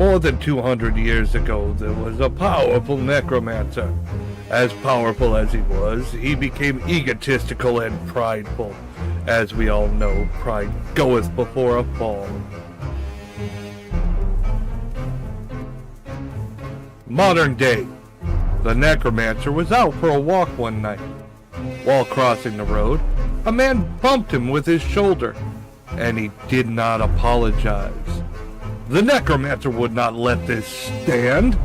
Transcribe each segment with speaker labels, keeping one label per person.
Speaker 1: More than 200 years ago, there was a powerful necromancer. As powerful as he became egotistical and prideful. As we all know, pride goeth before a fall. Modern day. The necromancer was out for a walk one night. While crossing the road, a man bumped him with his shoulder, and he did not apologize. The necromancer would not let this stand.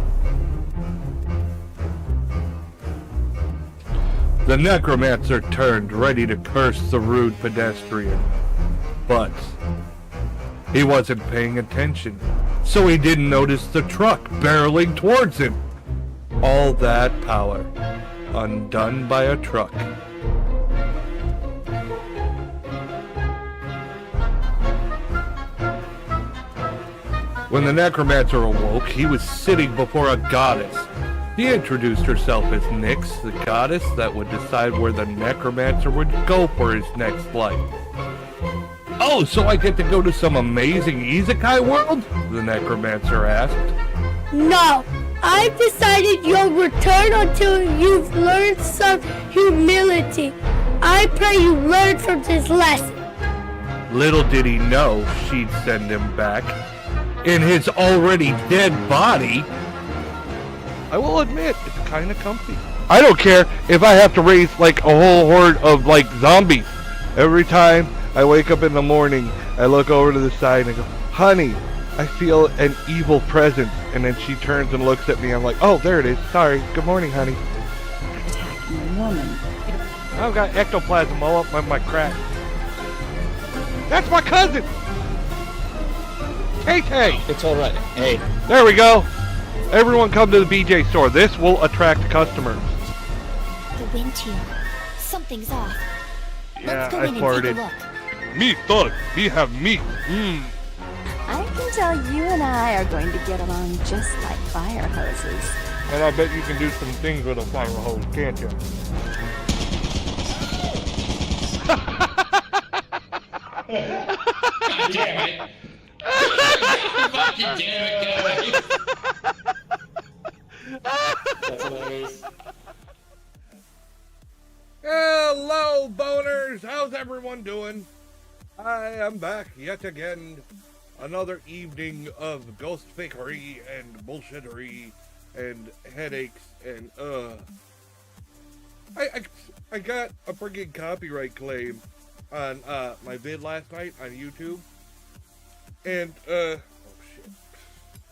Speaker 1: The necromancer turned, ready to curse the rude pedestrian. But he wasn't paying attention, so he didn't notice the truck barreling towards him. All that power, undone by a truck. When the necromancer awoke, he was sitting before a goddess. He introduced herself as Nyx, the goddess that would decide where the necromancer would go for his next life. Oh, so I get to go to some amazing isekai world? The necromancer asked.
Speaker 2: No, I've decided you'll return until you've learned some humility. I pray you learn from this lesson.
Speaker 1: Little did he know she'd send him back. In his already dead body. I will admit, it's kind of comfy. I don't care if I have to raise like a whole horde of like zombies. Every time I wake up in the morning, I look over to the side and I go, honey, I feel an evil presence. And then she turns and looks at me. I'm like, oh, there it is. Sorry. Good morning, honey.
Speaker 3: Attacking a woman.
Speaker 1: I've got ectoplasm all up my crack. That's my cousin! Hey!
Speaker 4: It's alright. Hey.
Speaker 1: There we go. Everyone come to the BJ store. This will attract customers.
Speaker 5: The wind here. Something's off.
Speaker 1: Yeah,
Speaker 5: Let's go
Speaker 1: I
Speaker 5: in and
Speaker 1: farted.
Speaker 5: take a look.
Speaker 1: Meat, thug. He have meat.
Speaker 3: I can tell you and I are going to get along just like fire hoses.
Speaker 1: And I bet you can do some things with a fire hose, can't you?
Speaker 4: God damn it. Fucking damn it, guys. That's hilarious.
Speaker 1: Hello, boners. How's everyone doing? I am back yet again. Another evening of ghost fakery and bullshittery and headaches and I got a freaking copyright claim on my vid last night on YouTube. And oh shit.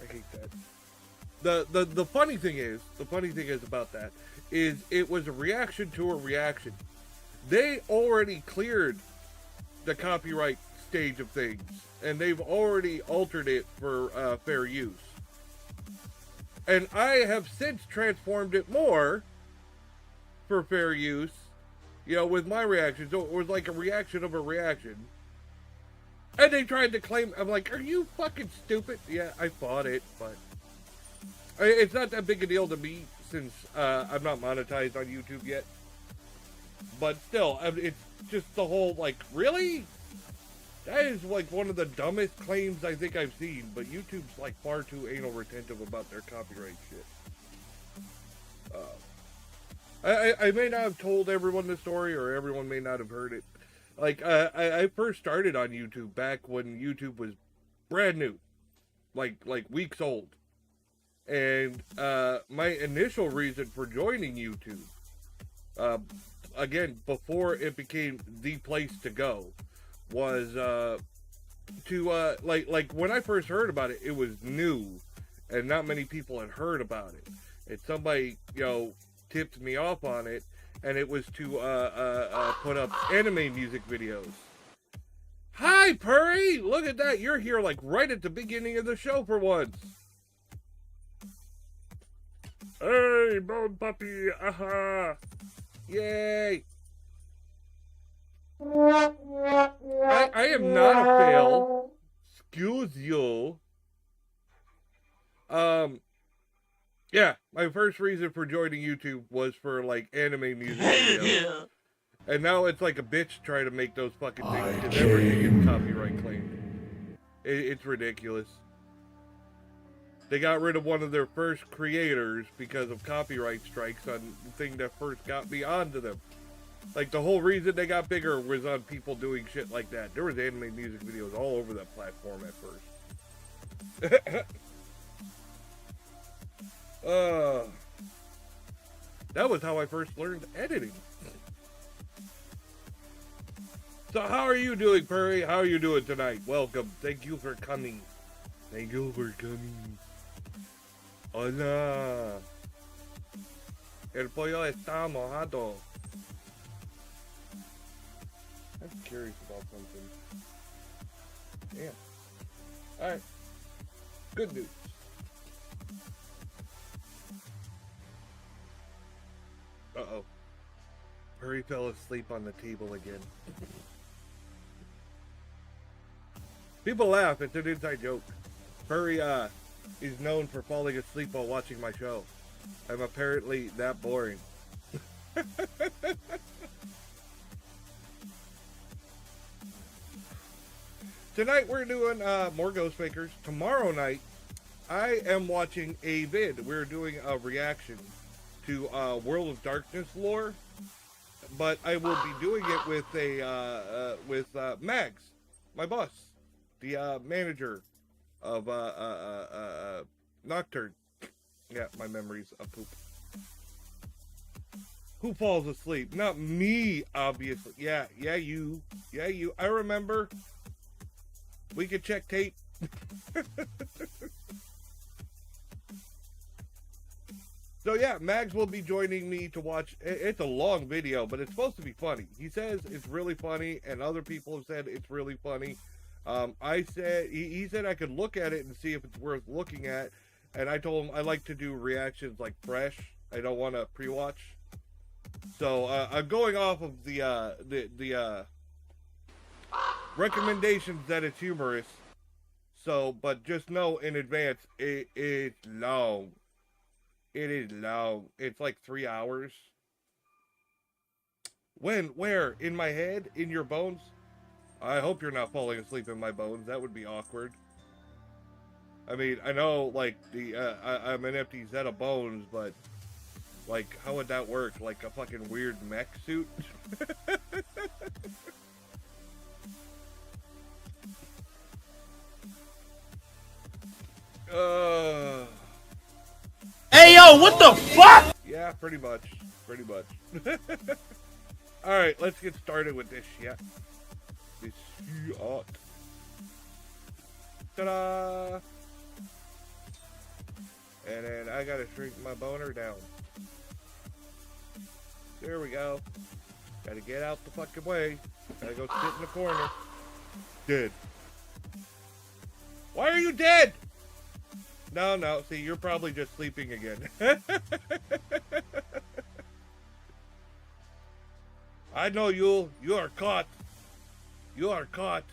Speaker 1: I hate that. The funny thing is about that is it was a reaction to a reaction. They already cleared the copyright stage of things, and they've already altered it for fair use. And I have since transformed it more for fair use, you know, with my reaction. So it was like a reaction of a reaction. And they tried to claim, I'm like, are you fucking stupid? Yeah, I fought it, but it's not that big a deal to me since I'm not monetized on YouTube yet. But still, it's just the whole, like, really? That is, like, one of the dumbest claims I think I've seen, but YouTube's, like, far too anal retentive about their copyright shit. I may not have told everyone the story, or everyone may not have heard it. Like, I first started on YouTube back when YouTube was brand new. Like weeks old. And, my initial reason for joining YouTube, again, before it became the place to go, was, like when I first heard about it, it was new, and not many people had heard about it. And somebody, you know, tipped me off on it, and it was to, put up anime music videos. Hi, Purry! Look at that, you're here, like, right at the beginning of the show for once. Hey, Bone Puppy, aha! Yay! I am not a fail. Excuse you. Yeah, my first reason for joining YouTube was for, like, anime music videos. Yeah. And now it's like a bitch trying to make those fucking things because everything is copyright claimed. It's ridiculous. They got rid of one of their first creators because of copyright strikes on the thing that first got me onto them. Like, the whole reason they got bigger was on people doing shit like that. There was anime music videos all over that platform at first. That was how I first learned editing. So how are you doing, Perry? How are you doing tonight? Welcome. Thank you for coming. Thank you for coming. Hola. El pollo está mojado. I'm curious about something. Damn. Alright. Good news. Uh-oh. Perry fell asleep on the table again. People laugh. It's an inside joke. Perry, is known for falling asleep while watching my show. I'm apparently that boring. Tonight we're doing more Ghostmakers. Tomorrow night I am watching a vid. We're doing a reaction to World of Darkness lore, but I will be doing it with Mags, my boss, the manager of Nocturne. Yeah, my memory's a poop. Who falls asleep? Not me, obviously. Yeah, you. I remember. We could check tape. So yeah, Mags will be joining me to watch. It's a long video, but it's supposed to be funny. He says it's really funny, and other people have said it's really funny. He said I could look at it and see if it's worth looking at, and I told him I like to do reactions like fresh. I don't want to pre-watch. So I'm going off of the recommendations that it's humorous. So, but just know in advance, it's long. It is long. It's like 3 hours. When? Where? In my head? In your bones? I hope you're not falling asleep in my bones. That would be awkward. I mean, I know, like, I'm an empty set of bones, but, like, how would that work? Like a fucking weird mech suit?
Speaker 6: Hey yo, what the fuck?
Speaker 1: Yeah, pretty much. Alright, let's get started with this shit. This shit. Ta-da! And then I gotta shrink my boner down. There we go. Gotta get out the fucking way. Gotta go sit in the corner. Dead. Why are you dead? No, see, you're probably just sleeping again. I know you are caught. You are caught.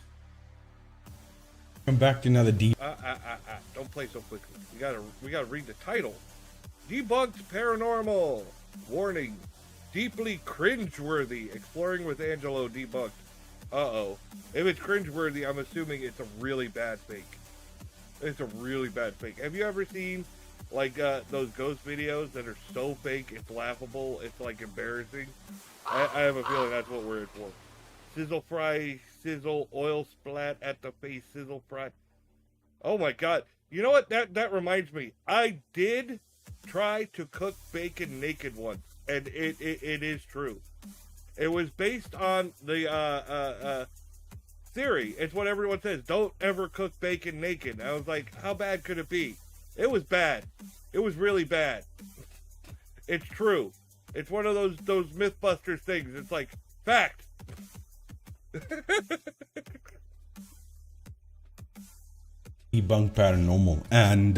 Speaker 6: Come back to another D.
Speaker 1: Don't play so quickly. We gotta read the title. Debunked paranormal. Warning. Deeply cringeworthy. Exploring with Angelo debunked. Uh-oh. If it's cringeworthy, I'm assuming it's a really bad fake. It's a really bad fake. Have you ever seen, like, those ghost videos that are so fake, it's laughable, it's, like, embarrassing? I have a feeling that's what we're in for. Sizzle fry, sizzle, oil splat at the face, sizzle fry. Oh, my God. You know what? That reminds me. I did try to cook bacon naked once, and it is true. It was based on the, theory. It's what everyone says. Don't ever cook bacon naked. I was like, how bad could it be? It was bad. It was really bad. It's true. It's one of those Mythbusters things. It's like, fact.
Speaker 6: Debunk paranormal. And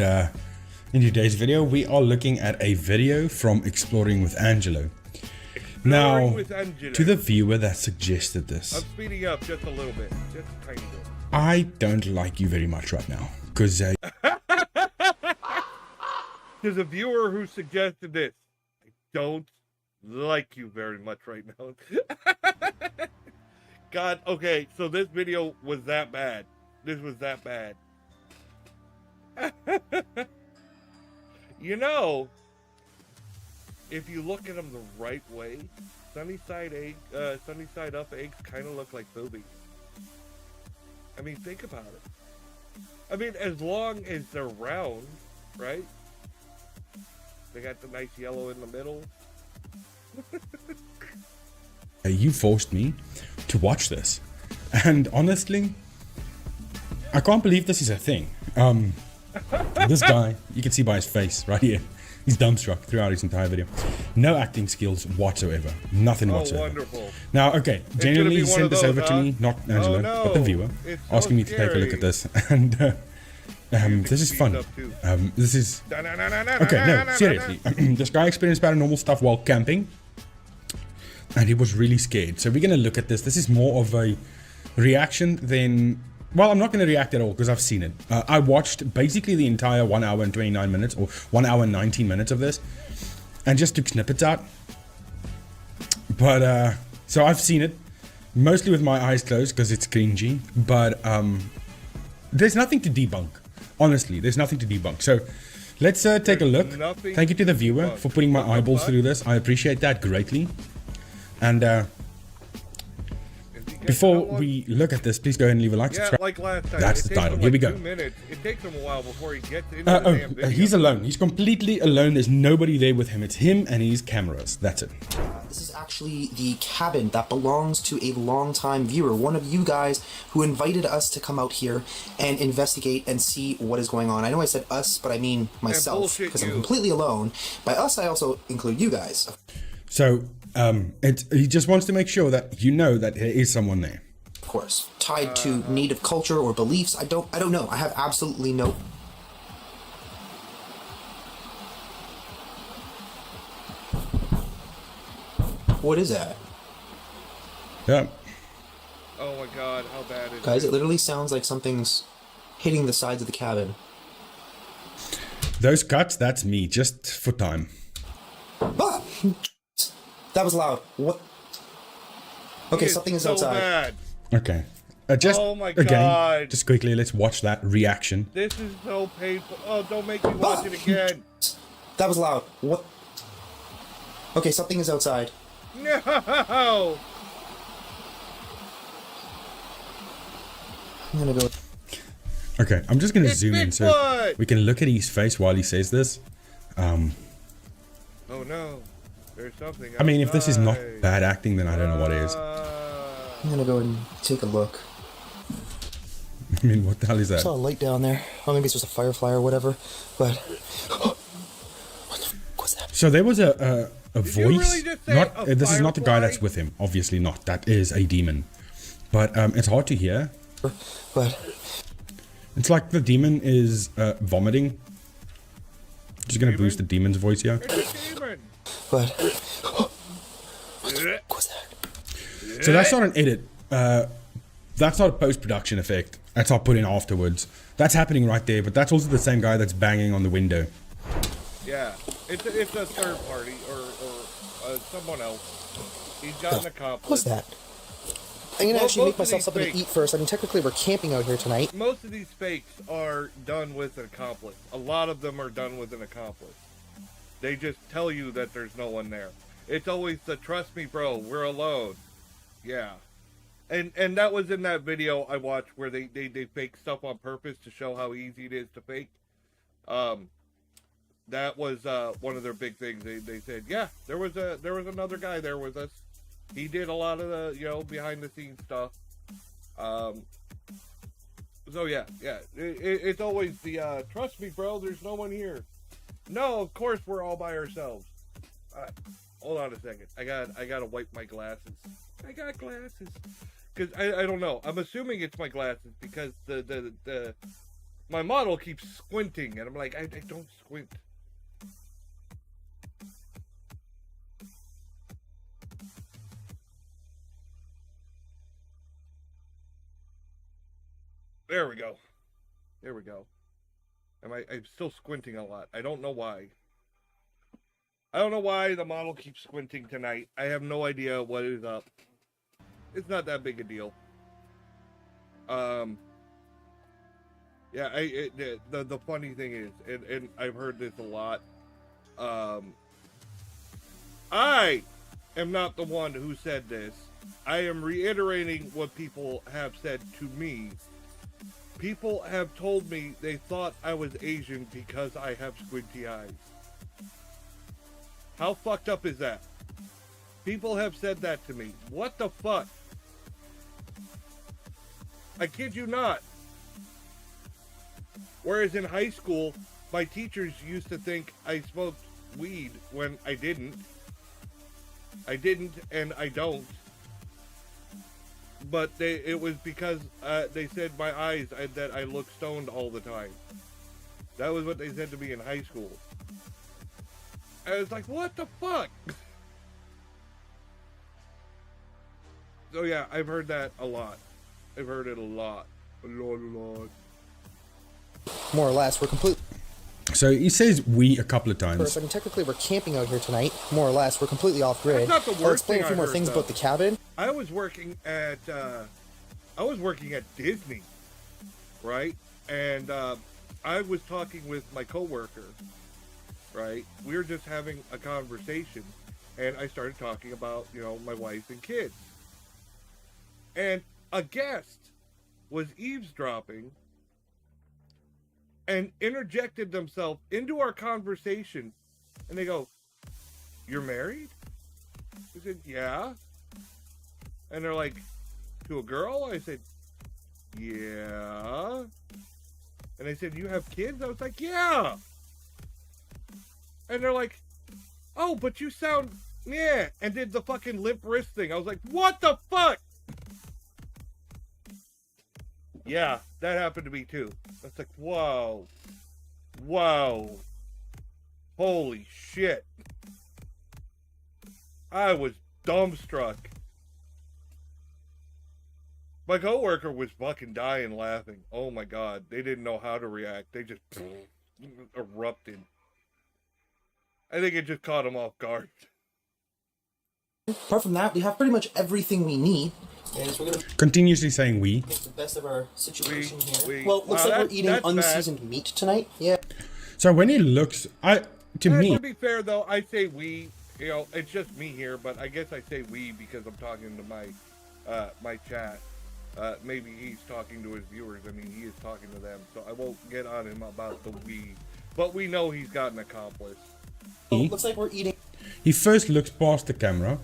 Speaker 6: in today's video, we are looking at a video from Exploring with Angelo. Now, to the viewer that suggested this,
Speaker 1: I'm speeding up just a little bit. Just a tiny bit.
Speaker 6: I don't like you very much right now. Because
Speaker 1: there's a viewer who suggested this. I don't like you very much right now. God, okay, so this video was that bad. This was that bad. You know, if you look at them the right way, sunny side up eggs kind of look like boobies. I mean, think about it. I mean, as long as they're round, right? They got the nice yellow in the middle.
Speaker 6: You forced me to watch this. And honestly, I can't believe this is a thing. This guy, you can see by his face right here, he's dumbstruck throughout his entire video. No acting skills whatsoever. Nothing whatsoever.
Speaker 1: Wonderful.
Speaker 6: Now, okay, genuinely send this over to me, not Angelo,
Speaker 1: no.
Speaker 6: but the viewer, asking me to take a look at this. And this is fun. This is... Okay, no, seriously. This guy experienced paranormal stuff while camping. And he was really scared. So we're going to look at this. This is more of a reaction than... Well, I'm not going to react at all because I've seen it. I watched basically the entire 1 hour and 29 minutes or 1 hour and 19 minutes of this. And just took snippets out. But, so I've seen it. Mostly with my eyes closed because it's cringy. But, there's nothing to debunk. Honestly, there's nothing to debunk. So, let's take a look. Thank you to the viewer for putting my eyeballs through this. I appreciate that greatly. And, before we look at this, please go ahead and leave a like.
Speaker 1: Yeah, like last time.
Speaker 6: That's the title. Here we go.
Speaker 1: 2 minutes. It takes him a while before he gets into the damn video.
Speaker 6: He's alone. He's completely alone. There's nobody there with him. It's him and his cameras. That's it.
Speaker 7: This is actually the cabin that belongs to a longtime viewer, one of you guys who invited us to come out here and investigate and see what is going on. I know I said us, but I mean myself, because I'm completely alone. By us, I also include you guys.
Speaker 6: So, he just wants to make sure that you know that there is someone there.
Speaker 7: Of course, tied to native culture or beliefs. I don't know. I have absolutely no. What is that?
Speaker 6: Yeah.
Speaker 1: Oh my god, how bad is
Speaker 7: Guys, it literally sounds like something's hitting the sides of the cabin.
Speaker 6: Those cuts, that's me, just for time.
Speaker 7: Ah! That was loud. What? Okay, something is
Speaker 1: so
Speaker 7: outside.
Speaker 1: Bad.
Speaker 6: Okay. Just,
Speaker 1: Oh my
Speaker 6: again,
Speaker 1: god.
Speaker 6: just quickly, let's watch that reaction.
Speaker 1: This is so painful. Oh, don't make me watch it again.
Speaker 7: That was loud. What? Okay, something is outside.
Speaker 1: No.
Speaker 7: I'm gonna go.
Speaker 6: Okay, I'm just gonna zoom in so
Speaker 1: Bigfoot!
Speaker 6: we can look at his face while he says this.
Speaker 1: Oh no. There's something outside.
Speaker 6: I mean, if this is not bad acting, then I don't know what is.
Speaker 7: I'm gonna go and take a look.
Speaker 6: I mean, what the hell is
Speaker 7: I
Speaker 6: that?
Speaker 7: saw a light down there. Oh, maybe it's just a firefly or whatever. But what the fuck was that?
Speaker 6: So there was a
Speaker 1: you
Speaker 6: voice.
Speaker 1: really just say
Speaker 6: Not
Speaker 1: a
Speaker 6: this is not the guy
Speaker 1: firefly?
Speaker 6: that's with him. Obviously not. That is a demon. But it's hard to hear.
Speaker 7: But
Speaker 6: It's like the demon is vomiting. Just gonna boost the demon's voice here.
Speaker 1: It's a demon.
Speaker 7: but what the fuck was that?
Speaker 6: So that's not an edit. That's not a post-production effect. That's not put in afterwards. That's happening right there, but that's also the same guy that's banging on the window.
Speaker 1: Yeah, it's a third party or someone else. He's got an accomplice.
Speaker 7: What's that? I'm gonna
Speaker 1: Well,
Speaker 7: actually
Speaker 1: most
Speaker 7: make
Speaker 1: of
Speaker 7: myself
Speaker 1: these
Speaker 7: something to
Speaker 1: fakes-
Speaker 7: eat first. I mean, technically we're camping out here tonight.
Speaker 1: Most of these fakes are done with an accomplice. A lot of them are done with an accomplice. They just tell you that there's no one there. It's always the trust me, bro, we're alone. Yeah. And that was in that video I watched where they fake stuff on purpose to show how easy it is to fake. That was one of their big things. They said, yeah, there was another guy there with us. He did a lot of the behind the scenes stuff. So yeah, it's always the trust me, bro. There's no one here. No, of course we're all by ourselves. Hold on a second. I gotta wipe my glasses. I got glasses. Cause I don't know. I'm assuming it's my glasses because the my model keeps squinting and I'm like I don't squint. There we go. There we go. I'm still squinting a lot. I don't know why. I don't know why the model keeps squinting tonight. I have no idea what is up. It's not that big a deal. Yeah, Yeah, the funny thing is, and I've heard this a lot, I am not the one who said this. I am reiterating what people have said to me. People have told me they thought I was Asian because I have squinty eyes. How fucked up is that? People have said that to me. What the fuck? I kid you not. Whereas in high school, my teachers used to think I smoked weed when I didn't. I didn't and I don't. But it was because they said my eyes, that I look stoned all the time. That was what they said to me in high school. I was like, what the fuck? So yeah, I've heard that a lot. I've heard it a lot. A lot.
Speaker 7: More or less, we're completely.
Speaker 6: So he says we a couple of times.
Speaker 7: I mean, technically, we're camping out here tonight. More or less, we're completely off grid.
Speaker 1: That's not the
Speaker 7: I'll
Speaker 1: worst
Speaker 7: explain
Speaker 1: thing
Speaker 7: a few
Speaker 1: I
Speaker 7: more
Speaker 1: heard,
Speaker 7: things
Speaker 1: though.
Speaker 7: about the cabin.
Speaker 1: I was working at Disney, right? And I was talking with my coworker, right? We were just having a conversation, and I started talking about, my wife and kids. And a guest was eavesdropping and interjected themselves into our conversation, and they go, "You're married?" I said, "Yeah." And they're like, "To a girl?" I said, "Yeah." And they said, "You have kids?" I was like, "Yeah." And they're like, "Oh, but you sound, yeah," and did the fucking limp wrist thing. I was like, "What the fuck?" Yeah, that happened to me too. It's like, whoa. Holy shit. I was dumbstruck. My coworker was fucking dying laughing. Oh my god, they didn't know how to react. They just erupted. I think it just caught them off guard.
Speaker 7: Apart from that, we have pretty much everything we need. And so we're gonna
Speaker 6: Continuously saying we.
Speaker 7: make the best of our situation here.
Speaker 1: We-
Speaker 7: Well, looks
Speaker 1: wow,
Speaker 7: like we're
Speaker 1: that's
Speaker 7: eating
Speaker 1: bad.
Speaker 7: unseasoned meat tonight. Yeah.
Speaker 6: So when he looks, to me,
Speaker 1: To be fair though, I say we, it's just me here, but I guess I say we because I'm talking to my chat. Maybe he's talking to his viewers. I mean, he is talking to them, so I won't get on him about the we. But we know he's got an accomplice.
Speaker 7: Well, looks like we're eating.
Speaker 6: he first looks past the camera.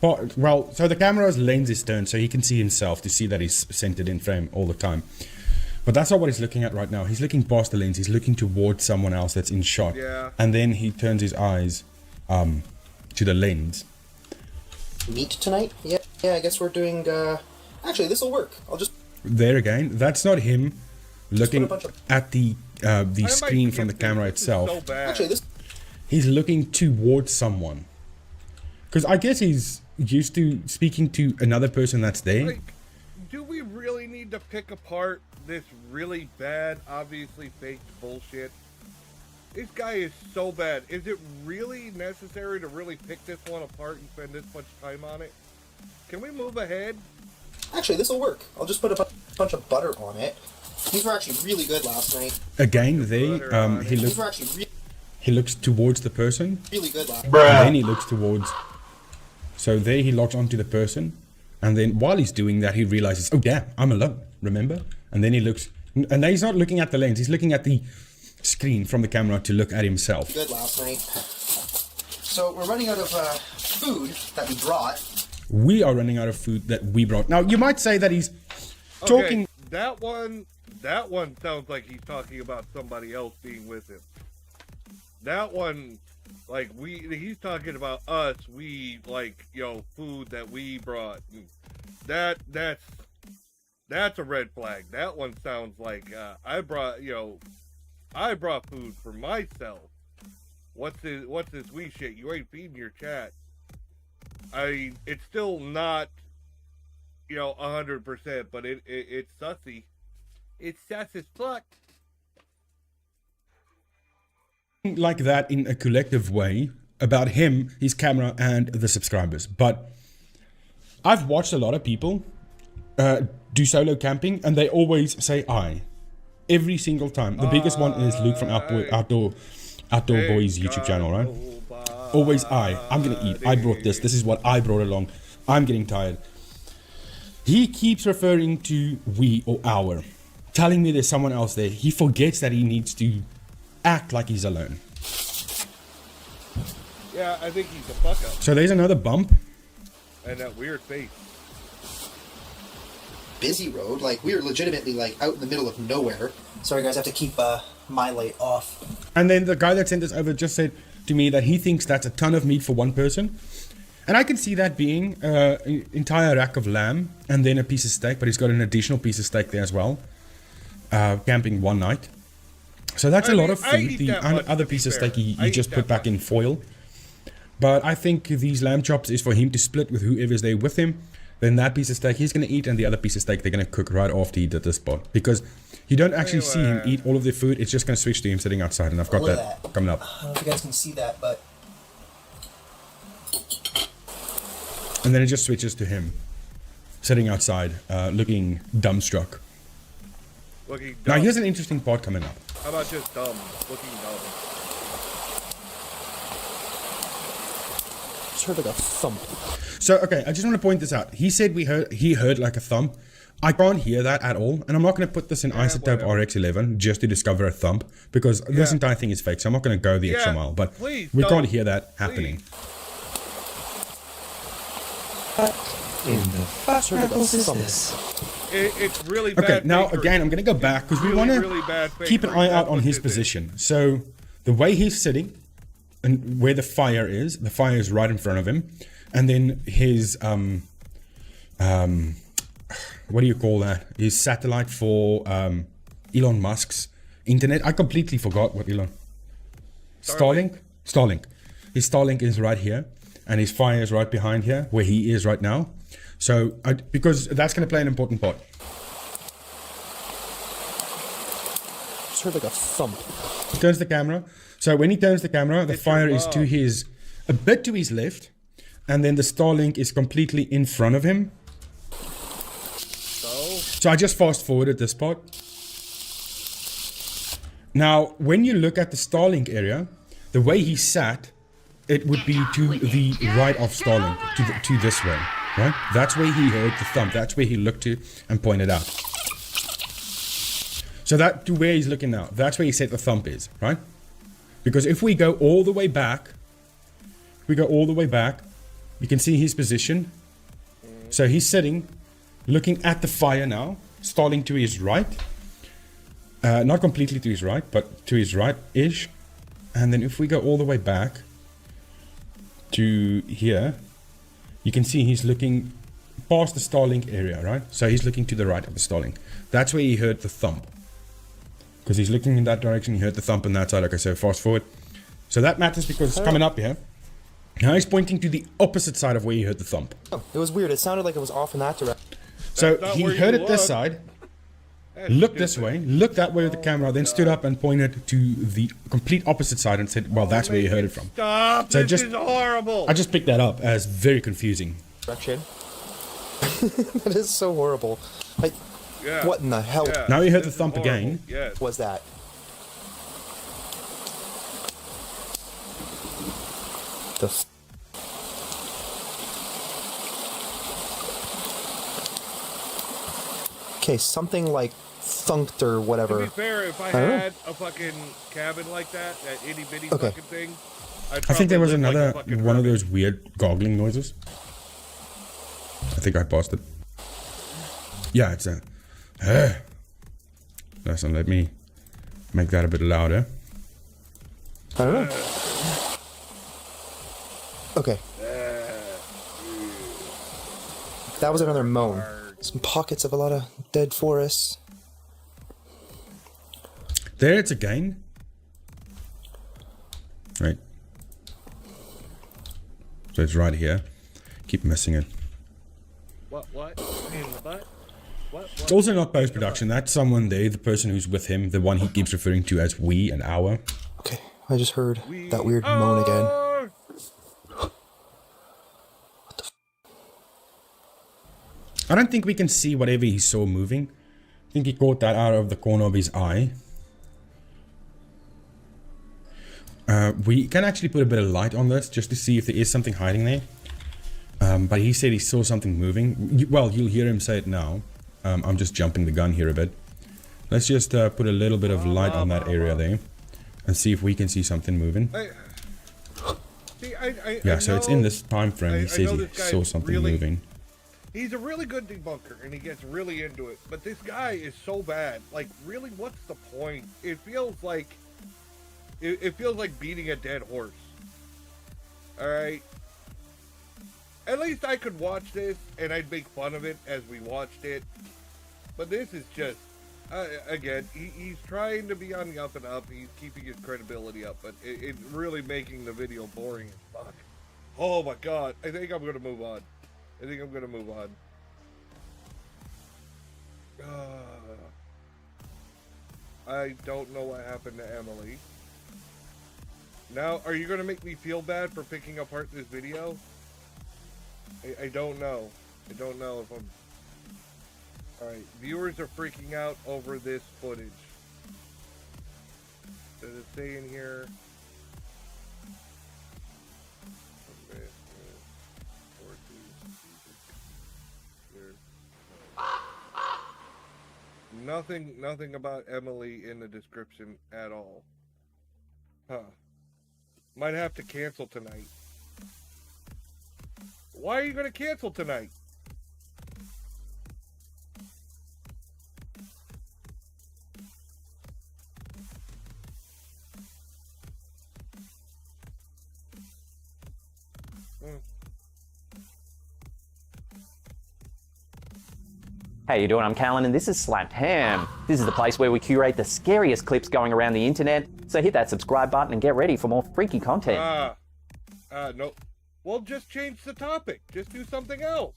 Speaker 6: Well, so the camera's lens is turned so he can see himself, to see that he's centered in frame all the time. But that's not what he's looking at right now. He's looking past the lens. He's looking towards someone else that's in shot.
Speaker 1: Yeah.
Speaker 6: And then he turns his eyes to the lens.
Speaker 7: Meat tonight? Yeah, I guess we're doing, actually, this'll work. I'll just
Speaker 6: There again, that's not him looking
Speaker 7: bunch of-
Speaker 6: at the screen from the camera
Speaker 1: This is
Speaker 6: itself.
Speaker 1: so bad.
Speaker 7: actually, this
Speaker 6: He's looking towards someone. Because I guess he's used to speaking to another person that's there.
Speaker 1: Like, do we really need to pick apart this really bad, obviously faked bullshit? This guy is so bad. Is it really necessary to really pick this one apart and spend this much time on it? Can we move ahead?
Speaker 7: actually, this'll work. I'll just put a bunch of butter on it. These were actually really good last night.
Speaker 6: Again, there, he
Speaker 7: These
Speaker 6: looks
Speaker 7: were actually
Speaker 6: he looks towards the person,
Speaker 7: really good last
Speaker 6: and then he looks towards. So there he locks onto the person, and then while he's doing that, he realizes, oh damn, I'm alone. Remember? And then he looks, and then he's not looking at the lens. He's looking at the screen from the camera to look at himself.
Speaker 7: Good last night. So we're running out of food that we brought.
Speaker 6: We are running out of food that we brought. Now you might say that he's talking.
Speaker 1: Okay, that one sounds like he's talking about somebody else being with him. That one, like, he's talking about us, food that we brought. That's a red flag. That one sounds like, I brought food for myself. What's this we shit? You ain't feeding your chat. It's still not, 100%, but it's sussy. It's sus as fuck.
Speaker 6: Like that in a collective way about him, his camera, and the subscribers. But I've watched a lot of people do solo camping, and they always say I. Every single time. The biggest one is Luke from Outdoor Boys YouTube channel, right? Always I'm gonna eat. I brought this. This is what I brought along. I'm getting tired. He keeps referring to we or our, telling me there's someone else there. He forgets that he needs to act like he's alone.
Speaker 1: Yeah, I think he's a fuck up.
Speaker 6: So there's another bump.
Speaker 1: And that weird face.
Speaker 7: Busy road, like we're legitimately like out in the middle of nowhere. Sorry guys, I have to keep my light off.
Speaker 6: And then the guy that sent this over just said to me that he thinks that's a ton of meat for one person. And I can see that being an entire rack of lamb and then a piece of steak, but he's got an additional piece of steak there as well. Camping one night. So that's a lot of food. The other piece of steak he just put back in foil. But I think these lamb chops is for him to split with whoever's there with him. Then that piece of steak he's going to eat, and the other piece of steak they're going to cook right after he did this spot. Because you don't actually see him eat all of the food. It's just going to switch to him sitting outside, and I've got that coming up.
Speaker 7: I don't know if you guys can see that, but...
Speaker 6: And then it just switches to him sitting outside, looking dumbstruck.
Speaker 1: Looking dumb.
Speaker 6: Now here's an interesting part coming up.
Speaker 1: How about just dumb? Looking dumb.
Speaker 7: Just heard like a thump.
Speaker 6: So, okay, I just want to point this out. He said he heard like a thump. I can't hear that at all. And I'm not going to put this in Isotope RX11 just to discover a thump. Because this entire thing is fake. So I'm not going to go the extra mile. But we can't hear that happening.
Speaker 7: In the fuck is this?
Speaker 1: It's really bad.
Speaker 6: Okay, now
Speaker 1: bakery.
Speaker 6: again, I'm going to go back because we want to keep an eye out on his position. So the way he's sitting and where the fire is right in front of him. And then his, what do you call that? His satellite for Elon Musk's internet. I completely forgot what Elon... Starlink? Starlink. His Starlink is right here. And his fire is right behind here, where he is right now. So, because that's going to play an important part.
Speaker 7: Just heard like a thump.
Speaker 6: Turns the camera. So when he turns the camera, the fire is to his, a bit to his left. And then the Starlink is completely in front of him. So I just fast forwarded this part. Now, when you look at the Starlink area, the way he sat, it would be to the right of Starlink, to this way, right? That's where he heard the thump. That's where he looked to and pointed out. So that to where he's looking now, that's where he said the thump is, right? Because if we go all the way back, you can see his position. So he's sitting, looking at the fire now, Starlink to his right. Not completely to his right, but to his right-ish. And then if we go all the way back to here, you can see he's looking past the Starlink area, right? So he's looking to the right of the Starlink. That's where he heard the thump. Because he's looking in that direction, he heard the thump on that side. Okay, so fast forward. So that matters because it's coming up here. Now he's pointing to the opposite side of where he heard the thump.
Speaker 7: Oh, it was weird. It sounded like it was off in that direction.
Speaker 6: So he heard it this side, looked this way, looked that way with the camera, then stood up and pointed to the complete opposite side and said, well, that's where he heard it from.
Speaker 1: Stop!
Speaker 6: So
Speaker 1: This is horrible!
Speaker 6: I just picked that up as very confusing.
Speaker 7: Direction. That is so horrible. Like, what in the hell
Speaker 6: Now he heard the thump again.
Speaker 7: was that? The okay, something like thunked or whatever.
Speaker 1: To be fair, if I had a fucking cabin like that itty bitty fucking thing,
Speaker 6: I think there was another one of those weird goggling noises. I think I paused it. Yeah, it's a. Listen, let me make that a bit louder.
Speaker 7: I don't know. Okay. That was another moan. Some pockets of a lot of dead forests.
Speaker 6: There it's again. Right. So it's right here. Keep missing it.
Speaker 1: What? In the butt? What?
Speaker 6: It's also not post-production. That's someone there, the person who's with him, the one he keeps referring to as we and our.
Speaker 7: Okay, I just heard that weird moan again.
Speaker 6: I don't think we can see whatever he saw moving, I think he caught that out of the corner of his eye. We can actually put a bit of light on this just to see if there is something hiding there. But he said he saw something moving. Well, you'll hear him say it now. I'm just jumping the gun here a bit. Let's just put a little bit of light on that area there and see if we can see something moving. Yeah, so it's in this time frame. He says he saw something moving.
Speaker 1: He's a really good debunker, and he gets really into it. But this guy is so bad. Like, really, what's the point? It feels like beating a dead horse. All right. At least I could watch this, and I'd make fun of it as we watched it. But this is just, again, he's trying to be on the up and up. He's keeping his credibility up, but it's really making the video boring as fuck. Oh my god, I think I'm gonna move on. I don't know what happened to Emily. Now, are you gonna make me feel bad for picking apart this video? I don't know. I don't know if I'm... Alright, viewers are freaking out over this footage. Does it say in here? Nothing about Emily in the description at all. Huh. Might have to cancel tonight. Why are you going to cancel tonight?
Speaker 8: How you doing? I'm Callan and this is Slapped Ham. This is the place where we curate the scariest clips going around the internet. So hit that subscribe button and get ready for more freaky content.
Speaker 1: No. Well, just change the topic. Just do something else.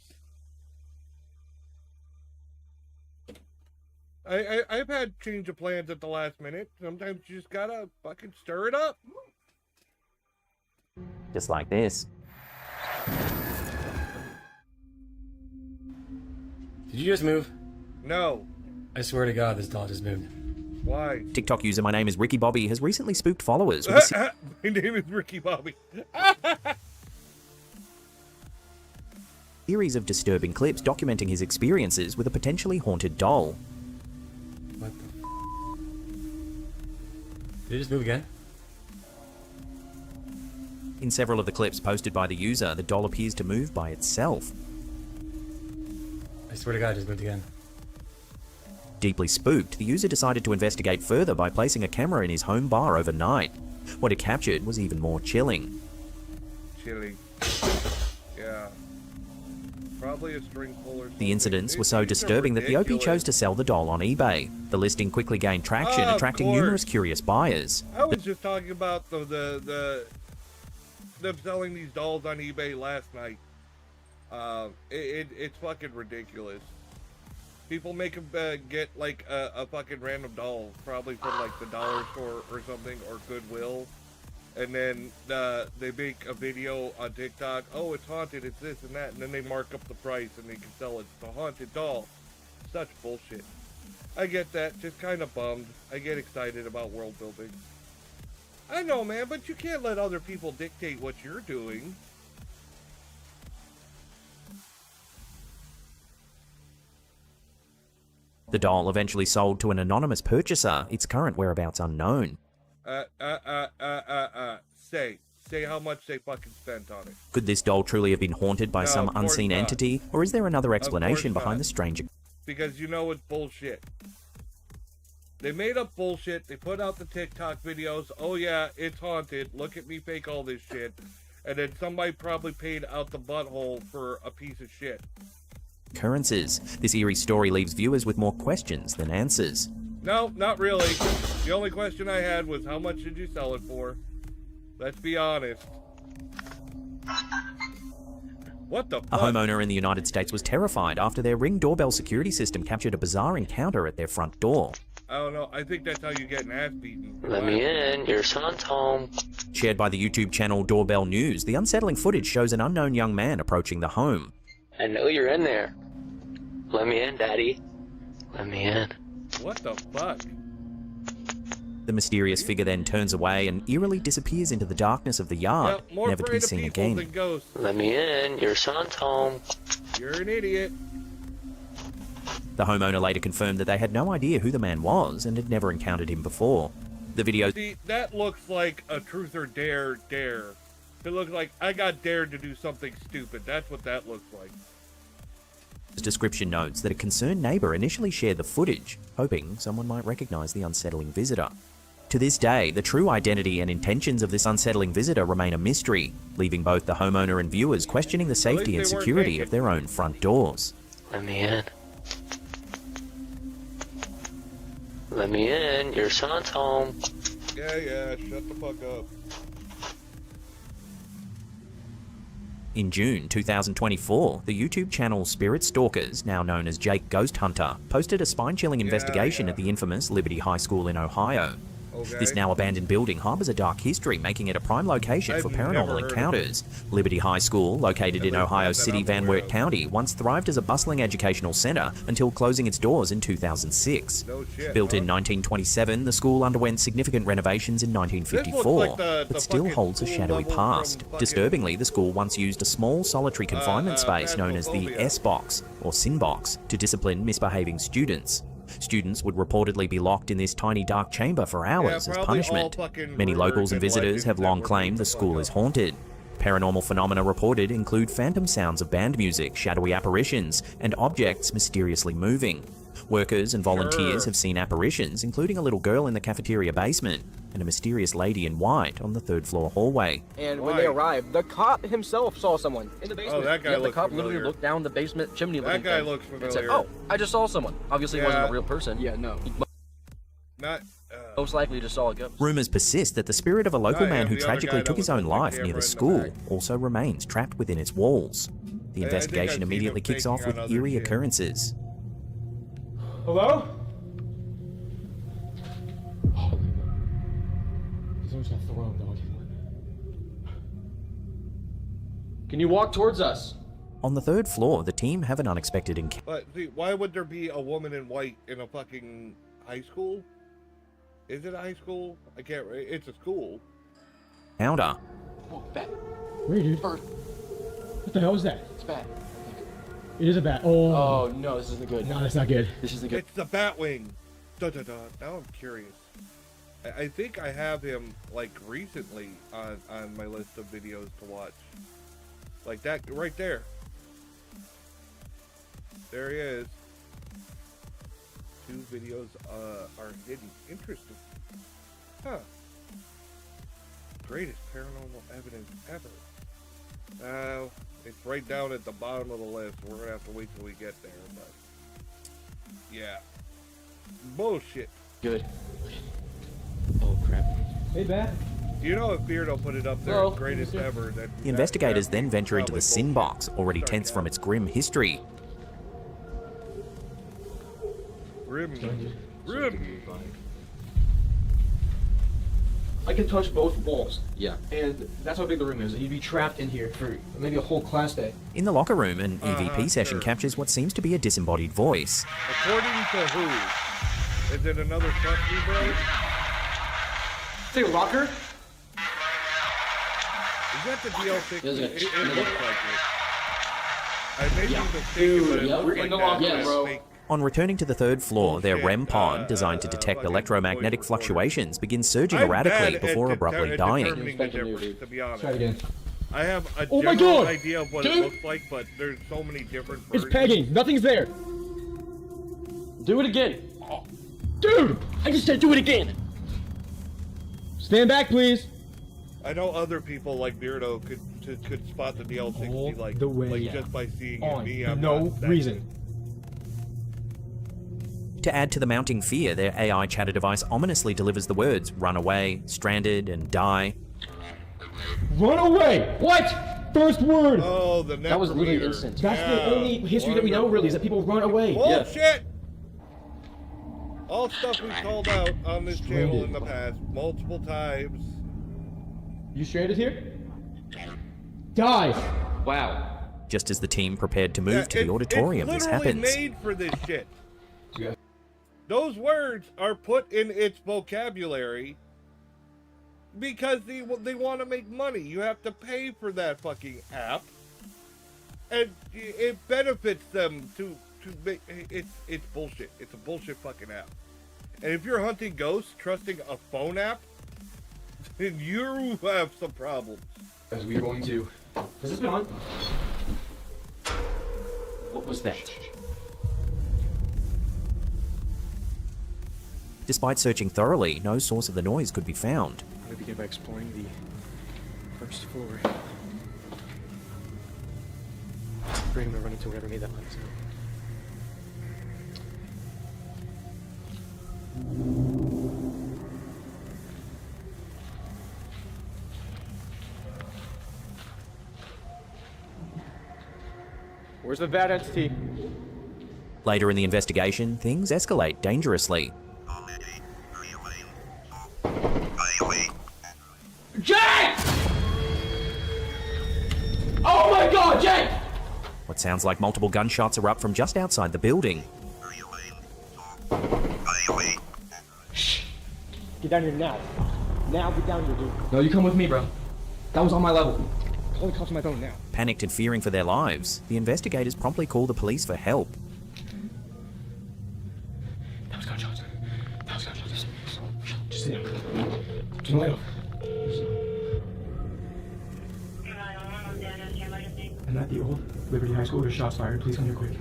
Speaker 1: I've had change of plans at the last minute. Sometimes you just gotta fucking stir it up.
Speaker 8: Just like this.
Speaker 9: Did you just move?
Speaker 1: No.
Speaker 9: I swear to God, this doll just moved.
Speaker 1: Why?
Speaker 8: TikTok user My Name is Ricky Bobby has recently spooked followers with
Speaker 1: My name is Ricky Bobby.
Speaker 8: series of disturbing clips documenting his experiences with a potentially haunted doll.
Speaker 9: What the Did it just move again?
Speaker 8: In several of the clips posted by the user, the doll appears to move by itself.
Speaker 9: I swear to God, it just moved again.
Speaker 8: Deeply spooked, the user decided to investigate further by placing a camera in his home bar overnight. What it captured was even more chilling.
Speaker 1: Chilling. Yeah. Probably a string puller.
Speaker 8: The incidents were so disturbing that the OP chose to sell the doll on eBay. The listing quickly gained traction, attracting numerous curious buyers.
Speaker 1: I was just talking about them selling these dolls on eBay last night. It's fucking ridiculous. People make them get like a fucking random doll, probably from like the dollar store or something, or Goodwill, and then they make a video on TikTok. Oh, it's haunted, it's this and that, and then they mark up the price and they can sell it. It's a haunted doll. Such bullshit. I get that. Just kind of bummed. I get excited about world building. I know, man, but you can't let other people dictate what you're doing.
Speaker 8: The doll eventually sold to an anonymous purchaser, its current whereabouts unknown.
Speaker 1: Say how much they fucking spent on it.
Speaker 8: Could this doll truly have been haunted by some unseen entity, or is there another explanation behind the strange...
Speaker 1: Because you know it's bullshit. They made up bullshit, they put out the TikTok videos, oh yeah, it's haunted, look at me fake all this shit, and then somebody probably paid out the butthole for a piece of shit.
Speaker 8: Occurrences. This eerie story leaves viewers with more questions than answers.
Speaker 1: No, not really. The only question I had was how much did you sell it for? Let's be honest. What the fuck?
Speaker 8: A homeowner in the United States was terrified after their Ring doorbell security system captured a bizarre encounter at their front door.
Speaker 1: I don't know. I think that's how you get an ass beaten.
Speaker 10: Let me in. Your son's home.
Speaker 8: Shared by the YouTube channel Doorbell News, the unsettling footage shows an unknown young man approaching the home.
Speaker 10: I know you're in there. Let me in, Daddy. Let me in.
Speaker 1: What the fuck?
Speaker 8: The mysterious figure then turns away and eerily disappears into the darkness of the yard,
Speaker 1: Yep, more
Speaker 8: never to be
Speaker 1: afraid of
Speaker 8: seen
Speaker 1: people
Speaker 8: again.
Speaker 1: than ghosts.
Speaker 10: Let me in. Your son's home.
Speaker 1: You're an idiot.
Speaker 8: The homeowner later confirmed that they had no idea who the man was and had never encountered him before. The video
Speaker 1: See, that looks like a truth or dare. It looks like I got dared to do something stupid. That's what that looks like.
Speaker 8: description notes that a concerned neighbour initially shared the footage, hoping someone might recognise the unsettling visitor. To this day, the true identity and intentions of this unsettling visitor remain a mystery, leaving both the homeowner and viewers questioning the safety and security of their own front doors.
Speaker 10: Let me in. Let me in. Your son's home.
Speaker 1: Yeah, shut the fuck up.
Speaker 8: In June 2024, the YouTube channel Spirit Stalkers, now known as Jake Ghost Hunter, posted a spine-chilling investigation at the infamous Liberty High School in Ohio.
Speaker 1: Okay.
Speaker 8: This now abandoned building harbours a dark history, making it a prime location for paranormal encounters. Liberty High School, located in Ohio's City Van Wert County, once thrived as a bustling educational centre until closing its doors in 2006.
Speaker 1: No shit,
Speaker 8: Built in 1927, the school underwent significant renovations in 1954, but still holds a shadowy past. Disturbingly, the school once used a small solitary confinement space known as the S-Box, or Sin Box, to discipline misbehaving students. Students would reportedly be locked in this tiny dark chamber for hours as punishment. Many locals and visitors have long claimed the school is haunted. Paranormal phenomena reported include phantom sounds of band music, shadowy apparitions, and objects mysteriously moving. Workers and volunteers have seen apparitions, including a little girl in the cafeteria basement and a mysterious lady in white on the third-floor hallway.
Speaker 11: And when they arrived, the cop himself saw someone in the basement.
Speaker 1: Oh, that guy
Speaker 11: the
Speaker 1: looks
Speaker 11: cop
Speaker 1: familiar.
Speaker 11: literally looked down the basement chimney.
Speaker 1: That guy looks familiar.
Speaker 11: And said, "Oh, I just saw someone." Obviously, he wasn't a real person.
Speaker 12: Yeah, no.
Speaker 1: Not.
Speaker 11: Most likely just saw a ghost.
Speaker 8: Rumours persist that the spirit of a local man who tragically took his own life near the school also remains trapped within its walls. The investigation immediately kicks off with eerie occurrences.
Speaker 12: Hello? Can you walk towards us?
Speaker 8: On the third floor, the team have an unexpected encounter.
Speaker 1: But see, why would there be a woman in white in a fucking high school? Is it a high school? I can't. It's a school.
Speaker 12: Oh, bat.
Speaker 13: Where, dude?
Speaker 12: Bird.
Speaker 13: What the hell is that?
Speaker 12: It's bat.
Speaker 13: It is a bat. Oh.
Speaker 12: Oh no, this isn't good.
Speaker 13: No, that's not good.
Speaker 12: This isn't good.
Speaker 1: It's the Batwing. Da da da. Now I'm curious. I think I have him like recently on my list of videos to watch. Like that right there. There he is. 2 videos are hidden. Interesting. Huh. Greatest paranormal evidence ever. Now, it's right down at the bottom of the list. We're gonna have to wait till we get there, but yeah. Bullshit.
Speaker 12: Good. Oh crap.
Speaker 13: Hey, Bat.
Speaker 1: Do you know if Beardo put it up there
Speaker 12: Well,
Speaker 1: as greatest ever?
Speaker 8: The investigators then venture into the Sin Box, already tense from its grim history.
Speaker 1: Grim.
Speaker 12: I can touch both walls. Yeah. And that's how big the room is. You'd be trapped in here for maybe a whole class day.
Speaker 8: In the locker room, an EVP session captures what seems to be a disembodied voice.
Speaker 1: According to who? Is it another trustee bro?
Speaker 12: Say a locker?
Speaker 1: Is that the DL6?
Speaker 12: Is it?
Speaker 1: It looks like it. I may be mistaken, but it looks
Speaker 12: we're
Speaker 1: like
Speaker 12: in the
Speaker 1: that.
Speaker 12: locker,
Speaker 1: Yeah,
Speaker 12: bro.
Speaker 8: On returning to the third floor, their REM pod, designed to detect electromagnetic fluctuations, begins surging
Speaker 1: I'm
Speaker 8: erratically
Speaker 1: bad
Speaker 8: before
Speaker 1: at
Speaker 8: abruptly
Speaker 1: determining
Speaker 8: dying.
Speaker 1: the difference, to be honest.
Speaker 13: Try it again.
Speaker 1: I have a
Speaker 13: Oh my
Speaker 1: general
Speaker 13: God!
Speaker 1: idea of what
Speaker 13: Dude!
Speaker 1: it looks like, but there's so many different
Speaker 13: It's
Speaker 1: versions.
Speaker 13: pegging. Nothing's there.
Speaker 12: Do it again.
Speaker 13: Dude!
Speaker 12: I just said do it again.
Speaker 13: Stand back, please.
Speaker 1: I know other people like Beardo could spot the DL60
Speaker 13: All
Speaker 1: like,
Speaker 13: the way
Speaker 1: like just by seeing
Speaker 13: on.
Speaker 1: me. I'm
Speaker 13: No
Speaker 1: not that
Speaker 13: reason.
Speaker 1: good.
Speaker 8: To add to the mounting fear, their AI chatter device ominously delivers the words "run away," "stranded," and "die."
Speaker 13: Run away! What? First word!
Speaker 1: Oh, the
Speaker 12: That was literally
Speaker 1: necrometer.
Speaker 12: instant.
Speaker 13: That's the only history that we know, really, is that people run away.
Speaker 1: Bullshit! All stuff we've called out on this channel in the past multiple times.
Speaker 13: You stranded here? Die!
Speaker 12: Wow.
Speaker 8: Just as the team prepared to move to the auditorium,
Speaker 1: it's
Speaker 8: this
Speaker 1: literally
Speaker 8: happens.
Speaker 1: made for this shit. Those words are put in its vocabulary because they want to make money. You have to pay for that fucking app, and it benefits them to make it's bullshit. It's a bullshit fucking app. And if you're hunting ghosts, trusting a phone app, then you have some problems.
Speaker 12: As we're going to. Has this been on? What was that?
Speaker 8: Despite searching thoroughly, no source of the noise could be found.
Speaker 12: I'm going to begin by exploring the first floor. We're going to run into whatever made that loud sound. Where's the bad entity?
Speaker 8: Later in the investigation, things escalate dangerously.
Speaker 12: Jake! Oh my god, Jake!
Speaker 8: What sounds like multiple gunshots erupt from just outside the building.
Speaker 12: Shh.
Speaker 13: Get down here now. Now get down here, dude.
Speaker 12: No, you come with me, bro. That was on my level. Calling cops on my phone now.
Speaker 8: Panicked and fearing for their lives, the investigators promptly call the police for help.
Speaker 12: That was gunshots. That was gunshots. Just sit down. Turn the light off. I'm at the old Liberty High School. There's shots fired. Please come here quick.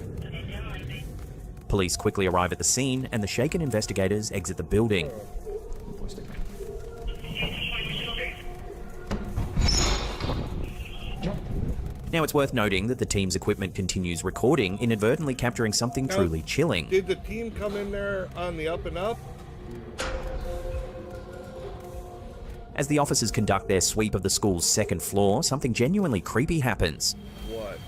Speaker 8: Police quickly arrive at the scene, and the shaken investigators exit the building. Now, it's worth noting that the team's equipment continues recording, inadvertently capturing something truly chilling.
Speaker 1: Did the team come in there on the up and up?
Speaker 8: As the officers conduct their sweep of the school's second floor, something genuinely creepy happens.
Speaker 1: What?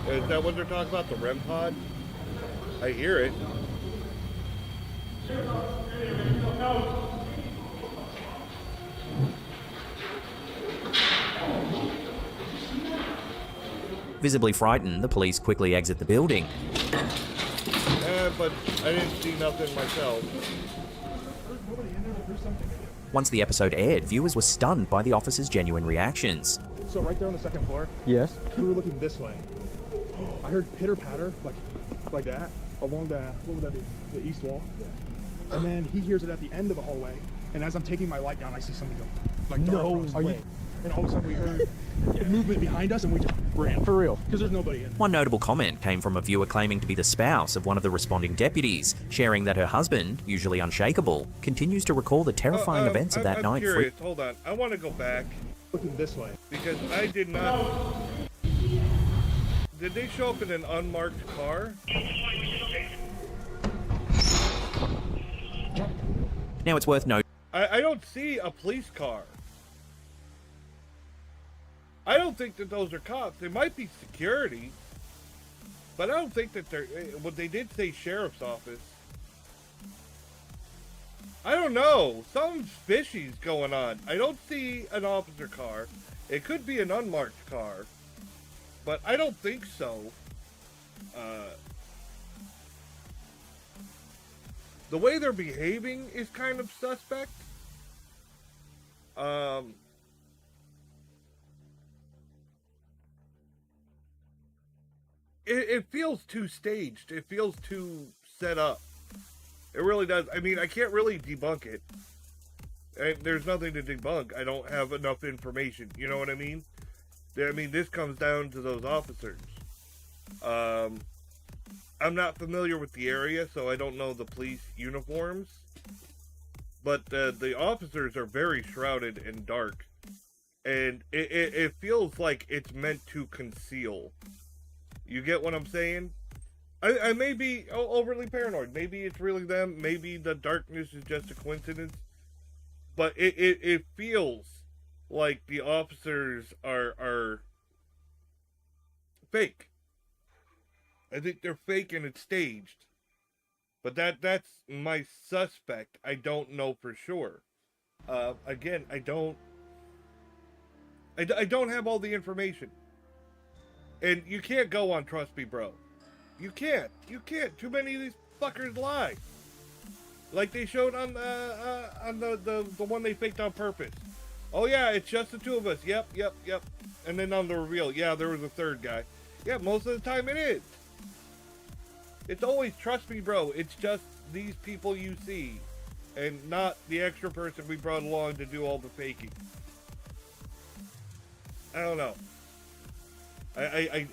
Speaker 1: Is that what they're talking about, the REM pod? I hear it.
Speaker 8: Visibly frightened, the police quickly exit the building.
Speaker 1: But I didn't see nothing myself.
Speaker 8: Once the episode aired, viewers were stunned by the officers' genuine reactions.
Speaker 14: So right there on the second floor?
Speaker 12: Yes.
Speaker 14: We were looking this way. I heard pitter patter, like that, along the, what would that be? The east wall? Yeah. And then he hears it at the end of the hallway, and as I'm taking my light down, I see something go, like, no way. And all of a sudden we heard movement behind us, and we just ran. For real. Because there's nobody in.
Speaker 8: One notable comment came from a viewer claiming to be the spouse of one of the responding deputies, sharing that her husband, usually unshakable, continues to recall the terrifying events of that
Speaker 1: I'm
Speaker 8: night.
Speaker 1: Curious. Hold on. I want to go back.
Speaker 14: Looking this way.
Speaker 1: Because I did not... Did they show up in an unmarked car?
Speaker 8: Now, it's worth noting...
Speaker 1: I don't see a police car. I don't think that those are cops. They might be security, but I don't think that they're... Well, they did say sheriff's office. I don't know. Something fishy's going on. I don't see an officer car. It could be an unmarked car, but I don't think so. The way they're behaving is kind of suspect. It feels too staged. It feels too set up. It really does. I mean, I can't really debunk it. And there's nothing to debunk. I don't have enough information. You know what I mean? I mean, this comes down to those officers. I'm not familiar with the area, so I don't know the police uniforms. But the officers are very shrouded in dark. And it feels like it's meant to conceal. You get what I'm saying? I may be overly paranoid. Maybe it's really them. Maybe the darkness is just a coincidence. But it feels like the officers are fake. I think they're fake and it's staged. But that's my suspect. I don't know for sure. Again, I don't I don't have all the information. And you can't go on Trust Me Bro. You can't. You can't. Too many of these fuckers lie. Like they showed on the one they faked on purpose. Oh yeah, it's just the two of us. Yep. And then on the reveal, yeah, there was a third guy. Yeah, most of the time it is. It's always Trust Me Bro. It's just these people you see. And not the extra person we brought along to do all the faking. I don't know. I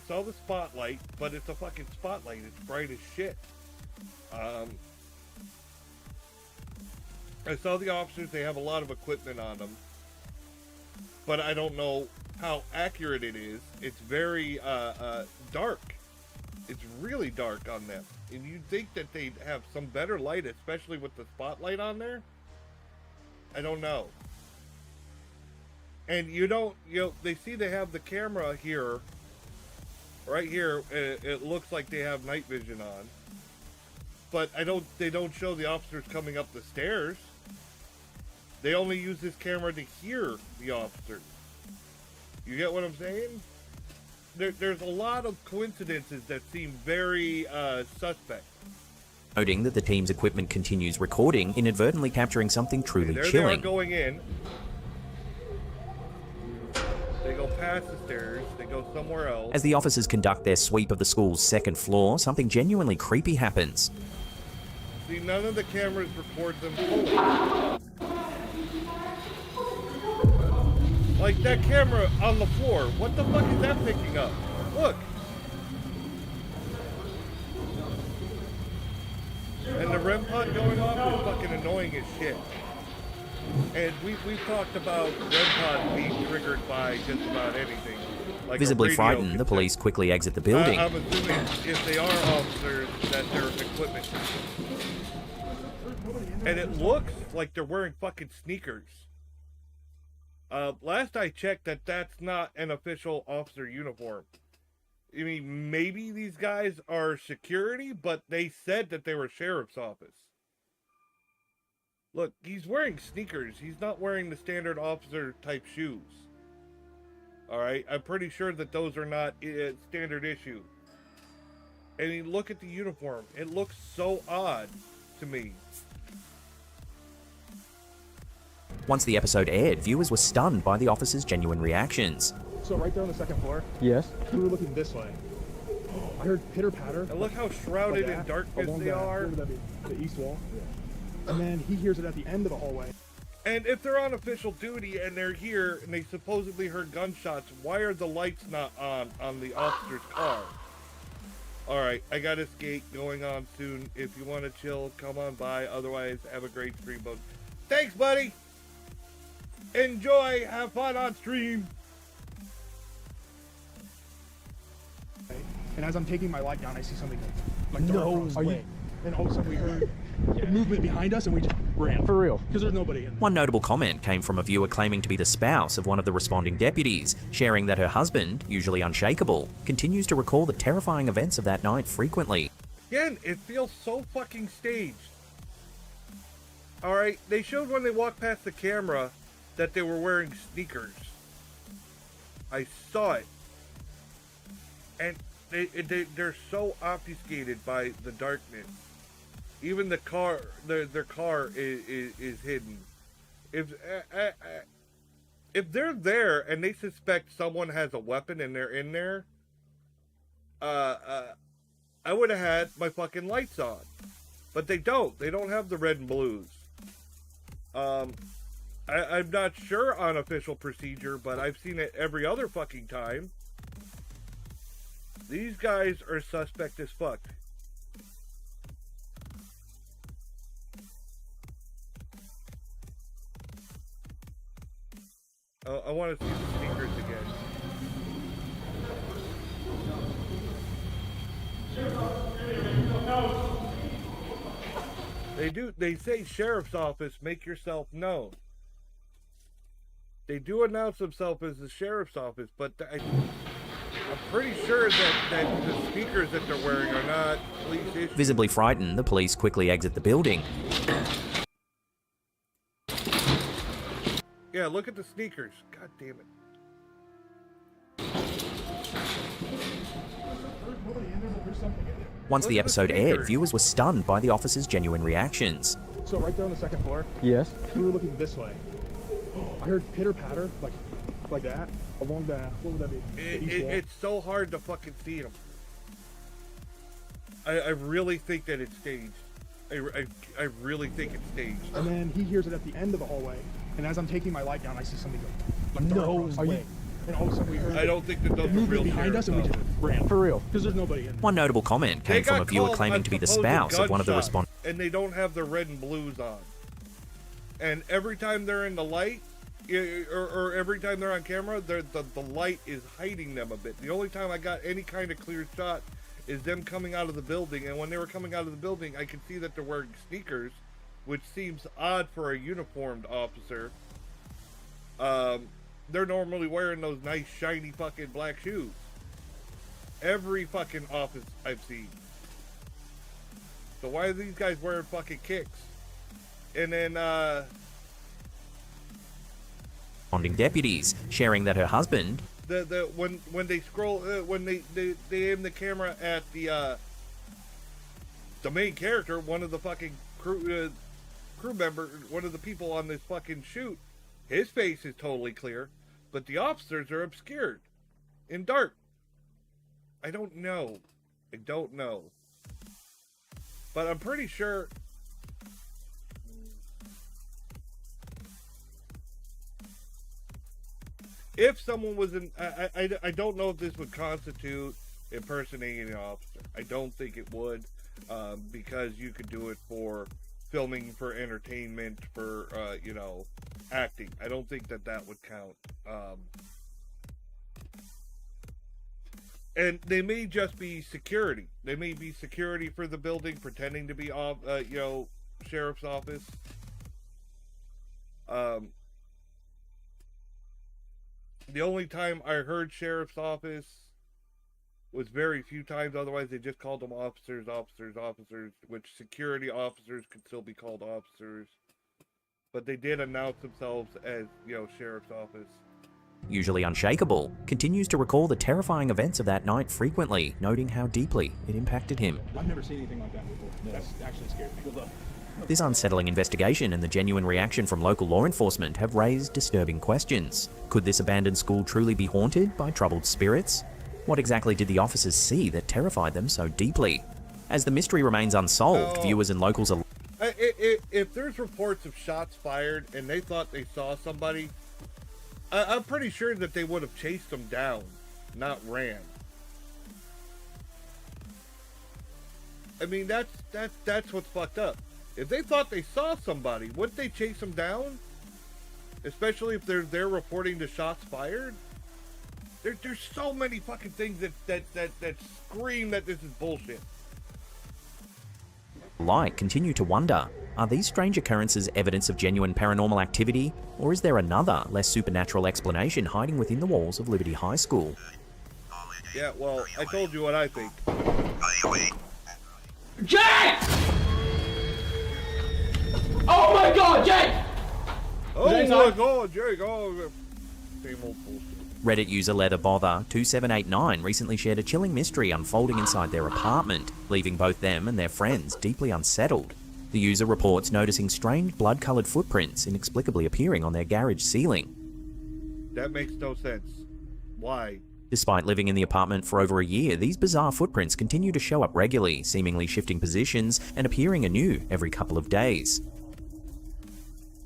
Speaker 1: saw the spotlight, but it's a fucking spotlight. It's bright as shit. I saw the officers. They have a lot of equipment on them, but I don't know how accurate it is. It's very dark. It's really dark on them, and you'd think that they'd have some better light, especially with the spotlight on there. I don't know. And they see they have the camera here, right here. It looks like they have night vision on, but they don't show the officers coming up the stairs. They only use this camera to hear the officers. You get what I'm saying? There's a lot of coincidences that seem very suspect.
Speaker 8: Noting that the team's equipment continues recording, inadvertently capturing something truly
Speaker 1: There
Speaker 8: chilling.
Speaker 1: they are going in. They go past the stairs. They go somewhere else.
Speaker 8: As the officers conduct their sweep of the school's second floor, something genuinely creepy happens.
Speaker 1: See, none of the cameras record them fully. Like that camera on the floor. What the fuck is that picking up? Look. And the REM pod going off is fucking annoying as shit. And we've talked about REM pods being triggered by just about anything. Like
Speaker 8: Visibly frightened, the police quickly exit the building.
Speaker 1: I'm assuming if they are officers that their equipment. And it looks like they're wearing fucking sneakers. Last I checked, that's not an official officer uniform. I mean, maybe these guys are security, but they said that they were sheriff's office. Look, he's wearing sneakers. He's not wearing the standard officer type shoes. Alright, I'm pretty sure that those are not standard issue. And you look at the uniform. It looks so odd to me.
Speaker 8: Once the episode aired, viewers were stunned by the officers' genuine reactions.
Speaker 14: So right there on the second floor,
Speaker 12: yes,
Speaker 14: we were looking this way. I heard pitter patter.
Speaker 1: And look how shrouded in darkness they are.
Speaker 14: The east wall. Yeah. And then he hears it at the end of the hallway.
Speaker 1: And if they're on official duty and they're here and they supposedly heard gunshots, why are the lights not on the officer's car? Alright, I got a skate going on soon. If you want to chill, come on by. Otherwise, have a great stream. Thanks, buddy! Enjoy! Have fun on stream!
Speaker 14: And as I'm taking my light down, I see something like no way. And all of a sudden we heard movement behind us and we just ran.
Speaker 12: For real.
Speaker 14: Because there's nobody in there.
Speaker 8: One notable comment came from a viewer claiming to be the spouse of one of the responding deputies, sharing that her husband, usually unshakable, continues to recall the terrifying events of that night frequently.
Speaker 1: Again, it feels so fucking staged. Alright, they showed when they walked past the camera that they were wearing sneakers. I saw it. And they're so obfuscated by the darkness. Even the car, their car is hidden. If they're there and they suspect someone has a weapon and they're in there, I would have had my fucking lights on. But they don't. They don't have the red and blues. I'm not sure on official procedure, but I've seen it every other fucking time. These guys are suspect as fuck. I want to see the sneakers again. They say sheriff's office, make yourself known. They do announce themselves as the sheriff's office, but I'm pretty sure that the speakers that they're wearing are not police issues.
Speaker 8: Visibly frightened, the police quickly exit the building.
Speaker 1: Yeah, look at the sneakers. God damn it.
Speaker 8: Once the episode aired, viewers were stunned by the officer's genuine reactions.
Speaker 14: So right there on the second floor,
Speaker 13: Yes.
Speaker 14: we were looking this way. I heard pitter patter, like that, along the, what would that be? The east wall.
Speaker 1: It's so hard to fucking see them. I really think that it's staged. I really think it's staged.
Speaker 14: And then he hears it at the end of the hallway, and as I'm taking my light down, I see something go, like, dart across the way. And all of a sudden we heard
Speaker 1: I don't think that those are real
Speaker 14: behind us, and we just ran.
Speaker 13: For real.
Speaker 14: Because there's nobody in there.
Speaker 8: One notable comment came from a viewer claiming to be the spouse of one of the respondents.
Speaker 1: And they don't have the red and blues on. And every time they're in the light, or every time they're on camera, the light is hiding them a bit. The only time I got any kind of clear shot is them coming out of the building. And when they were coming out of the building, I could see that they're wearing sneakers, which seems odd for a uniformed officer. They're normally wearing those nice shiny fucking black shoes. Every fucking office I've seen. So why are these guys wearing fucking kicks? And then
Speaker 8: Responding deputies, sharing that her husband,
Speaker 1: when they scroll when they aim the camera at the main character, one of the fucking crew member, one of the people on this fucking shoot, his face is totally clear, but the officers are obscured in dark. I don't know. But I'm pretty sure if someone was in, I don't know if this would constitute impersonating an officer. I don't think it would, because you could do it for filming, for entertainment, for acting. I don't think that would count. And they may just be security. They may be security for the building, pretending to be sheriff's office. The only time I heard sheriff's office was very few times. Otherwise, they just called them officers, which security officers could still be called officers. But they did announce themselves as, sheriff's office.
Speaker 8: usually unshakable, continues to recall the terrifying events of that night frequently, noting how deeply it impacted him.
Speaker 14: I've never seen anything like that before. That's actually scared me. Good luck.
Speaker 8: This unsettling investigation and the genuine reaction from local law enforcement have raised disturbing questions. Could this abandoned school truly be haunted by troubled spirits? What exactly did the officers see that terrified them so deeply? As the mystery remains unsolved, viewers and locals are...
Speaker 1: If there's reports of shots fired and they thought they saw somebody, I'm pretty sure that they would have chased them down, not ran. I mean, that's what's fucked up. If they thought they saw somebody, wouldn't they chase them down? Especially if they're reporting the shots fired. There's so many fucking things that scream that this is bullshit.
Speaker 8: Continue to wonder, are these strange occurrences evidence of genuine paranormal activity, or is there another, less supernatural explanation hiding within the walls of Liberty High School?
Speaker 1: Yeah, well, I told you what I think.
Speaker 12: Jake! Oh my god, Jake!
Speaker 1: Oh my god, Jake! Oh, same old bullshit.
Speaker 8: Reddit user LeatherBother2789 recently shared a chilling mystery unfolding inside their apartment, leaving both them and their friends deeply unsettled. The user reports noticing strange blood-coloured footprints inexplicably appearing on their garage ceiling.
Speaker 1: That makes no sense. Why?
Speaker 8: Despite living in the apartment for over a year, these bizarre footprints continue to show up regularly, seemingly shifting positions and appearing anew every couple of days.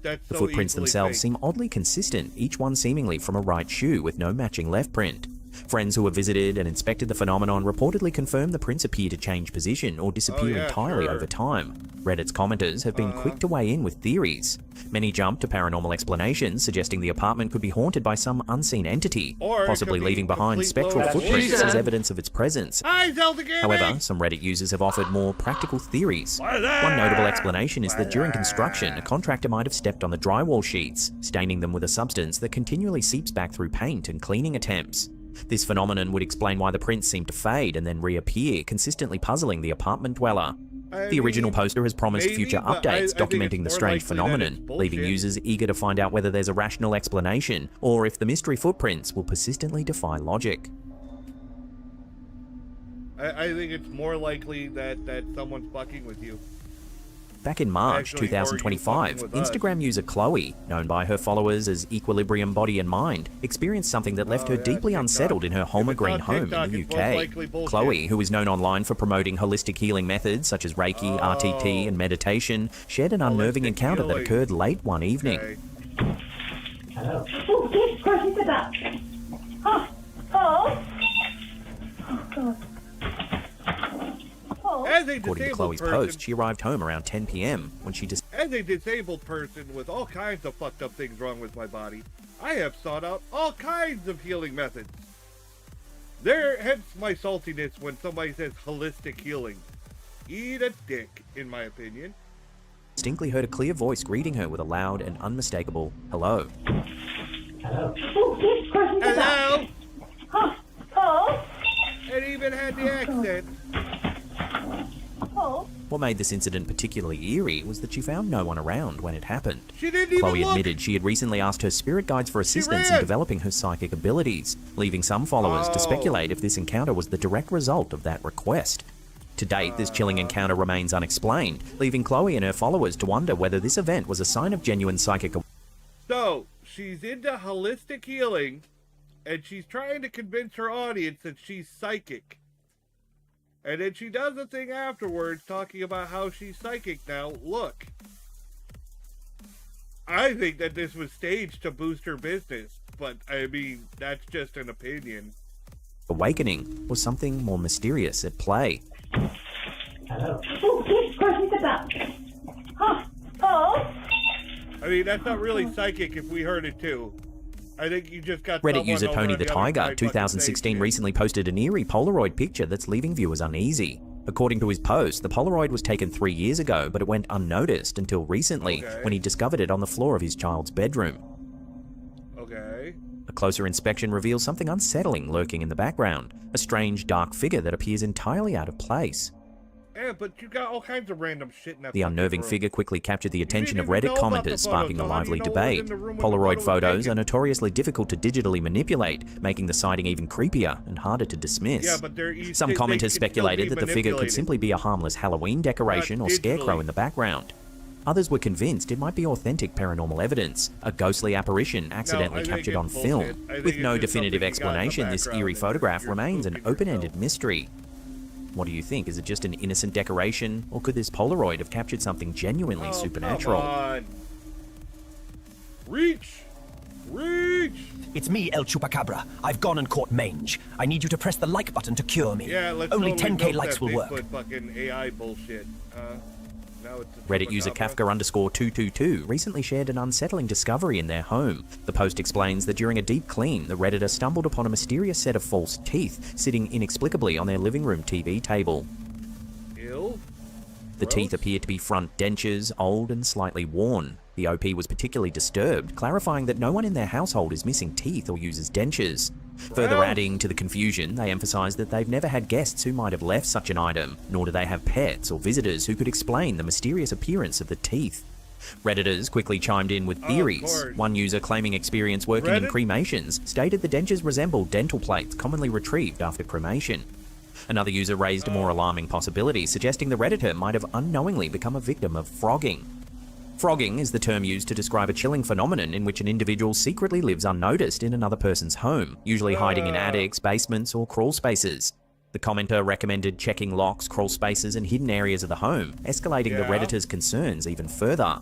Speaker 8: The footprints themselves seem oddly consistent, each one seemingly from a right shoe with no matching left print. Friends who have visited and inspected the phenomenon reportedly confirm the prints appear to change position or disappear entirely over time. Reddit's commenters have been quick to weigh in with theories. Many jump to paranormal explanations, suggesting the apartment could be haunted by some unseen entity, possibly leaving behind spectral footprints as evidence of its presence. However, some Reddit users have offered more practical theories. One notable explanation is that during construction, a contractor might have stepped on the drywall sheets, staining them with a substance that continually seeps back through paint and cleaning attempts. This phenomenon would explain why the prints seem to fade and then reappear, consistently puzzling the apartment dweller. The original poster has promised future updates documenting the strange phenomenon, leaving users eager to find out whether there's a rational explanation, or if the mystery footprints will persistently defy logic.
Speaker 1: I think it's more likely that someone's fucking with you.
Speaker 8: Back in March 2025, Instagram user Chloe, known by her followers as Equilibrium Body and Mind, experienced something that left her deeply unsettled in her Homer Green home in the UK. Chloe, who is known online for promoting holistic healing methods such as Reiki, RTT, and meditation, shared an unnerving encounter that occurred late one evening.
Speaker 15: Hello. Oh, yes, of course, look at that. Oh. Oh. Oh, God.
Speaker 8: According to Chloe's post, she arrived home around 10 p.m. when she
Speaker 1: As a disabled person with all kinds of fucked up things wrong with my body, I have sought out all kinds of healing methods. Hence my saltiness when somebody says holistic healing. Eat a dick, in my opinion.
Speaker 8: distinctly heard a clear voice greeting her with a loud and unmistakable hello.
Speaker 15: Hello. Oh, yes, of course, look at that.
Speaker 1: Hello.
Speaker 15: Oh.
Speaker 1: It even had the accent.
Speaker 8: What made this incident particularly eerie was that she found no one around when it happened.
Speaker 1: She didn't even
Speaker 8: Chloe
Speaker 1: look.
Speaker 8: admitted she had recently asked her spirit guides for assistance in developing her psychic abilities, leaving some followers to speculate if this encounter was the direct result of that request. To date, this chilling encounter remains unexplained, leaving Chloe and her followers to wonder whether this event was a sign of genuine psychic awareness.
Speaker 1: So, she's into holistic healing, and she's trying to convince her audience that she's psychic. And then she does a thing afterwards talking about how she's psychic now. Look, I think that this was staged to boost her business, but I mean, that's just an opinion.
Speaker 8: Awakening was something more mysterious at play.
Speaker 15: Hello. Oh, yes, of course, look at that. Oh.
Speaker 1: I mean, that's not really psychic if we heard it too. I think you just got
Speaker 8: Reddit user
Speaker 1: someone
Speaker 8: Tony
Speaker 1: over
Speaker 8: the
Speaker 1: on other
Speaker 8: Tiger
Speaker 1: side
Speaker 8: 2016
Speaker 1: fucking
Speaker 8: recently posted an eerie Polaroid picture that's leaving viewers uneasy. According to his post, the Polaroid was taken 3 years ago, but it went unnoticed until recently when he discovered it on the floor of his child's bedroom.
Speaker 1: Okay.
Speaker 8: A closer inspection reveals something unsettling lurking in the background, a strange dark figure that appears entirely out of place.
Speaker 1: Yeah, but you got all kinds of random shit in that
Speaker 8: The unnerving
Speaker 1: room.
Speaker 8: figure quickly captured the attention of
Speaker 1: didn't even
Speaker 8: Reddit
Speaker 1: know about the
Speaker 8: commenters, sparking a
Speaker 1: photos, so how do
Speaker 8: lively
Speaker 1: you know what was in
Speaker 8: debate.
Speaker 1: the room when the
Speaker 8: Polaroid
Speaker 1: photo was
Speaker 8: photos
Speaker 1: taken?
Speaker 8: are notoriously difficult to digitally manipulate, making the sighting even creepier and harder to dismiss.
Speaker 1: Yeah, but they're easy,
Speaker 8: Some
Speaker 1: they can
Speaker 8: commenters
Speaker 1: still
Speaker 8: speculated
Speaker 1: be
Speaker 8: that the figure could
Speaker 1: manipulated.
Speaker 8: simply be a harmless Halloween decoration or scarecrow in the background. Others were convinced it might be authentic paranormal evidence, a ghostly apparition accidentally
Speaker 1: I think
Speaker 8: captured
Speaker 1: it's
Speaker 8: on
Speaker 1: bullshit.
Speaker 8: film.
Speaker 1: I think
Speaker 8: With
Speaker 1: it's
Speaker 8: no
Speaker 1: just
Speaker 8: definitive
Speaker 1: something you got in the
Speaker 8: explanation, this
Speaker 1: background
Speaker 8: eerie
Speaker 1: and
Speaker 8: photograph
Speaker 1: you're
Speaker 8: remains an
Speaker 1: spooking
Speaker 8: open-ended mystery. What do you think? Is it just an innocent decoration, or could this Polaroid have captured something genuinely supernatural?
Speaker 1: Come on. Reach! Reach!
Speaker 16: It's me, El Chupacabra. I've gone and caught mange. I need you to press the like button to cure me.
Speaker 1: Yeah, let's
Speaker 16: Only
Speaker 1: totally
Speaker 16: 10k
Speaker 1: milk
Speaker 16: likes
Speaker 1: that
Speaker 16: will
Speaker 1: Bigfoot
Speaker 16: work.
Speaker 1: Fucking AI bullshit. Now it's a
Speaker 8: Reddit user Kafka_222 recently shared an unsettling discovery in their home. The post explains that during a deep clean, the Redditor stumbled upon a mysterious set of false teeth sitting inexplicably on their living room TV table.
Speaker 1: Ew?
Speaker 8: The teeth appeared to be front dentures, old and slightly worn. The OP was particularly disturbed, clarifying that no one in their household is missing teeth or uses dentures. Further adding to the confusion, they emphasised that they've never had guests who might have left such an item, nor do they have pets or visitors who could explain the mysterious appearance of the teeth. Redditors quickly chimed in with theories. One user claiming experience working in cremations stated the dentures resemble dental plates commonly retrieved after cremation. Another user raised a more alarming possibility, suggesting the Redditor might have unknowingly become a victim of frogging. Frogging is the term used to describe a chilling phenomenon in which an individual secretly lives unnoticed in another person's home, usually hiding in attics, basements, or crawl spaces. The commenter recommended checking locks, crawl spaces, and hidden areas of the home, escalating the Redditor's concerns even further.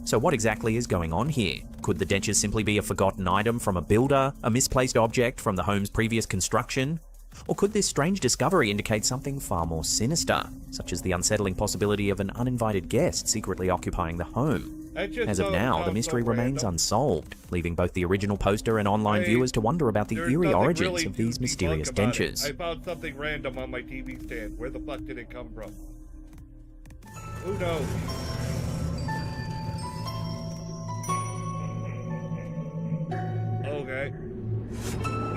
Speaker 8: So what exactly is going on here? Could the dentures simply be a forgotten item from a builder, a misplaced object from the home's previous construction? Or could this strange discovery indicate something far more sinister, such as the unsettling possibility of an uninvited guest secretly occupying the home? As of now, the mystery remains unsolved, leaving both the original poster and online viewers to wonder about the eerie origins of these mysterious dentures.
Speaker 1: I found something random on my TV stand. Where the fuck did it come from? Who knows? Okay.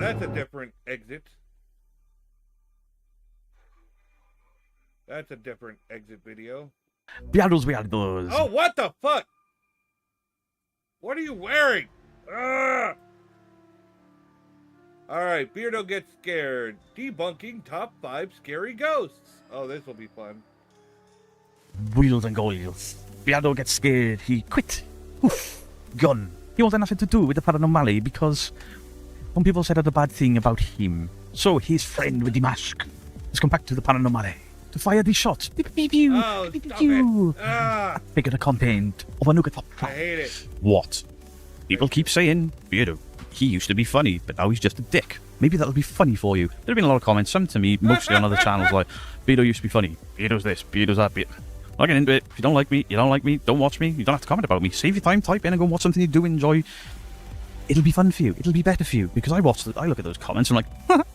Speaker 1: That's a different exit. That's a different exit video.
Speaker 17: Beardos, beardos.
Speaker 1: Oh, what the fuck? What are you wearing? Ugh! Alright, Beardo gets scared. Debunking top 5 scary ghosts. Oh, this will be fun.
Speaker 17: Wheels and goils. Beardo gets scared. He quit. Oof. Gone. He wanted nothing to do with the paranormal because some people said a bad thing about him. So his friend with the mask has come back to the paranormal to fire the shots. Beep, beep, beep,
Speaker 1: Oh,
Speaker 17: beep,
Speaker 1: stop
Speaker 17: beep,
Speaker 1: it. Ah.
Speaker 17: Bigger the content of a nugget pop.
Speaker 1: I hate it.
Speaker 17: What? People keep saying, Beardo, he used to be funny, but now he's just a dick. Maybe that'll be funny for you. There have been a lot of comments, some to me, mostly on other channels, like, Beardo used to be funny, Beardo's this, Beardo's that, Not getting into it. If you don't like me, you don't like me, don't watch me, you don't have to comment about me. Save your time, type in and go watch something you do enjoy. It'll be fun for you, it'll be better for you, because I look at those comments and I'm like,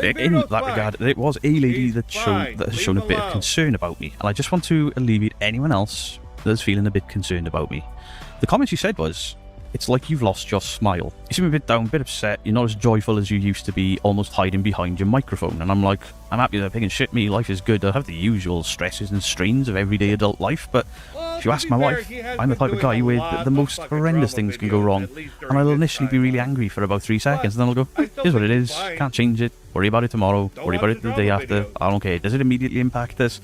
Speaker 17: in that regard, it was a lady that has shown a bit of concern about me, and I just want to alleviate anyone else that's feeling a bit concerned about me. The comment she said was, it's like you've lost your smile. You seem a bit down, a bit upset, you're not as joyful as you used to be, almost hiding behind your microphone. And I'm like, I'm happy that pig and shit me, life is good. I have the usual stresses and strains of everyday adult life, but if you ask my wife, I'm the type of guy where the most horrendous things can go wrong, and I'll initially be really angry for about 3 seconds, and then I'll go, here's what it is, can't change it, worry about it tomorrow, worry about it the day after, I don't care, does it immediately impact this?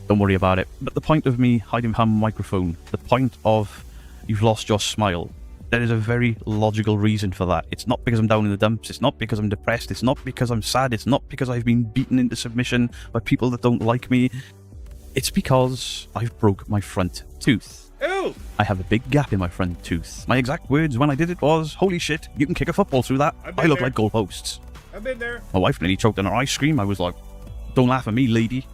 Speaker 17: Don't worry about it. But the point of me hiding behind my microphone, the point of you've lost your smile, there is a very logical reason for that. It's not because I'm down in the dumps, it's not because I'm depressed, it's not because I'm sad, it's not because I've been beaten into submission by people that don't like me. It's because I've broke my front tooth.
Speaker 1: Ew!
Speaker 17: I have a big gap in my front tooth. My exact words when I did it was, holy shit, you can kick a football through that. I look like goalposts.
Speaker 1: I've been there.
Speaker 17: My wife nearly choked on her ice cream. I was like, don't laugh at me, lady.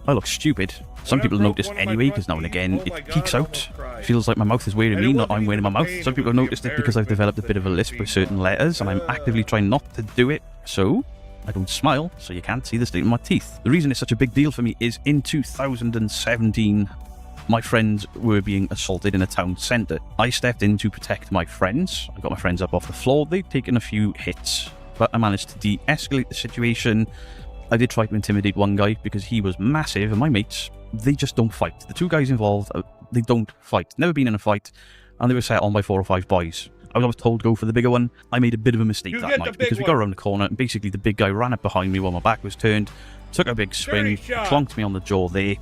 Speaker 17: I look stupid. Some people notice anyway, because now and again it peeks out. Feels like my mouth is wearing me, not I'm wearing my mouth. Some people have noticed it because I've developed a bit of a lisp with certain letters, and I'm actively trying not to do it. So I don't smile, so you can't see the state of my teeth. The reason it's such a big deal for me is in 2017, my friends were being assaulted in a town centre. I stepped in to protect my friends. I got my friends up off the floor. They'd taken a few hits, but I managed to de-escalate the situation. I did try to intimidate one guy because he was massive, and my mates, they just don't fight. The 2 guys involved, they don't fight. Never been in a fight, and they were set on by 4 or 5 boys. I was always told go for the bigger one. I made a bit of a mistake that night because we got around the corner and basically the big guy ran up behind me while my back was turned, took a big swing, clonked me on the jaw there,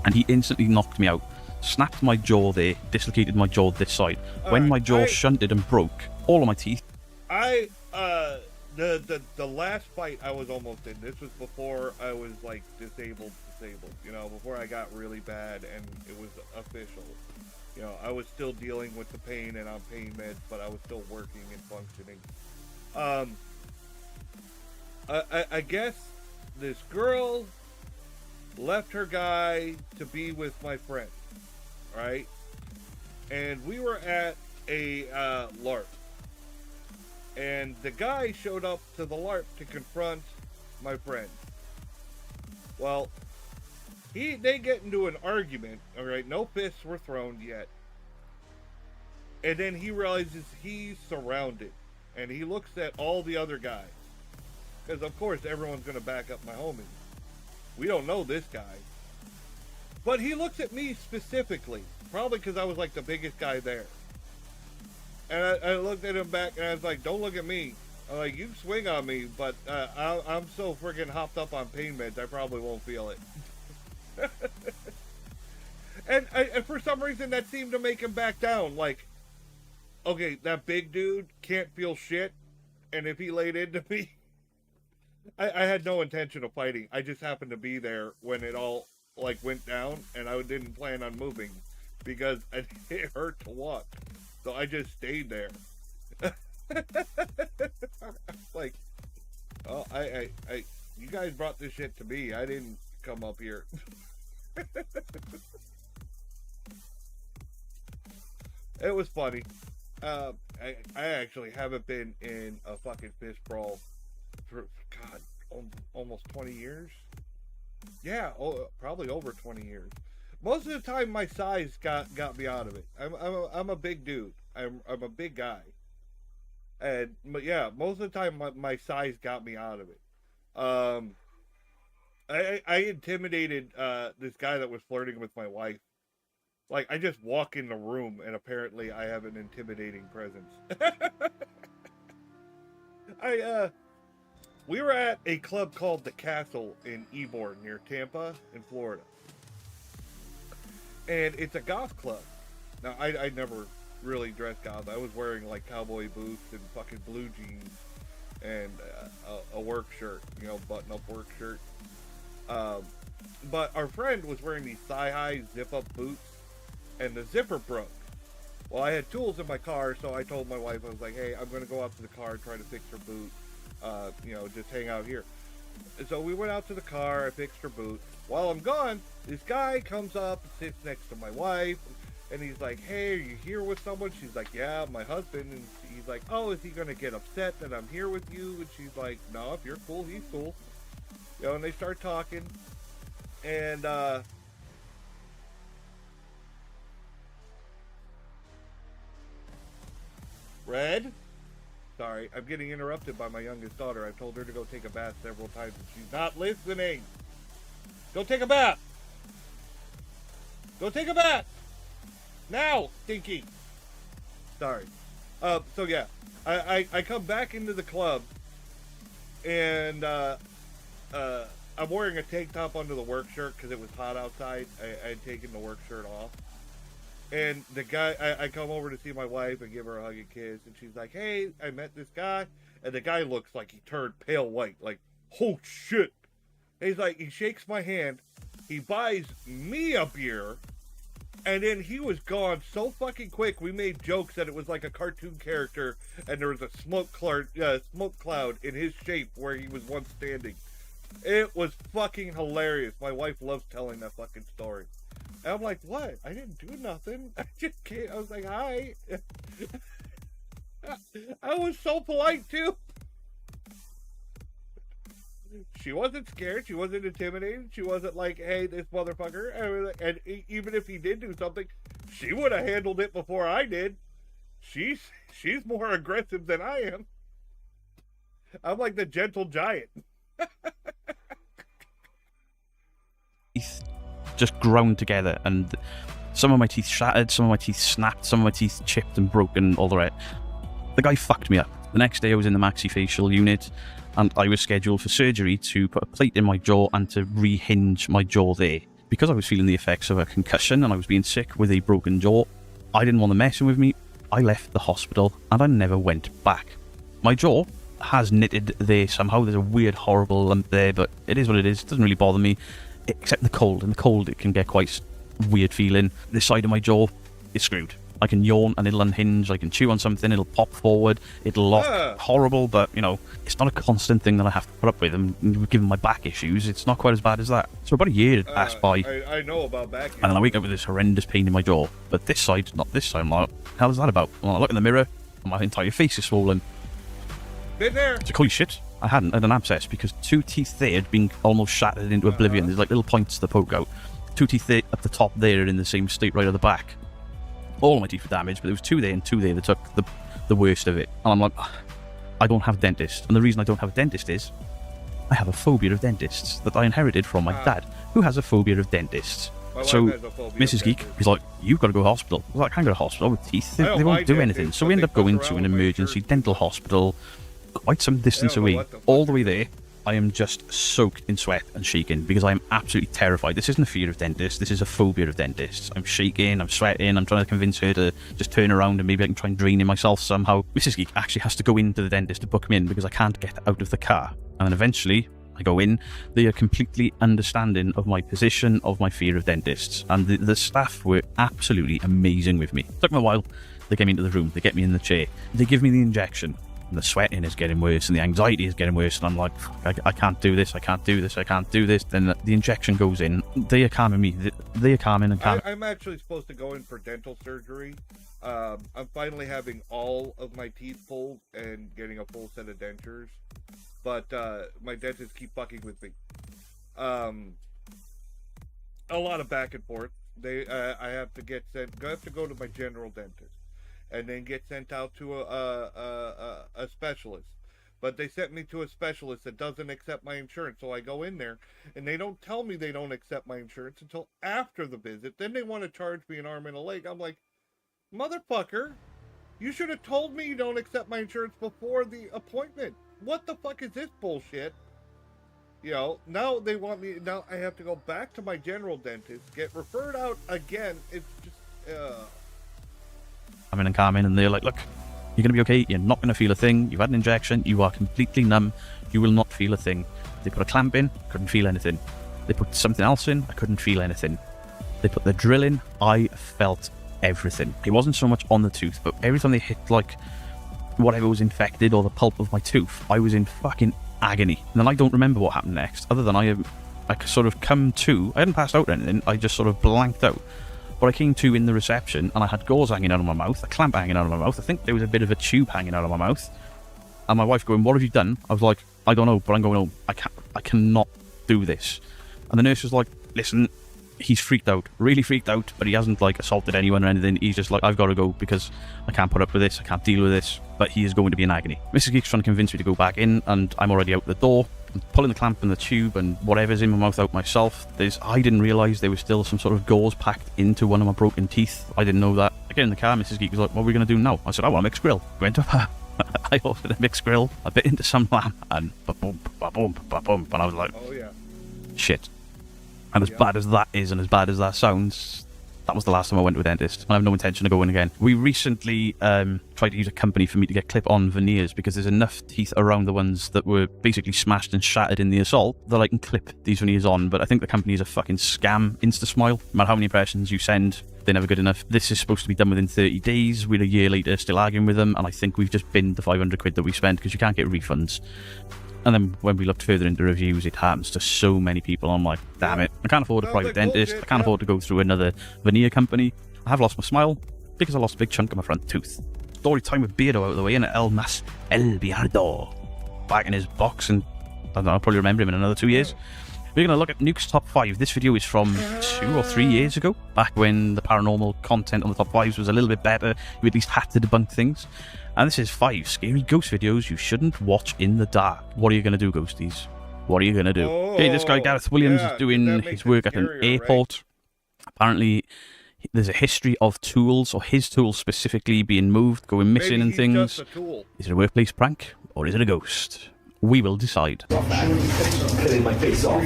Speaker 17: and he instantly knocked me out. Snapped my jaw there, dislocated my jaw this side. When my jaw shunted and broke, all of my teeth.
Speaker 1: The last fight I was almost in, this was before I was like disabled, you know, before I got really bad and it was official. You know, I was still dealing with the pain and on pain meds, but I was still working and functioning. I guess this girl left her guy to be with my friend, right? And we were at a LARP. And the guy showed up to the LARP to confront my friend. Well, they get into an argument, alright, no fists were thrown yet. And then he realizes he's surrounded. And he looks at all the other guys. Because of course everyone's going to back up my homie. We don't know this guy. But he looks at me specifically. Probably because I was like the biggest guy there. And I looked at him back and I was like, don't look at me. I'm like, you swing on me, but I'm so freaking hopped up on pain meds, I probably won't feel it. and for some reason that seemed to make him back down. Like, okay, that big dude can't feel shit, and if he laid into me, I had no intention of fighting. I just happened to be there when it all like went down, and I didn't plan on moving because it hurt to walk. So I just stayed there. Like, oh, you guys brought this shit to me. I didn't come up here. It was funny. I actually haven't been in a fucking fist brawl for, God, almost 20 years. Yeah, probably over 20 years. Most of the time, my size got me out of it. I'm a big dude. I'm a big guy, but yeah, most of the time my size got me out of it. I intimidated this guy that was flirting with my wife. Like, I just walk in the room and apparently I have an intimidating presence. We were at a club called The Castle in Eborn near Tampa in Florida. And it's a goth club. Now, I never really dressed goth. I was wearing like cowboy boots and fucking blue jeans and a work shirt, you know, button-up work shirt. But our friend was wearing these thigh-high zip-up boots, and the zipper broke. Well, I had tools in my car, so I told my wife, I was like, hey, I'm going to go out to the car and try to fix her boot. You know, just hang out here. And so we went out to the car, I fixed her boot. While I'm gone, this guy comes up and sits next to my wife, and he's like, hey, are you here with someone? She's like, yeah, my husband. And he's like, oh, is he going to get upset that I'm here with you? And she's like, no, if you're cool, he's cool. You know, and they start talking, and, Red? Sorry, I'm getting interrupted by my youngest daughter. I've told her to go take a bath several times, and she's not listening. Go take a bath! Go take a bath! Now, Stinky! Sorry. So yeah, I come back into the club, and, I'm wearing a tank top under the work shirt because it was hot outside. I had taken the work shirt off. And the guy, I come over to see my wife and give her a hug and kiss. And she's like, hey, I met this guy. And the guy looks like he turned pale white. Like, oh shit. And he's like, he shakes my hand. He buys me a beer. And then he was gone so fucking quick. We made jokes that it was like a cartoon character. And there was a smoke cloud in his shape where he was once standing. It was fucking hilarious. My wife loves telling that fucking story. And I'm like, what? I didn't do nothing. I just can't. I was like, hi. I was so polite, too. She wasn't scared. She wasn't intimidated. She wasn't like, hey, this motherfucker. And even if he did do something, she would have handled it before I did. She's more aggressive than I am. I'm like the gentle giant.
Speaker 17: Just ground together, and some of my teeth shattered, some of my teeth snapped, some of my teeth chipped and broken, all the rest. The guy fucked me up. The next day I was in the maxillofacial unit, and I was scheduled for surgery to put a plate in my jaw and to rehinge my jaw there. Because I was feeling the effects of a concussion and I was being sick with a broken jaw, I didn't want them messing with me. I left the hospital and I never went back. My jaw has knitted there somehow. There's a weird, horrible lump there, but it is what it is. It doesn't really bother me. Except in the cold. In the cold, it can get quite weird feeling. This side of my jaw is screwed. I can yawn and it'll unhinge. I can chew on something, it'll pop forward. It'll lock. Horrible, but, you know, it's not a constant thing that I have to put up with. And given my back issues, it's not quite as bad as that. So about a year had passed by.
Speaker 1: I know about back issues.
Speaker 17: And then I wake up with this horrendous pain in my jaw. But this side, not this side. I'm like, what the hell is that about? Well, I look in the mirror, and my entire face is swollen.
Speaker 1: Been there.
Speaker 17: It's like, holy shit. I had an abscess because 2 teeth there had been almost shattered into oblivion. There's like little points that poke out. 2 teeth there at the top there are in the same state right at the back. All my teeth were damaged, but there was 2 there and 2 there that took the worst of it. And I'm like, I don't have a dentist. And the reason I don't have a dentist is I have a phobia of dentists that I inherited from my dad, who has a phobia of dentists. So Mrs. Geek is like, you've got to go to hospital. I was like, I can't go to hospital with teeth. They won't do anything. So we end up going to an emergency dental hospital quite some distance away. All the way there, I am just soaked in sweat and shaking because I am absolutely terrified. This isn't a fear of dentists. This is a phobia of dentists. I'm shaking, I'm sweating, I'm trying to convince her to just turn around and maybe I can try and drain in myself somehow. Mrs. Geek actually has to go into the dentist to book me in because I can't get out of the car. And then eventually, I go in. They are completely understanding of my position, of my fear of dentists. And the staff were absolutely amazing with me. It took them a while. They get me into the room. They get me in the chair. They give me the injection. And the sweating is getting worse and the anxiety is getting worse, and I'm like, I can't do this, I can't do this, I can't do this. Then the injection goes in. They are calming me. They are calming and calming.
Speaker 1: I'm actually supposed to go in for dental surgery. I'm finally having all of my teeth pulled and getting a full set of dentures. But my dentists keep fucking with me. A lot of back and forth. I have to go to my general dentist. And then get sent out to a specialist But they sent me to a specialist that doesn't accept my insurance. So I go in there, and they don't tell me they don't accept my insurance until after the visit. Then they want to charge me an arm and a leg. I'm like, motherfucker, you should have told me you don't accept my insurance before the appointment. What the fuck is this bullshit? You know, now they want me, now I have to go back to my general dentist, get referred out again. It's just,
Speaker 17: I'm in and calm in, and they're like, look, you're going to be okay. You're not going to feel a thing. You've had an injection. You are completely numb. You will not feel a thing. They put a clamp in. Couldn't feel anything. They put something else in. I couldn't feel anything. They put the drill in. I felt everything. It wasn't so much on the tooth, but every time they hit, like, whatever was infected or the pulp of my tooth, I was in fucking agony. And then I don't remember what happened next, other than I sort of come to. I hadn't passed out or anything. I just sort of blanked out. But I came to in the reception, and I had gauze hanging out of my mouth, a clamp hanging out of my mouth. I think there was a bit of a tube hanging out of my mouth. And my wife going, what have you done? I was like, I don't know, but I'm going home. I cannot do this. And the nurse was like, listen, he's freaked out, really freaked out, but he hasn't, like, assaulted anyone or anything. He's just like, I've got to go because I can't put up with this, I can't deal with this, but he is going to be in agony. Mrs. Geek's trying to convince me to go back in, and I'm already out the door. I'm pulling the clamp and the tube and whatever's in my mouth out myself. I didn't realise there was still some sort of gauze packed into one of my broken teeth. I didn't know that. I get in the car, Mrs. Geek was like, what are we going to do now? I said, I want a mixed grill. Went to her. I ordered a mixed grill, a bit into some lamb, and ba-boom, ba-boom, ba-boom, and I was like,
Speaker 1: oh yeah,
Speaker 17: shit. And as bad as that is, and as bad as that sounds, that was the last time I went to a dentist, and I have no intention of going again. We recently tried to use a company for me to get clip-on veneers, because there's enough teeth around the ones that were basically smashed and shattered in the assault that I can clip these veneers on, but I think the company is a fucking scam. InstaSmile, no matter how many impressions you send, they're never good enough. This is supposed to be done within 30 days. We're a year later still arguing with them, and I think we've just binned the 500 quid that we spent, because you can't get refunds. And then when we looked further into reviews, it happens to so many people. I'm like, damn it. I can't afford a private dentist. I can't afford to go through another veneer company. I have lost my smile because I lost a big chunk of my front tooth. Story time with Beardo out of the way, and El Beardo back in his box, and I don't know, I'll probably remember him in another 2 years. We're going to look at Nuke's Top 5. This video is from 2 or 3 years ago, back when the paranormal content on the top 5s was a little bit better. You at least had to debunk things. And this is 5 scary ghost videos you shouldn't watch in the dark. What are you going to do, ghosties? What are you going to do? Okay, this guy, Gareth Williams, is doing his work at an airport. Right? Apparently, there's a history of tools, or his tools specifically, being moved, going missing and things. Is it a workplace prank, or is it a ghost? We will decide.
Speaker 16: Cutting my face off.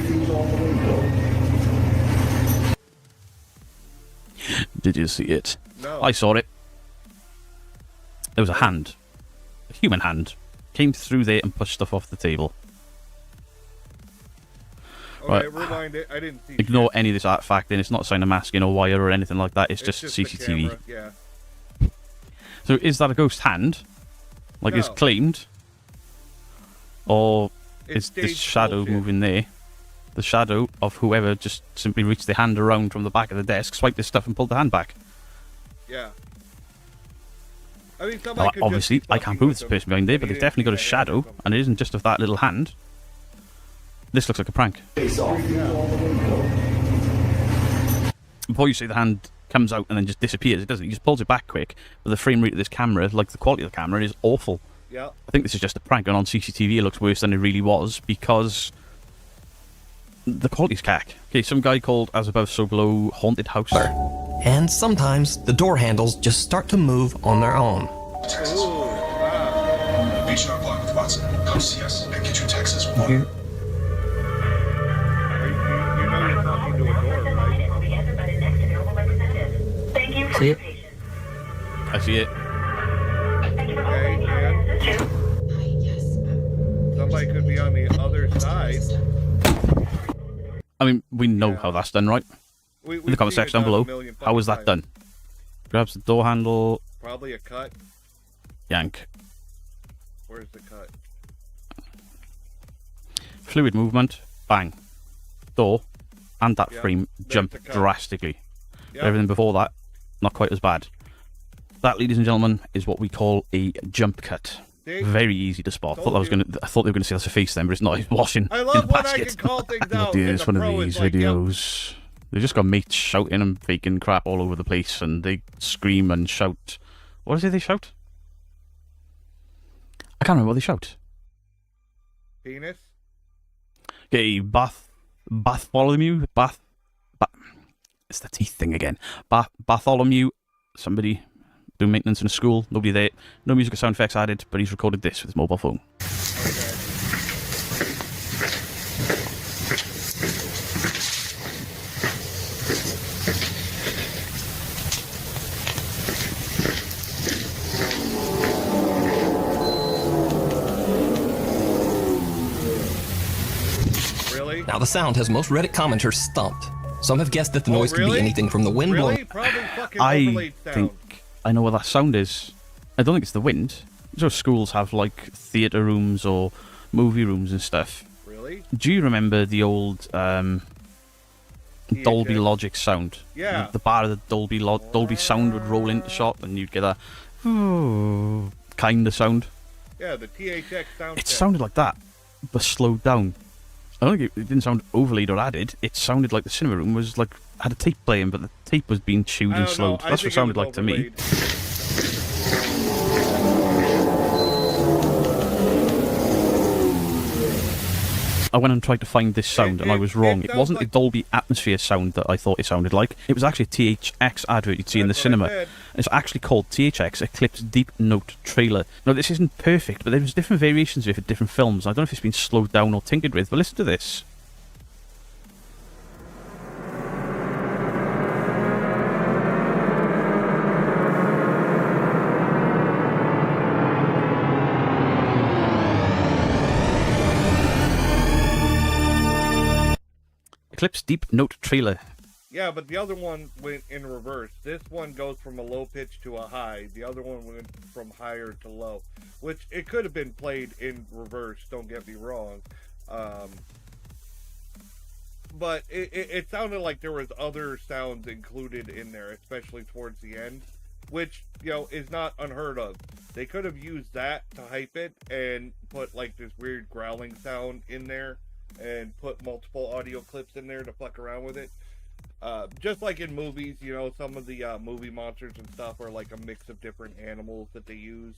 Speaker 17: Did you see it?
Speaker 1: No.
Speaker 17: I saw it. There was a hand, a human hand, came through there and pushed stuff off the table.
Speaker 1: Okay, rewind it. I didn't see.
Speaker 17: Ignore any of this artifact, and it's not a sign of masking or wire or anything like that. It's just CCTV.
Speaker 1: Yeah.
Speaker 17: So is that a ghost hand, like it's claimed, or is this shadow moving there? The shadow of whoever just simply reached their hand around from the back of the desk, swiped this stuff, and pulled the hand back.
Speaker 1: Yeah. I mean,
Speaker 17: obviously, I can't prove it's the person behind there, but they've definitely got a shadow, and it isn't just of that little hand. This looks like a prank. Before you say the hand comes out and then just disappears, it doesn't. He just pulls it back quick. But the frame rate of this camera, like the quality of the camera, is awful.
Speaker 1: Yeah.
Speaker 17: I think this is just a prank, and on CCTV it looks worse than it really was, because the quality's cack. Okay, some guy called As Above So Below Haunted House.
Speaker 16: And sometimes the door handles just start to move on their own.
Speaker 18: Be sharp on with Watson. Come see us and get your Texas water.
Speaker 1: You know you're talking to a door, right?
Speaker 15: Thank you for
Speaker 16: See
Speaker 15: your
Speaker 16: it?
Speaker 15: patience.
Speaker 17: I see it.
Speaker 15: Thank you for holding. How may I assist you?
Speaker 1: Somebody could be on the other side.
Speaker 17: I mean, we know how that's done, right? In the comment section down below, how was that done? Grabs the door handle.
Speaker 1: Probably a cut.
Speaker 17: Yank.
Speaker 1: Where's the cut?
Speaker 17: Fluid movement. Bang. Door. And that frame jump drastically.
Speaker 1: Yep.
Speaker 17: Everything before that, not quite as bad. That, ladies and gentlemen, is what we call a jump cut.
Speaker 1: See?
Speaker 17: Very easy to spot. I thought they were going to say that's a face then, but it's not. It's washing.
Speaker 1: I
Speaker 17: in
Speaker 1: love
Speaker 17: the
Speaker 1: when
Speaker 17: basket.
Speaker 1: I can call things
Speaker 17: Oh
Speaker 1: out.
Speaker 17: dear,
Speaker 1: and
Speaker 17: it's
Speaker 1: the
Speaker 17: one of
Speaker 1: pro
Speaker 17: these
Speaker 1: is like,
Speaker 17: videos. They've just got mates shouting and faking crap all over the place, and they scream and shout. What is it they shout? I can't remember what they shout.
Speaker 1: Penis?
Speaker 17: Okay, Bartholomew? It's the teeth thing again. Bartholomew, somebody doing maintenance in a school, nobody there, no music or sound effects added, but he's recorded this with his mobile phone.
Speaker 1: Really?
Speaker 19: Now the sound has most Reddit commenters stumped. Some have guessed that the noise could be anything from the wind blowing.
Speaker 17: I think I know what that sound is. I don't think it's the wind. So schools have like theatre rooms or movie rooms and stuff.
Speaker 1: Really?
Speaker 17: Do you remember the old Dolby Logic sound?
Speaker 1: Yeah.
Speaker 17: The bar of the Dolby sound would roll into shot and you'd get that kind of sound.
Speaker 1: Yeah, the THX sound.
Speaker 17: It sounded like that, but slowed down. I don't think it didn't sound overlaid or added. It sounded like the cinema room was like had a tape playing, but the tape was being chewed and slowed. That's what it sounded like to me. I went and tried to find this sound, and I was wrong. It wasn't the Dolby Atmosphere sound that I thought it sounded like. It was actually a THX advert you'd see in the cinema. It's actually called THX Eclipse Deep Note Trailer. Now, this isn't perfect, but there's different variations of it for different films. I don't know if it's been slowed down or tinkered with, but listen to this. Eclipse Deep Note Trailer.
Speaker 1: Yeah, but the other one went in reverse. This one goes from a low pitch to a high. The other one went from higher to low. Which, it could have been played in reverse, don't get me wrong. But it sounded like there was other sounds included in there, especially towards the end. Which, you know, is not unheard of. They could have used that to hype it and put, like, this weird growling sound in there. And put multiple audio clips in there to fuck around with it. Just like in movies, you know, some of the movie monsters and stuff are like a mix of different animals that they use.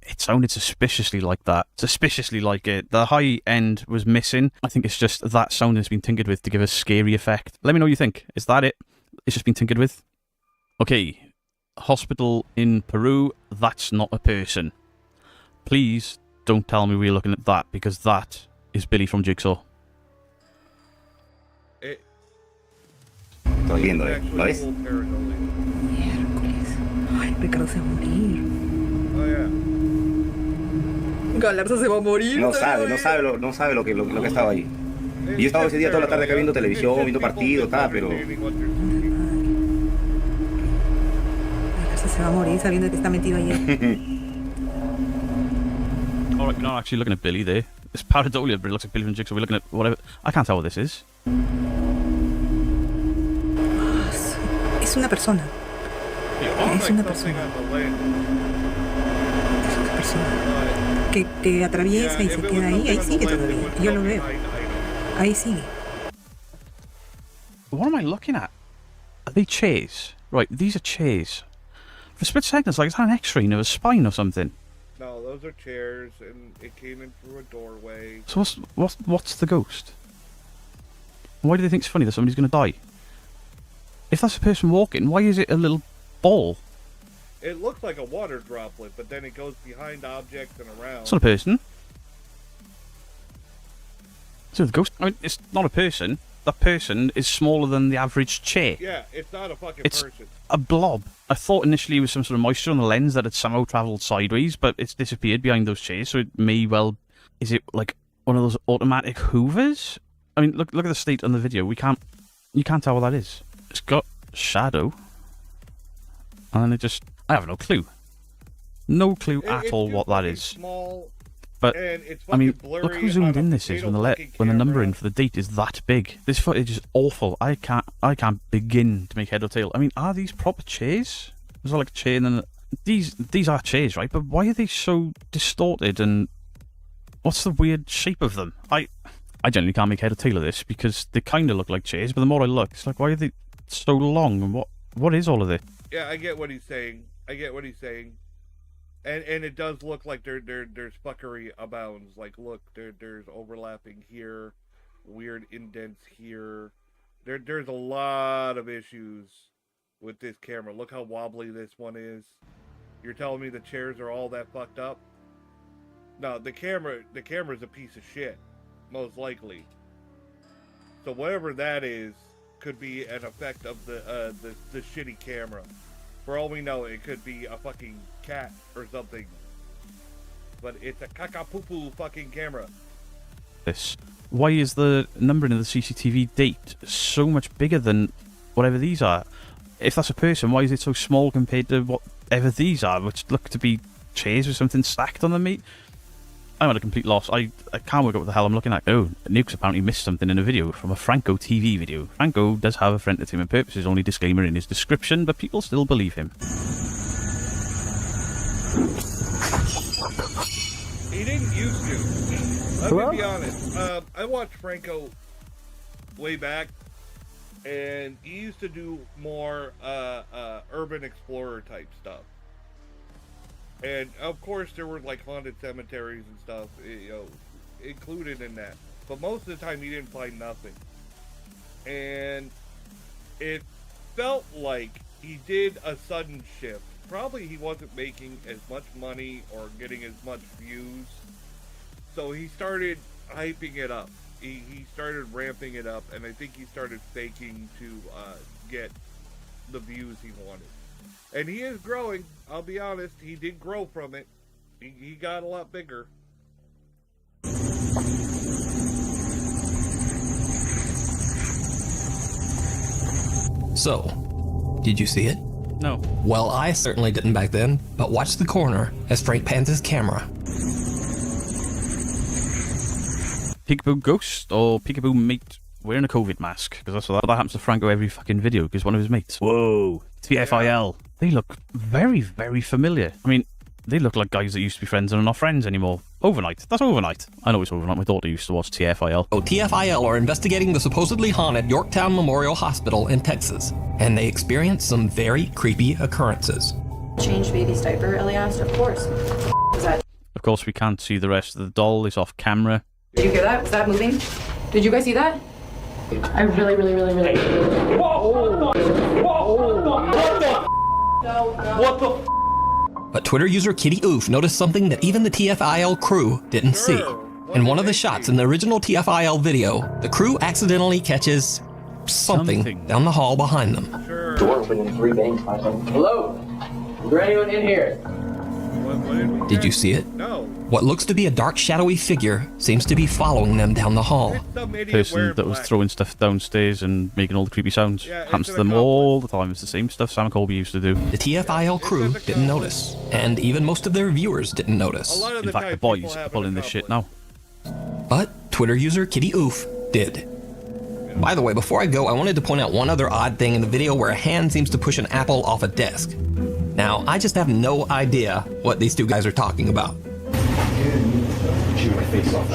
Speaker 17: It sounded suspiciously like that. Suspiciously like it. The high end was missing. I think it's just that sound has been tinkered with to give a scary effect. Let me know what you think. Is that it? It's just been tinkered with? Okay. Hospital in Peru. That's not a person. Please don't tell me we're looking at that, because that is Billy from Jigsaw.
Speaker 20: Estoy viendo, ¿lo ves?
Speaker 21: Miércoles. Ay, Ricardo se va a morir.
Speaker 1: Oh, yeah.
Speaker 21: Galarza se va a morir.
Speaker 20: No sabe lo que estaba ahí. Y yo estaba ese día toda la tarde acá viendo televisión, viendo partidos, tal, pero...
Speaker 21: Galarza se va a morir sabiendo que está metido ahí.
Speaker 17: Alright, we're not actually looking at Billy there. It's pareidolia, but it looks like Billy from Jigsaw. We're looking at whatever. I can't tell what this is.
Speaker 21: Es una persona. Es una persona. Es una persona. Que atraviesa y se queda ahí. Ahí sigue todavía. Yo lo veo. Ahí sigue.
Speaker 17: What am I looking at? Are they chairs? Right, these are chairs. For a split second, it's like, is that an X-ray of a spine or something?
Speaker 1: No, those are chairs, and it came in through a doorway.
Speaker 17: So what's the ghost? Why do they think it's funny that somebody's going to die? If that's a person walking, why is it a little ball?
Speaker 1: It looks like a water droplet, but then it goes behind objects and around.
Speaker 17: It's not a person. So the ghost... I mean, it's not a person. That person is smaller than the average chair.
Speaker 1: Yeah, it's not a fucking
Speaker 17: It's
Speaker 1: person.
Speaker 17: a blob. I thought initially it was some sort of moisture on the lens that had somehow travelled sideways, but it's disappeared behind those chairs, so it may well... Is it like one of those automatic hoovers? I mean, look at the state on the video. You can't tell what that is. It's got shadow. And then it just... I have no clue. No clue at all what that is.
Speaker 1: Small,
Speaker 17: but,
Speaker 1: and it's
Speaker 17: I mean,
Speaker 1: blurry
Speaker 17: look how zoomed in this is when the number in for the date is that big. This footage is awful. I can't begin to make head or tail. I mean, are these proper chairs? Is there like a chair and then... These are chairs, right? But why are they so distorted and... What's the weird shape of them? I generally can't make head or tail of this because they kind of look like chairs, but the more I look, it's like, why are they so long? And what is all of this?
Speaker 1: Yeah, I get what he's saying. And it does look like there's fuckery abounds. Like, look, there's overlapping here, weird indents here. There's a lot of issues with this camera. Look how wobbly this one is. You're telling me the chairs are all that fucked up? No, the camera's a piece of shit, most likely. So whatever that is could be an effect of the shitty camera. For all we know, it could be a fucking cat or something. But it's a caca-poo-poo fucking camera.
Speaker 17: Why is the numbering of the CCTV date so much bigger than whatever these are? If that's a person, why is it so small compared to whatever these are, which look to be chairs with something stacked on them, mate? I'm at a complete loss. I can't work out what the hell I'm looking at. Oh, Nukes apparently missed something in a video from a Franco TV video. Franco does have a for entertainment purposes only disclaimer in his description, but people still believe him.
Speaker 1: He didn't used to. Let me be honest. I watched Franco way back, and he used to do more urban explorer type stuff. And of course, there were like haunted cemeteries and stuff, included in that. But most of the time, he didn't find nothing. And it felt like he did a sudden shift. Probably he wasn't making as much money or getting as much views. So he started hyping it up. He started ramping it up, and I think he started faking to get the views he wanted. And he is growing, I'll be honest. He did grow from it. He got a lot bigger.
Speaker 19: So, did you see it?
Speaker 17: No.
Speaker 19: Well, I certainly didn't back then, but watch the corner as Frank pans his camera.
Speaker 17: Peekaboo ghost or peekaboo mate wearing a COVID mask? Because that's what that happens to Franco every fucking video, because one of his mates. Whoa. TFIL. Yeah. They look very, very familiar. I mean, they look like guys that used to be friends and are not friends anymore. Overnight. That's Overnight. I know it's Overnight. My daughter used to watch TFIL.
Speaker 19: Oh, TFIL are investigating the supposedly haunted Yorktown Memorial Hospital in Texas, and they experienced some very creepy occurrences.
Speaker 2: Change baby's diaper, Ellie asked. Of course. Was that?
Speaker 17: Of course, we can't see the rest of the doll. It's off camera.
Speaker 2: Did you hear that? Was that moving? Did you guys see that? I really. Whoa!
Speaker 19: What the? But Twitter user Kitty Oof noticed something that even the TFIL crew didn't see. In one of the shots in the original TFIL video, the crew accidentally catches something down the hall behind them.
Speaker 11: Door open in 3 bangs. Hello? Is there anyone in here?
Speaker 19: Did you see it?
Speaker 1: No.
Speaker 19: What looks to be a dark, shadowy figure seems to be following them down the hall.
Speaker 17: Person that was throwing stuff downstairs and making all the creepy sounds. Happens to them all the time. It's the same stuff Sam Colby used to do.
Speaker 19: The TFIL crew didn't notice, and even most of their viewers didn't notice.
Speaker 17: In fact, the boys are pulling this shit now.
Speaker 19: But Twitter user Kitty Oof did. By the way, before I go, I wanted to point out one other odd thing in the video where a hand seems to push an apple off a desk. Now, I just have no idea what these two guys are talking about.
Speaker 18: Chewing my face off,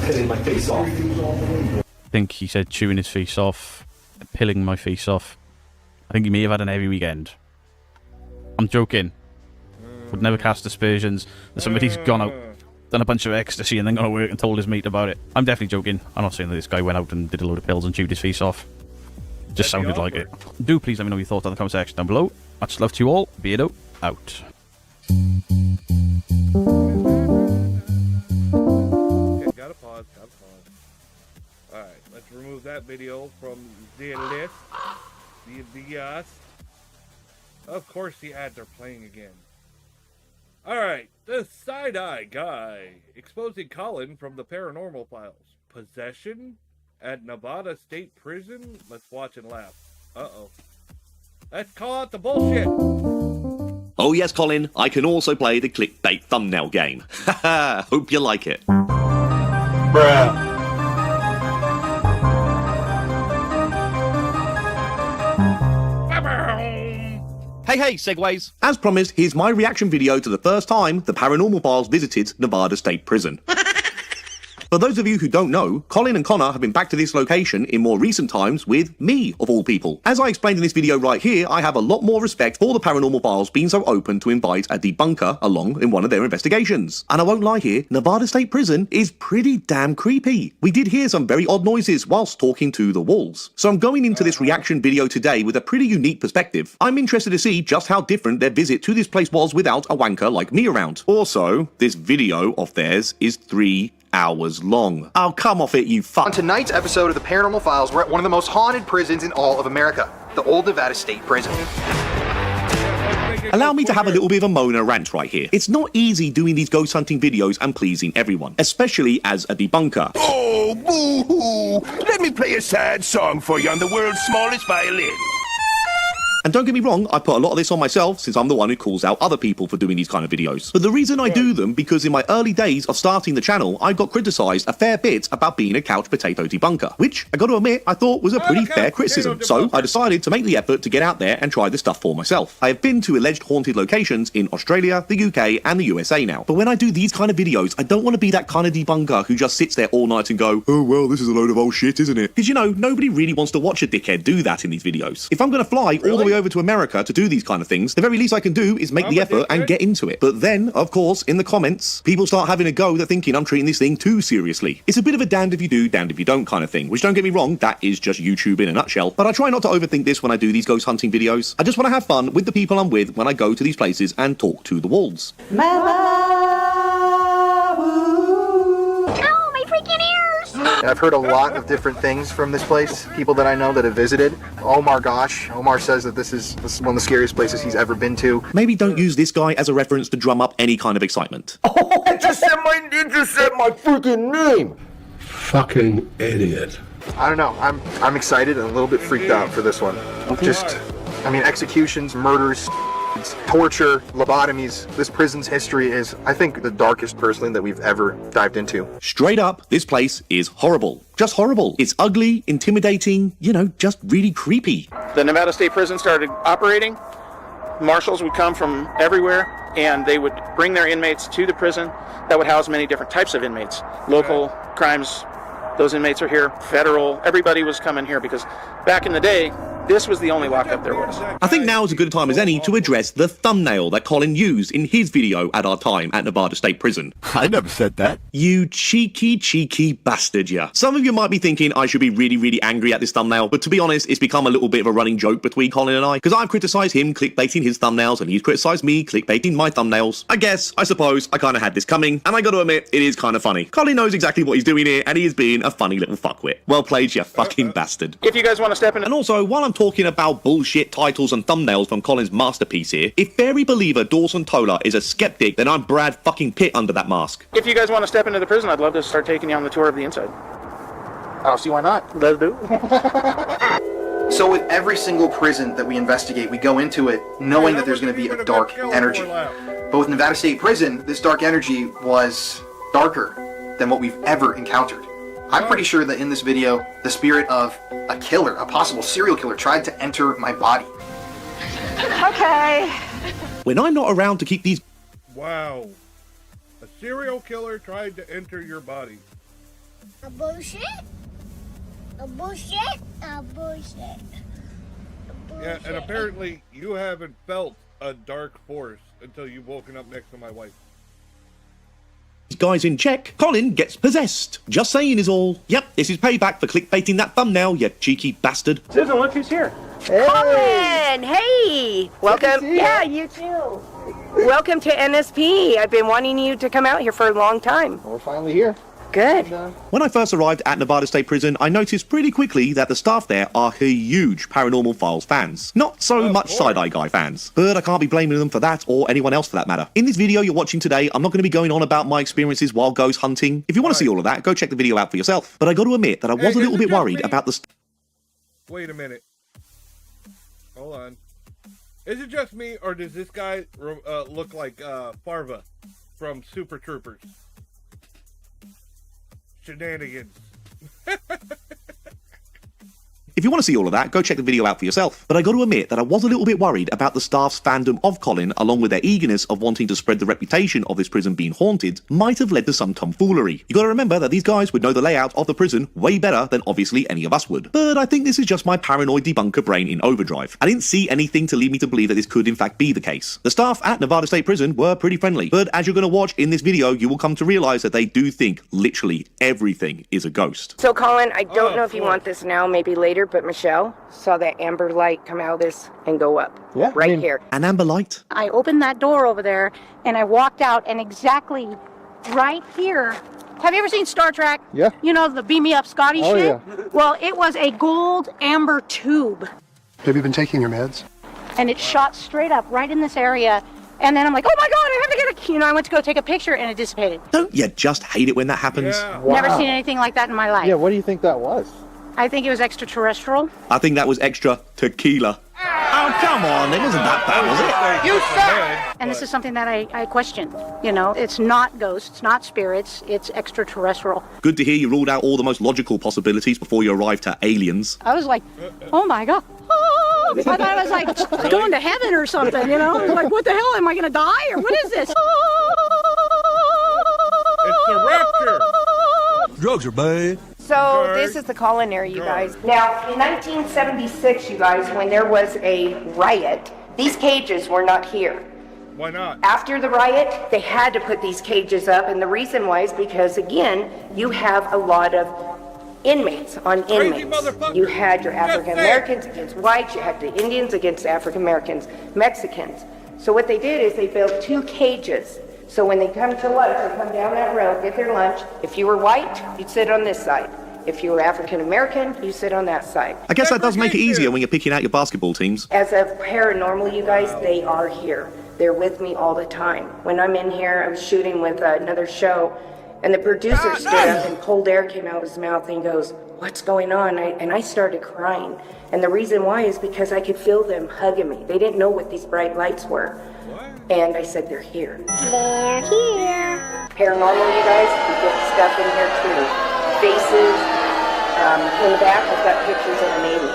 Speaker 18: pilling my face off.
Speaker 17: I think he said chewing his face off, pilling my face off. I think he may have had an heavy weekend. I'm joking. Would never cast aspersions that somebody's gone out, done a bunch of ecstasy and then gone to work and told his mate about it. I'm definitely joking. I'm not saying that this guy went out and did a load of pills and chewed his face off. Just sounded like it. Do please let me know your thoughts in the comment section down below. Much love to you all. Beardo out.
Speaker 1: Okay, gotta pause. Alright, let's remove that video from the list. Of course the ads are playing again. Alright, the side-eye guy exposing Colin from the paranormal files. Possession at Nevada State Prison? Let's watch and laugh. Uh-oh. Let's call out the bullshit!
Speaker 22: Oh yes, Colin, I can also play the clickbait thumbnail game. Haha, hope you like it.
Speaker 1: Bruh.
Speaker 22: Hey, Segways! As promised, here's my reaction video to the first time the Paranormal Files visited Nevada State Prison. For those of you who don't know, Colin and Connor have been back to this location in more recent times with me, of all people. As I explained in this video right here, I have a lot more respect for the Paranormal Files being so open to invite a debunker along in one of their investigations. And I won't lie here, Nevada State Prison is pretty damn creepy. We did hear some very odd noises whilst talking to the walls. So I'm going into this reaction video today with a pretty unique perspective. I'm interested to see just how different their visit to this place was without a wanker like me around. Also, this video of theirs is 3 hours long. Oh, come off it, you fuck.
Speaker 7: On tonight's episode of the Paranormal Files, we're at one of the most haunted prisons in all of America, the Old Nevada State Prison.
Speaker 22: Allow me to have a little bit of a moan and rant right here. It's not easy doing these ghost hunting videos and pleasing everyone, especially as a debunker.
Speaker 3: Oh, boo-hoo! Let me play a sad song for you on the world's smallest violin.
Speaker 22: And don't get me wrong, I put a lot of this on myself since I'm the one who calls out other people for doing these kind of videos. But the reason I do them, because in my early days of starting the channel, I got criticised a fair bit about being a couch potato debunker, which, I got to admit, I thought was a pretty fair criticism. So I decided to make the effort to get out there and try this stuff for myself. I have been to alleged haunted locations in Australia, the UK, and the USA now. But when I do these kind of videos, I don't want to be that kind of debunker who just sits there all night and go, oh well, this is a load of old shit, isn't it? Because, you know, nobody really wants to watch a dickhead do that in these videos. If I'm going to fly all the way over to America to do these kind of things, the very least I can do is make the effort and get into it. But then, of course, in the comments, people start having a go. They're thinking I'm treating this thing too seriously. It's a bit of a damned if you do, damned if you don't kind of thing, which, don't get me wrong, that is just YouTube in a nutshell. But I try not to overthink this when I do these ghost hunting videos. I just want to have fun with the people I'm with when I go to these places and talk to the walls.
Speaker 7: I've heard a lot of different things from this place, people that I know that have visited. Omar says that this is one of the scariest places he's ever been to.
Speaker 22: Maybe don't use this guy as a reference to drum up any kind of excitement.
Speaker 3: Oh, it just said my freaking name! Fucking idiot.
Speaker 7: I don't know, I'm excited and a little bit freaked out for this one. Executions, murders, torture, lobotomies. This prison's history is, I think, the darkest personally that we've ever dived into.
Speaker 22: Straight up, this place is horrible. Just horrible. It's ugly, intimidating, you know, just really creepy.
Speaker 5: The Nevada State Prison started operating. Marshals would come from everywhere, and they would bring their inmates to the prison that would house many different types of inmates. Local crimes, those inmates are here. Federal, everybody was coming here because back in the day, this was the only lockup there was.
Speaker 22: I think now is a good time as any to address the thumbnail that Colin used in his video at our time at Nevada State Prison.
Speaker 3: I never said that.
Speaker 22: You cheeky bastard, yeah. Some of you might be thinking I should be really angry at this thumbnail, but to be honest, it's become a little bit of a running joke between Colin and I, because I've criticised him clickbaiting his thumbnails and he's criticised me clickbaiting my thumbnails. I suppose, I kind of had this coming, and I got to admit, it is kind of funny. Colin knows exactly what he's doing here, and he is being a funny little fuckwit. Well played, you fucking bastard.
Speaker 5: If you guys want to step in...
Speaker 22: And also, while I'm talking about bullshit titles and thumbnails from Colin's masterpiece here, if fairy believer Dawson Toller is a skeptic, then I'm Brad fucking Pitt under that mask.
Speaker 5: If you guys want to step into the prison, I'd love to start taking you on the tour of the inside. I don't see why not. Let's do it.
Speaker 7: So with every single prison that we investigate, we go into it knowing that there's going to be a dark energy. But with Nevada State Prison, this dark energy was darker than what we've ever encountered. I'm pretty sure that in this video, the spirit of a killer, a possible serial killer, tried to enter my body.
Speaker 15: Okay.
Speaker 22: When I'm not around to keep these...
Speaker 1: Wow. A serial killer tried to enter your body.
Speaker 23: A bullshit? A bullshit? A bullshit.
Speaker 1: Yeah, and apparently you haven't felt a dark force until you've woken up next to my wife.
Speaker 22: Guys in check, Colin gets possessed. Just saying is all. Yep, this is payback for clickbaiting that thumbnail, you cheeky bastard.
Speaker 12: Susan, look who's here.
Speaker 24: Colin, hey, welcome.
Speaker 15: Yeah, you too.
Speaker 24: Welcome to NSP. I've been wanting you to come out here for a long time.
Speaker 7: We're finally here.
Speaker 24: Good.
Speaker 22: When I first arrived at Nevada State Prison, I noticed pretty quickly that the staff there are huge Paranormal Files fans. Not so much Side-Eye Guy fans, but I can't be blaming them for that or anyone else for that matter. In this video you're watching today, I'm not going to be going on about my experiences while ghost hunting. If you want to see all of that, go check the video out for yourself. But I got to admit that I was a little bit worried about the...
Speaker 1: Wait a minute. Hold on. Is it just me, or does this guy look like Farva from Super Troopers? Shenanigans.
Speaker 22: If you want to see all of that, go check the video out for yourself. But I got to admit that I was a little bit worried about the staff's fandom of Colin, along with their eagerness of wanting to spread the reputation of this prison being haunted, might have led to some tomfoolery. You got to remember that these guys would know the layout of the prison way better than obviously any of us would. But I think this is just my paranoid debunker brain in overdrive. I didn't see anything to lead me to believe that this could in fact be the case. The staff at Nevada State Prison were pretty friendly, but as you're going to watch in this video, you will come to realize that they do think literally everything is a ghost.
Speaker 24: So, Colin, I don't know if you want this now, maybe later, but Michelle saw that amber light come out of this and go up.
Speaker 13: Yeah,
Speaker 24: right here.
Speaker 22: An amber light?
Speaker 4: I opened that door over there and I walked out, and exactly right here. Have you ever seen Star Trek?
Speaker 13: Yeah.
Speaker 4: You know, the beam me up Scotty
Speaker 13: Oh,
Speaker 4: shit?
Speaker 13: yeah.
Speaker 4: Well, it was a gold amber tube.
Speaker 6: Have you been taking your meds?
Speaker 4: And it shot straight up right in this area. And then I'm like, oh my God, I have to get a, I went to go take a picture and it dissipated.
Speaker 22: Don't you just hate it when that happens?
Speaker 13: Yeah.
Speaker 4: Never
Speaker 13: Wow.
Speaker 4: seen anything like that in my life.
Speaker 13: Yeah, what do you think that was?
Speaker 4: I think it was extraterrestrial.
Speaker 22: I think that was extra tequila. Oh, come on, it wasn't that bad, was it?
Speaker 4: You suck! And this is something that I question. You know, it's not ghosts, not spirits, it's extraterrestrial.
Speaker 22: Good to hear you ruled out all the most logical possibilities before you arrived to aliens.
Speaker 4: I was like, oh my God. Oh, I thought I was like going to heaven or something, you know? Like, what the hell? Am I going to die? Or what is this?
Speaker 1: It's the rapture.
Speaker 16: Drugs are bad.
Speaker 24: So this is the culinary, you guys. Now, in 1976, you guys, when there was a riot, these cages were not here.
Speaker 1: Why not?
Speaker 24: After the riot, they had to put these cages up, and the reason why is because, again, you have a lot of inmates on inmates. You had your African Americans against whites, you had the Indians against African Americans, Mexicans. So what they did is they built 2 cages. So when they come to lunch, they come down that road, get their lunch. If you were white, you'd sit on this side. If you were African American, you sit on that side.
Speaker 22: I guess that does make it easier when you're picking out your basketball teams.
Speaker 24: As of paranormal, you guys, they are here. They're with me all the time. When I'm in here, I was shooting with another show, and the producer stood up and cold air came out of his mouth and he goes, what's going on? And I started crying. And the reason why is because I could feel them hugging me. They didn't know what these bright lights were. And I said, they're here.
Speaker 23: They're here.
Speaker 24: Paranormal, you guys, you get stuff in here too. Faces. In the back, I've got pictures of an alien.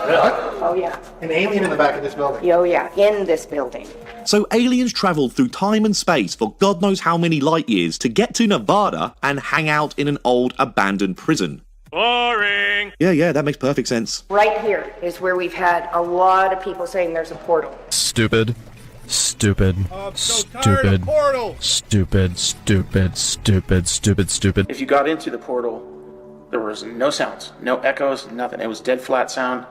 Speaker 6: Really?
Speaker 24: Oh, yeah.
Speaker 6: An alien in the back of this building?
Speaker 24: Oh, yeah, in this building.
Speaker 22: So aliens traveled through time and space for God knows how many light years to get to Nevada and hang out in an old abandoned prison.
Speaker 1: Boring.
Speaker 22: Yeah, that makes perfect sense.
Speaker 24: Right here is where we've had a lot of people saying there's a portal.
Speaker 17: Stupid. Stupid.
Speaker 1: I'm so tired of portals.
Speaker 17: Stupid.
Speaker 5: If you got into the portal, there was no sounds, no echoes, nothing. It was dead flat sound.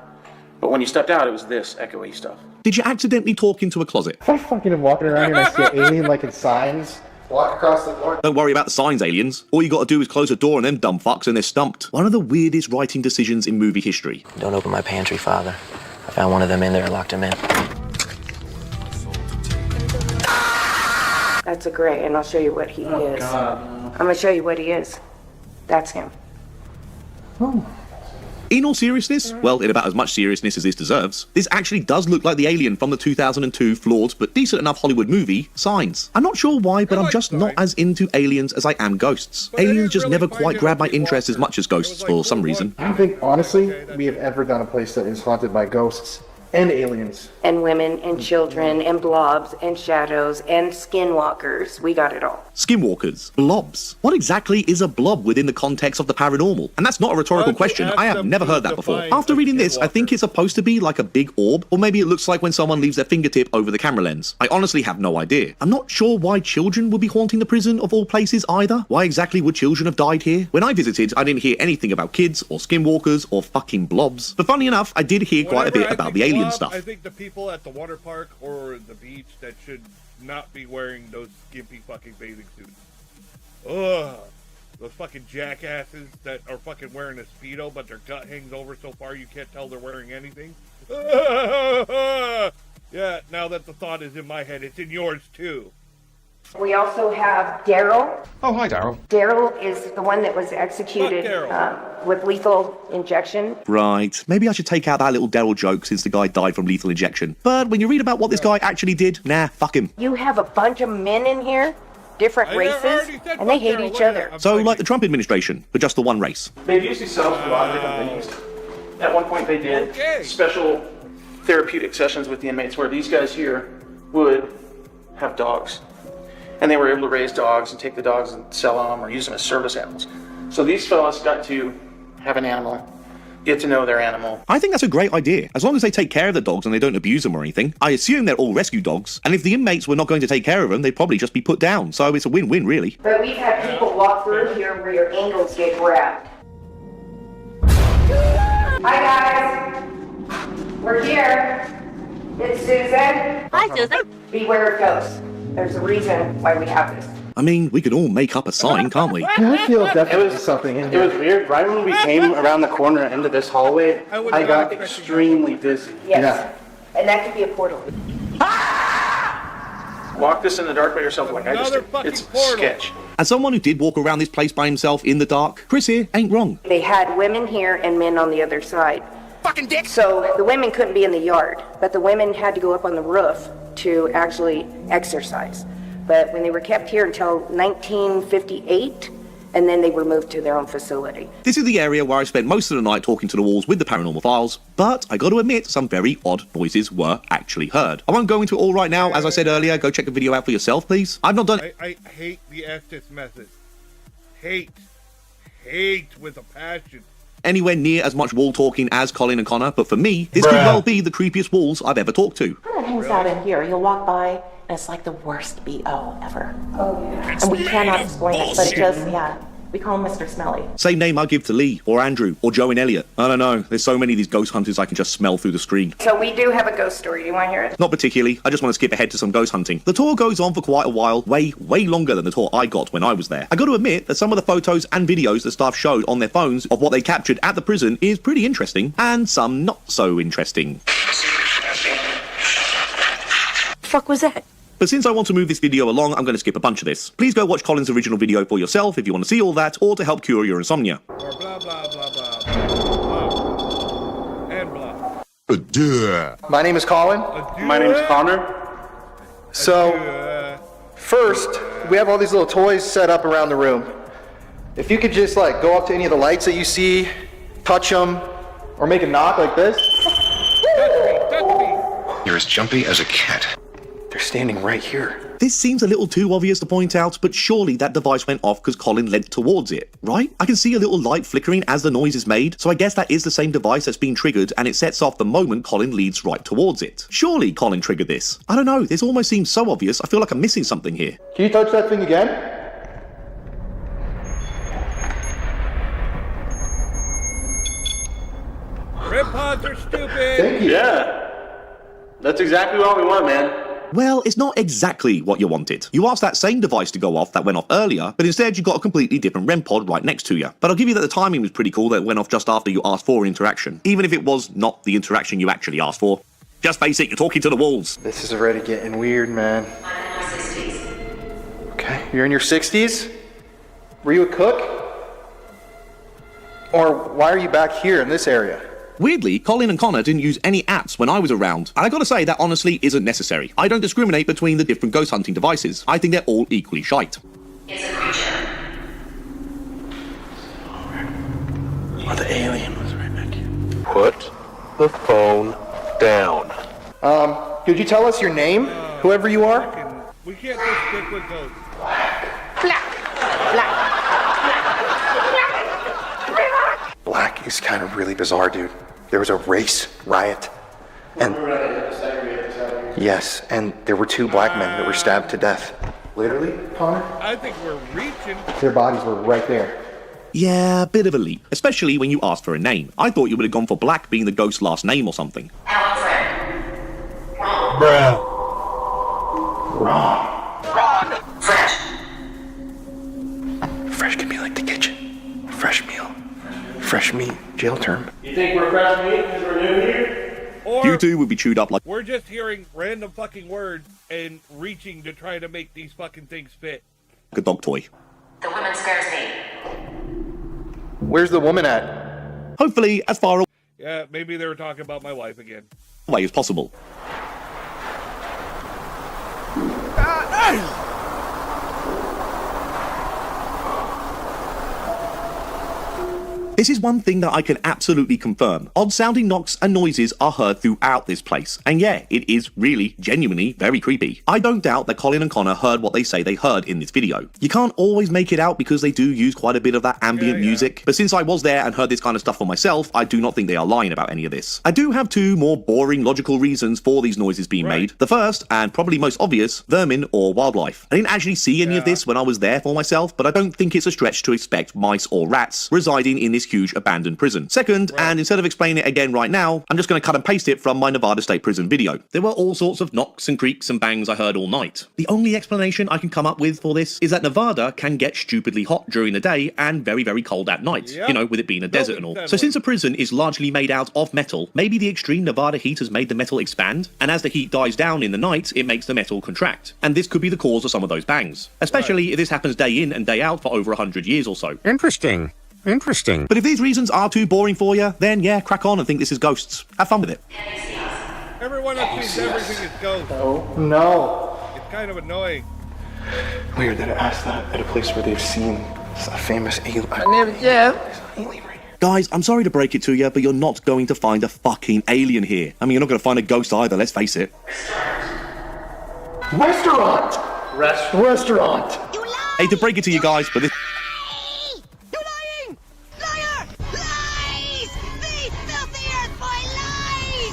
Speaker 5: But when you stepped out, it was this echoey stuff.
Speaker 22: Did you accidentally talk into a closet?
Speaker 13: If I fucking am walking around here and I see an alien like in signs, walk across the floor.
Speaker 22: Don't worry about the signs, aliens. All you gotta do is close the door and them dumb fucks and they're stumped. One of the weirdest writing decisions in movie history.
Speaker 11: Don't open my pantry, Father. I found one of them in there and locked him in.
Speaker 24: That's a gray, and I'll show you what he is.
Speaker 6: God.
Speaker 24: I'm going to show you what he is. That's him.
Speaker 22: In all seriousness, well, in about as much seriousness as this deserves, this actually does look like the alien from the 2002 flawed but decent enough Hollywood movie, Signs. I'm not sure why, but I'm just not as into aliens as I am ghosts. Aliens just never quite grab my interest as much as ghosts for some reason.
Speaker 13: I don't think, honestly, we have ever done a place that is haunted by ghosts and aliens.
Speaker 24: And women, and children, and blobs, and shadows, and skinwalkers. We got it all.
Speaker 22: Skinwalkers, blobs. What exactly is a blob within the context of the paranormal? And that's not a rhetorical question. I have never heard that before. After reading this, I think it's supposed to be like a big orb, or maybe it looks like when someone leaves their fingertip over the camera lens. I honestly have no idea. I'm not sure why children would be haunting the prison of all places either. Why exactly would children have died here? When I visited, I didn't hear anything about kids, or skinwalkers, or fucking blobs. But funny enough, I did hear quite a bit about the alien stuff.
Speaker 1: I think the people at the water park or the beach that should not be wearing those skimpy fucking bathing suits. Ugh. Those fucking jackasses that are fucking wearing a Speedo, but their gut hangs over so far you can't tell they're wearing anything. Yeah, now that the thought is in my head, it's in yours too.
Speaker 24: We also have Daryl.
Speaker 6: Oh, hi, Daryl.
Speaker 24: Daryl is the one that was executed with lethal injection.
Speaker 22: Right, maybe I should take out that little Daryl joke since the guy died from lethal injection. But when you read about what this guy actually did, nah, fuck him.
Speaker 24: You have a bunch of men in here, different races, and they hate each other.
Speaker 22: So like the Trump administration, but just the one race.
Speaker 6: They've used these cells for a lot of different things.
Speaker 5: At one point they did special therapeutic sessions with the inmates where these guys here would have dogs. And they were able to raise dogs and take the dogs and sell them or use them as service animals. So these fellas got to have an animal, get to know their animal.
Speaker 22: I think that's a great idea, as long as they take care of the dogs and they don't abuse them or anything. I assume they're all rescue dogs, and if the inmates were not going to take care of them, they'd probably just be put down, so it's a win-win, really.
Speaker 24: But we've had people walk through here where your ankles get grabbed. Hi guys, we're here. It's Susan. Hi Susan. Beware of ghosts. There's a reason why we have this.
Speaker 22: I mean, we can all make up a sign, can't we?
Speaker 13: I feel definitely something in here.
Speaker 6: It was weird. Right when we came around the corner into this hallway, I got extremely dizzy.
Speaker 24: Yes. And that could be a portal.
Speaker 5: Walk this in the dark by yourself like I just did. It's sketch.
Speaker 22: As someone who did walk around this place by himself in the dark, Chris here ain't wrong.
Speaker 24: They had women here and men on the other side. Fucking dick! So the women couldn't be in the yard, but the women had to go up on the roof to actually exercise. But when they were kept here until 1958, and then they were moved to their own facility.
Speaker 22: This is the area where I spent most of the night talking to the walls with the paranormal files, but I got to admit, some very odd noises were actually heard. I won't go into it all right now. As I said earlier, go check the video out for yourself, please. I've not done...
Speaker 1: I hate the Estes method. Hate with a passion.
Speaker 22: Anywhere near as much wall talking as Colin and Connor, but for me, this could well be the creepiest walls I've ever talked to.
Speaker 8: Kind of hangs out in here. You'll walk by, and it's like the worst BO ever. Oh, yeah. And we cannot explain it, but it just, yeah. We call him Mr. Smelly.
Speaker 22: Same name I give to Lee, or Andrew, or Joe and Elliot. I don't know, there's so many of these ghost hunters I can just smell through the screen.
Speaker 24: So we do have a ghost story. Do you want to hear it?
Speaker 22: Not particularly, I just want to skip ahead to some ghost hunting. The tour goes on for quite a while, way longer than the tour I got when I was there. I got to admit that some of the photos and videos the staff showed on their phones of what they captured at the prison is pretty interesting, and some not so interesting.
Speaker 8: Fuck was that?
Speaker 22: But since I want to move this video along, I'm going to skip a bunch of this. Please go watch Colin's original video for yourself if you want to see all that, or to help cure your insomnia.
Speaker 1: Or blah, blah, blah, blah, blah. And blah.
Speaker 13: My name is Colin.
Speaker 6: My name is Connor.
Speaker 13: So, first, we have all these little toys set up around the room. If you could just like go up to any of the lights that you see, touch them, or make a knock like this.
Speaker 1: Touch me.
Speaker 3: You're as jumpy as a cat.
Speaker 13: They're standing right here.
Speaker 22: This seems a little too obvious to point out, but surely that device went off because Colin leant towards it, right? I can see a little light flickering as the noise is made, so I guess that is the same device that's being triggered and it sets off the moment Colin leads right towards it. Surely Colin triggered this. I don't know, this almost seems so obvious, I feel like I'm missing something here.
Speaker 13: Can you touch that thing again?
Speaker 1: Rip pods are stupid.
Speaker 13: Thank you.
Speaker 6: Yeah. That's exactly what we want, man.
Speaker 22: Well, it's not exactly what you wanted. You asked that same device to go off that went off earlier, but instead you got a completely different REM pod right next to you. But I'll give you that the timing was pretty cool that it went off just after you asked for an interaction, even if it was not the interaction you actually asked for. Just face it, you're talking to the walls.
Speaker 13: This is already getting weird, man. Okay, you're in your 60s? Were you a cook? Or why are you back here in this area?
Speaker 22: Weirdly, Colin and Connor didn't use any apps when I was around, and I gotta say that honestly isn't necessary. I don't discriminate between the different ghost hunting devices. I think they're all equally shite.
Speaker 8: It's a creature.
Speaker 13: Oh, the alien was right back here.
Speaker 3: Put the phone down.
Speaker 13: Could you tell us your name, whoever you are?
Speaker 1: We can't just stick with those.
Speaker 13: Black is kind of really bizarre, dude. There was a race riot. And yes, and there were 2 black men that were stabbed to death. Literally, Connor?
Speaker 1: I think we're reaching.
Speaker 13: Their bodies were right there.
Speaker 22: Yeah, a bit of a leap, especially when you asked for a name. I thought you would have gone for Black being the ghost's last name or something.
Speaker 3: Bruh.
Speaker 13: Wrong.
Speaker 8: Fresh.
Speaker 13: Fresh can be like the kitchen. Fresh meal. Fresh meat. Jail term.
Speaker 6: You think we're fresh meat because we're new here?
Speaker 1: Or
Speaker 22: You two would be chewed up like...
Speaker 1: we're just hearing random fucking words and reaching to try to make these fucking things fit.
Speaker 22: a dog toy.
Speaker 8: The woman scares me.
Speaker 13: Where's the woman at?
Speaker 22: Hopefully, as far
Speaker 1: Yeah, maybe they were talking about my wife again.
Speaker 22: away as possible. This is one thing that I can absolutely confirm. Odd sounding knocks and noises are heard throughout this place. And yeah, it is really, genuinely very creepy. I don't doubt that Colin and Connor heard what they say they heard in this video. You can't always make it out because they do use quite a bit of that ambient music, but since I was there and heard this kind of stuff for myself, I do not think they are lying about any of this. I do have two more boring logical reasons for these noises being made. The first, and probably most obvious, vermin or wildlife. I didn't actually see any of this when I was there for myself, but I don't think it's a stretch to expect mice or rats residing in this huge abandoned prison. Second, and instead of explaining it again right now, I'm just going to cut and paste it from my Nevada State Prison video. There were all sorts of knocks and creaks and bangs I heard all night. The only explanation I can come up with for this is that Nevada can get stupidly hot during the day and very, very cold at night, you know, with it being a desert and all. So since a prison is largely made out of metal, maybe the extreme Nevada heat has made the metal expand, and as the heat dies down in the night, it makes the metal contract. And this could be the cause of some of those bangs, especially if this happens day in and day out for over 100 years or so.
Speaker 3: Interesting. Interesting.
Speaker 22: But if these reasons are too boring for you, then yeah, crack on and think this is ghosts. Have fun with it.
Speaker 1: Everyone assumes everything is ghosts.
Speaker 13: Oh, no.
Speaker 1: It's kind of annoying.
Speaker 13: Weird that it asked that at a place where they've seen a famous alien.
Speaker 3: My name is Jeff.
Speaker 22: Guys, I'm sorry to break it to you, but you're not going to find a fucking alien here. I mean, you're not going to find a ghost either, let's face it.
Speaker 13: Restaurant! Restaurant!
Speaker 22: Hate to break it to you guys, but this...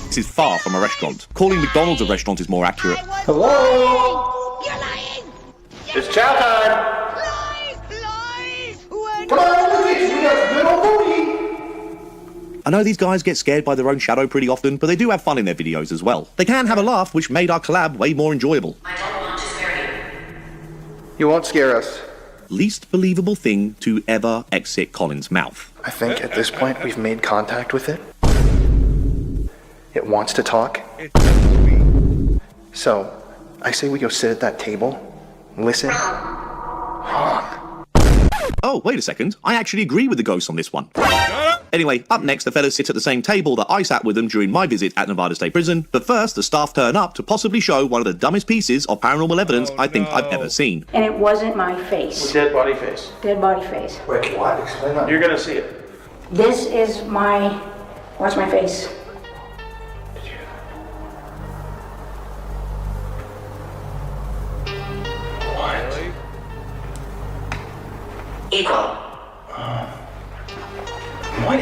Speaker 22: This is far from a restaurant. Calling McDonald's a restaurant is more accurate.
Speaker 13: Hello?
Speaker 23: You're lying!
Speaker 13: It's chow time! Come on, we got good old booty!
Speaker 22: I know these guys get scared by their own shadow pretty often, but they do have fun in their videos as well. They can have a laugh, which made our collab way more enjoyable.
Speaker 23: I don't want to scare you.
Speaker 13: You won't scare us.
Speaker 22: Least believable thing to ever exit Colin's mouth.
Speaker 13: I think at this point we've made contact with it. It wants to talk. So, I say we go sit at that table, listen, honk.
Speaker 22: Oh, wait a second. I actually agree with the ghosts on this one. Anyway, up next, the fellas sit at the same table that I sat with them during my visit at Nevada State Prison, but first, the staff turn up to possibly show one of the dumbest pieces of paranormal evidence I think I've ever seen.
Speaker 24: And it wasn't my face.
Speaker 5: Dead body face.
Speaker 24: Dead body face.
Speaker 13: Wait, what? Explain that.
Speaker 5: You're gonna see it.
Speaker 24: This is my... Watch my face.
Speaker 23: Equal.
Speaker 13: What?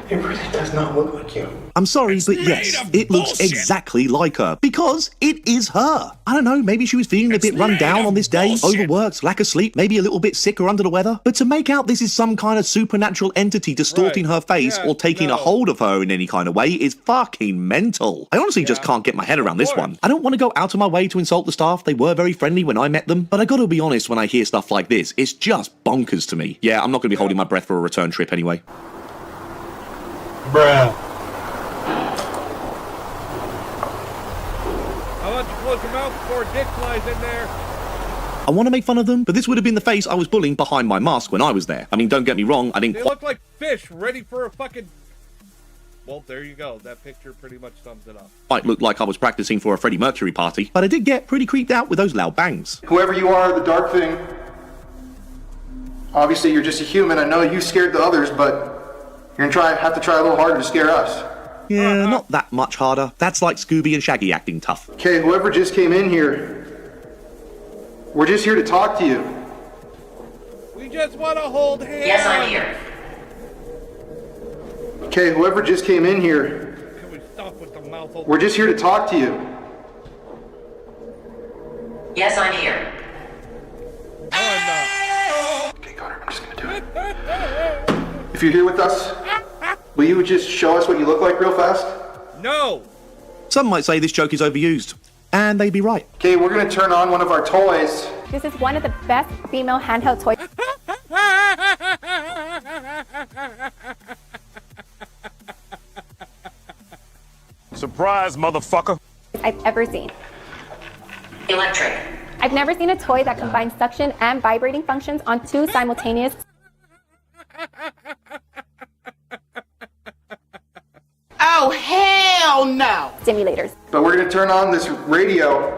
Speaker 13: It really does not look like you.
Speaker 22: I'm sorry, but yes, it looks exactly like her. Because it is her. I don't know, maybe she was feeling a bit run down on this day, overworked, lack of sleep, maybe a little bit sick or under the weather. But to make out this is some kind of supernatural entity distorting her face or taking a hold of her in any kind of way is fucking mental. I honestly just can't get my head around this one. I don't want to go out of my way to insult the staff. They were very friendly when I met them. But I gotta be honest, when I hear stuff like this, it's just bonkers to me. Yeah, I'm not gonna be holding my breath for a return trip anyway.
Speaker 1: Bruh. I'll let you close your mouth before a dick flies in there.
Speaker 22: I want to make fun of them, but this would have been the face I was bullying behind my mask when I was there. I mean, don't get me wrong, I didn't...
Speaker 1: They look like fish ready for a fucking... Well, there you go. That picture pretty much sums it up.
Speaker 22: Might look like I was practicing for a Freddie Mercury party, but I did get pretty creeped out with those loud bangs.
Speaker 13: Whoever you are, the dark thing, obviously you're just a human. I know you scared the others, but you're gonna have to try a little harder to scare us.
Speaker 22: Yeah, not that much harder. That's like Scooby and Shaggy acting tough.
Speaker 13: Okay, whoever just came in here, we're just here to talk to you.
Speaker 1: We just want to hold hands.
Speaker 23: Yes, I'm here.
Speaker 13: Okay, whoever just came in here,
Speaker 1: Can we stop with the mouth open?
Speaker 13: we're just here to talk to you.
Speaker 23: Yes, I'm here.
Speaker 1: No, I'm not.
Speaker 13: Okay, Connor, I'm just gonna do it. If you're here with us, will you just show us what you look like real fast?
Speaker 1: No!
Speaker 22: Some might say this joke is overused, and they'd be right.
Speaker 13: Okay, we're gonna turn on one of our toys.
Speaker 9: This is one of the best female handheld toys
Speaker 3: Surprise, motherfucker.
Speaker 9: I've ever seen.
Speaker 23: Electric.
Speaker 9: I've never seen a toy that combines suction and vibrating functions on two simultaneous
Speaker 23: Oh, hell no!
Speaker 9: stimulators.
Speaker 13: But we're gonna turn on this radio.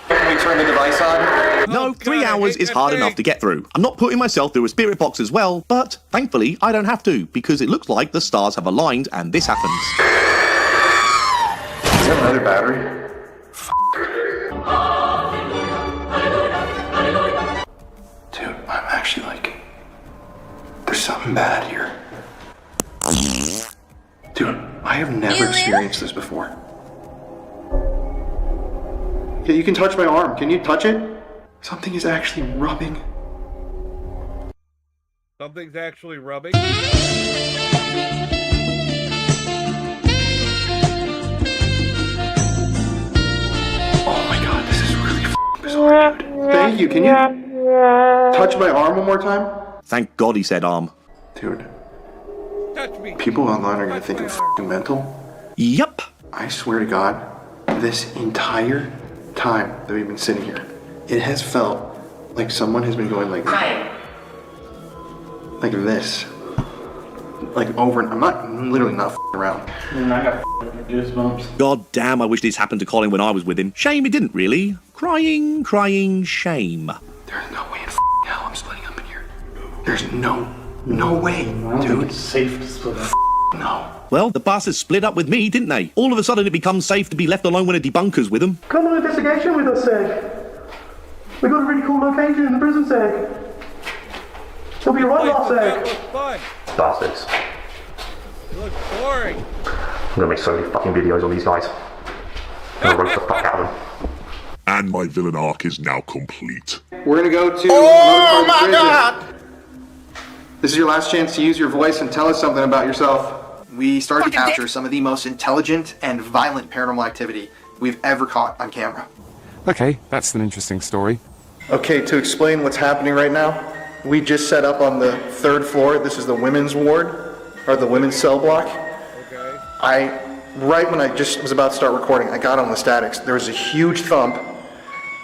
Speaker 13: Can we turn the device on?
Speaker 22: No, 3 hours is hard enough to get through. I'm not putting myself through a spirit box as well, but thankfully I don't have to, because it looks like the stars have aligned and this happens.
Speaker 13: Is that another battery? Dude, I'm actually like, there's something bad here. Dude, I have never experienced this before. Yeah, you can touch my arm. Can you touch it? Something is actually rubbing.
Speaker 1: Something's actually rubbing.
Speaker 13: Oh my god, this is really bizarre, dude. Thank you. Can you touch my arm one more time?
Speaker 22: Thank God he said arm.
Speaker 13: Dude,
Speaker 1: Touch me.
Speaker 13: people online are gonna think I'm f***ing mental.
Speaker 22: Yup.
Speaker 13: I swear to God, this entire time that we've been sitting here, it has felt like someone has been going like this. Like over, I'm literally not f***ing around.
Speaker 6: And I got goosebumps.
Speaker 22: God damn, I wish this happened to Colin when I was with him. Shame it didn't really. Crying, crying, shame.
Speaker 13: There's no way in f***ing hell I'm splitting up in here. There's no way, dude.
Speaker 6: It's safe to split up.
Speaker 13: No.
Speaker 22: Well, the bastards split up with me, didn't they? All of a sudden it becomes safe to be left alone when a debunker's with them.
Speaker 10: Come on investigation with us, Seg. We got a really cool location in the prison, Seg. It'll be right off, Seg.
Speaker 18: Bastards.
Speaker 1: It looks boring.
Speaker 18: I'm gonna make so many fucking videos on these guys. I'm gonna roast the fuck out of them.
Speaker 3: And my villain arc is now complete.
Speaker 13: We're gonna go to
Speaker 23: Oh my God!
Speaker 13: This is your last chance to use your voice and tell us something about yourself. We started to capture some of the most intelligent and violent paranormal activity we've ever caught on camera.
Speaker 14: Okay, that's an interesting story.
Speaker 13: Okay, to explain what's happening right now, we just set up on the 3rd floor. This is the women's ward, or the women's cell block. Okay. Right when I just was about to start recording, I got on the statics. There was a huge thump,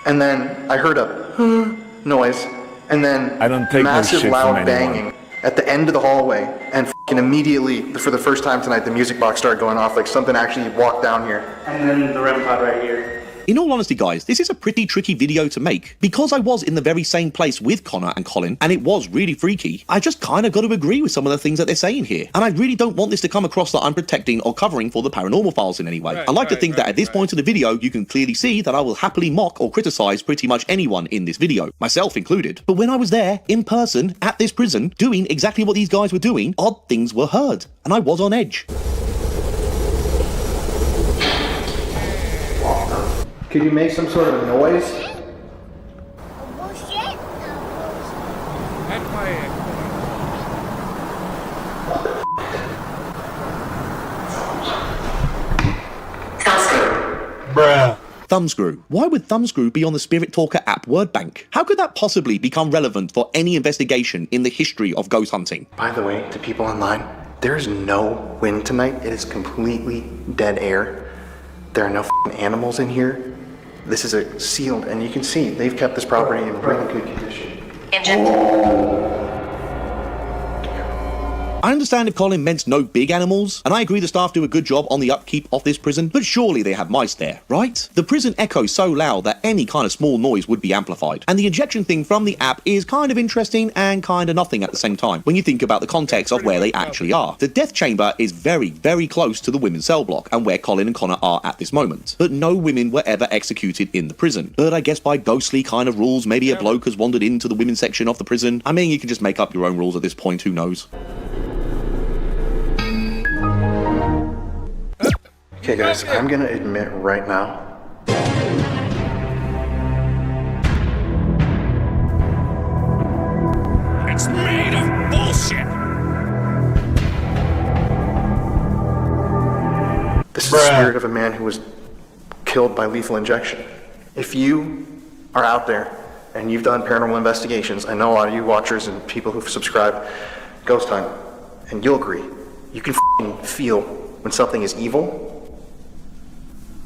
Speaker 13: and then I heard a noise, and then
Speaker 14: I don't take no
Speaker 13: massive
Speaker 14: shit
Speaker 13: loud
Speaker 14: from anyone.
Speaker 13: banging at the end of the hallway, and immediately, for the first time tonight, the music box started going off, like something actually walked down here.
Speaker 6: And then the REM pod right here.
Speaker 22: In all honesty, guys, this is a pretty tricky video to make. Because I was in the very same place with Connor and Colin, and it was really freaky, I just kind of got to agree with some of the things that they're saying here. And I really don't want this to come across that I'm protecting or covering for the paranormal files in any way. I like to think that at this point in the video, you can clearly see that I will happily mock or criticize pretty much anyone in this video, myself included. But when I was there, in person, at this prison, doing exactly what these guys were doing, odd things were heard. And I was on edge.
Speaker 13: Could you make some sort of a noise?
Speaker 1: That's my
Speaker 22: Bruh. Thumbscrew. Why would Thumbscrew be on the Spirit Talker app word bank? How could that possibly become relevant for any investigation in the history of ghost hunting?
Speaker 13: By the way, to people online, there's no wind tonight. It is completely dead air. There are no f***ing animals in here. This is a sealed, and you can see they've kept this property in really good condition.
Speaker 22: I understand if Colin meant no big animals, and I agree the staff do a good job on the upkeep of this prison, but surely they have mice there, right? The prison echoes so loud that any kind of small noise would be amplified, and the injection thing from the app is kind of interesting and kind of nothing at the same time, when you think about the context of where they actually are. The death chamber is very, very close to the women's cell block, and where Colin and Connor are at this moment, but no women were ever executed in the prison. But I guess by ghostly kind of rules, maybe a bloke has wandered into the women's section of the prison. I mean, you can just make up your own rules at this point, who knows?
Speaker 13: Okay guys, I'm gonna admit right now,
Speaker 3: It's made of bullshit.
Speaker 13: this is the spirit of a man who was killed by lethal injection. If you are out there and you've done paranormal investigations, I know a lot of you watchers and people who've subscribed Ghost Hunt, and you'll agree, you can f***ing feel when something is evil.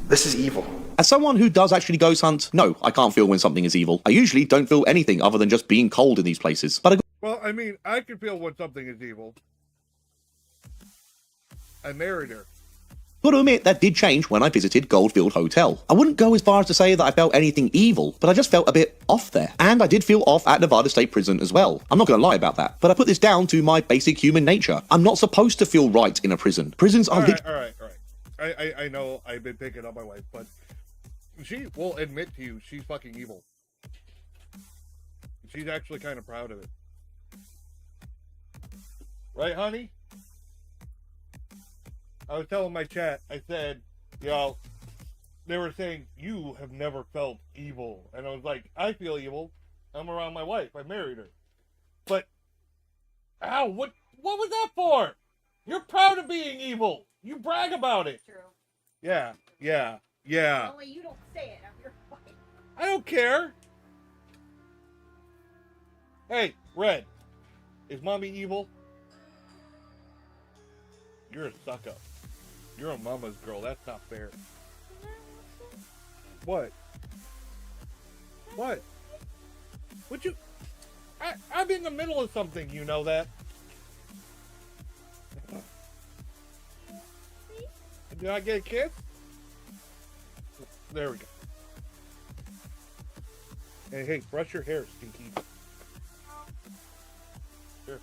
Speaker 13: This is evil.
Speaker 22: As someone who does actually ghost hunt, no, I can't feel when something is evil. I usually don't feel anything other than just being cold in these places. But
Speaker 1: Well, I mean, I can feel when something is evil. I married her.
Speaker 22: Gotta admit, that did change when I visited Goldfield Hotel. I wouldn't go as far as to say that I felt anything evil, but I just felt a bit off there. And I did feel off at Nevada State Prison as well. I'm not gonna lie about that. But I put this down to my basic human nature. I'm not supposed to feel right in a prison. Prisons are
Speaker 1: all right. I know I've been picking up my wife, but she will admit to you she's fucking evil. She's actually kind of proud of it. Right, honey? I was telling my chat, I said, yo, they were saying, you have never felt evil. And I was like, I feel evil. I'm around my wife. I married her. But, ow, what was that for? You're proud of being evil. You brag about it.
Speaker 4: True.
Speaker 1: Yeah.
Speaker 4: Only you don't say it. I'm your wife.
Speaker 1: I don't care. Hey, Red, is mommy evil? You're a suck-up. You're a mama's girl. That's not fair. What? What? Would you... I'm in the middle of something, you know that? Did I get a kiss? There we go. Hey, brush your hair, Stinky. Here.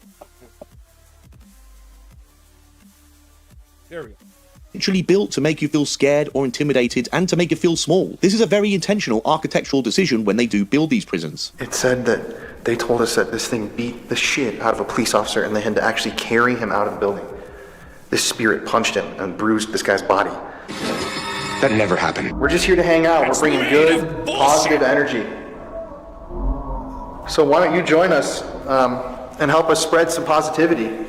Speaker 1: There we go.
Speaker 22: Literally built to make you feel scared or intimidated and to make you feel small. This is a very intentional architectural decision when they do build these prisons.
Speaker 13: It said that they told us that this thing beat the shit out of a police officer and they had to actually carry him out of the building. This spirit punched him and bruised this guy's body.
Speaker 3: That never happened.
Speaker 13: We're just here to hang out. We're bringing good, positive energy. So why don't you join us and help us spread some positivity?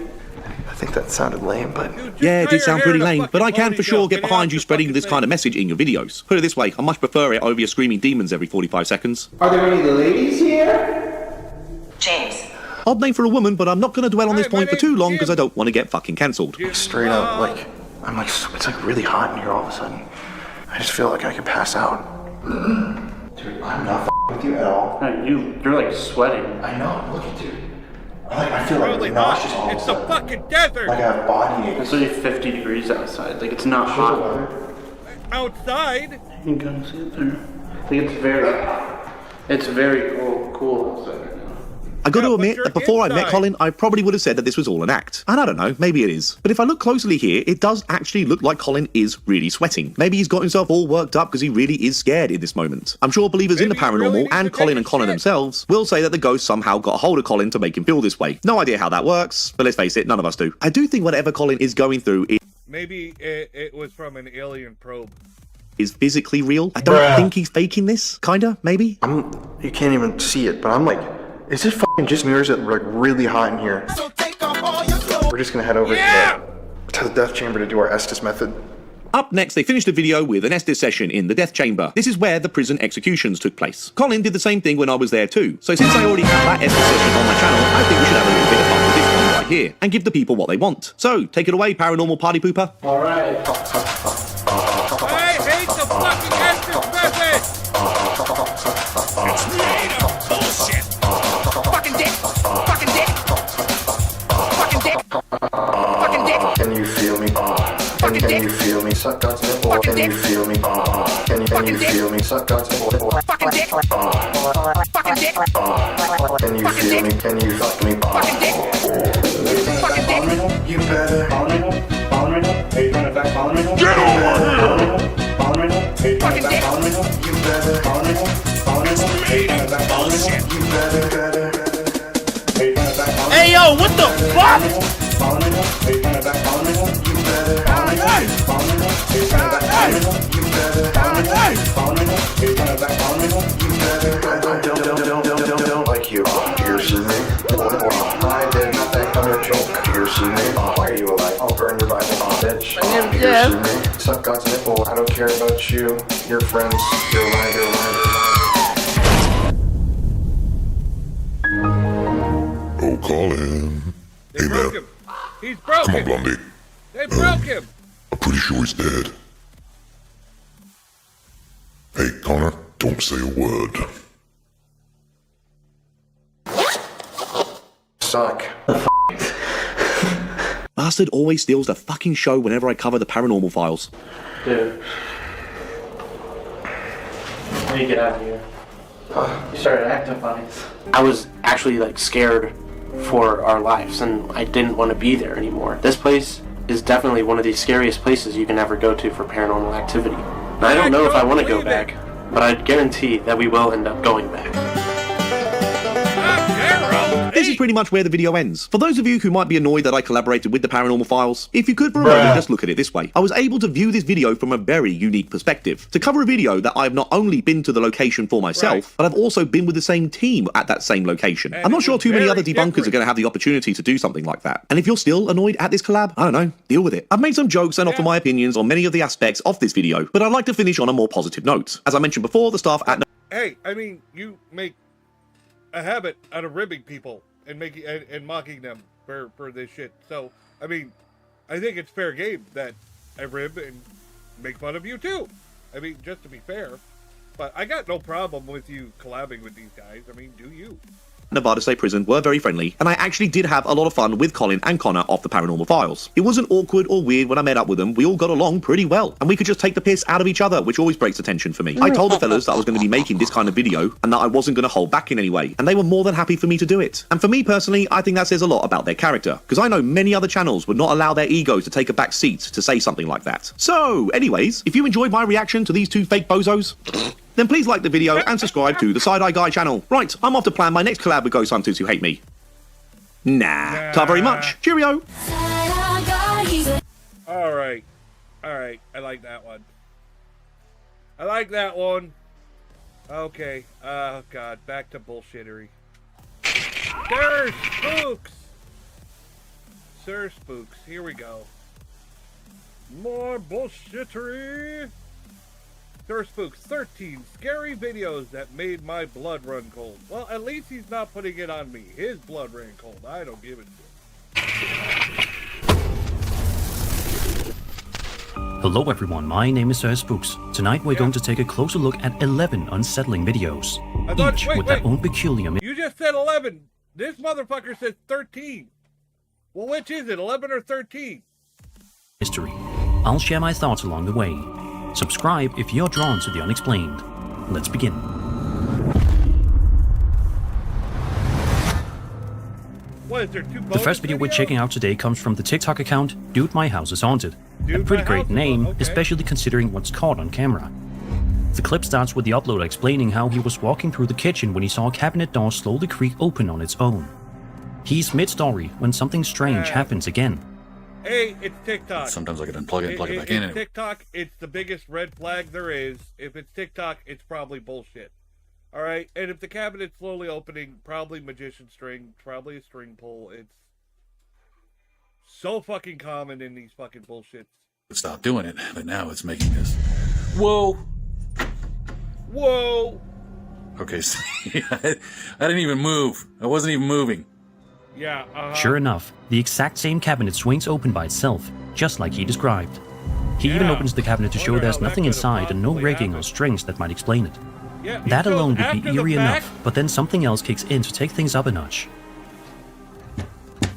Speaker 13: I think that sounded lame, but...
Speaker 22: Yeah, it did sound pretty lame, but I can for sure get behind you spreading this kind of message in your videos. Put it this way, I much prefer it over your screaming demons every 45 seconds.
Speaker 11: Are there any ladies here?
Speaker 8: James.
Speaker 22: Odd name for a woman, but I'm not going to dwell on this point for too long because I don't want to get fucking cancelled.
Speaker 13: Straight up, it's like really hot in here all of a sudden. I just feel like I could pass out. Dude, I'm not with you at all.
Speaker 6: No, you're like sweating.
Speaker 13: I know, look at you. I feel like really nauseous all of a sudden.
Speaker 1: It's the fucking desert!
Speaker 13: Like I have body aches.
Speaker 6: It's like 50 degrees outside. Like, it's not hot.
Speaker 1: Outside?
Speaker 6: You can kind of see it there. Like, it's very cool outside right now.
Speaker 22: I got to admit that before I met Colin, I probably would have said that this was all an act. And I don't know, maybe it is. But if I look closely here, it does actually look like Colin is really sweating. Maybe he's got himself all worked up because he really is scared in this moment. I'm sure believers in the paranormal and Colin and Colin themselves will say that the ghost somehow got a hold of Colin to make him feel this way. No idea how that works, but let's face it, none of us do. I do think whatever Colin is going through
Speaker 1: Maybe it was from an alien probe.
Speaker 22: Is physically real. I don't think he's faking this, kinda, maybe.
Speaker 13: You can't even see it, but I'm like, is it fucking just me or is it like really hot in here? So take off all your clothes. We're just gonna head over to the death chamber to do our Estes method.
Speaker 22: Up next, they finished the video with an Estes session in the death chamber. This is where the prison executions took place. Colin did the same thing when I was there too. So since I already have that Estes session on my channel, I think we should have a little bit of fun with this one right here and give the people what they want. So take it away, paranormal party pooper.
Speaker 6: All right.
Speaker 1: I hate the fucking Estes method. It's made of bullshit. Fucking dick. Fucking dick. Fucking dick. Fucking dick.
Speaker 13: Can you feel me? Can you feel me? Suck God's nipple. Can you feel me? Can you feel me? Suck God's nipple.
Speaker 1: Fucking dick. Fucking dick.
Speaker 13: Can you feel me? Can you fuck me?
Speaker 1: Fucking dick. Fucking dick.
Speaker 13: You better.
Speaker 6: Following right now? Are you trying to back following right now?
Speaker 3: Get over here!
Speaker 6: Following right now? Are you trying to back following right now?
Speaker 13: You better.
Speaker 6: Following right now? Following right now? Are you trying to back following right now?
Speaker 13: You better.
Speaker 6: Are you trying to back following?
Speaker 1: Hey yo, what the fuck?
Speaker 6: Following right now? Are you trying to back following right now?
Speaker 13: You better.
Speaker 6: Following right now? Following right now? Are you trying to back following right now?
Speaker 13: You better.
Speaker 6: Following right now? Following right now? Are you trying to back following right now?
Speaker 13: You better. I don't like you. Piercing me. I did not think I'm a joke. Piercing me. Why are you alive? I'll burn your Bible, bitch. Piercing me. Suck God's nipple. I don't care about you. Your friends. You're lying.
Speaker 3: Oh, Colin.
Speaker 1: They broke him. He's broken.
Speaker 3: Come on, Blondie.
Speaker 1: They broke him.
Speaker 3: I'm pretty sure he's dead. Hey, Connor, don't say a word.
Speaker 13: Suck.
Speaker 22: Bastard always steals the fucking show whenever I cover the paranormal files.
Speaker 6: Dude. How do you get out of here? You started acting funny. I was actually like scared for our lives and I didn't want to be there anymore. This place is definitely one of the scariest places you can ever go to for paranormal activity. And I don't know if I want to go back, but I guarantee that we will end up going back.
Speaker 22: This is pretty much where the video ends. For those of you who might be annoyed that I collaborated with the Paranormal Files, if you could for a moment just look at it this way. I was able to view this video from a very unique perspective. To cover a video that I've not only been to the location for myself, but I've also been with the same team at that same location. I'm not sure too many other debunkers are going to have the opportunity to do something like that. And if you're still annoyed at this collab, I don't know, deal with it. I've made some jokes and offer my opinions on many of the aspects of this video, but I'd like to finish on a more positive note. As I mentioned before, the staff at...
Speaker 1: Hey, I mean, you make a habit out of ribbing people and making and mocking them for this shit. So, I mean, I think it's fair game that I rib and make fun of you too. I mean, just to be fair. But I got no problem with you collabing with these guys. I mean, do you?
Speaker 22: Nevada State Prison were very friendly, and I actually did have a lot of fun with Colin and Connor of the Paranormal Files. It wasn't awkward or weird when I met up with them. We all got along pretty well, and we could just take the piss out of each other, which always breaks the tension for me. I told the fellas that I was going to be making this kind of video, and that I wasn't going to hold back in any way, and they were more than happy for me to do it. And for me personally, I think that says a lot about their character, because I know many other channels would not allow their egos to take a back seat to say something like that. So, anyways, if you enjoyed my reaction to these two fake bozos, then please like the video and subscribe to the Side Eye Guy channel. Right, I'm off to plan my next collab with ghost hunters who hate me. Nah. Ta very much. Cheerio.
Speaker 1: Alright. Alright. I like that one. I like that one. Okay. Oh, God. Back to bullshittery. Sir Spooks! Sir Spooks. Here we go. More bullshittery. Sir Spooks, 13 scary videos that made my blood run cold. Well, at least he's not putting it on me. His blood ran cold. I don't give a shit.
Speaker 2: Hello everyone, my name is Sir Spooks. Tonight we're going to take a closer look at 11 unsettling videos, each with their own peculiar...
Speaker 1: You just said 11. This motherfucker says 13. Well, which is it, 11 or 13?
Speaker 2: ...history. I'll share my thoughts along the way. Subscribe if you're drawn to the unexplained. Let's begin.
Speaker 1: What, is there two
Speaker 2: the first video we're checking out today comes from the TikTok account Dude My House is Haunted. A pretty great name, especially considering what's caught on camera. The clip starts with the uploader explaining how he was walking through the kitchen when he saw a cabinet door slowly creak open on its own. He's mid-story when something strange happens again.
Speaker 1: Hey, it's TikTok.
Speaker 19: Sometimes I can unplug it and plug it back in.
Speaker 1: It's TikTok, it's the biggest red flag there is. If it's TikTok, it's probably bullshit. Alright? And if the cabinet's slowly opening, probably magician string, probably a string pull. It's so fucking common in these fucking bullshits.
Speaker 19: Stop doing it, but now it's making this. Whoa!
Speaker 1: Whoa!
Speaker 19: Okay, so I didn't even move. I wasn't even moving.
Speaker 1: Yeah,
Speaker 2: Sure enough, the exact same cabinet swings open by itself, just like he described. He even opens the cabinet to show there's nothing inside and no rigging or strings that might explain it. That alone would be eerie enough, but then something else kicks in to take things up a notch.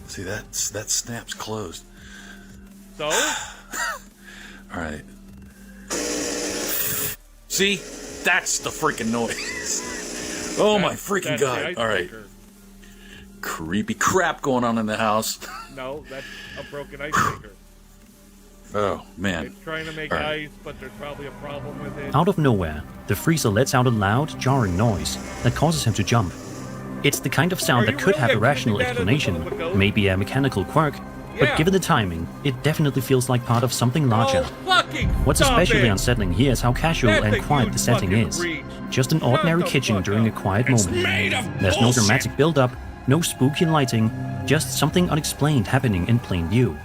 Speaker 19: See, that snap's closed.
Speaker 1: So?
Speaker 19: Alright. See? That's the freaking noise. Oh my freaking god. Alright. Creepy crap going on in the house.
Speaker 1: No, that's a broken ice maker.
Speaker 19: Oh, man.
Speaker 1: It's trying to make ice, but there's probably a problem with it.
Speaker 2: Out of nowhere, the freezer lets out a loud, jarring noise that causes him to jump. It's the kind of sound that could have a rational explanation, maybe a mechanical quirk, but given the timing, it definitely feels like part of something larger. What's especially unsettling here is how casual and quiet the setting is. Just an ordinary kitchen during a quiet moment. There's no dramatic build-up, no spooky lighting, just something unexplained happening in plain view.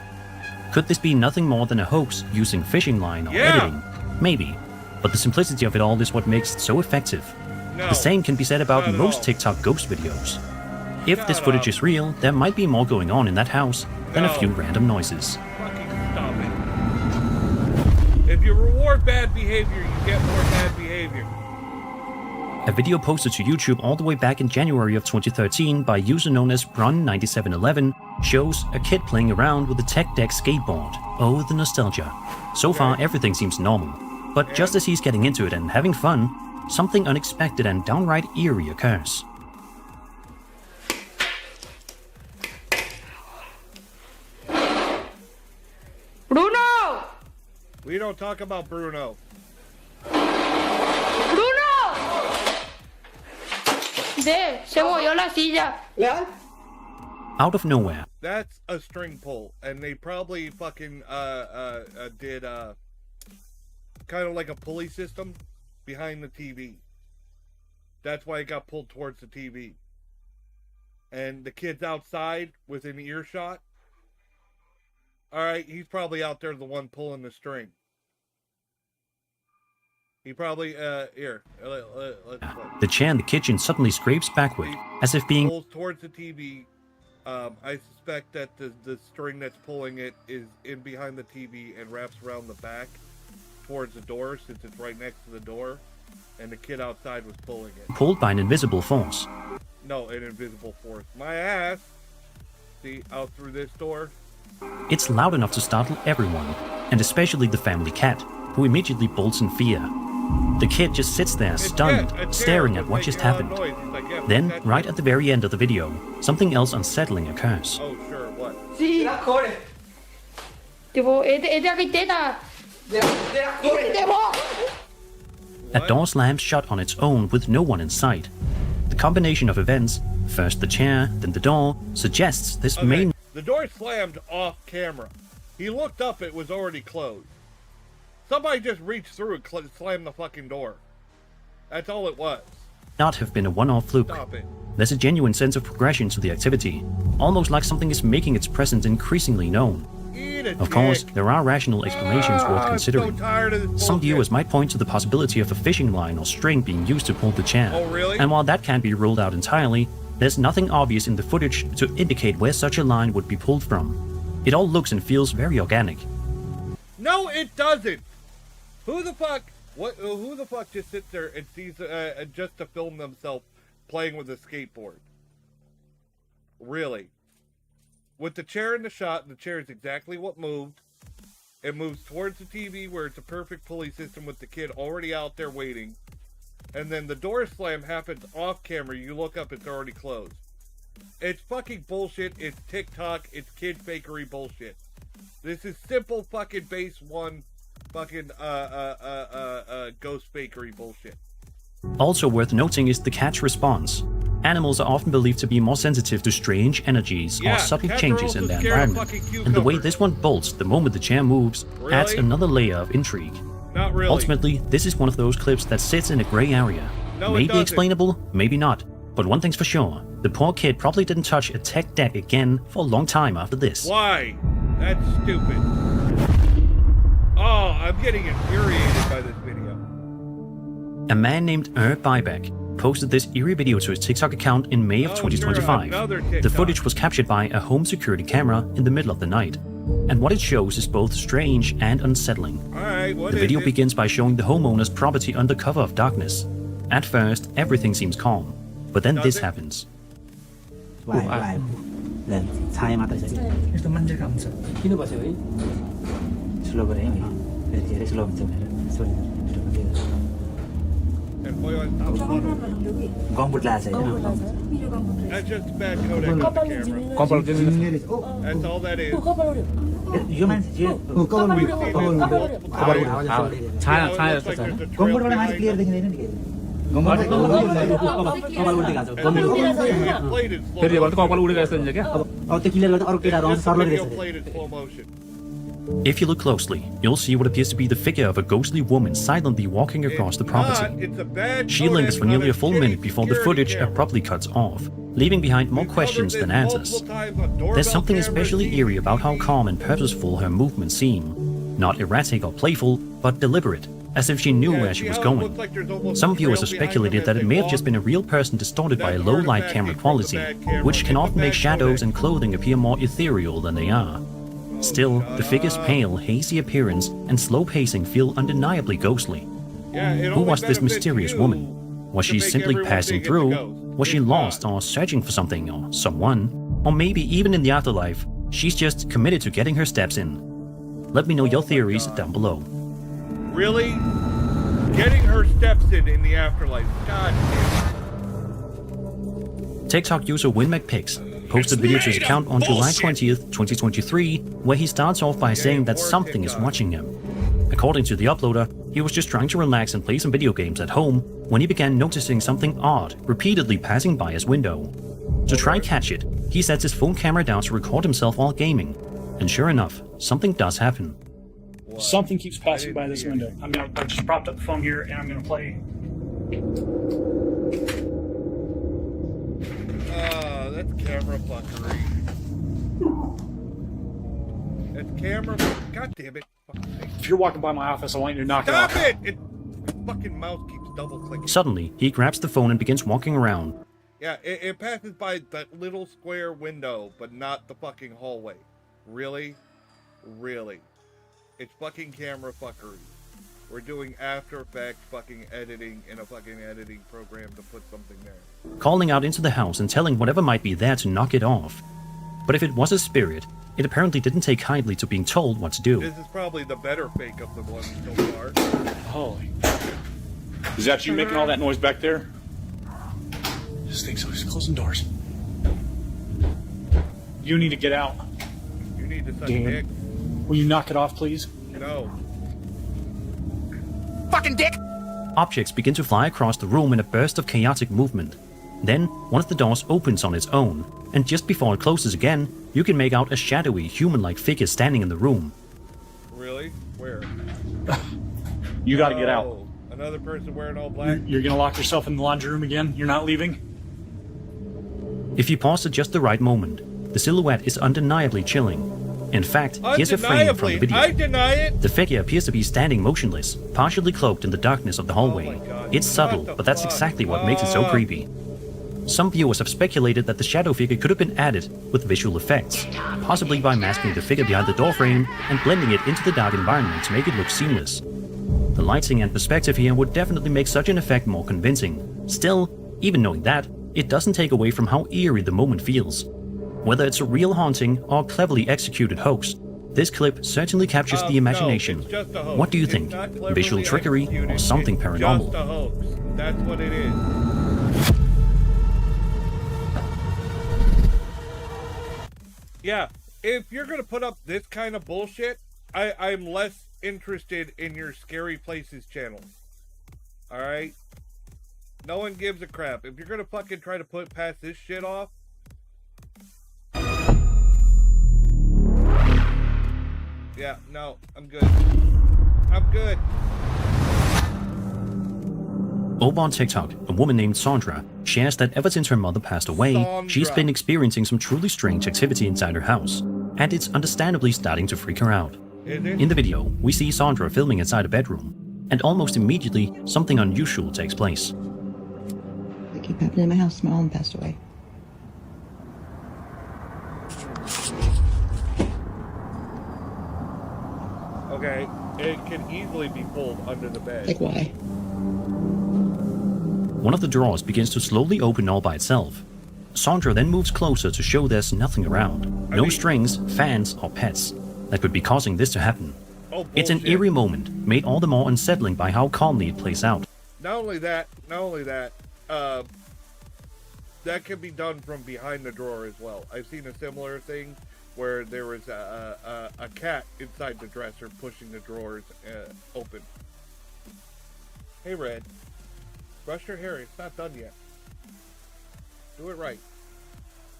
Speaker 2: Could this be nothing more than a hoax using fishing line or editing? Maybe, but the simplicity of it all is what makes it so effective. The same can be said about most TikTok ghost videos. If this footage is real, there might be more going on in that house than a few random noises.
Speaker 1: Fucking stop it. If you reward bad behavior, you get more bad behavior.
Speaker 2: A video posted to YouTube all the way back in January of 2013 by a user known as Run9711 shows a kid playing around with a tech deck skateboard. Oh, the nostalgia. So far, everything seems normal. But just as he's getting into it and having fun, something unexpected and downright eerie occurs.
Speaker 12: Bruno!
Speaker 1: We don't talk about Bruno.
Speaker 12: ¡Bruno! Se movió la silla.
Speaker 2: Out of nowhere,
Speaker 1: That's a string pull, and they probably fucking did kind of like a pulley system behind the TV. That's why it got pulled towards the TV. And the kid's outside within earshot. Alright, he's probably out there the one pulling the string. He probably, here, let's play.
Speaker 2: the chair in the kitchen suddenly scrapes backward, as if being
Speaker 1: Pulls towards the TV. I suspect that the string that's pulling it is in behind the TV and wraps around the back towards the door, since it's right next to the door, and the kid outside was pulling it.
Speaker 2: pulled by an invisible force.
Speaker 1: No, an invisible force. My ass! See, out through this door?
Speaker 2: It's loud enough to startle everyone, and especially the family cat, who immediately bolts in fear. The kid just sits there stunned, staring at what just happened. Then, right at the very end of the video, something else unsettling occurs.
Speaker 1: Oh, sure, what?
Speaker 12: Sí. Tipo, es de arquitecta.
Speaker 2: A door slams shut on its own with no one in sight. The combination of events, first the chair, then the door, suggests this may
Speaker 1: The door slammed off camera. He looked up, it was already closed. Somebody just reached through and slammed the fucking door. That's all it was.
Speaker 2: not have been a one-off fluke.
Speaker 1: Stop it.
Speaker 2: There's a genuine sense of progression to the activity, almost like something is making its presence increasingly known. Of course, there are rational explanations worth considering. Some viewers might point to the possibility of a fishing line or string being used to pull the chair.
Speaker 1: Oh, really?
Speaker 2: And while that can't be ruled out entirely, there's nothing obvious in the footage to indicate where such a line would be pulled from. It all looks and feels very organic.
Speaker 1: No, it doesn't. Who the fuck? Who the fuck just sits there and sees just to film themselves playing with a skateboard? Really? With the chair in the shot, the chair is exactly what moved. It moves towards the TV where it's a perfect pulley system with the kid already out there waiting. And then the door slam happens off camera. You look up, it's already closed. It's fucking bullshit. It's TikTok. It's kid fakery bullshit. This is simple fucking base one fucking ghost fakery bullshit.
Speaker 2: Also worth noting is the cat's response. Animals are often believed to be more sensitive to strange energies or subtle changes in their environment, and the way this one bolts the moment the chair moves adds another layer of intrigue.
Speaker 1: Not really.
Speaker 2: Ultimately, this is one of those clips that sits in a grey area.
Speaker 1: No, it
Speaker 2: Maybe
Speaker 1: doesn't.
Speaker 2: explainable, maybe not. But one thing's for sure, the poor kid probably didn't touch a tech deck again for a long time after this.
Speaker 1: Why? That's stupid. Oh, I'm getting infuriated by this video.
Speaker 2: A man named Buyback posted this eerie video to his TikTok account in May of 2025.
Speaker 1: another
Speaker 2: The
Speaker 1: TikTok.
Speaker 2: footage was captured by a home security camera in the middle of the night. And what it shows is both strange and unsettling.
Speaker 1: Alright, what
Speaker 2: The
Speaker 1: is
Speaker 2: video
Speaker 1: it?
Speaker 2: begins by showing the homeowner's property under cover of darkness. At first, everything seems calm, but then this happens.
Speaker 15: Dan saya mata saja. Itu manja kamu sir. Ini apa sih? Slow bereng. Jadi slow macam ni. Sorry. Gambut lah saya.
Speaker 1: That's just bad codec on the camera.
Speaker 15: Kompol
Speaker 1: That's all that is.
Speaker 15: Human sih. Saya. Gambut boleh masih clear dengan ini nih.
Speaker 2: If you look closely, you'll see what appears to be the figure of a ghostly woman silently walking across the property. She lingers for nearly a full minute before the footage abruptly cuts off, leaving behind more questions than answers. There's something especially eerie about how calm and purposeful her movements seem. Not erratic or playful, but deliberate, as if she knew where she was going. Some viewers have speculated that it may have just been a real person distorted by a low-light camera quality, which can often make shadows and clothing appear more ethereal than they are. Still, the figure's pale, hazy appearance and slow pacing feel undeniably ghostly. Who was this mysterious woman? Was she simply passing through? Was she lost or searching for something or someone? Or maybe even in the afterlife, she's just committed to getting her steps in. Let me know your theories down below.
Speaker 1: Really? Getting her steps in the afterlife. God damn.
Speaker 2: TikTok user WinMacPix posted a video to his account on July 20th, 2023, where he starts off by saying that something is watching him. According to the uploader, he was just trying to relax and play some video games at home when he began noticing something odd repeatedly passing by his window. To try and catch it, he sets his phone camera down to record himself while gaming, and sure enough, something does happen.
Speaker 15: Something keeps passing by this window. I just propped up the phone here and I'm gonna play.
Speaker 1: That's camera fuckery. That's camera. God damn it.
Speaker 15: If you're walking by my office, I want you to knock it off.
Speaker 1: Stop it! Fucking mouse keeps double clicking.
Speaker 2: Suddenly, he grabs the phone and begins walking around.
Speaker 1: Yeah, it passes by that little square window, but not the fucking hallway. Really? Really? It's fucking camera fuckery. We're doing After Effects fucking editing in a fucking editing program to put something there.
Speaker 2: Calling out into the house and telling whatever might be there to knock it off. But if it was a spirit, it apparently didn't take kindly to being told what to do.
Speaker 1: This is probably the better fake of the ones so far.
Speaker 15: Holy. Is that you making all that noise back there? Just think so. He's closing doors. You need to get out.
Speaker 1: You need to suck dick.
Speaker 15: Will you knock it off, please?
Speaker 1: No.
Speaker 15: Fucking dick!
Speaker 2: Objects begin to fly across the room in a burst of chaotic movement. Then, one of the doors opens on its own, and just before it closes again, you can make out a shadowy, human-like figure standing in the room.
Speaker 1: Really? Where?
Speaker 15: You gotta get out.
Speaker 1: Another person wearing all black?
Speaker 15: You're gonna lock yourself in the laundry room again? You're not leaving?
Speaker 2: If you pause at just the right moment, the silhouette is undeniably chilling. In fact, here's a frame from the video.
Speaker 1: I deny it!
Speaker 2: The figure appears to be standing motionless, partially cloaked in the darkness of the hallway. It's subtle, but that's exactly what makes it so creepy. Some viewers have speculated that the shadow figure could have been added with visual effects, possibly by masking the figure behind the doorframe and blending it into the dark environment to make it look seamless. The lighting and perspective here would definitely make such an effect more convincing. Still, even knowing that, it doesn't take away from how eerie the moment feels. Whether it's a real haunting or cleverly executed hoax, this clip certainly captures the imagination.
Speaker 1: No, it's just a hoax.
Speaker 2: What do you
Speaker 1: It's
Speaker 2: think?
Speaker 1: not cleverly
Speaker 2: Visual trickery or
Speaker 1: executed.
Speaker 2: something
Speaker 1: It's
Speaker 2: paranormal?
Speaker 1: just a hoax. That's what it is. Yeah, if you're gonna put up this kind of bullshit, I'm less interested in your Scary Places channel. Alright? No one gives a crap. If you're gonna fucking try to pass this shit off, yeah, no, I'm good. I'm good.
Speaker 2: Over on TikTok, a woman named Sandra shares that ever since her mother passed away, she's been experiencing some truly strange activity inside her house, and it's understandably starting to freak her out. In the video, we see Sandra filming inside a bedroom, and almost immediately, something unusual takes place.
Speaker 7: They keep happening in my house. My mom passed away.
Speaker 1: Okay, it can easily be pulled under the bed.
Speaker 7: Like why?
Speaker 2: One of the drawers begins to slowly open all by itself. Sandra then moves closer to show there's nothing around. No strings, fans, or pets that could be causing this to happen. It's an eerie moment, made all the more unsettling by how calmly it plays out.
Speaker 1: Not only that, that can be done from behind the drawer as well. I've seen a similar thing where there was a cat inside the dresser pushing the drawers open. Hey, Red. Brush your hair. It's not done yet. Do it right.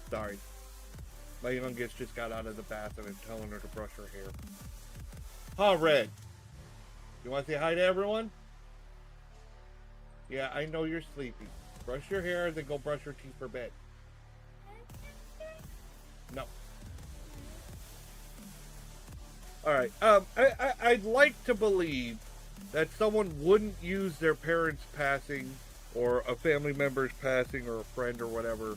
Speaker 1: Sorry. My youngest just got out of the bath and I'm telling her to brush her hair. Huh, Red? You want to say hi to everyone? Yeah, I know you're sleepy. Brush your hair and then go brush your teeth for bed. No. Alright, I'd like to believe that someone wouldn't use their parents' passing or a family member's passing or a friend or whatever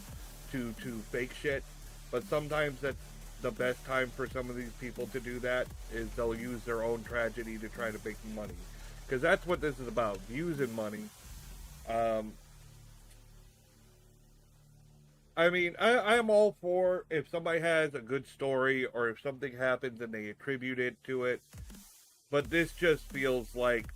Speaker 1: to fake shit. But sometimes that's the best time for some of these people to do that, is they'll use their own tragedy to try to make money. Because that's what this is about, views and money. I mean, I am all for if somebody has a good story or if something happens and they attribute it to it. But this just feels like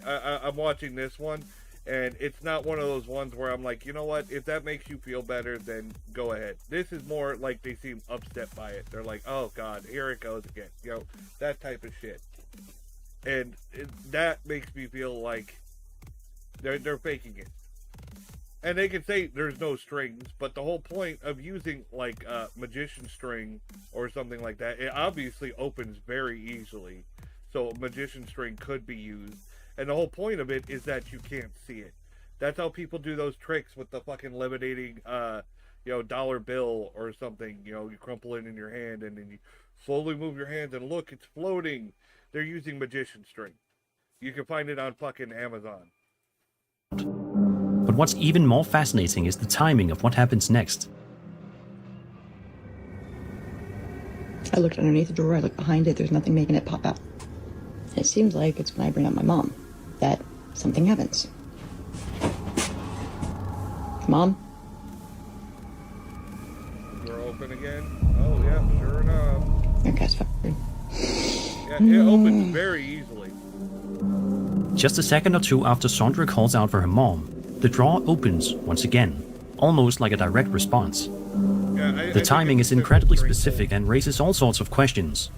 Speaker 1: I'm watching this one, and it's not one of those ones where I'm like, you know what? If that makes you feel better, then go ahead. This is more like they seem upset by it. They're like, oh God, here it goes again. You know, that type of shit. And that makes me feel like they're faking it. And they can say there's no strings, but the whole point of using like magician string or something like that, it obviously opens very easily. So a magician string could be used. And the whole point of it is that you can't see it. That's how people do those tricks with the fucking levitating, dollar bill or something. You know, you crumple it in your hand and then you slowly move your hand and look, it's floating. They're using magician string. You can find it on fucking Amazon.
Speaker 2: But what's even more fascinating is the timing of what happens next.
Speaker 7: I looked underneath the drawer, I looked behind it, there's nothing making it pop out. It seems like it's when I bring up my mom that something happens. Mom?
Speaker 1: Door open again? Oh yeah, sure enough.
Speaker 7: Your cat's fucking.
Speaker 1: Yeah, it opens very easily.
Speaker 2: Just a second or two after Sandra calls out for her mom, the drawer opens once again, almost like a direct response. The timing is incredibly specific and raises all sorts of questions.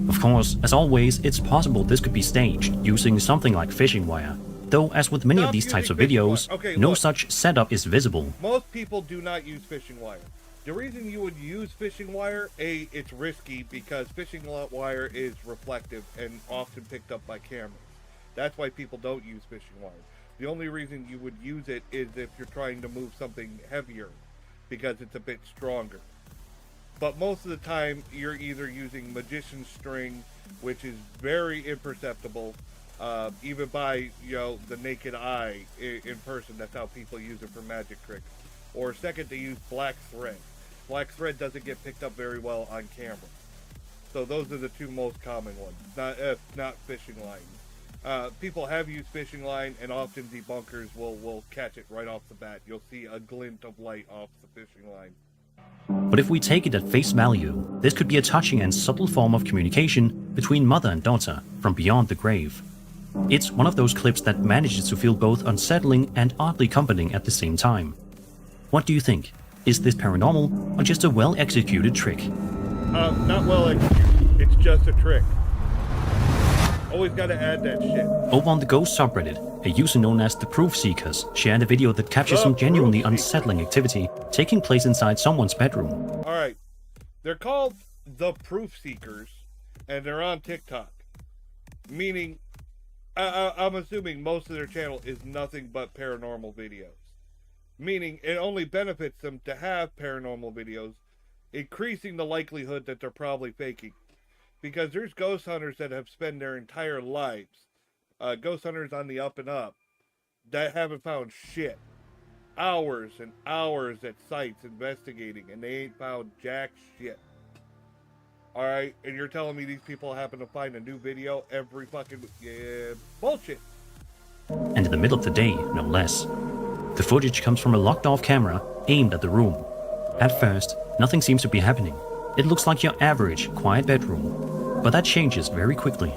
Speaker 2: Of course, as always, it's possible this could be staged using something like fishing wire, though as with many of these types of videos, no such setup is visible.
Speaker 1: Most people do not use fishing wire. The reason you would use fishing wire, A, it's risky because fishing wire is reflective and often picked up by cameras. That's why people don't use fishing wire. The only reason you would use it is if you're trying to move something heavier, because it's a bit stronger. But most of the time, you're either using magician string, which is very imperceptible, even by the naked eye in person. That's how people use it for magic tricks. Or second, they use black thread. Black thread doesn't get picked up very well on camera. So those are the two most common ones, not fishing line. People have used fishing line, and often debunkers will catch it right off the bat. You'll see a glint of light off the fishing line.
Speaker 2: But if we take it at face value, this could be a touching and subtle form of communication between mother and daughter from beyond the grave. It's one of those clips that manages to feel both unsettling and oddly comforting at the same time. What do you think? Is this paranormal or just a well-executed trick?
Speaker 1: Not well executed. It's just a trick. Always gotta add that shit.
Speaker 2: Over on the Ghost subreddit, a user known as the Proof Seekers shared a video that captures some genuinely unsettling activity taking place inside someone's bedroom.
Speaker 1: Alright, they're called the Proof Seekers, and they're on TikTok. Meaning, I'm assuming most of their channel is nothing but paranormal videos. Meaning, it only benefits them to have paranormal videos, increasing the likelihood that they're probably faking. Because there's ghost hunters that have spent their entire lives, ghost hunters on the up and up, that haven't found shit. Hours and hours at sites investigating, and they ain't found jack shit. Alright, and you're telling me these people happen to find a new video every fucking... bullshit.
Speaker 2: And in the middle of the day, no less. The footage comes from a locked-off camera aimed at the room. At first, nothing seems to be happening. It looks like your average, quiet bedroom. But that changes very quickly.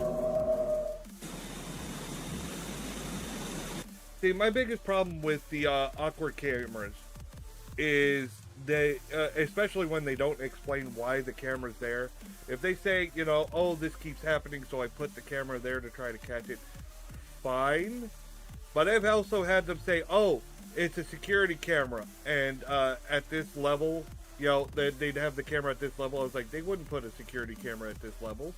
Speaker 1: See, my biggest problem with the awkward cameras is they, especially when they don't explain why the camera's there. If they say, oh, this keeps happening, so I put the camera there to try to catch it, fine. But I've also had them say, oh, it's a security camera, and at this level, they'd have the camera at this level. I was like, they wouldn't put a security camera at this level.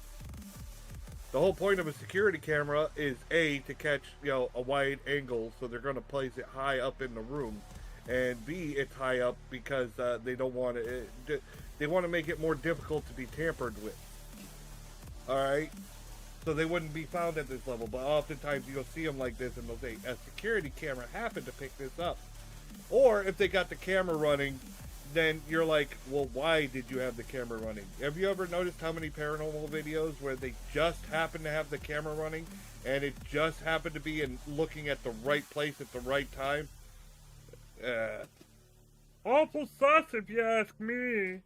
Speaker 1: The whole point of a security camera is A, to catch, a wide angle, so they're going to place it high up in the room, and B, it's high up because they don't want it. They want to make it more difficult to be tampered with. All right, so they wouldn't be found at this level. But oftentimes you'll see them like this, and they'll say a security camera happened to pick this up. Or if they got the camera running, then you're like, well, why did you have the camera running? Have you ever noticed how many paranormal videos where they just happen to have the camera running and it just happened to be looking at the right place at the right time? Awful sus, if you ask me.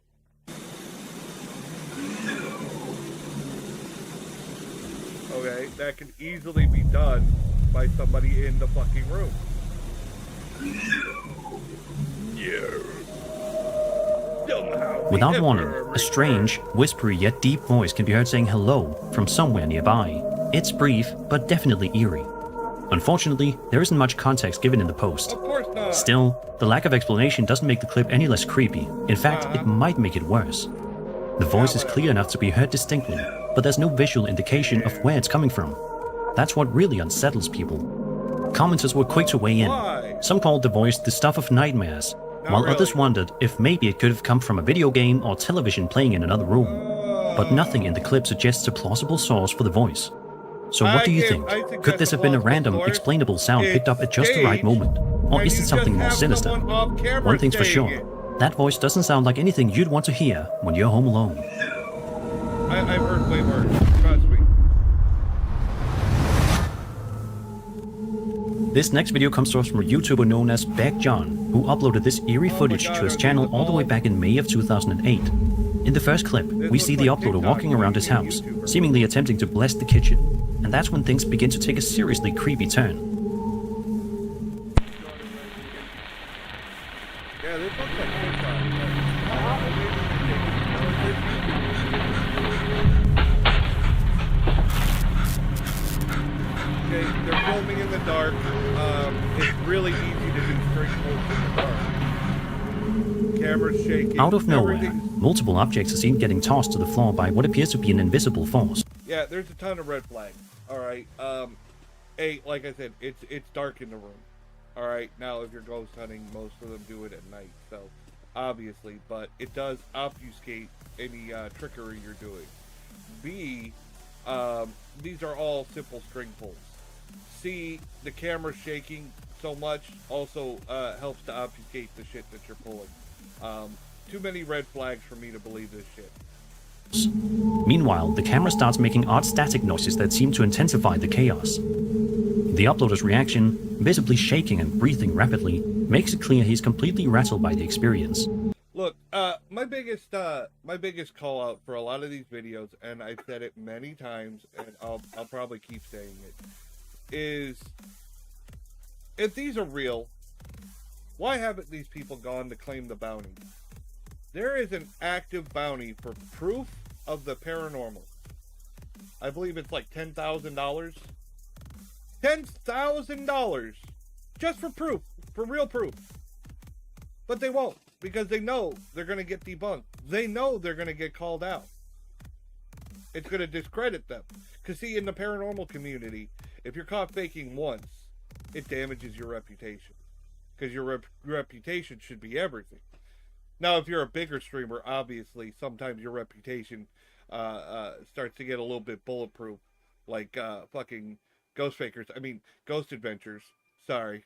Speaker 1: Okay, that can easily be done by somebody in the fucking room.
Speaker 2: Without warning, a strange, whispery yet deep voice can be heard saying hello from somewhere nearby. It's brief, but definitely eerie. Unfortunately, there isn't much context given in the post.
Speaker 1: Of course not.
Speaker 2: Still, the lack of explanation doesn't make the clip any less creepy. In fact, it might make it worse. The voice is clear enough to be heard distinctly, but there's no visual indication of where it's coming from. That's what really unsettles people. Commenters were quick to weigh in. Some called the voice the stuff of nightmares, while others wondered if maybe it could have come from a video game or television playing in another room. But nothing in the clip suggests a plausible source for the voice. So what do you think? Could this have been a random, explainable sound picked up at just the right moment? Or is it something more sinister? One thing's for sure, that voice doesn't sound like anything you'd want to hear when you're home alone.
Speaker 1: I've heard way worse, trust me.
Speaker 2: This next video comes to us from a YouTuber known as Bag John, who uploaded this eerie footage to his channel all the way back in May of 2008. In the first clip, we see the uploader walking around his house, seemingly attempting to bless the kitchen, and that's when things begin to take a seriously creepy turn.
Speaker 1: Yeah, this looks like okay, they're filming in the dark. It's really easy to do straight pulls in the dark. Camera's shaking.
Speaker 2: Out of nowhere, multiple objects are seen getting tossed to the floor by what appears to be an invisible force.
Speaker 1: Yeah, there's a ton of red flags. Alright, like I said, it's dark in the room. Alright, now if you're ghost hunting, most of them do it at night, so obviously, but it does obfuscate any trickery you're doing. B, these are all simple string pulls. C, the camera shaking so much also helps to obfuscate the shit that you're pulling. Too many red flags for me to believe this shit.
Speaker 2: Meanwhile, the camera starts making odd static noises that seem to intensify the chaos. The uploader's reaction, visibly shaking and breathing rapidly, makes it clear he's completely rattled by the experience.
Speaker 1: Look, my biggest call out for a lot of these videos, and I've said it many times, and I'll probably keep saying it, is if these are real, why haven't these people gone to claim the bounty? There is an active bounty for proof of the paranormal. I believe it's like $10,000. $10,000 just for proof, for real proof. But they won't, because they know they're going to get debunked. They know they're going to get called out. It's going to discredit them. Because see, in the paranormal community, if you're caught faking once, it damages your reputation. Because your reputation should be everything. Now, if you're a bigger streamer, obviously, sometimes your reputation starts to get a little bit bulletproof. Like fucking Ghost Adventures. Sorry.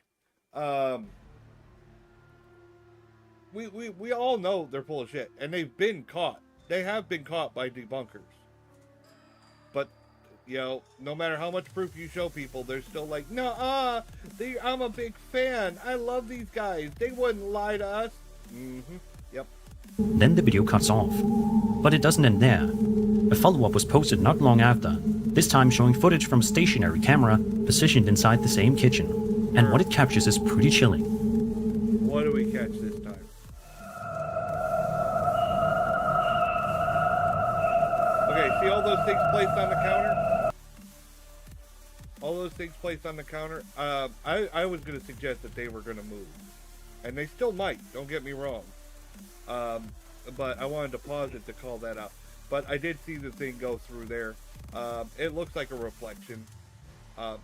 Speaker 1: We all know they're full of shit. And they've been caught. They have been caught by debunkers. But, you know, no matter how much proof you show people, they're still like, no, I'm a big fan. I love these guys. They wouldn't lie to us. Mm-hmm. Yep.
Speaker 2: Then the video cuts off. But it doesn't end there. A follow-up was posted not long after, this time showing footage from a stationary camera positioned inside the same kitchen. And what it captures is pretty chilling.
Speaker 1: What do we catch this time? Okay, see all those things placed on the counter? All those things placed on the counter? I was going to suggest that they were going to move. And they still might, don't get me wrong. But I wanted to pause it to call that out. But I did see the thing go through there. It looks like a reflection.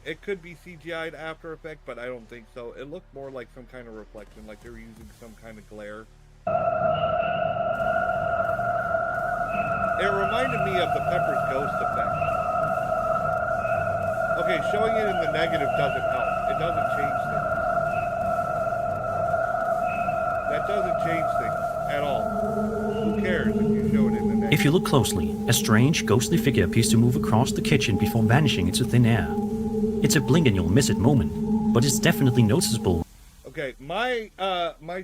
Speaker 1: It could be CGI'd After Effect, but I don't think so. It looked more like some kind of reflection, like they were using some kind of glare. It reminded me of the Pepper's Ghost effect. Okay, showing it in the negative doesn't help. It doesn't change things. That doesn't change things at all. Who cares if you show it in the negative?
Speaker 2: If you look closely, a strange, ghostly figure appears to move across the kitchen before vanishing into thin air. It's a blink and you'll miss it moment, but it's definitely noticeable.
Speaker 1: Okay, my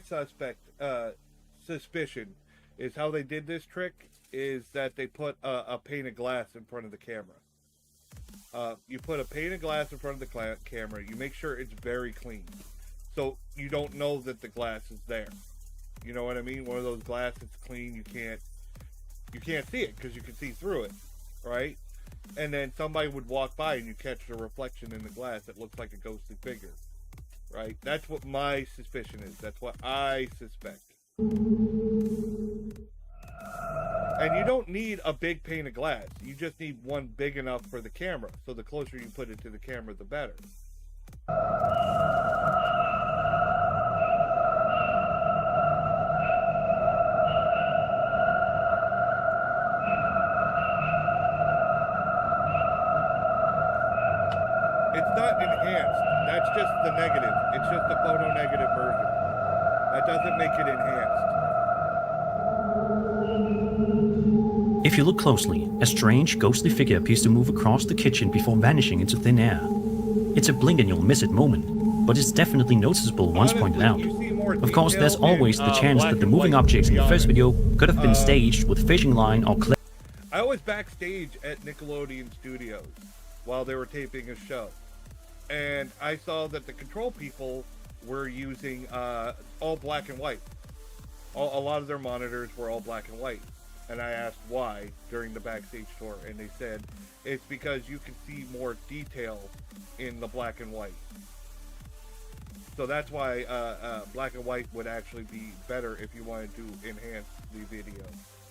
Speaker 1: suspect suspicion is how they did this trick is that they put a pane of glass in front of the camera. You put a pane of glass in front of the camera. You make sure it's very clean, so you don't know that the glass is there. You know what I mean? One of those glass that's clean, you can't see it because you can see through it, right? And then somebody would walk by and you catch the reflection in the glass that looks like a ghostly figure, right? That's what my suspicion is. That's what I suspect. And you don't need a big pane of glass. You just need one big enough for the camera. So the closer you put it to the camera, the better. It's not enhanced. That's just the negative. It's just the photo negative version. That doesn't make it enhanced.
Speaker 2: If you look closely, a strange, ghostly figure appears to move across the kitchen before vanishing into thin air. It's a blink and you'll miss it moment, but it's definitely noticeable once pointed out. Of course, there's always the chance that the moving objects in the first video could have been staged with fishing line or clip.
Speaker 1: I was backstage at Nickelodeon Studios while they were taping a show, and I saw that the control people were using all black and white. A lot of their monitors were all black and white, and I asked why during the backstage tour, and they said it's because you can see more detail in the black and white. So that's why black and white would actually be better if you wanted to enhance the video.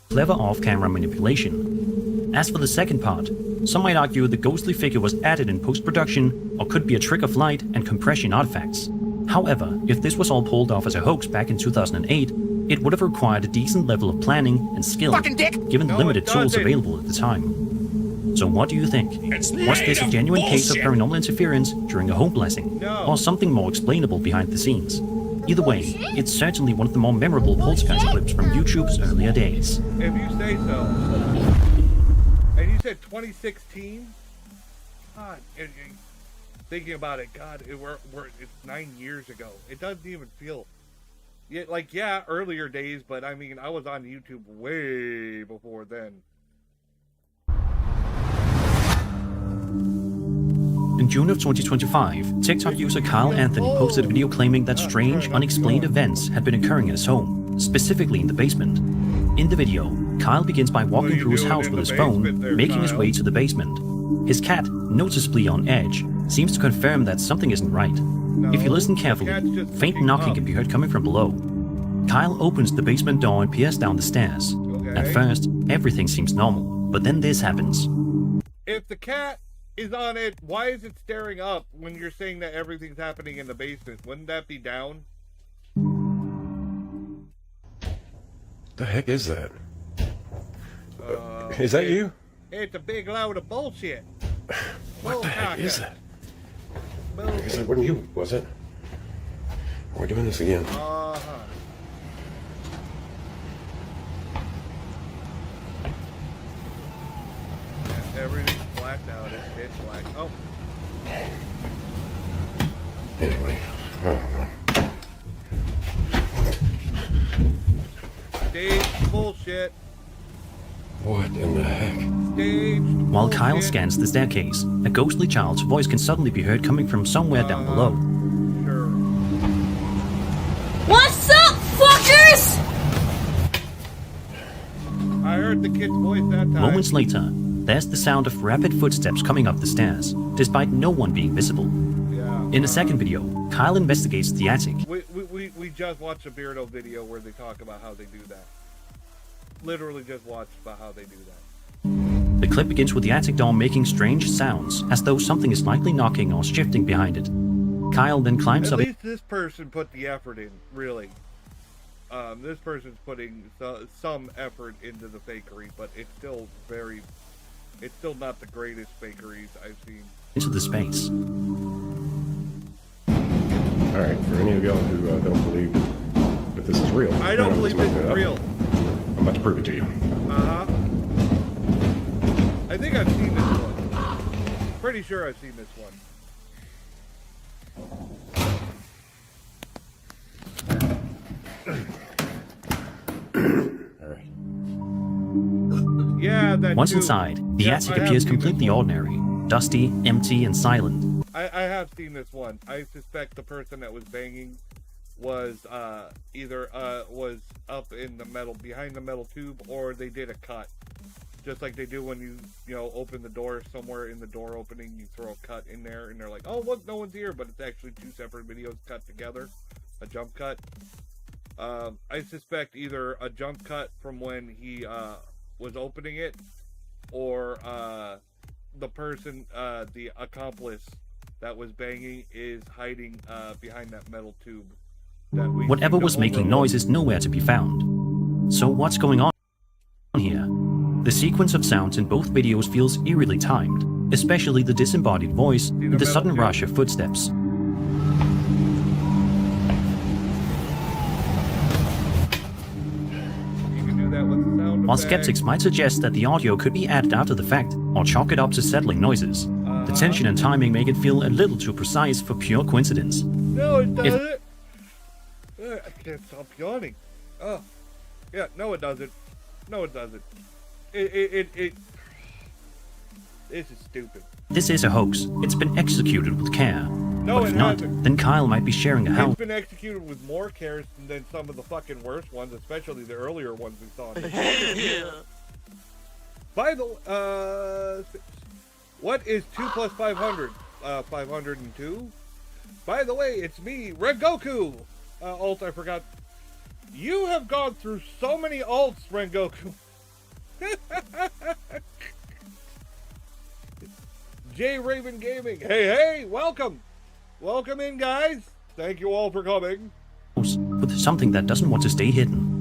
Speaker 2: Clever off-camera manipulation. As for the second part, some might argue the ghostly figure was added in post-production or could be a trick of light and compression artifacts. However, if this was all pulled off as a hoax back in 2008, it would have required a decent level of planning and skill, given the limited tools available at the time. So what do you think? Was this a genuine case of paranormal interference during a home blessing, or something more explainable behind the scenes? Either way, it's certainly one of the more memorable poltergeist clips from YouTube's earlier days.
Speaker 1: If you say so. And you said 2016? God, thinking about it, God, it's 9 years ago. It doesn't even feel... Yeah, earlier days, but I mean, I was on YouTube way before then.
Speaker 2: In June of 2025, TikTok user Kyle Anthony posted a video claiming that strange, unexplained events had been occurring in his home, specifically in the basement. In the video, Kyle begins by walking through his house with his phone, making his way to the basement. His cat, noticeably on edge, seems to confirm that something isn't right. If you listen carefully, faint knocking can be heard coming from below. Kyle opens the basement door and peers down the stairs. At first, everything seems normal, but then this happens.
Speaker 1: If the cat is on it, why is it staring up when you're saying that everything's happening in the basement? Wouldn't that be down?
Speaker 18: The heck is that? Is that you?
Speaker 1: It's a big load of bullshit.
Speaker 18: What the heck is that? I guess it wasn't you, was it? We're doing this again.
Speaker 1: Everything's blacked out. It's pitch black. Oh.
Speaker 18: Anyway.
Speaker 1: Staged bullshit.
Speaker 18: What in the heck?
Speaker 1: Staged
Speaker 2: While Kyle scans the staircase, a ghostly child's voice can suddenly be heard coming from somewhere down below.
Speaker 1: Sure.
Speaker 16: What's up, fuckers?
Speaker 1: I heard the kid's voice that time.
Speaker 2: Moments later, there's the sound of rapid footsteps coming up the stairs, despite no one being visible.
Speaker 1: Yeah.
Speaker 2: In the second video, Kyle investigates the attic.
Speaker 1: We just watched a Beardo video where they talk about how they do that. Literally just watched about how they do that.
Speaker 2: The clip begins with the attic door making strange sounds, as though something is lightly knocking or shifting behind it. Kyle then climbs up.
Speaker 1: At least this person put the effort in, really. This person's putting some effort into the fakery, but it's still not the greatest fakeries I've seen.
Speaker 2: Into the space.
Speaker 18: Alright, for any of y'all who don't believe that this is real.
Speaker 1: I don't believe this is real.
Speaker 18: I'm about to prove it to you.
Speaker 1: I think I've seen this one. Pretty sure I've seen this one.
Speaker 18: ordinary.
Speaker 1: Yeah, that
Speaker 2: Once
Speaker 1: too.
Speaker 2: inside, the
Speaker 1: Yeah,
Speaker 2: attic
Speaker 1: I have
Speaker 2: appears
Speaker 1: seen this
Speaker 2: completely
Speaker 1: one.
Speaker 2: ordinary, dusty, empty, and silent.
Speaker 1: I have seen this one. I suspect the person that was banging was either was up in the metal, behind the metal tube, or they did a cut. Just like they do when you know, open the door somewhere in the door opening, you throw a cut in there, and they're like, oh, look, no one's here, but it's actually two separate videos cut together, a jump cut. I suspect either a jump cut from when he was opening it, or the person, the accomplice that was banging is hiding behind that metal tube. That we
Speaker 2: Whatever
Speaker 1: seem to
Speaker 2: was making
Speaker 1: overlook.
Speaker 2: noise is nowhere to be found. So what's going on here? The sequence of sounds in both videos feels eerily timed, especially the disembodied voice and the sudden rush of footsteps. While skeptics might suggest that the audio could be added after the fact, or chalk it up to settling noises, the tension and timing make it feel a little too precise for pure coincidence.
Speaker 1: No, it doesn't. I can't stop yawning. Oh, yeah. No, it doesn't. No, it doesn't. It. This is stupid.
Speaker 2: This is a hoax. It's been executed with care.
Speaker 1: No,
Speaker 2: But if
Speaker 1: it
Speaker 2: not,
Speaker 1: hasn't.
Speaker 2: then Kyle might be sharing a house.
Speaker 1: It's been executed with more care than some of the fucking worst ones, especially the earlier ones we saw. By the what is 2 plus 500? 502. By the way, it's me, Rengoku. Alt, I forgot. You have gone through so many alts, Rengoku. J Raven Gaming. Hey, welcome. Welcome in, guys. Thank you all for coming.
Speaker 2: With something that doesn't want to stay hidden.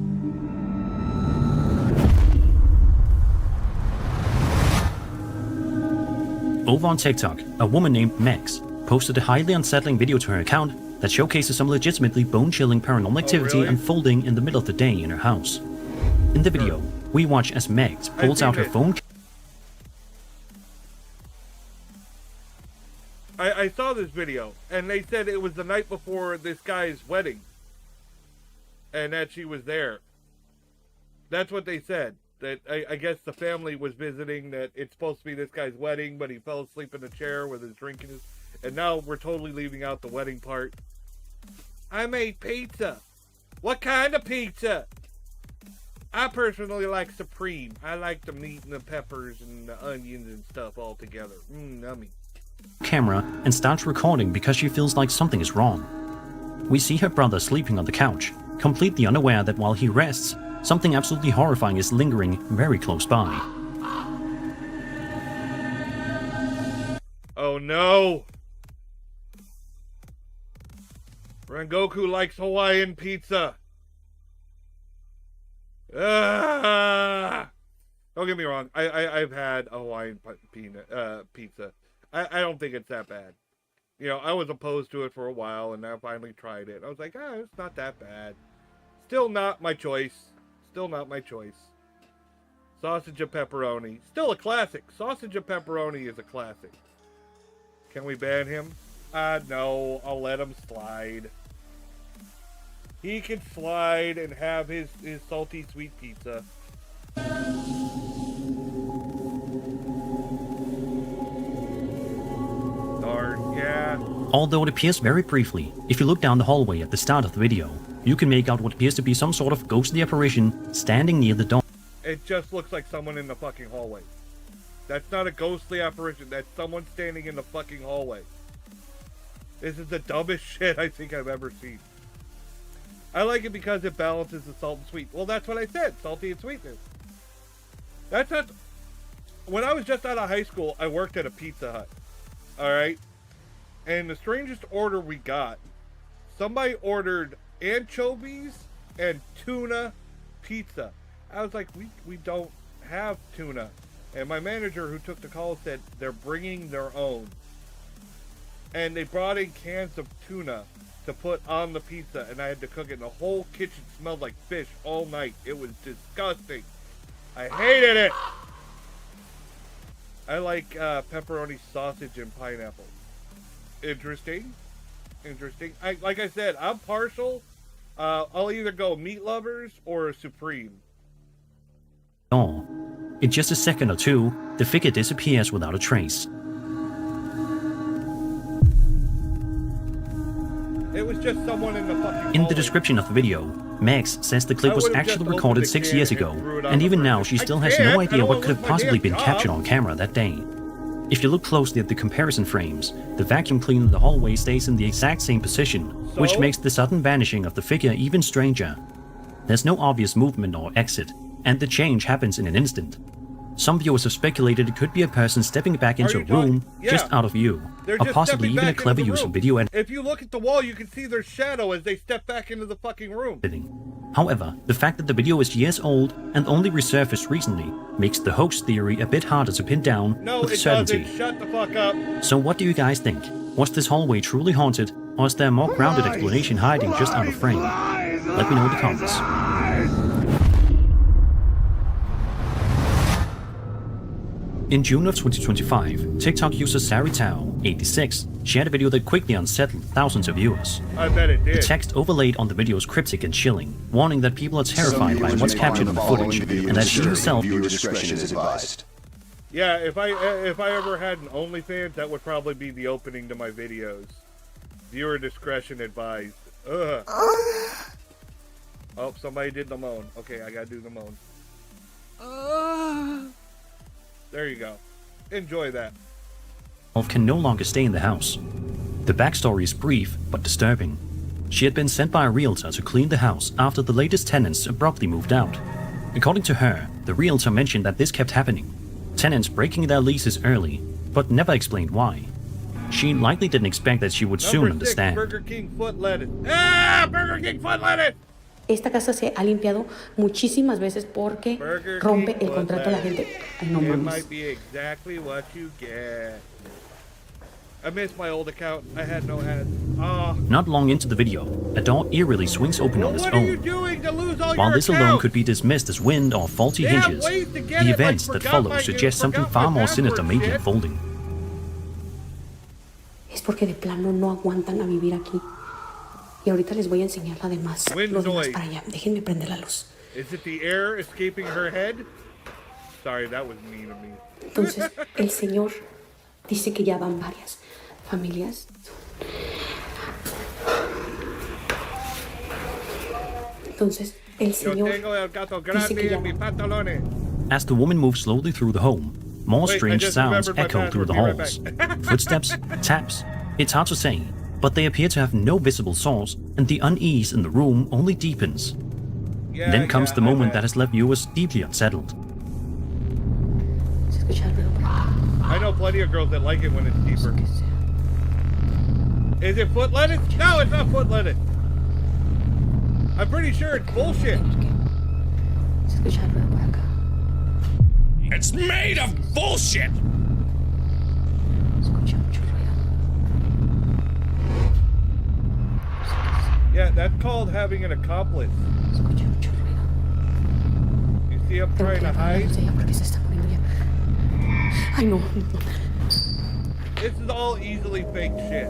Speaker 2: Over on TikTok, a woman named Mex posted a highly unsettling video to her account that showcases some legitimately bone-chilling paranormal activity unfolding in the middle of the day in her house. In the video, we watch as Mex pulls out her phone.
Speaker 1: I saw this video, and they said it was the night before this guy's wedding, and that she was there. That's what they said. That I guess the family was visiting, that it's supposed to be this guy's wedding, but he fell asleep in a chair with his drink in his... And now we're totally leaving out the wedding part. I made pizza. What kind of pizza? I personally like Supreme. I like the meat and the peppers and the onions and stuff all together. Yummy.
Speaker 2: Camera and starts recording because she feels like something is wrong. We see her brother sleeping on the couch, completely unaware that while he rests, something absolutely horrifying is lingering very close by.
Speaker 1: Oh no! Rengoku likes Hawaiian pizza. Don't get me wrong. I've had a Hawaiian pizza. I don't think it's that bad. You know, I was opposed to it for a while, and I finally tried it. I was like, it's not that bad. Still not my choice. Still not my choice. Sausage and pepperoni. Still a classic. Sausage and pepperoni is a classic. Can we ban him? No. I'll let him slide. He can slide and have his salty sweet pizza. Darn, yeah.
Speaker 2: Although it appears very briefly, if you look down the hallway at the start of the video, you can make out what appears to be some sort of ghostly apparition standing near the door.
Speaker 1: It just looks like someone in the fucking hallway. That's not a ghostly apparition. That's someone standing in the fucking hallway. This is the dumbest shit I think I've ever seen. I like it because it balances the salt and sweet. Well, that's what I said. Salty and sweetness. That's not... When I was just out of high school, I worked at a Pizza Hut. Alright? And the strangest order we got, somebody ordered anchovies and tuna pizza. I was like, we don't have tuna. And my manager who took the call said they're bringing their own. And they brought in cans of tuna to put on the pizza, and I had to cook it, and the whole kitchen smelled like fish all night. It was disgusting. I hated it. I like pepperoni, sausage, and pineapple. Interesting. Like I said, I'm partial. I'll either go meat lovers or a Supreme.
Speaker 2: door. In just a second or two, the figure disappears without a trace.
Speaker 1: It was just someone in the fucking
Speaker 2: In the description of the video, Max says the clip was actually recorded 6 years ago, and even now she still has no idea what could have possibly been captured on camera that day. If you look closely at the comparison frames, the vacuum cleaner in the hallway stays in the exact same position, which makes the sudden vanishing of the figure even stranger. There's no obvious movement or exit, and the change happens in an instant. Some viewers have speculated it could be a person stepping back into a room just out of view, or possibly even a clever use of video editing.
Speaker 1: If you look at the wall, you can see their shadow as they step back into the fucking room.
Speaker 2: However, the fact that the video is years old and only resurfaced recently makes the hoax theory a bit harder to pin down with certainty.
Speaker 1: Shut the fuck up.
Speaker 2: So what do you guys think? Was this hallway truly haunted, or is there a more grounded explanation hiding just out of frame? Let me know in the comments. In June of 2025, TikTok user SariTao86 shared a video that quickly unsettled thousands of viewers.
Speaker 1: I bet it did.
Speaker 2: The text overlaid on the video is cryptic and chilling, warning that people are terrified by what's captured on the footage, and that she herself...
Speaker 1: Yeah, if I ever had an OnlyFans, that would probably be the opening to my videos. Viewer discretion advised. Ugh. Oh, somebody did the moan. Okay, I gotta do the moan. There you go. Enjoy that.
Speaker 2: Can no longer stay in the house. The backstory is brief but disturbing. She had been sent by a realtor to clean the house after the latest tenants abruptly moved out. According to her, the realtor mentioned that this kept happening, tenants breaking their leases early, but never explained why. She likely didn't expect that she would soon understand.
Speaker 1: Burger King foot lettuce. Ah, Burger King foot lettuce.
Speaker 5: Esta casa se ha limpiado muchísimas veces porque rompe el contrato a la gente. Ay, no
Speaker 1: It
Speaker 5: mames.
Speaker 1: might be exactly what you get. I missed my old account. I had no ads. Oh.
Speaker 2: Not long into the video, a door eerily swings open on its
Speaker 1: What are you
Speaker 2: own.
Speaker 1: doing to lose all
Speaker 2: While
Speaker 1: your
Speaker 2: this alone
Speaker 1: accounts?
Speaker 2: could be dismissed as wind or faulty
Speaker 1: They have
Speaker 2: hinges,
Speaker 1: ways to get
Speaker 2: the
Speaker 1: it,
Speaker 2: events
Speaker 1: like,
Speaker 2: that
Speaker 1: forgot
Speaker 2: follow
Speaker 1: my-
Speaker 2: suggest something
Speaker 1: forgot
Speaker 2: far
Speaker 1: my
Speaker 2: more
Speaker 1: password,
Speaker 2: sinister may be
Speaker 1: shit.
Speaker 2: unfolding.
Speaker 5: Es porque de plano no aguantan a vivir aquí. Y ahorita les voy a enseñar la demás.
Speaker 1: Wind
Speaker 5: Los demás
Speaker 1: noise.
Speaker 5: para allá. Déjenme prender la luz.
Speaker 1: Is it the air escaping her head? Sorry, that was mean of me.
Speaker 5: Entonces, el señor dice que ya van varias familias. Entonces, el
Speaker 1: Yo
Speaker 5: señor
Speaker 1: tengo el gato
Speaker 5: dice que
Speaker 1: grande
Speaker 5: ya
Speaker 1: en mis
Speaker 5: van.
Speaker 1: pantalones.
Speaker 2: As the woman moves slowly through the home, more
Speaker 1: Wait, I
Speaker 2: strange
Speaker 1: just
Speaker 2: sounds
Speaker 1: remembered my
Speaker 2: echo through the
Speaker 1: password.
Speaker 2: halls.
Speaker 1: Be right back.
Speaker 2: Footsteps, taps. It's hard to say, but they appear to have no visible source, and the unease in the room only deepens.
Speaker 1: Yeah,
Speaker 2: Then comes
Speaker 1: yeah,
Speaker 2: the moment that has left viewers deeply unsettled.
Speaker 5: Se escucha el ruido por acá.
Speaker 1: I know plenty of girls that like it when it's deeper. Is it foot lettuce? No, it's not foot lettuce. I'm pretty sure it's bullshit.
Speaker 5: Se escucha el ruido por acá.
Speaker 19: It's made of bullshit!
Speaker 5: Se escucha mucho ruido.
Speaker 1: Yeah, that's called having an accomplice.
Speaker 5: Se escucha mucho ruido.
Speaker 1: You see I'm
Speaker 5: Tengo
Speaker 1: trying
Speaker 5: que
Speaker 1: to
Speaker 5: apagar la
Speaker 1: hide?
Speaker 5: luz de ella porque se está muriendo ya. Ay, no.
Speaker 1: This is all easily faked shit.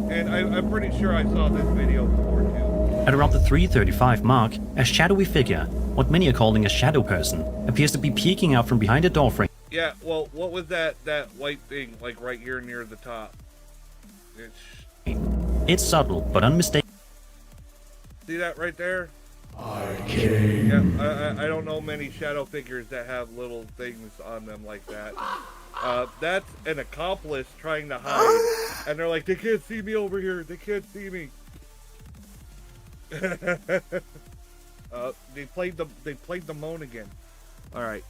Speaker 1: And I'm pretty sure I saw this video before too.
Speaker 2: At around the 3:35 mark, a shadowy figure, what many are calling a shadow person, appears to be peeking out from behind a doorframe.
Speaker 1: Yeah, well, what was that white thing, like right here near the top?
Speaker 2: It's subtle but unmistakable.
Speaker 1: See that right there?
Speaker 3: Arcane.
Speaker 1: Yeah, I don't know many shadow figures that have little things on them like that. That's an accomplice trying to hide, and they're like, they can't see me over here. They can't see me. They played the moan again. All right.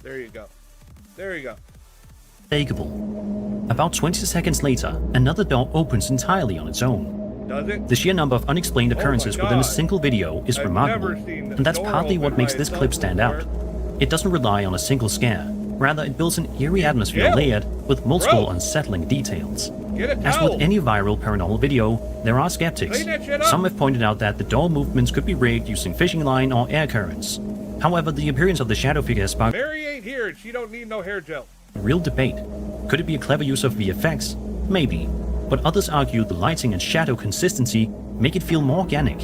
Speaker 1: There you go. There you go.
Speaker 2: About 20 seconds later, another door opens entirely on its own.
Speaker 1: Does it?
Speaker 2: The sheer number of unexplained occurrences within a
Speaker 1: God.
Speaker 2: single video is
Speaker 1: I've
Speaker 2: remarkable,
Speaker 1: never seen the
Speaker 2: and that's
Speaker 1: door
Speaker 2: partly what
Speaker 1: open
Speaker 2: makes
Speaker 1: by
Speaker 2: this
Speaker 1: itself
Speaker 2: clip stand out. It doesn't rely on a single scare, rather it builds an eerie atmosphere
Speaker 1: Ew.
Speaker 2: layered with multiple
Speaker 1: Gross.
Speaker 2: unsettling details.
Speaker 1: Get a
Speaker 2: As
Speaker 1: towel.
Speaker 2: with any viral paranormal video, there are skeptics.
Speaker 1: Clean that shit up.
Speaker 2: Some have pointed out that the door movements could be rigged using fishing line or air currents. However, the appearance of the shadow figure has sparked
Speaker 1: Mary ain't here, and she don't need no hair gel.
Speaker 2: real debate. Could it be a clever use of VFX? Maybe. But others argue the lighting and shadow consistency make it feel more organic.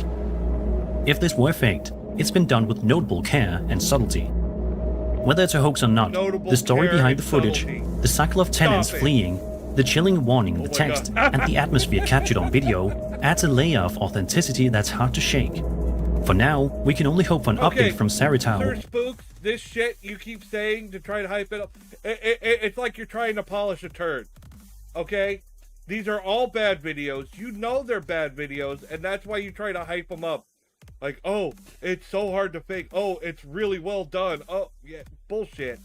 Speaker 2: If this were faked, it's been done with notable care and subtlety. Whether it's a hoax or not, the story behind the footage, the cycle of tenants fleeing, the chilling warning in the text, and the atmosphere captured on video adds a layer of authenticity that's hard to shake. For now, we can only hope for an update from Saritao.
Speaker 1: Sir Spooks, this shit you keep saying to try to hype it up, it's like you're trying to polish a turd. Okay? These are all bad videos. You know they're bad videos, and that's why you try to hype them up. Like, oh, it's so hard to fake. Oh, it's really well done. Oh, yeah, bullshit.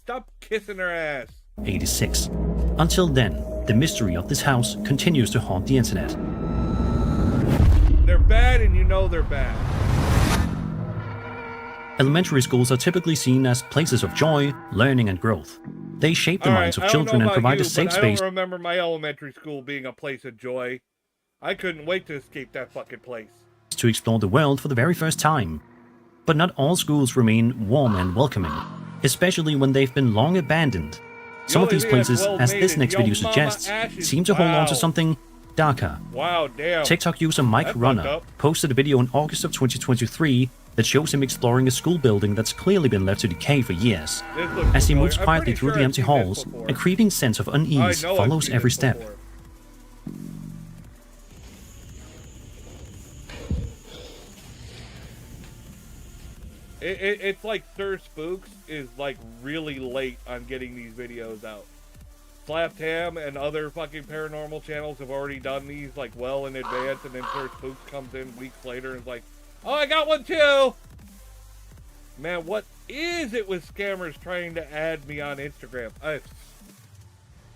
Speaker 1: Stop kissing her ass.
Speaker 2: 86. Until then, the mystery of this house continues to haunt the internet.
Speaker 1: They're bad, and you know they're bad.
Speaker 2: Elementary schools are typically seen as places of joy, learning, and growth. They shape the minds of children and provide a safe space.
Speaker 1: I don't remember my elementary school being a place of joy. I couldn't wait to escape that fucking place.
Speaker 2: To explore the world for the very first time. But not all schools remain warm and welcoming, especially when they've been long abandoned. Some of these places, as this next video suggests, seem to hold on to something darker.
Speaker 1: Wow, damn.
Speaker 2: TikTok user Mike Runner posted a video in August of 2023 that shows him exploring a school building that's clearly been left to decay for years. As he moves quietly through the empty halls, a creeping sense of unease follows every step.
Speaker 1: It's like Sir Spooks is like really late on getting these videos out. Slaptam and other fucking paranormal channels have already done these like well in advance, and then Sir Spooks comes in weeks later and is like, oh, I got one too! Man, what is it with scammers trying to add me on Instagram?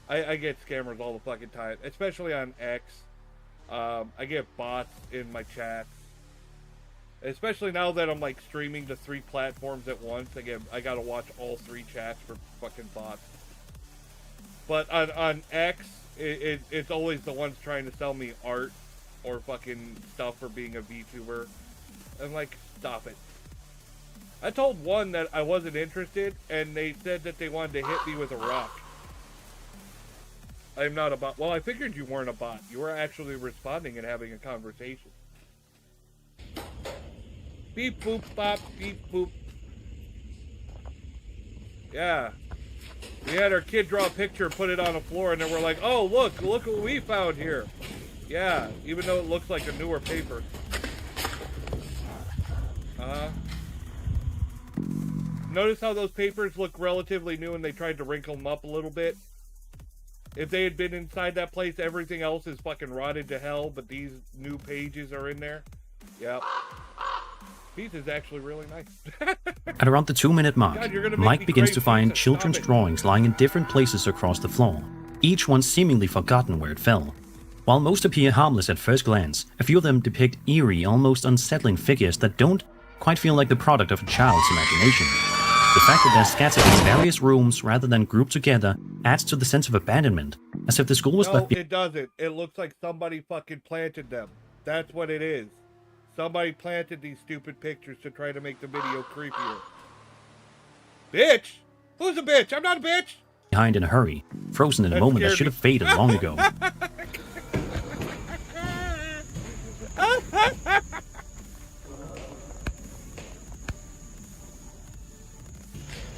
Speaker 1: I get scammers all the fucking time, especially on X. I get bots in my chats. Especially now that I'm like streaming to 3 platforms at once. Again, I gotta watch all 3 chats for fucking bots. But on X, it's always the ones trying to sell me art or fucking stuff for being a VTuber. I'm like, stop it. I told one that I wasn't interested, and they said that they wanted to hit me with a rock. I'm not a bot. Well, I figured you weren't a bot. You were actually responding and having a conversation. Beep boop bop, beep boop. Yeah. We had our kid draw a picture, put it on the floor, and then we're like, oh, look what we found here. Yeah, even though it looks like a newer paper. Notice how those papers look relatively new and they tried to wrinkle them up a little bit? If they had been inside that place, everything else is fucking rotted to hell, but these new pages are in there. Yep. Piece is actually really nice.
Speaker 2: At around the 2-minute mark, Mike begins to find children's drawings lying in different places across the floor, each one seemingly forgotten where it fell. While most appear harmless at first glance, a few of them depict eerie, almost unsettling figures that don't quite feel like the product of a child's imagination. The fact that they're scattered in various rooms rather than grouped together adds to the sense of abandonment, as if the school was left.
Speaker 1: No, it doesn't. It looks like somebody fucking planted them. That's what it is. Somebody planted these stupid pictures to try to make the video creepier. Bitch? Who's a bitch? I'm not a bitch!
Speaker 2: Behind in a hurry, frozen in a moment that should have faded long ago.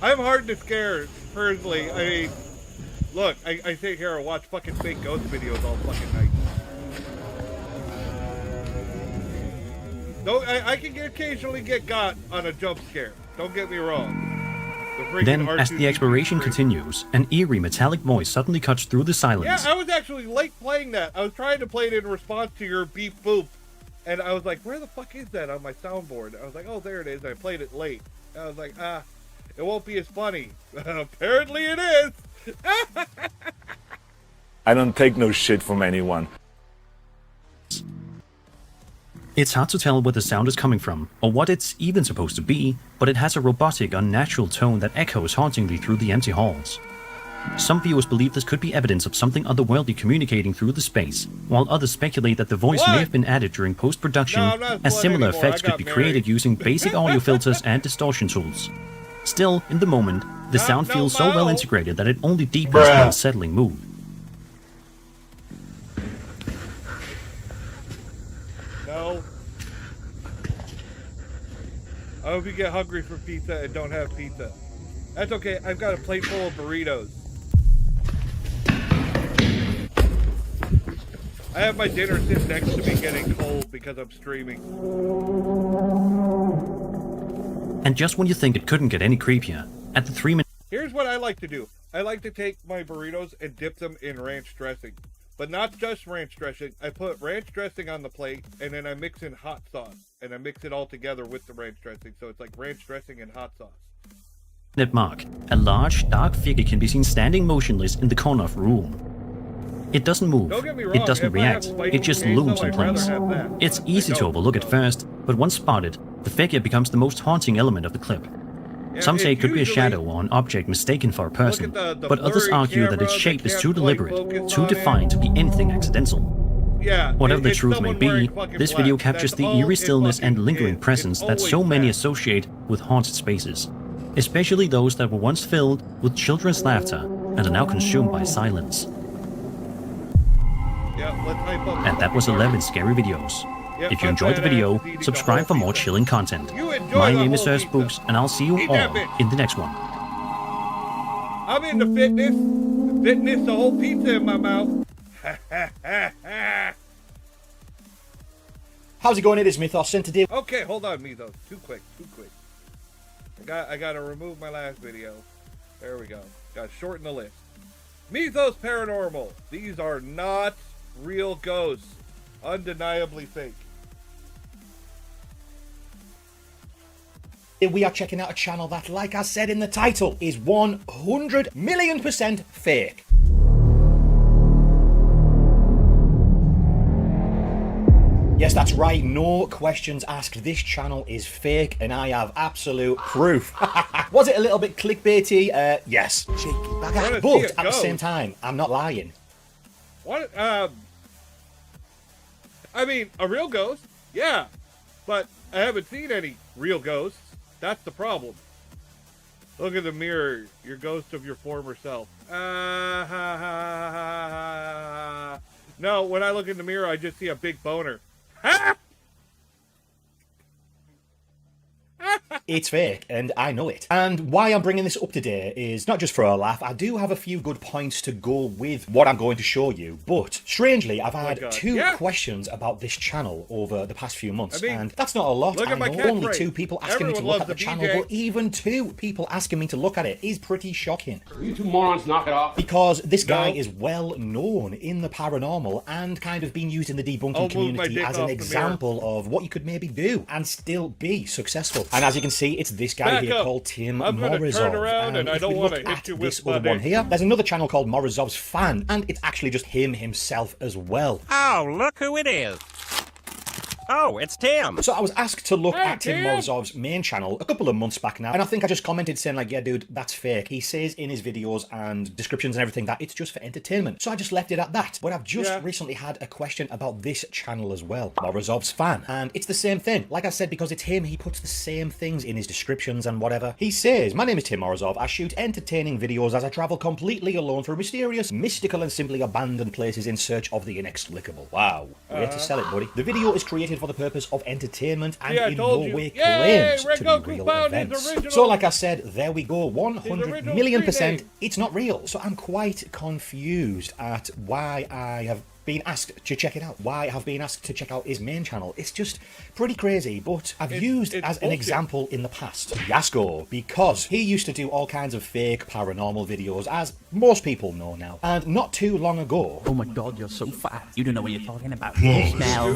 Speaker 1: I'm hard to scare, personally. I mean, look, I sit here and watch fucking fake ghost videos all fucking night. No, I can occasionally get got on a jump scare. Don't get me wrong.
Speaker 2: Then, as the exploration continues, an eerie metallic voice suddenly cuts through the silence.
Speaker 1: Yeah, I was actually late playing that. I was trying to play it in response to your beep boop. And I was like, where the fuck is that on my soundboard? I was like, oh, there it is. I played it late. And I was like, it won't be as funny. Apparently it is.
Speaker 17: I don't take no shit from anyone.
Speaker 2: It's hard to tell where the sound is coming from, or what it's even supposed to be, but it has a robotic, unnatural tone that echoes hauntingly through the empty halls. Some viewers believe this could be evidence of something otherworldly communicating through the space, while others speculate that the voice may have been added during post-production, as similar effects could be created using basic audio filters and distortion tools. Still, in the moment, the sound feels so well integrated that it only deepens the unsettling mood.
Speaker 1: No. hope you get hungry for pizza and don't have pizza. That's okay. I've got a plate full of burritos. I have my dinner sitting next to me getting cold because I'm streaming.
Speaker 2: And just when you think it couldn't get any creepier, at the 3-minute...
Speaker 1: Here's what I like to do. I like to take my burritos and dip them in ranch dressing. But not just ranch dressing. I put ranch dressing on the plate, and then I mix in hot sauce. And I mix it all together with the ranch dressing. So it's like ranch dressing and hot sauce.
Speaker 2: Mark, a large, dark figure can be seen standing motionless in the corner of the room. It doesn't move,
Speaker 1: Don't get me wrong,
Speaker 2: it doesn't react, it just looms in place. It's easy to overlook at first, but once spotted, the figure becomes the most haunting element of the clip. Some say it could be a shadow or an object mistaken for a person, but others argue that its shape is too deliberate, too defined to be anything accidental. Whatever the truth may be, this video captures the eerie stillness and lingering presence that so many associate with haunted spaces, especially those that were once filled with children's laughter and are now consumed by silence. And that was 11 scary videos. If you enjoyed the video, subscribe for more chilling content. My name is Spooks, and I'll see you all in the next one.
Speaker 1: I'm into fitness, the whole pizza in my mouth.
Speaker 9: How's it going? It is Mythos, and today...
Speaker 1: Okay, hold on, Mythos. Too quick. I gotta remove my last video. There we go. Gotta shorten the list. Mythos Paranormal. These are not real ghosts. Undeniably fake.
Speaker 9: We are checking out a channel that, like I said in the title, is 100,000,000% fake. Yes, that's right, no questions asked. This channel is fake, and I have absolute proof. Was it a little bit clickbaity? Yes. But at the same time, I'm not lying.
Speaker 1: What? I mean, a real ghost? Yeah. But I haven't seen any real ghosts. That's the problem. Look at the mirror. Your ghost of your former self. No, when I look in the mirror, I just see a big boner.
Speaker 9: It's fake, and I know it. And why I'm bringing this up today is not just for a laugh. I do have a few good points to go with what I'm going to show you. But, strangely, I've had two questions about this channel over the past few months. And that's not a lot. I know only 2 people asking me to look at the channel, but even 2 people asking me to look at it is pretty shocking.
Speaker 11: You 2 morons knock it off.
Speaker 9: Because this guy is well known in the paranormal and kind of being used in the debunking community as an example of what you could maybe do and still be successful. And as you can see, it's this guy here called Tim Morozov. And if we look at this other one here, there's another channel called Morozov's Fan, and it's actually just him himself as well.
Speaker 20: Oh, look who it is. Oh, it's Tim.
Speaker 9: So I was asked to look at Tim Morozov's main channel a couple of months back now, and I think I just commented saying like, yeah, dude, that's fake. He says in his videos and descriptions and everything that it's just for entertainment. So I just left it at that. But I've just recently had a question about this channel as well, Morozov's Fan. And it's the same thing. Like I said, because it's him, he puts the same things in his descriptions and whatever. He says, my name is Tim Morozov. I shoot entertaining videos as I travel completely alone through mysterious, mystical, and simply abandoned places in search of the inexplicable. Wow. Way to sell it, buddy. The video is created for the purpose of entertainment and in no way claims to be real events. So like I said, there we go, 100,000,000%, it's not real. So I'm quite confused at why I have been asked to check it out. Why I have been asked to check out his main channel. It's just pretty crazy, but I've used as an example in the past Yasko, because he used to do all kinds of fake paranormal videos, as most people know now. And not too long ago...
Speaker 21: Oh my god, you're so fat. You don't know what you're talking about. Smell.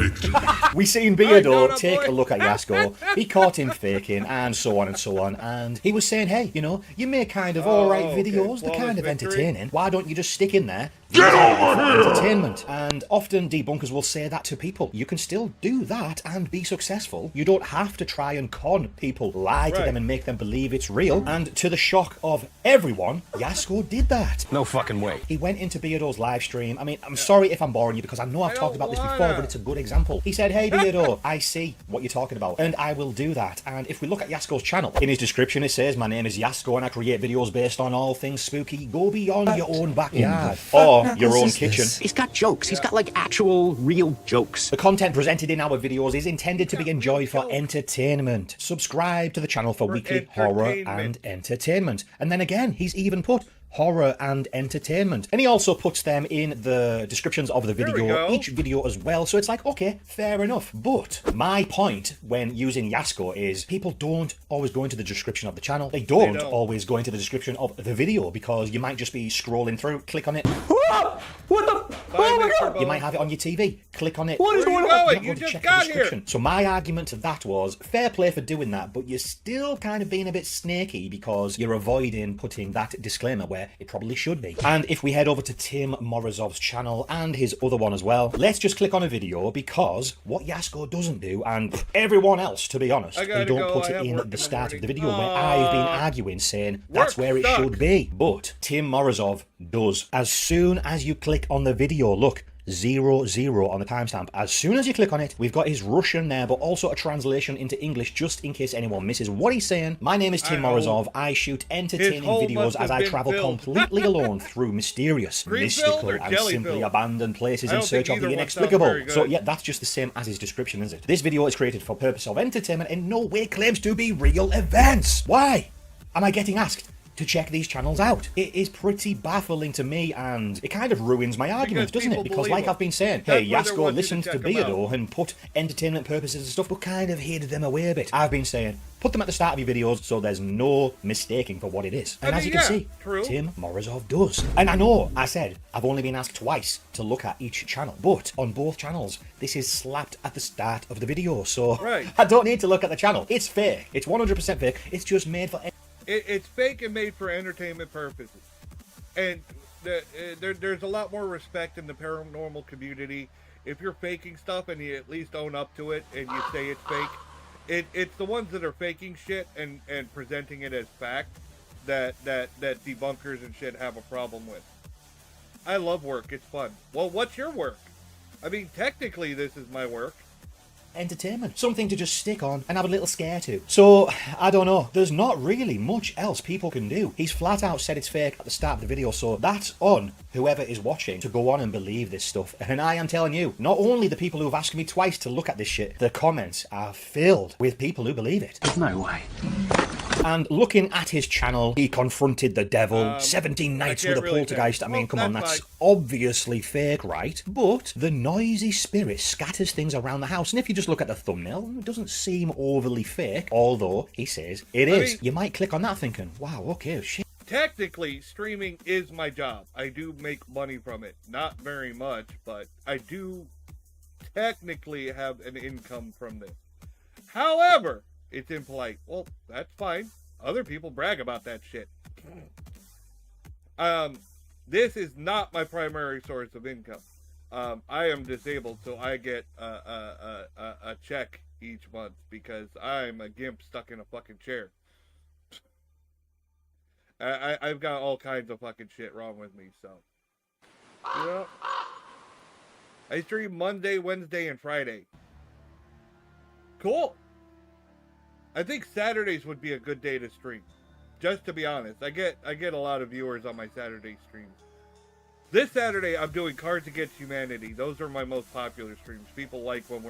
Speaker 9: We seen Beardo take a look at Yasko. He caught him faking, and so on and so on. And he was saying, hey, you know, you make kind of alright videos, they're kind of entertaining. Why don't you just stick in there? Get over here! Entertainment. And often debunkers will say that to people. You can still do that and be successful. You don't have to try and con people, lie to them and make them believe it's real. And to the shock of everyone, Yasko did that. that.
Speaker 18: No fucking way.
Speaker 9: He went into Beardo's live stream. I mean, I'm sorry if I'm boring you because I know I've talked about this before, but it's a good example. He said, hey Beardo, I see what you're talking about, and I will do that. And if we look at Yasko's channel, in his description it says, my name is Yasko and I create videos based on all things spooky. Go beyond your own backyard or your own kitchen.
Speaker 22: He's got jokes. He's got like actual real jokes.
Speaker 9: The content presented in our videos is intended to be enjoyed for entertainment. Subscribe to the channel for weekly horror and entertainment. And then again, he's even put horror and entertainment, and he also puts them in the descriptions of the video, each video as well, so it's like, okay, fair enough. But my point when using Yasko is people don't always go into the description of the channel. They don't always go into the description of the video, because you might just be scrolling through, click on it. What the? Oh my god! You might have it on your TV. Click on it.
Speaker 1: What is going on? You just got here.
Speaker 9: So my argument to that was, fair play for doing that, but you're still kind of being a bit snaky because you're avoiding putting that disclaimer where it probably should be. And if we head over to Tim Morozov's channel and his other one as well, let's just click on a video, because what Yasko doesn't do, and everyone else, to be honest, they don't put it in the start of the video where I've been arguing saying that's where it should be. But Tim Morozov does. As soon as you click on the video, look, 00 on the timestamp. As soon as you click on it, we've got his Russian there, but also a translation into English, just in case anyone misses what he's saying. My name is Tim Morozov. I shoot entertaining videos as I travel completely alone through mysterious, mystical, and simply abandoned places in search of the inexplicable. So yeah, that's just the same as his description, isn't it? This video is created for purpose of entertainment, in no way claims to be real events. Why am I getting asked to check these channels out? It is pretty baffling to me, and it kind of ruins my argument, doesn't it? Because like I've been saying, hey, Yasko listened to Beardo and put entertainment purposes and stuff, but kind of hid them away a bit. I've been saying, put them at the start of your videos so there's no mistaking for what it is. And as you can see, Tim Morozov does. And I know I said I've only been asked twice to look at each channel, but on both channels, this is slapped at the start of the video, so I don't need to look at the channel. It's fake. It's 100% fake. It's just made for...
Speaker 1: It's fake and made for entertainment purposes. And there's a lot more respect in the paranormal community if you're faking stuff and you at least own up to it and you say it's fake. It's the ones that are faking shit and presenting it as fact that debunkers and shit have a problem with. I love work. It's fun. Well, what's your work? I mean, technically this is my work.
Speaker 9: Entertainment. Something to just stick on and have a little scare to. So, I don't know. There's not really much else people can do. He's flat out said it's fake at the start of the video, so that's on whoever is watching to go on and believe this stuff. And I am telling you, not only the people who have asked me twice to look at this shit, the comments are filled with people who believe it.
Speaker 21: There's no way.
Speaker 9: And looking at his channel, he confronted the devil, 17 nights with a poltergeist. I mean, come on, that's obviously fake, right? But the noisy spirit scatters things around the house, and if you just look at the thumbnail, it doesn't seem overly fake, although he says it is. You might click on that thinking, wow, okay, shit.
Speaker 1: Technically, streaming is my job. I do make money from it. Not very much, but I do technically have an income from this. However, it's impolite. Well, that's fine. Other people brag about that shit. This is not my primary source of income. I am disabled, so I get a check each month because I'm a gimp stuck in a fucking chair. I've got all kinds of fucking shit wrong with me, so. You know? I stream Monday, Wednesday, and Friday. Cool. I think Saturdays would be a good day to stream. Just to be honest, I get a lot of viewers on my Saturday streams. This Saturday, I'm doing Cards Against Humanity. Those are my most popular streams. People like when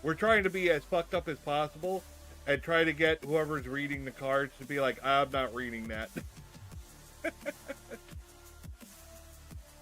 Speaker 1: we're trying to be as fucked up as possible and try to get whoever's reading the cards to be like, I'm not reading that.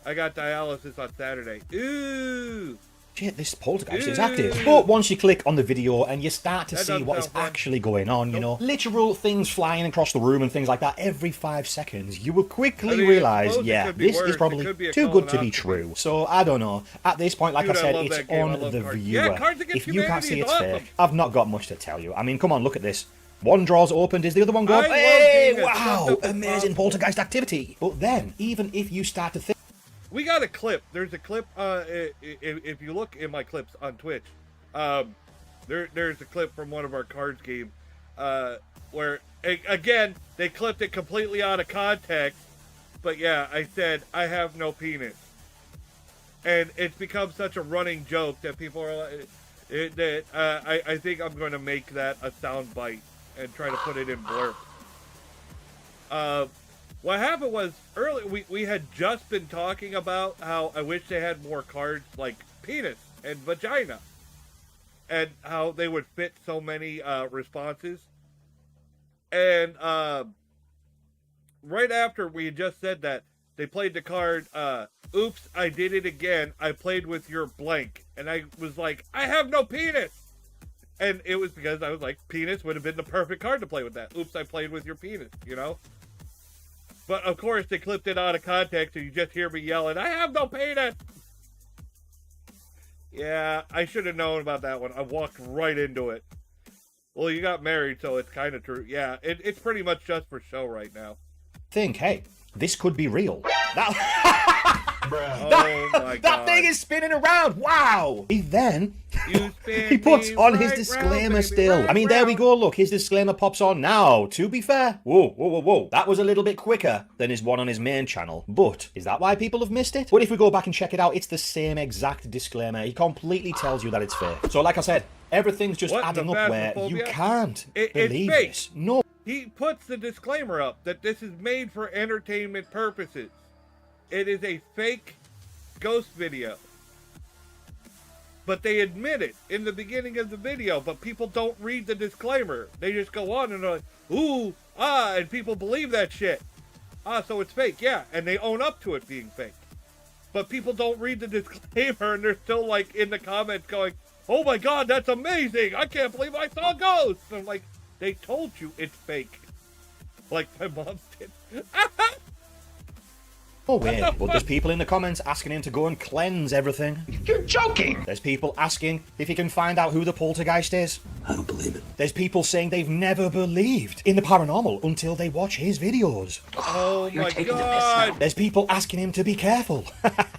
Speaker 1: I got dialysis on Saturday. Ooh.
Speaker 9: Shit, this poltergeist is active. But once you click on the video and you start to see what is actually going on, you know, literal things flying across the room and things like that every 5 seconds, you will quickly realise, yeah, this is probably too good to be true. So, I don't know. At this point, like I said, it's on the viewer. If you can't see it's fake, I've not got much to tell you. I mean, come on, look at this. One draw's opened, is the other one gone? Hey, wow, amazing poltergeist activity. But then, even if you start to think,
Speaker 1: we got a clip. There's a clip. If you look in my clips on Twitch, there's a clip from one of our cards game, where again they clipped it completely out of context, But yeah, I said, I have no penis. And it's become such a running joke that people are like, I think I'm going to make that a sound bite and try to put it in blurb. What happened was, earlier, we had just been talking about how I wish they had more cards like penis and vagina. And how they would fit so many responses. And right after we had just said that, they played the card, oops, I did it again. I played with your blank. And I was like, I have no penis. And it was because I was like, penis would have been the perfect card to play with that. Oops, I played with your penis, you know? But of course, they clipped it out of context and you just hear me yelling, I have no penis. Yeah, I should have known about that one. I walked right into it. Well, you got married, so it's kind of true. Yeah, it's pretty much just for show right now.
Speaker 9: Think, hey, this could be real.
Speaker 1: Oh my God.
Speaker 9: That thing is spinning around. Wow. He puts on his disclaimer still. I mean, there we go. Look, his disclaimer pops on now. To be fair, whoa. That was a little bit quicker than his one on his main channel. But is that why people have missed it? But if we go back and check it out, it's the same exact disclaimer. He completely tells you that it's fake. So like I said, everything's just adding up where you can't believe this. No.
Speaker 1: He puts the disclaimer up that this is made for entertainment purposes. It is a fake ghost video. But they admit it in the beginning of the video, but people don't read the disclaimer. They just go on and are like, ooh, and people believe that shit. So it's fake, yeah, and they own up to it being fake. But people don't read the disclaimer, and they're still, like, in the comments going, oh my God, that's amazing! I can't believe I saw ghosts! And I'm like, they told you it's fake. Like my mom did.
Speaker 9: Oh, wait, but there's people in the comments asking him to go and cleanse everything. You're joking! There's people asking if he can find out who the poltergeist is. I don't believe it. There's people saying they've never believed in the paranormal until they watch his videos.
Speaker 1: Oh my God!
Speaker 9: There's people asking him to be careful.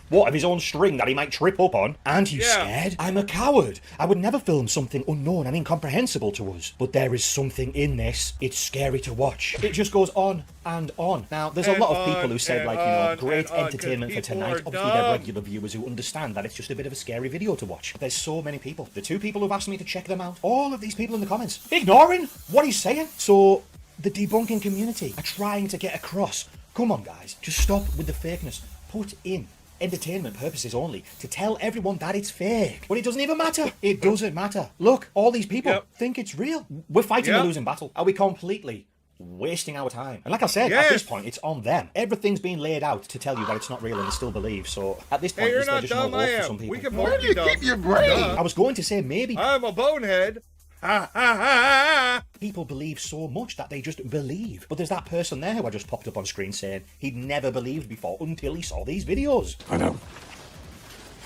Speaker 9: What, of his own string that he might trip up on? Aren't you scared? I'm a coward. I would never film something unknown and incomprehensible to us. But there is something in this. It's scary to watch. It just goes on and on. Now, there's a lot of people who said, like, you know, great entertainment for tonight. Obviously, they're regular viewers who understand that it's just a bit of a scary video to watch. There's so many people. The two people who've asked me to check them out, all of these people in the comments, ignoring what he's saying. So, the debunking community are trying to get across. Come on, guys. Just stop with the fakeness. Put in entertainment purposes only to tell everyone that it's fake. But it doesn't even matter. It doesn't matter. Look, all these people think it's real. We're fighting a losing battle. Are we completely wasting our time? And like I said, at this point, it's on them. Everything's been laid out to tell you that it's not real and they still believe. So at this point, is there just no hope for some people?
Speaker 1: We can Where do you keep
Speaker 9: your brain? I was going to say maybe.
Speaker 1: I'm a bonehead. Ha ha ha!
Speaker 9: People believe so much that they just believe. But there's that person there who I just popped up on screen saying he'd never believed before until he saw these videos.
Speaker 18: I know.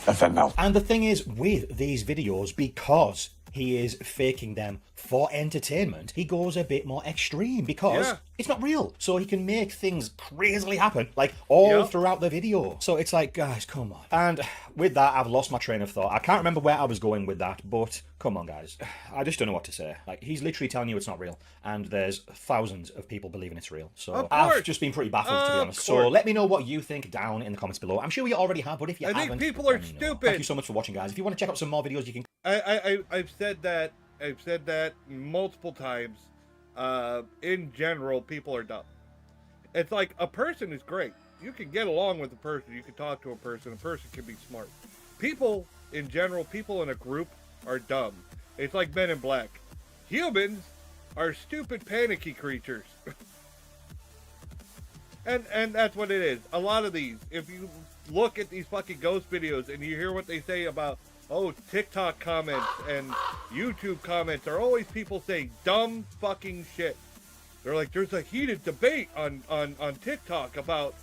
Speaker 18: FML.
Speaker 9: And the thing is, with these videos, because he is faking them for entertainment, he goes a bit more extreme because it's not real. So he can make things crazily happen, like all throughout the video. So it's like, guys, come on. And with that, I've lost my train of thought. I can't remember where I was going with that, but come on, guys. I just don't know what to say. Like, he's literally telling you it's not real, and there's thousands of people believing it's real. So I've just been pretty baffled, to be honest. So let me know what you think down in the comments below. I'm sure you already have, but if you haven't,
Speaker 1: think people are stupid.
Speaker 9: Thank you so much for watching, guys. If you want to check out some more videos, you can.
Speaker 1: I've said that multiple times. In general, people are dumb. It's like a person is great. You can get along with a person. You can talk to a person. A person can be smart. People, in general, people in a group are dumb. It's like Men in Black. Humans are stupid, panicky creatures. and that's what it is. A lot of these, if you look at these fucking ghost videos and you hear what they say about, oh, TikTok comments and YouTube comments, are always people saying dumb fucking shit. They're like, there's a heated debate on TikTok about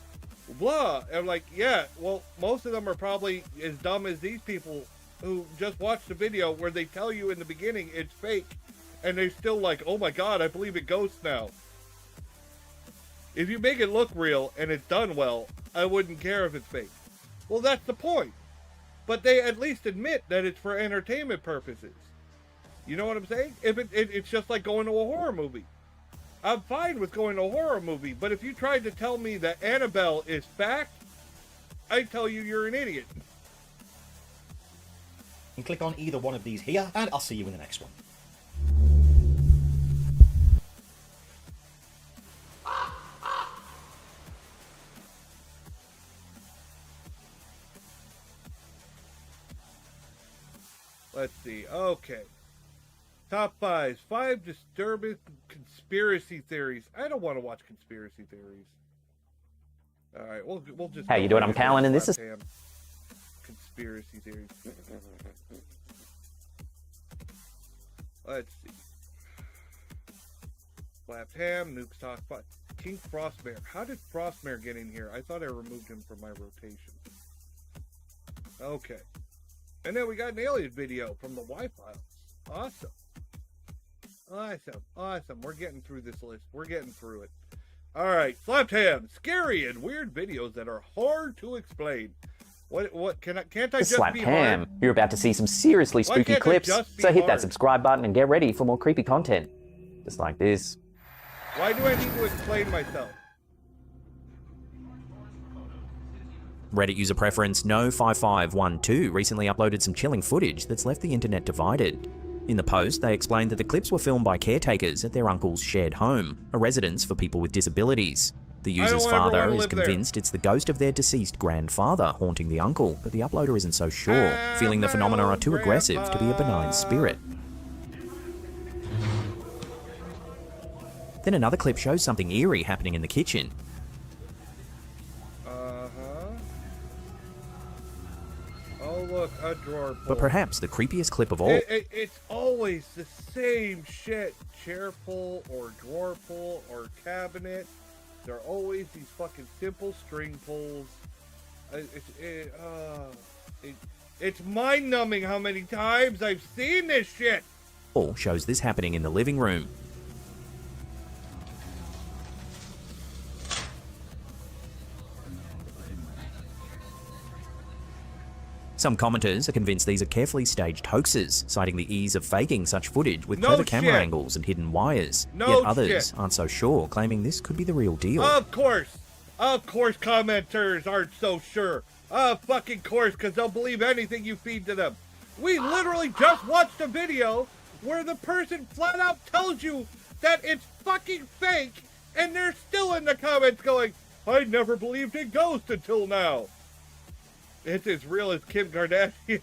Speaker 1: blah. And I'm like, yeah, well, most of them are probably as dumb as these people who just watched the video where they tell you in the beginning it's fake. And they're still like, oh my God, I believe it ghosts now. If you make it look real and it's done well, I wouldn't care if it's fake. Well, that's the point. But they at least admit that it's for entertainment purposes. You know what I'm saying? If it's just like going to a horror movie. I'm fine with going to a horror movie, but if you tried to tell me that Annabelle is fact, I'd tell you you're an idiot.
Speaker 9: And click on either one of these here, and I'll see you in the next one.
Speaker 1: Let's see. Okay. Top 5 disturbing conspiracy theories. I don't want to watch conspiracy theories. All right, we'll just.
Speaker 10: How you doing? I'm Callan, and this is
Speaker 1: conspiracy theories. Let's see. Slapped Ham, Nukes Talk 5. King Frostmare. How did Frostmare get in here? I thought I removed him from my rotation. Okay. And then we got an alien video from the Y-Files. Awesome. Awesome. We're getting through this list. We're getting through it. All right. Slapped Ham. Scary and weird videos that are hard to explain. What can't I just
Speaker 10: Slapped
Speaker 1: be
Speaker 10: Ham.
Speaker 1: hard?
Speaker 10: You're about to see some seriously
Speaker 1: Why
Speaker 10: spooky
Speaker 1: can't I
Speaker 10: clips,
Speaker 1: just be
Speaker 10: so hit
Speaker 1: hard?
Speaker 10: that subscribe button and get ready for more creepy content. Just like this.
Speaker 1: Why do I need to explain myself?
Speaker 2: Reddit user preference No5512 recently uploaded some chilling footage that's left the internet divided. In the post, they explained that the clips were filmed by caretakers at their uncle's shared home, a residence for people with disabilities. The user's father is convinced it's the ghost of their deceased grandfather haunting the uncle, but the uploader isn't so sure, feeling the phenomena are too aggressive to be a benign spirit. Then another clip shows something eerie happening in the kitchen.
Speaker 1: Oh, look, a drawer pull.
Speaker 2: But perhaps the creepiest clip of all.
Speaker 1: It's always the same shit. Chair pull or drawer pull or cabinet. They're always these fucking simple string pulls. It's mind-numbing how many times I've seen this shit.
Speaker 2: Shows this happening in the living room. Some commenters are convinced these are carefully staged hoaxes, citing the ease of faking such footage with clever camera angles and hidden wires. Yet others aren't so sure, claiming this could be the real deal.
Speaker 1: Of course commenters aren't so sure. Fucking course, because they'll believe anything you feed to them. We literally just watched a video where the person flat out tells you that it's fucking fake, and they're still in the comments going, I never believed in ghosts until now. It's as real as Kim Kardashian.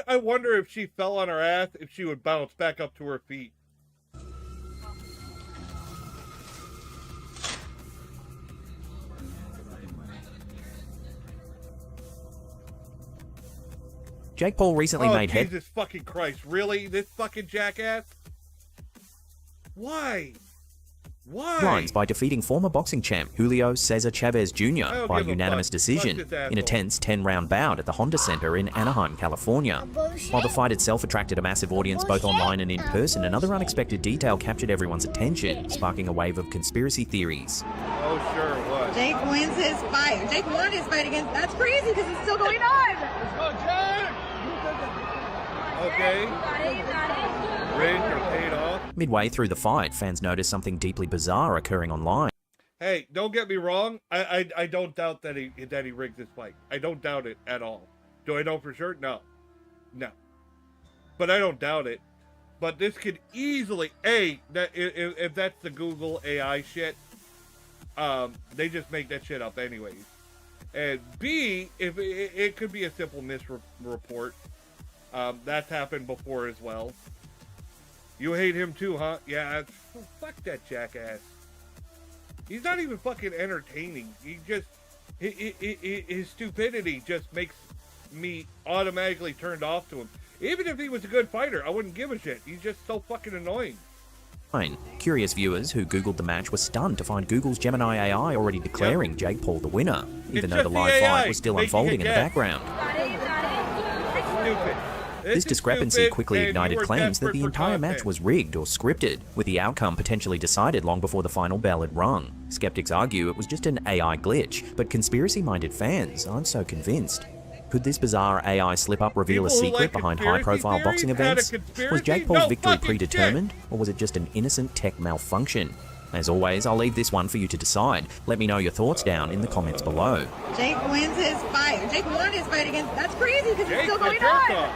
Speaker 1: I wonder if she fell on her ass, if she would bounce back up to her feet.
Speaker 2: Jake Paul recently made
Speaker 1: Jesus fucking Christ, really? This fucking jackass? Why?
Speaker 2: headlines by defeating former boxing champ Julio Cesar Chavez Jr. by unanimous decision in a tense 10-round bout at the Honda Center in Anaheim, California. While the fight itself attracted a massive audience both online and in person, another unexpected detail captured everyone's attention, sparking a wave of conspiracy theories.
Speaker 1: Oh, sure it was.
Speaker 14: Jake wins his fight. Jake won his fight against... That's crazy because it's still going on.
Speaker 1: Let's go, Jake! Okay. Rigged or paid off.
Speaker 2: Midway through the fight, fans noticed something deeply bizarre occurring online.
Speaker 1: Hey, don't get me wrong. I don't doubt that he rigged this fight. I don't doubt it at all. Do I know for sure? No. But I don't doubt it. But this could easily if that's the Google AI shit, they just make that shit up anyways. And B, if it could be a simple misreport. That's happened before as well. You hate him too, huh? Yeah, fuck that jackass. He's not even fucking entertaining. He just, his stupidity just makes me automatically turned off to him. Even if he was a good fighter, I wouldn't give a shit. He's just so fucking annoying.
Speaker 2: Curious viewers who Googled the match were stunned to find Google's Gemini AI already declaring Jake Paul the winner, even though the live fight was still unfolding in the background.
Speaker 1: Stupid.
Speaker 2: This discrepancy quickly ignited claims that the entire match was rigged or scripted, with the outcome potentially decided long before the final bell had rung. Skeptics argue it was just an AI glitch, but conspiracy-minded fans aren't so convinced.
Speaker 10: Could this bizarre AI slip-up reveal a
Speaker 1: People who
Speaker 10: secret
Speaker 1: like
Speaker 10: behind
Speaker 1: conspiracy
Speaker 10: high-profile boxing
Speaker 1: theories had a
Speaker 10: events? Was
Speaker 1: conspiracy?
Speaker 10: Jake Paul's
Speaker 1: No
Speaker 10: victory
Speaker 1: fucking
Speaker 10: predetermined, or was it just an innocent tech malfunction? As always, I'll leave this one for you to decide. Let me know your thoughts down in the comments below.
Speaker 14: Jake wins his fight. Jake won his fight against. That's crazy because it's still going on.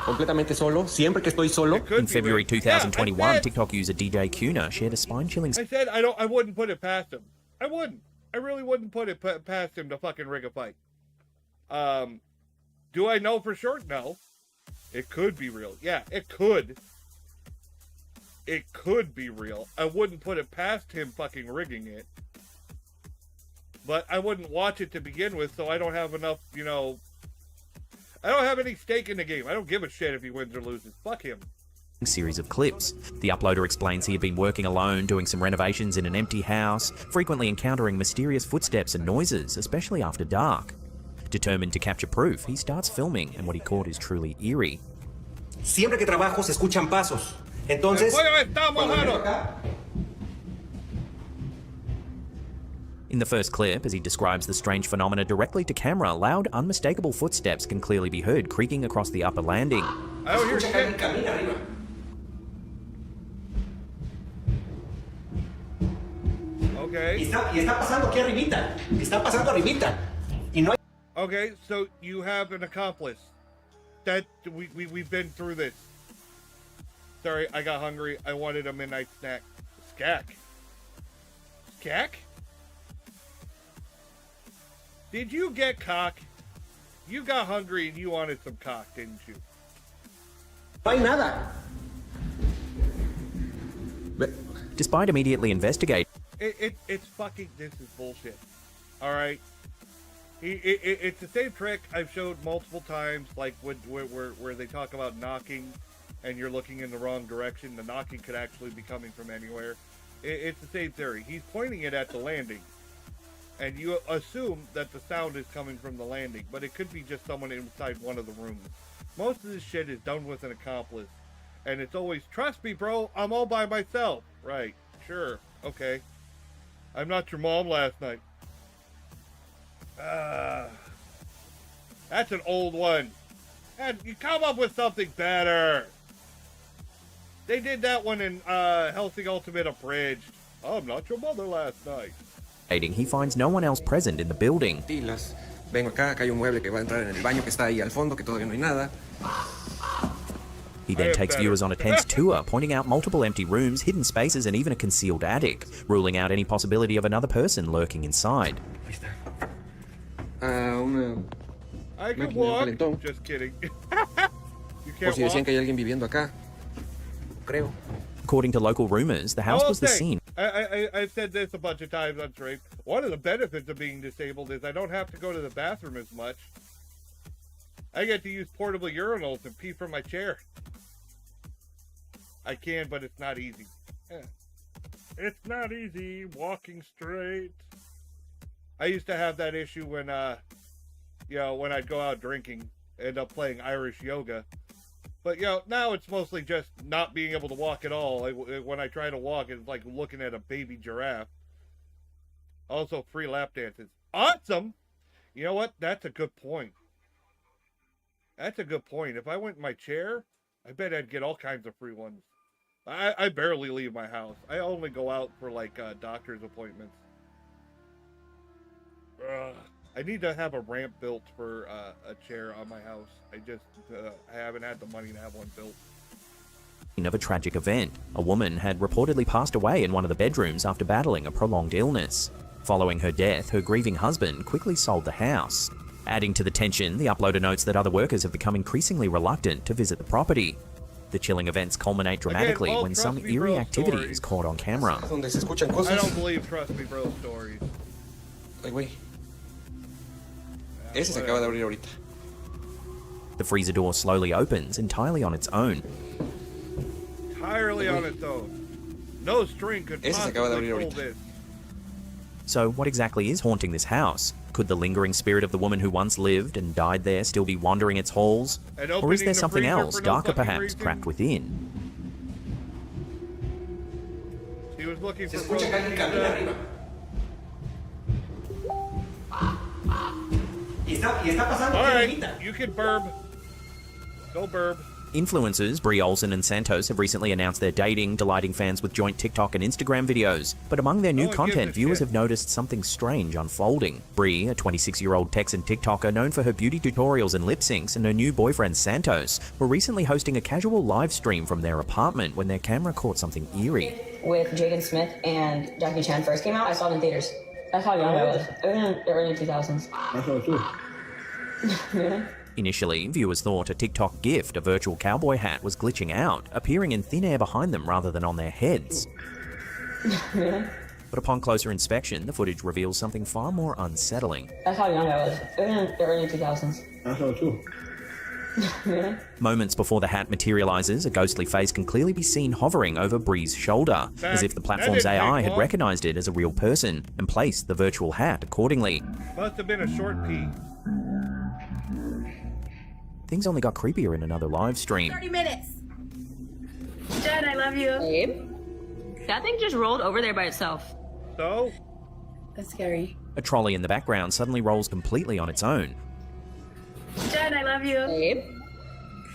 Speaker 4: Completamente solo, siempre que estoy solo.
Speaker 10: In February 2021, TikTok user DJ Kuna shared a spine-chilling...
Speaker 1: I said I wouldn't put it past him. I wouldn't. I really wouldn't put it past him to fucking rig a fight. Do I know for sure? No. It could be real. Yeah, it could. It could be real. I wouldn't put it past him fucking rigging it. But I wouldn't watch it to begin with, so I don't have enough, you know... I don't have any stake in the game. I don't give a shit if he wins or loses. Fuck him.
Speaker 10: Series of clips. The uploader explains he had been working alone, doing some renovations in an empty house, frequently encountering mysterious footsteps and noises, especially after dark. Determined to capture proof, he starts filming, and what he caught is truly eerie.
Speaker 4: Siempre que trabajo se escuchan pasos. Entonces, cuando llego acá,
Speaker 10: In the first clip, as he describes the strange phenomena directly to camera, loud, unmistakable footsteps can clearly be heard creaking across the upper landing.
Speaker 1: I don't hear shit.
Speaker 4: camina arriba.
Speaker 1: Okay.
Speaker 4: Y está pasando aquí arribita. Está pasando arribita. Y no hay...
Speaker 1: Okay, so you have an accomplice. That we've been through this. Sorry, I got hungry. I wanted a midnight snack. Skak. Skak? Did you get cock? You got hungry and you wanted some cock, didn't you?
Speaker 4: No hay nada.
Speaker 10: Despite immediately investigating,
Speaker 1: It's fucking, this is bullshit. Alright? It's the same trick I've showed multiple times, like where they talk about knocking and you're looking in the wrong direction. The knocking could actually be coming from anywhere. It's the same theory. He's pointing it at the landing. And you assume that the sound is coming from the landing, but it could be just someone inside one of the rooms. Most of this shit is done with an accomplice. And it's always, trust me, bro, I'm all by myself. Right, sure, okay. I'm not your mom last night. That's an old one. And you come up with something better. They did that one in Hellsing Ultimate Abridged. I'm not your mother last night.
Speaker 10: he finds no one else present in the building.
Speaker 4: Vengo acá, acá hay un mueble que va a entrar en el baño que está ahí al fondo, que todavía no hay nada.
Speaker 10: He then takes viewers on a tense tour, pointing out multiple empty rooms, hidden spaces, and even a concealed attic, ruling out any possibility of another person lurking inside.
Speaker 1: I can walk. Just kidding. You can't
Speaker 4: si decían
Speaker 1: walk.
Speaker 4: que hay alguien viviendo acá. Creo.
Speaker 10: According to local rumors, the house was the scene.
Speaker 1: I've said this a bunch of times on stream. One of the benefits of being disabled is I don't have to go to the bathroom as much. I get to use portable urinals and pee from my chair. I can, but it's not easy. Yeah. It's not easy walking straight. I used to have that issue when, when I'd go out drinking, end up playing Irish yoga. But, now it's mostly just not being able to walk at all. When I try to walk, it's like looking at a baby giraffe. Also, free lap dances. Awesome! You know what? That's a good point. That's a good point. If I went in my chair, I bet I'd get all kinds of free ones. I barely leave my house. I only go out for, doctor's appointments. I need to have a ramp built for a chair on my house. I haven't had the money to have one built.
Speaker 10: Of a tragic event. A woman had reportedly passed away in one of the bedrooms after battling a prolonged illness. Following her death, her grieving husband quickly sold the house. Adding to the tension, the uploader notes that other workers have become increasingly reluctant to visit the property. The chilling events culminate dramatically when some eerie activity is caught on camera.
Speaker 1: I don't believe Trust Me Bro stories.
Speaker 4: Ay, güey. Ese se acaba de abrir ahorita.
Speaker 10: The freezer door slowly opens entirely on its own.
Speaker 1: Entirely on its own. No string could possibly pull this.
Speaker 10: So what exactly is haunting this house? Could the lingering spirit of the woman who once lived and died there still be wandering its halls? Or is there something else, darker perhaps, trapped within?
Speaker 1: See what's was looking for pizza. Alright, you can burb. Go burb.
Speaker 10: Influencers Brie Olsen and Santos have recently announced they're dating, delighting fans with joint TikTok and Instagram videos. But among their new content, viewers have noticed something strange unfolding. Brie, a 26-year-old Texan TikToker known for her beauty tutorials and lip syncs, and her new boyfriend Santos were recently hosting a casual live stream from their apartment when their camera caught something eerie.
Speaker 7: With Jaden Smith and Jackie Chan first came out, I saw them in theaters. That's how young I was. It was in the early 2000s.
Speaker 18: I saw it too.
Speaker 7: Really?
Speaker 10: Initially, viewers thought a TikTok gift, a virtual cowboy hat, was glitching out, appearing in thin air behind them rather than on their heads.
Speaker 7: Really?
Speaker 10: But upon closer inspection, the footage reveals something far more unsettling.
Speaker 7: That's how young I was. It was in the early 2000s.
Speaker 18: I saw it too.
Speaker 7: Really?
Speaker 10: Moments before the hat materializes, a ghostly face can clearly be seen hovering over Brie's shoulder, as if the platform's AI had recognized it as a real person and placed the virtual hat accordingly.
Speaker 1: Must have been a short pee.
Speaker 10: Things only got creepier in another live stream.
Speaker 16: 30 minutes. Jen, I love you.
Speaker 7: Babe? That thing just rolled over there by itself.
Speaker 1: So?
Speaker 7: That's scary.
Speaker 10: A trolley in the background suddenly rolls completely on its own.
Speaker 16: Jen, I love you.
Speaker 7: Babe?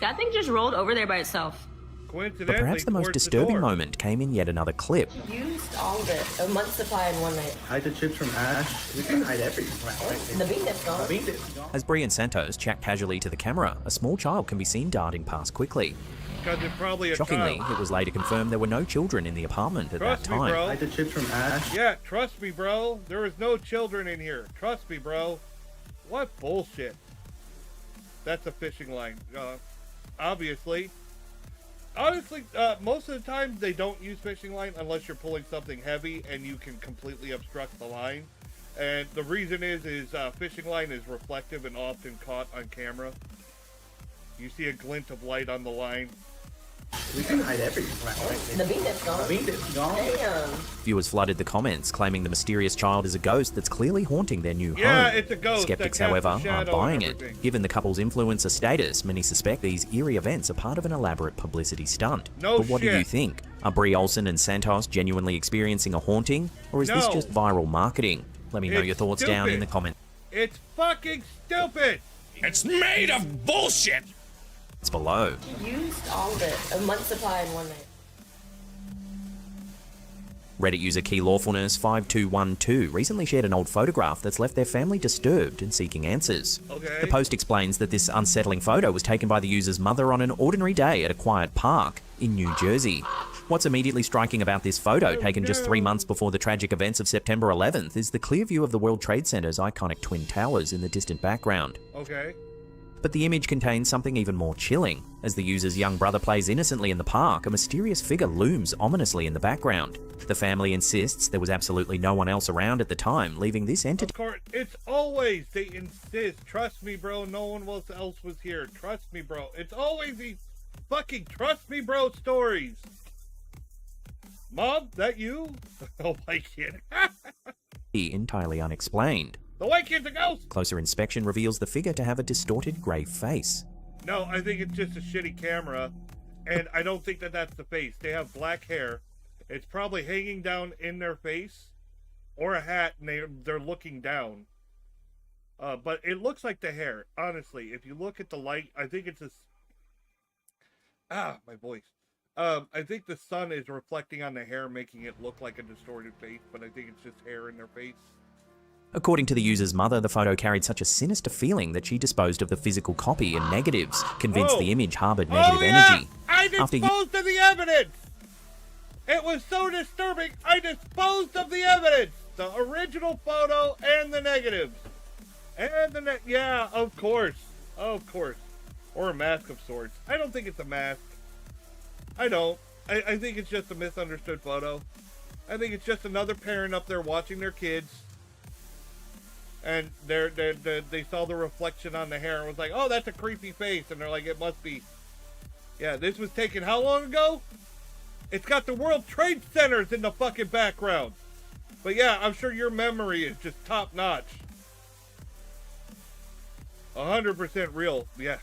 Speaker 7: That thing just rolled over there by itself.
Speaker 10: But perhaps the most disturbing moment came in yet another clip.
Speaker 7: Used all of it. A month's supply in one night.
Speaker 15: Hide the chips from Ash. We can hide everything.
Speaker 7: The bean dip's gone.
Speaker 15: The bean dip's gone.
Speaker 10: As Brie and Santos chat casually to the camera, a small child can be seen darting past quickly.
Speaker 1: Because it's probably a
Speaker 10: Shockingly,
Speaker 1: child.
Speaker 10: it was later confirmed there were no children in the apartment at that time.
Speaker 1: Bro.
Speaker 15: Hide the chips from Ash.
Speaker 1: Yeah, trust me, bro. There is no children in here. Trust me, bro. What bullshit. That's a fishing line. Obviously. Honestly, most of the time they don't use fishing line unless you're pulling something heavy and you can completely obstruct the line. And the reason is fishing line is reflective and often caught on camera. You see a glint of light on the line.
Speaker 15: We can hide everything.
Speaker 7: The bean dip's gone.
Speaker 15: The bean dip's gone.
Speaker 7: Damn.
Speaker 10: Viewers flooded the comments, claiming the mysterious child is a ghost that's clearly haunting their new
Speaker 1: Yeah,
Speaker 10: home.
Speaker 1: it's a ghost.
Speaker 10: Skeptics,
Speaker 1: that casts a
Speaker 10: however, aren't
Speaker 1: shadow
Speaker 10: buying
Speaker 1: and
Speaker 10: it.
Speaker 1: everything.
Speaker 10: Given the couple's influencer status, many suspect these eerie events are part of an elaborate publicity stunt.
Speaker 1: No
Speaker 10: But what do you
Speaker 1: shit.
Speaker 10: think? Are Brie Olsen and Santos genuinely experiencing a haunting, or is this
Speaker 1: No.
Speaker 10: just viral marketing? Let me know
Speaker 1: It's
Speaker 10: your thoughts down in the
Speaker 1: stupid.
Speaker 10: comments
Speaker 1: It's fucking stupid.
Speaker 19: It's made of bullshit.
Speaker 10: below.
Speaker 7: Used all of it. A month's supply in one night.
Speaker 10: Reddit user KeyLawfulness5212 recently shared an old photograph that's left their family disturbed and seeking answers.
Speaker 1: Okay.
Speaker 10: The post explains that this unsettling photo was taken by the user's mother on an ordinary day at a quiet park in New Jersey. What's immediately striking about this photo, taken just 3 months before the tragic events of September 11th, is the clear view of the World Trade Center's iconic Twin Towers in the distant background.
Speaker 1: Okay.
Speaker 10: But the image contains something even more chilling. As the user's young brother plays innocently in the park, a mysterious figure looms ominously in the background. The family insists there was absolutely no one else around at the time, leaving this entity...
Speaker 1: Of course, it's always, they insist. Trust me, bro, no one else was here. Trust me, bro. It's always these fucking trust me, bro stories. Mom, that you? Oh, my kid.
Speaker 10: entirely unexplained.
Speaker 1: The white kid's a ghost!
Speaker 10: Closer inspection reveals the figure to have a distorted grey face.
Speaker 1: No, I think it's just a shitty camera, and I don't think that that's the face. They have black hair. It's probably hanging down in their face, or a hat, and they're looking down. But it looks like the hair, honestly. If you look at the light, I think it's my voice. I think the sun is reflecting on the hair, making it look like a distorted face, but I think it's just hair in their face.
Speaker 10: According to the user's mother, the photo carried such a sinister feeling that she disposed of the physical copy in negatives, convinced the image harbored negative energy.
Speaker 1: I disposed of the evidence! It was so disturbing, I disposed of the evidence! The original photo and the negatives. And the yeah, of course. Of course. Or a mask of sorts. I don't think it's a mask. I don't. I think it's just a misunderstood photo. I think it's just another parent up there watching their kids. And they saw the reflection on the hair and was like, oh, that's a creepy face. And they're like, it must be. Yeah, this was taken how long ago? It's got the World Trade Centers in the fucking background. But yeah, I'm sure your memory is just top notch. 100% real, yeah.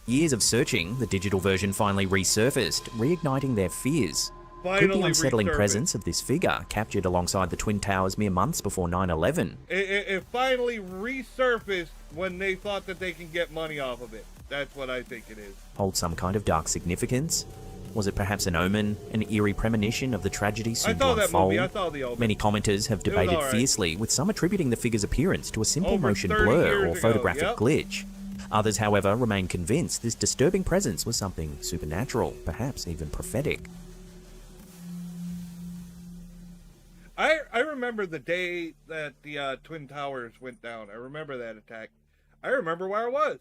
Speaker 10: Years of searching, the digital version finally resurfaced, reigniting their fears. Could the
Speaker 1: finally
Speaker 10: unsettling
Speaker 1: resurfaced.
Speaker 10: presence of this figure, captured alongside the Twin Towers mere months before 9/11,
Speaker 1: It finally resurfaced when they thought that they can get money off of it. That's what I think it is.
Speaker 10: hold some kind of dark significance? Was it perhaps an omen, an eerie premonition of the tragedy soon to
Speaker 1: saw that
Speaker 10: unfold?
Speaker 1: movie. I saw The Omen.
Speaker 10: Many commenters have debated
Speaker 1: alright.
Speaker 10: fiercely, with some attributing the figure's appearance to a simple
Speaker 1: Over
Speaker 10: motion
Speaker 1: 30
Speaker 10: blur
Speaker 1: years
Speaker 10: or
Speaker 1: ago,
Speaker 10: photographic
Speaker 1: yep.
Speaker 10: glitch. Others, however, remain convinced this disturbing presence was something supernatural, perhaps even prophetic.
Speaker 1: I remember the day that the Twin Towers went down. I remember that attack. I remember where I was.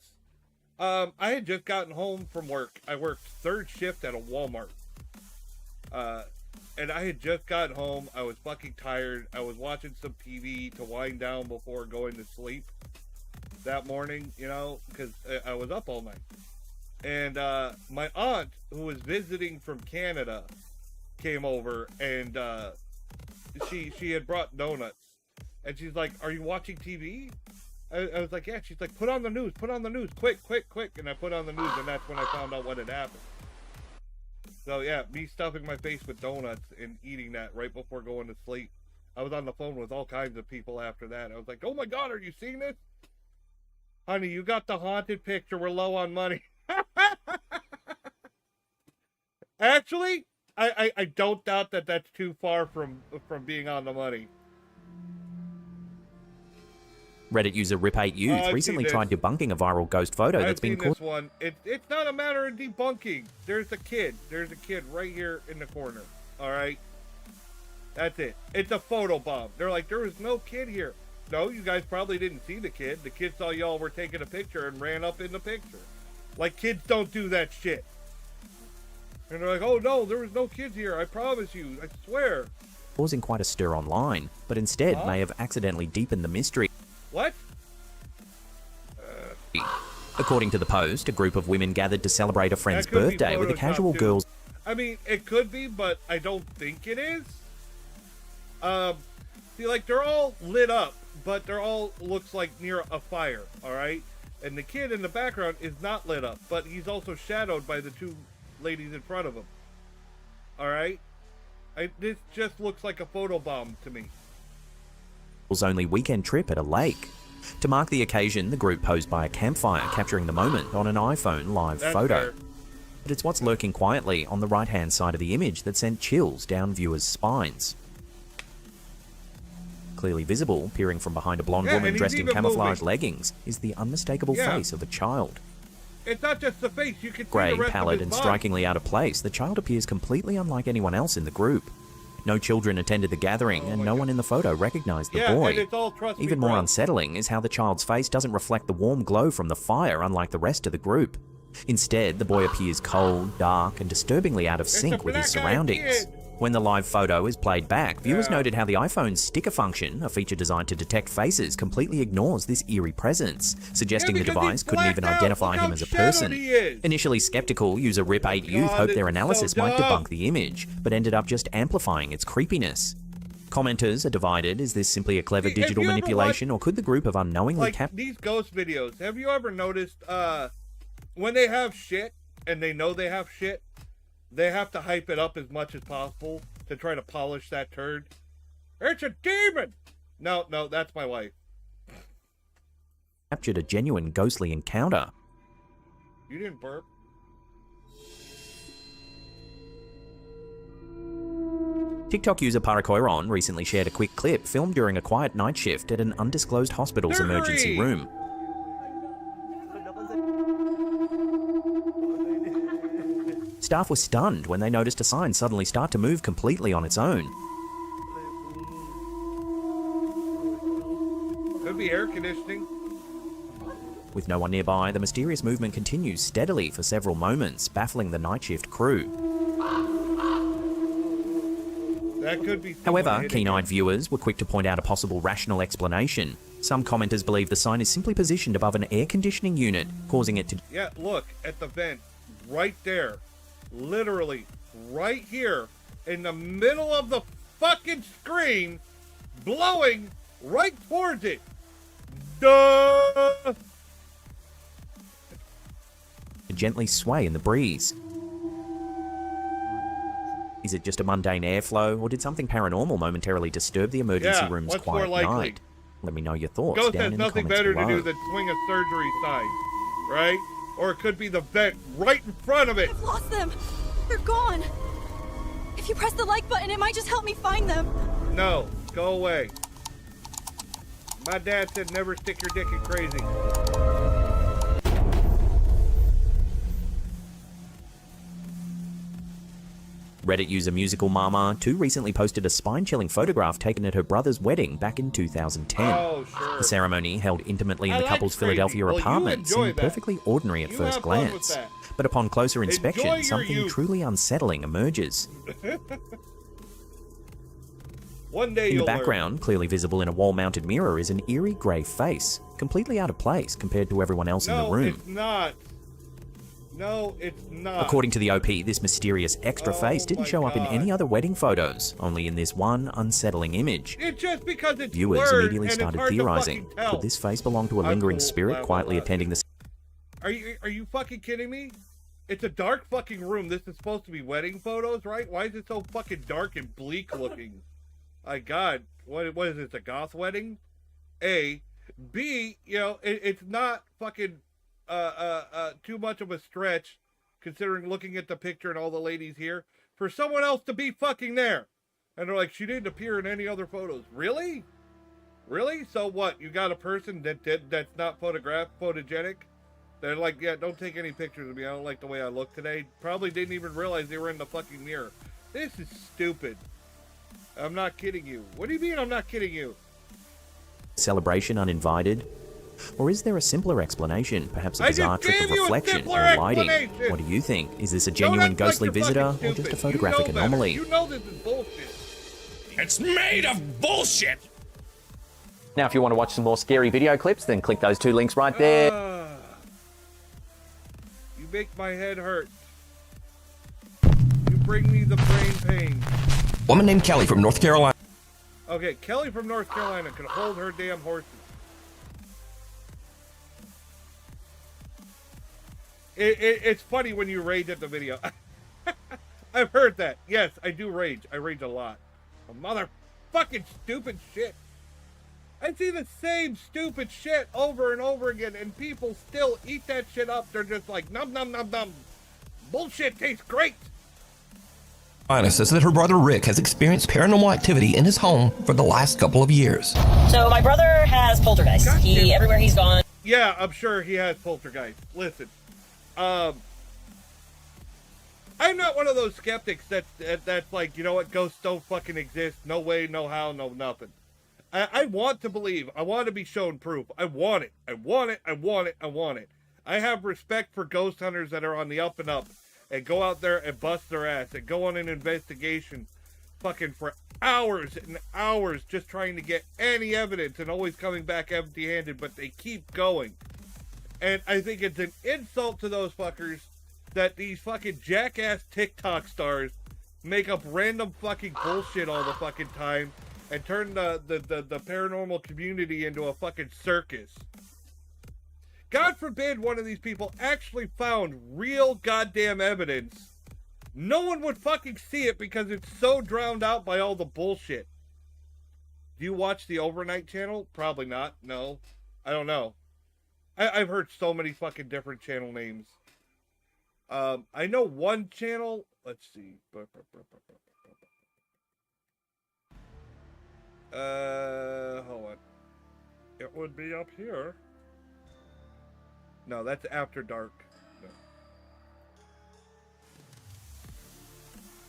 Speaker 1: I had just gotten home from work. I worked third shift at a Walmart. And I had just got home. I was fucking tired. I was watching some TV to wind down before going to sleep that morning, you know, because I was up all night. And my aunt, who was visiting from Canada, came over, and she had brought donuts. And she's like, "Are you watching TV?" I was like, "Yeah." She's like, "Put on the news, quick, quick, quick." And I put on the news, and that's when I found out what had happened. So yeah, me stuffing my face with donuts and eating that right before going to sleep. I was on the phone with all kinds of people after that. I was like, "Oh my God, are you seeing this? Honey, you got the haunted picture. We're low on money." Actually, I don't doubt that that's too far from being on the money.
Speaker 10: Reddit user Rip8Youth
Speaker 1: I've
Speaker 10: recently
Speaker 1: seen
Speaker 10: tried debunking a viral ghost photo that's
Speaker 1: I've
Speaker 10: been
Speaker 1: seen
Speaker 10: caught.
Speaker 1: this one. It's not a matter of debunking. There's a kid. There's a kid right here in the corner. All right? That's it. It's a photo bomb. They're like, there was no kid here. No, you guys probably didn't see the kid. The kid saw y'all were taking a picture and ran up in the picture. Like, kids don't do that shit. And they're like, "Oh no, there was no kids here. I promise you. I swear."
Speaker 10: Causing quite a stir online, but instead may have accidentally deepened the mystery.
Speaker 1: What?
Speaker 10: According to the post, a group of women gathered to celebrate a friend's
Speaker 1: That could be
Speaker 10: birthday with a
Speaker 1: Photoshop,
Speaker 10: casual
Speaker 1: too.
Speaker 10: girl's.
Speaker 1: I mean, it could be, but I don't think it is. See, like, they're all lit up, but they're all looks like near a fire, all right? And the kid in the background is not lit up, but he's also shadowed by the two ladies in front of him. All right? This just looks like a photo bomb to me.
Speaker 10: Only weekend trip at a lake. To mark the occasion, the group posed by a campfire, capturing the moment on an iPhone live
Speaker 1: That's
Speaker 10: photo.
Speaker 1: fair.
Speaker 10: But it's what's lurking quietly on the right-hand side of the image that sent chills down viewers' spines. Clearly visible, peering from behind a blonde
Speaker 1: Yeah,
Speaker 10: woman
Speaker 1: and he's
Speaker 10: dressed in
Speaker 1: even
Speaker 10: camouflage
Speaker 1: moving.
Speaker 10: leggings, is the unmistakable
Speaker 1: Yeah.
Speaker 10: face of a child.
Speaker 1: It's not just the face. You can see
Speaker 10: Grey,
Speaker 1: the rest
Speaker 10: pallid,
Speaker 1: of his
Speaker 10: and
Speaker 1: body.
Speaker 10: strikingly out of place, the child appears completely unlike anyone else in the group. No children attended the gathering, and no one in the photo recognized the
Speaker 1: Yeah,
Speaker 10: boy.
Speaker 1: and it's all trust me,
Speaker 10: Even more
Speaker 1: bro.
Speaker 10: unsettling is how the child's face doesn't reflect the warm glow from the fire, unlike the rest of the group. Instead, the boy appears cold, dark, and disturbingly out of sync with his
Speaker 1: black-eyed
Speaker 10: surroundings.
Speaker 1: kid.
Speaker 10: When the live photo is played back, viewers
Speaker 1: Yeah.
Speaker 10: noted how the iPhone's sticker function, a feature designed to detect faces, completely ignores this eerie presence, suggesting the
Speaker 1: because
Speaker 10: device
Speaker 1: he's
Speaker 10: couldn't even
Speaker 1: blacked out.
Speaker 10: identify
Speaker 1: Look
Speaker 10: him
Speaker 1: how
Speaker 10: as a
Speaker 1: shadowed
Speaker 10: person.
Speaker 1: he is.
Speaker 10: Initially skeptical, user Rip8Youth
Speaker 1: God,
Speaker 10: hoped their
Speaker 1: it's
Speaker 10: analysis
Speaker 1: so
Speaker 10: might
Speaker 1: dumb.
Speaker 10: debunk the image, but ended up just amplifying its creepiness. Commenters are divided. Is this simply a clever
Speaker 1: Have
Speaker 10: digital
Speaker 1: you ever
Speaker 10: manipulation, or could the group have unknowingly
Speaker 1: Like,
Speaker 10: captured
Speaker 1: these ghost videos, have you ever noticed, when they have shit, and they know they have shit, they have to hype it up as much as possible to try to polish that turd? It's a demon! No, that's my wife.
Speaker 10: a genuine ghostly encounter?
Speaker 1: You didn't burp.
Speaker 10: TikTok user Parakoiron recently shared a quick clip filmed during a quiet night shift at an undisclosed hospital's emergency room. Staff were stunned when they noticed a sign suddenly start to move completely on its own.
Speaker 1: Could be air conditioning.
Speaker 10: With no one nearby, the mysterious movement continues steadily for several moments, baffling the night shift crew.
Speaker 1: That could be.
Speaker 10: However, keen-eyed viewers were quick to point out a possible rational explanation. Some commenters believe the sign is simply positioned above an air conditioning unit, causing it to...
Speaker 1: Yeah, look at the vent right there. Literally right here in the middle of the fucking screen, blowing right towards it. Duh!
Speaker 10: gently sway in the breeze. Is it just a mundane airflow, or did something paranormal momentarily disturb the emergency room's
Speaker 1: what's more
Speaker 10: quiet
Speaker 1: likely?
Speaker 10: night? Let me know your thoughts
Speaker 1: Ghost
Speaker 10: down
Speaker 1: has
Speaker 10: in the
Speaker 1: nothing
Speaker 10: comments
Speaker 1: better
Speaker 10: below.
Speaker 1: to do than swing a surgery sign, right? Or it could be the vent right in front of it.
Speaker 8: I've lost them. They're gone. If you press the like button, it might just help me find them.
Speaker 1: No, go away. My dad said never stick your dick in crazy.
Speaker 10: Reddit user Musical Mama 2 recently posted a spine-chilling photograph taken at her brother's wedding back in 2010.
Speaker 1: Oh, sure.
Speaker 10: The ceremony, held intimately in
Speaker 1: I
Speaker 10: the
Speaker 1: like
Speaker 10: couple's
Speaker 1: crazy.
Speaker 10: Philadelphia
Speaker 1: Well, you
Speaker 10: apartment,
Speaker 1: enjoy
Speaker 10: seemed
Speaker 1: that.
Speaker 10: perfectly ordinary at
Speaker 1: You
Speaker 10: first
Speaker 1: have fun with
Speaker 10: glance.
Speaker 1: that.
Speaker 10: But upon closer inspection,
Speaker 1: Enjoy your
Speaker 10: something
Speaker 1: youth.
Speaker 10: truly unsettling emerges.
Speaker 1: One day
Speaker 10: In
Speaker 1: you'll
Speaker 10: the background, clearly visible in a wall-mounted mirror, is an eerie grey face, completely out of place compared to everyone else in the room.
Speaker 1: It's not. No, it's not.
Speaker 10: According to the OP, this mysterious extra face didn't show up in any other wedding photos, only in this one unsettling image.
Speaker 1: It's just because it's
Speaker 10: Viewers
Speaker 1: blurred
Speaker 10: immediately
Speaker 1: and
Speaker 10: started
Speaker 1: it's hard to
Speaker 10: theorizing.
Speaker 1: fucking tell.
Speaker 10: Could this face belong to a
Speaker 1: I'm
Speaker 10: lingering
Speaker 1: cool.
Speaker 10: spirit
Speaker 1: Blah, blah,
Speaker 10: quietly
Speaker 1: blah.
Speaker 10: attending the...
Speaker 1: Are you fucking kidding me? It's a dark fucking room. This is supposed to be wedding photos, right? Why is it so fucking dark and bleak looking? My God, what is this? A goth wedding? A, B. You know, it's not fucking too much of a stretch, considering looking at the picture and all the ladies here, for someone else to be fucking there. And they're like, she didn't appear in any other photos. Really? Really? So what? You got a person that's not photogenic? They're like, yeah, don't take any pictures of me. I don't like the way I look today. Probably didn't even realize they were in the fucking mirror. This is stupid. I'm not kidding you. What do you mean I'm not kidding you?
Speaker 10: celebration uninvited? Or is there a simpler explanation, perhaps a bizarre trick of reflection or lighting? What do you think? Is this a genuine ghostly visitor or just a photographic anomaly?
Speaker 1: You know this is bullshit.
Speaker 20: It's made of bullshit!
Speaker 13: Now, if you want to watch some more scary video clips, then click those two links right there.
Speaker 1: You make my head hurt. You bring me the brain pain.
Speaker 23: Woman named Kelly from North Carolina.
Speaker 1: Okay, Kelly from North Carolina can hold her damn horses. It's funny when you rage at the video. I've heard that. Yes, I do rage. I rage a lot. A motherfucking stupid shit. I see the same stupid shit over and over again, and people still eat that shit up. They're just like, num num num num. Bullshit tastes great.
Speaker 23: Anna says that her brother Rick has experienced paranormal activity in his home for the last couple of years.
Speaker 24: So my brother has poltergeist. Everywhere he's gone.
Speaker 1: Yeah, I'm sure he has poltergeist. Listen, I'm not one of those skeptics that's like, you know what, ghosts don't fucking exist. No way, no how, no nothing. I want to believe. I want to be shown proof. I want it. I want it. I want it. I want it. I have respect for ghost hunters that are on the up and up and go out there and bust their ass and go on an investigation fucking for hours and hours just trying to get any evidence and always coming back empty-handed, but they keep going. And I think it's an insult to those fuckers that these fucking jackass TikTok stars make up random fucking bullshit all the fucking time and turn the paranormal community into a fucking circus. God forbid one of these people actually found real goddamn evidence. No one would fucking see it because it's so drowned out by all the bullshit. Do you watch the Overnight channel? Probably not. No. I don't know. I've heard so many fucking different channel names. I know one channel. Let's see. Hold on. It would be up here. No, that's After Dark. No.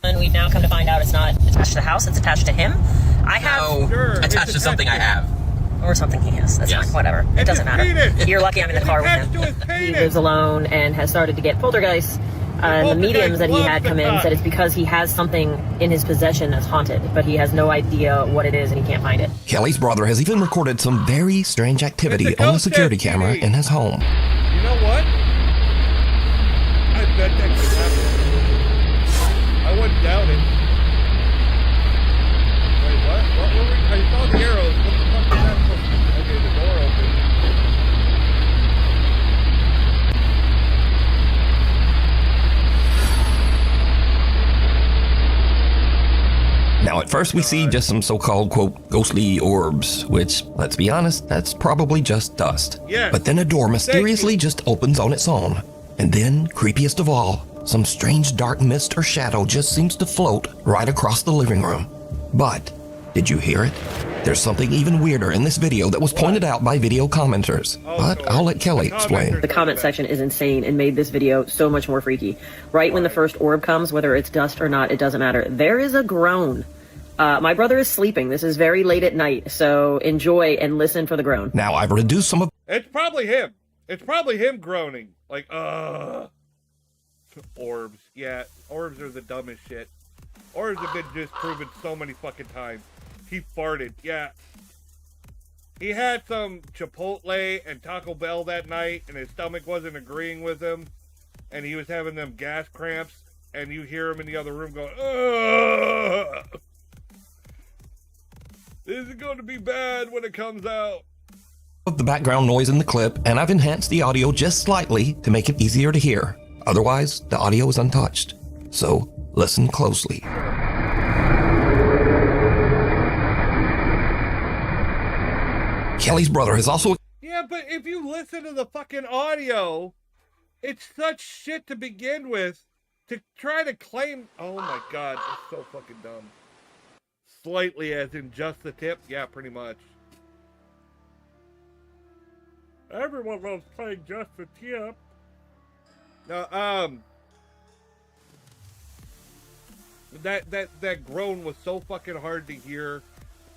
Speaker 24: And we've now come to find out it's not attached to the house, it's attached to him. I have...
Speaker 1: Sure,
Speaker 24: attached to something I have. Or something he has. That's fine, whatever. It doesn't matter. You're lucky I'm in the car with him. He lives alone and has started to get poltergeists. And the mediums that he had come in said it's because he has something in his possession that's haunted, but he has no idea what it is and he can't find it.
Speaker 23: Kelly's brother has even recorded some very strange activity on the security camera in his home.
Speaker 1: You know what? I bet that could happen. I wouldn't doubt it. Wait, what? What were we? I saw the arrows. What the fuck was that supposed to be? Okay, the door opened.
Speaker 23: first we see just some so-called, quote, ghostly orbs, which, let's be honest, that's probably just dust.
Speaker 1: Yes.
Speaker 23: But then a door mysteriously just opens on its own. And then, creepiest of all, some strange dark mist or shadow just seems to float right across the living room. But, did you hear it? There's something even weirder in this video that was pointed out by video commenters, but I'll let Kelly explain.
Speaker 24: The comment section is insane and made this video so much more freaky. Right when the first orb comes, whether it's dust or not, it doesn't matter. There is a groan. My brother is sleeping. This is very late at night, so enjoy and listen for the groan.
Speaker 23: Now, I've reduced some of...
Speaker 1: It's probably him. It's probably him groaning. Like, orbs. Yeah, orbs are the dumbest shit. Orbs have been disproven so many fucking times. He farted. Yeah. He had some Chipotle and Taco Bell that night, and his stomach wasn't agreeing with him, and he was having them gas cramps, and you hear him in the other room going, ugh! This is going to be bad when it comes out.
Speaker 23: Of the background noise in the clip, and I've enhanced the audio just slightly to make it easier to hear. Otherwise, the audio is untouched. So, listen closely. Kelly's brother has also...
Speaker 1: Yeah, but if you listen to the fucking audio, it's such shit to begin with. To try to claim... Oh my god, it's so fucking dumb. Slightly as in just the tip? Yeah, pretty much. Everyone loves playing just the tip. No, that groan was so fucking hard to hear,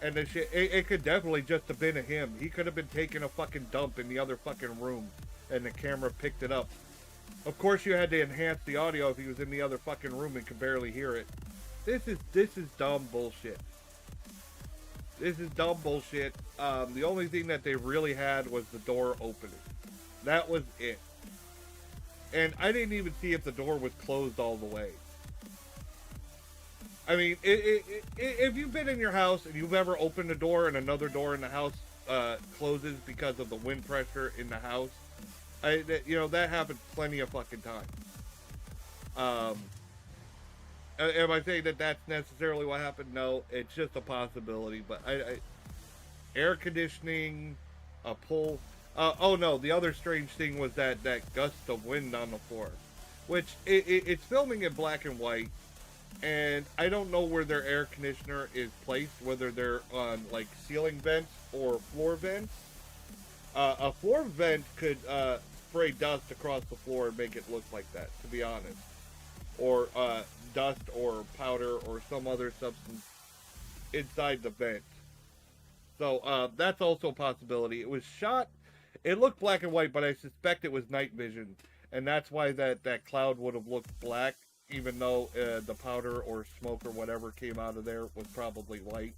Speaker 1: and the shit, it could definitely just have been a him. He could have been taking a fucking dump in the other fucking room, and the camera picked it up. Of course, you had to enhance the audio if he was in the other fucking room and could barely hear it. This is dumb bullshit. This is dumb bullshit. The only thing that they really had was the door opening. That was it. And I didn't even see if the door was closed all the way. I mean, if you've been in your house and you've ever opened a door and another door in the house closes because of the wind pressure in the house, that happens plenty of fucking time. Am I saying that that's necessarily what happened? No, it's just a possibility. But air conditioning, a pull. Oh no, the other strange thing was that gust of wind on the floor, which it's filming in black and white, and I don't know where their air conditioner is placed, whether they're on like ceiling vents or floor vents. A floor vent could spray dust across the floor and make it look like that, to be honest, or dust or powder or some other substance inside the vent. So that's also a possibility. It was shot. It looked black and white, but I suspect it was night vision, and that's why that cloud would have looked black, even though the powder or smoke or whatever came out of there was probably white.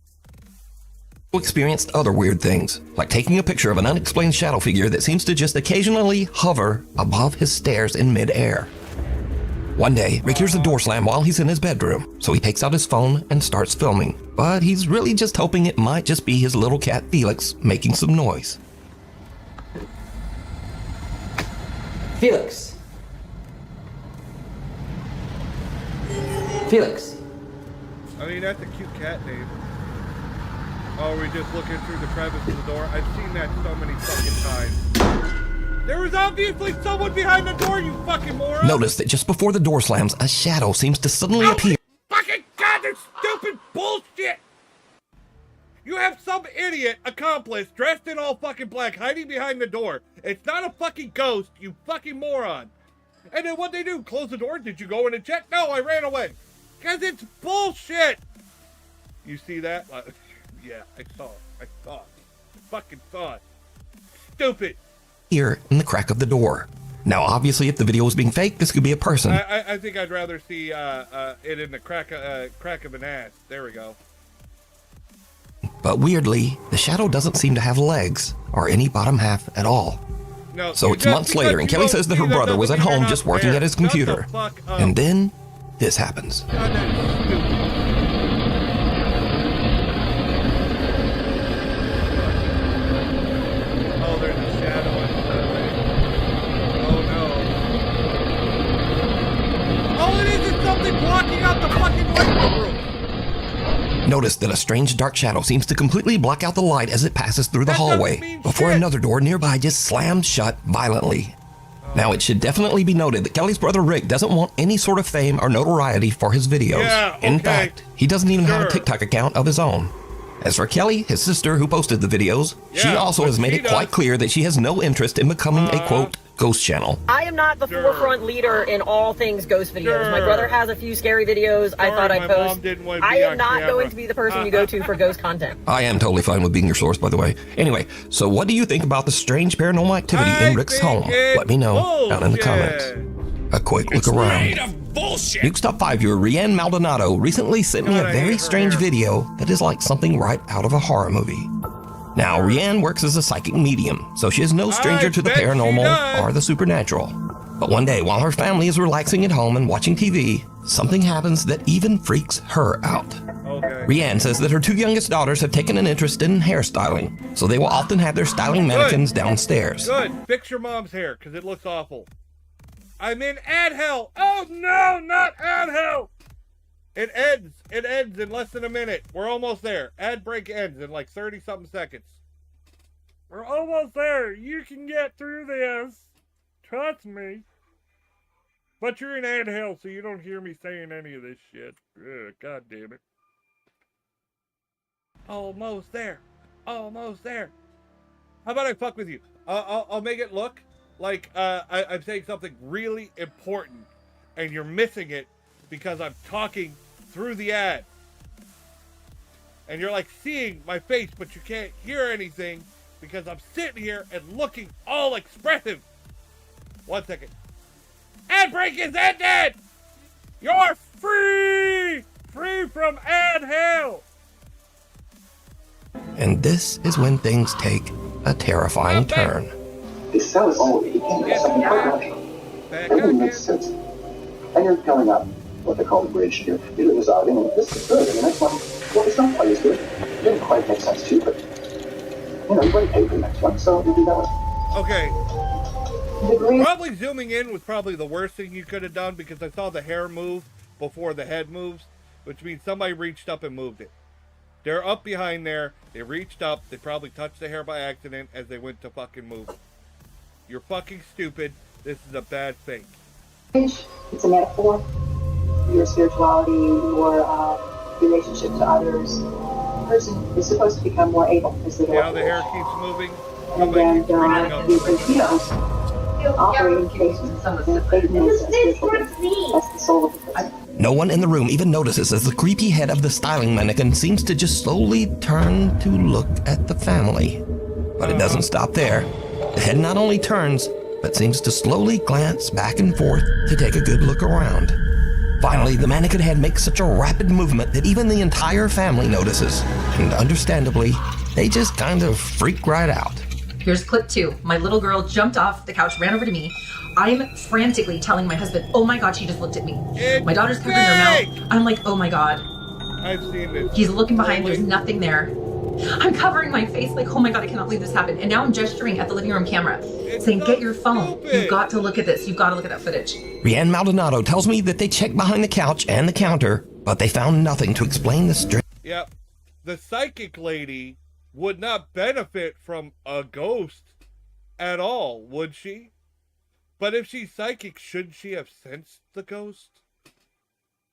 Speaker 23: Experienced other weird things, like taking a picture of an unexplained shadow figure that seems to just occasionally hover above his stairs in midair. One day, Rick hears the door slam while he's in his bedroom, so he takes out his phone and starts filming, but he's really just hoping it might just be his little cat Felix making some noise.
Speaker 11: Felix. Felix.
Speaker 1: I mean, that's a cute cat name. Oh, are we just looking through the crevice of the door? I've seen that so many fucking times. There was obviously someone behind the door, you fucking moron!
Speaker 23: Notice that just before the door slams, a shadow seems to suddenly appear.
Speaker 1: Fucking god, this stupid bullshit! You have some idiot accomplice dressed in all fucking black hiding behind the door. It's not a fucking ghost, you fucking moron. And then what they do? Close the door? Did you go in and check? No, I ran away. Because it's bullshit! You see that? Yeah, I saw it. I fucking saw it. Stupid.
Speaker 23: Here in the crack of the door. Now, obviously, if the video was being fake, this could be a person.
Speaker 1: I think I'd rather see it in the crack of an ass. There we go.
Speaker 23: But weirdly, the shadow doesn't seem to have legs or any bottom half at all.
Speaker 1: No,
Speaker 23: so it's months later, and Kelly says that her brother was at home just working at his computer. And then this happens. notice that a strange dark shadow seems to completely block out the light as it passes through the hallway, before another door nearby just slams shut violently. Now, it should definitely be noted that Kelly's brother Rick doesn't want any sort of fame or notoriety for his videos.
Speaker 1: Yeah, okay.
Speaker 23: In fact, he doesn't even have a TikTok account of his own. As for Kelly, his sister who posted the videos, she also has made it quite clear that she has no interest in becoming a, quote, ghost channel.
Speaker 24: I am not the forefront leader in all things ghost videos. My brother has a few scary videos I thought I'd post. I am not going to be the person you go to for ghost content.
Speaker 23: I am totally fine with being your source, by the way. Anyway, so what do you think about the strange paranormal activity in Rick's home? Let me know down in the comments. A quick look around. Nuke's Top 5 viewer Rianne Maldonado recently sent me a very strange video that is like something right out of a horror movie. Now, Rianne works as a psychic medium, so she is no stranger to the paranormal or the supernatural. But one day, while her family is relaxing at home and watching TV, something happens that even freaks her out. Rianne says that her two youngest daughters have taken an interest in hairstyling, so they will often have their styling mannequins downstairs.
Speaker 1: Good. Fix your mom's hair, because it looks awful. I'm in ad hell. Oh, no, not ad hell. It ends in less than a minute. We're almost there. Ad break ends in like 30-something seconds. We're almost there. You can get through this. Trust me. But you're in ad hell, so you don't hear me saying any of this shit. Ugh, God damn it. Almost there. Almost there. How about I fuck with you? I'll make it look like I'm saying something really important, and you're missing it because I'm talking through the ad. And you're like seeing my face, but you can't hear anything because I'm sitting here and looking all expressive. 1 second. Ad break is ended! You're free! Free from ad hell!
Speaker 23: And this is when things take a terrifying turn.
Speaker 3: They sell it all. You can't get something quite natural. That doesn't make sense. And you're going up what they call the bridge here. You lose out. This is good. And the next one, well, it's not quite as good. It didn't quite make sense too, but you've already paid for the next one, so you do that one.
Speaker 1: Okay. Probably zooming in was probably the worst thing you could have done because I saw the hair move before the head moves, which means somebody reached up and moved it. They're up behind there. They reached up. They probably touched the hair by accident as they went to fucking move it. You're fucking stupid. This is a bad thing.
Speaker 7: It's a metaphor. Your spirituality, your relationship to others. The person is supposed to become more able as they go.
Speaker 1: Yeah, the hair keeps moving.
Speaker 7: And then operating cases and some of the faithfulness and spiritual gifts. That's the soul of the person.
Speaker 23: No one in the room even notices as the creepy head of the styling mannequin seems to just slowly turn to look at the family. But it doesn't stop there. The head not only turns, but seems to slowly glance back and forth to take a good look around. Finally, the mannequin head makes such a rapid movement that even the entire family notices. And understandably, they just kind of freak right out.
Speaker 5: Here's clip 2. My little girl jumped off the couch, ran over to me. I'm frantically telling my husband, oh my God, she just looked at me. My daughter's covering her mouth. I'm like, oh my God.
Speaker 1: I've seen this.
Speaker 5: He's looking behind, there's nothing there. I'm covering my face like, oh my God, I cannot believe this happened. And now I'm gesturing at the living room camera, saying, get your phone. You've got to look at this. You've got to look at that footage.
Speaker 23: Rianne Maldonado tells me that they checked behind the couch and the counter, but they found nothing to explain the strange.
Speaker 1: Yep. The psychic lady would not benefit from a ghost at all, would she? But if she's psychic, shouldn't she have sensed the ghost?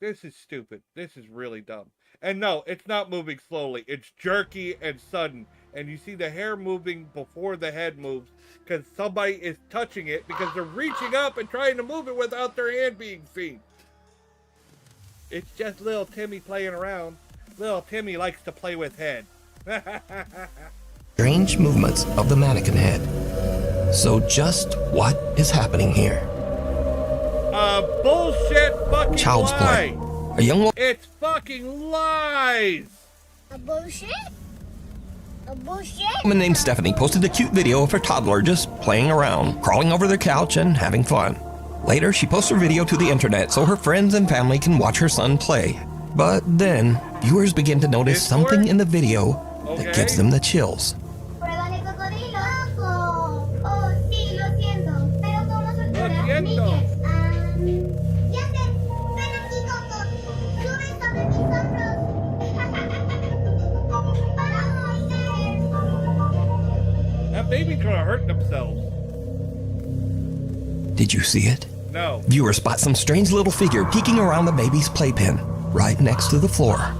Speaker 1: This is stupid. This is really dumb. And no, it's not moving slowly. It's jerky and sudden. And you see the hair moving before the head moves because somebody is touching it because they're reaching up and trying to move it without their hand being seen. It's just little Timmy playing around. Little Timmy likes to play with head.
Speaker 23: Strange movements of the mannequin head. So just what is happening here?
Speaker 1: Bullshit fucking
Speaker 23: Child's
Speaker 1: lie.
Speaker 23: play. A young woman.
Speaker 1: It's fucking lies.
Speaker 6: A bullshit? A bullshit?
Speaker 23: Woman named Stephanie posted a cute video of her toddler just playing around, crawling over their couch and having fun. Later, she posts her video to the internet so her friends and family can watch her son play. But then, viewers begin to notice something in the video that gives them the chills.
Speaker 1: baby's gonna hurt themselves.
Speaker 23: Did you see it?
Speaker 1: No.
Speaker 23: Viewers spot some strange little figure peeking around the baby's playpen, right next to the floor.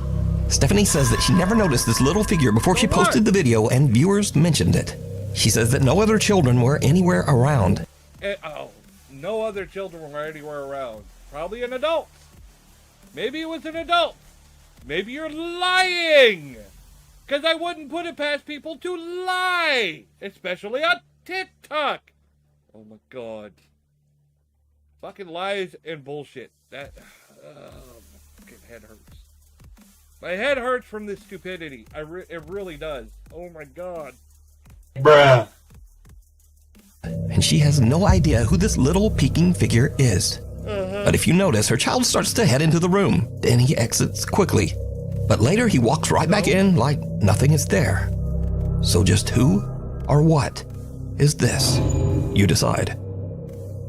Speaker 23: Stephanie says that she never noticed this little figure before she posted the video and viewers mentioned it. She says that no other children were anywhere around.
Speaker 1: No other children were anywhere around. Probably an adult. Maybe it was an adult. Maybe you're lying. Because I wouldn't put it past people to lie. Especially on TikTok. Oh my god. Fucking lies and bullshit. That, my fucking head hurts. My head hurts from this stupidity. It really does. Oh my god.
Speaker 23: Bruh. And she has no idea who this little peeking figure is. But if you notice, her child starts to head into the room. Then he exits quickly. But later he walks right back in like nothing is there. So just who or what is this? You decide.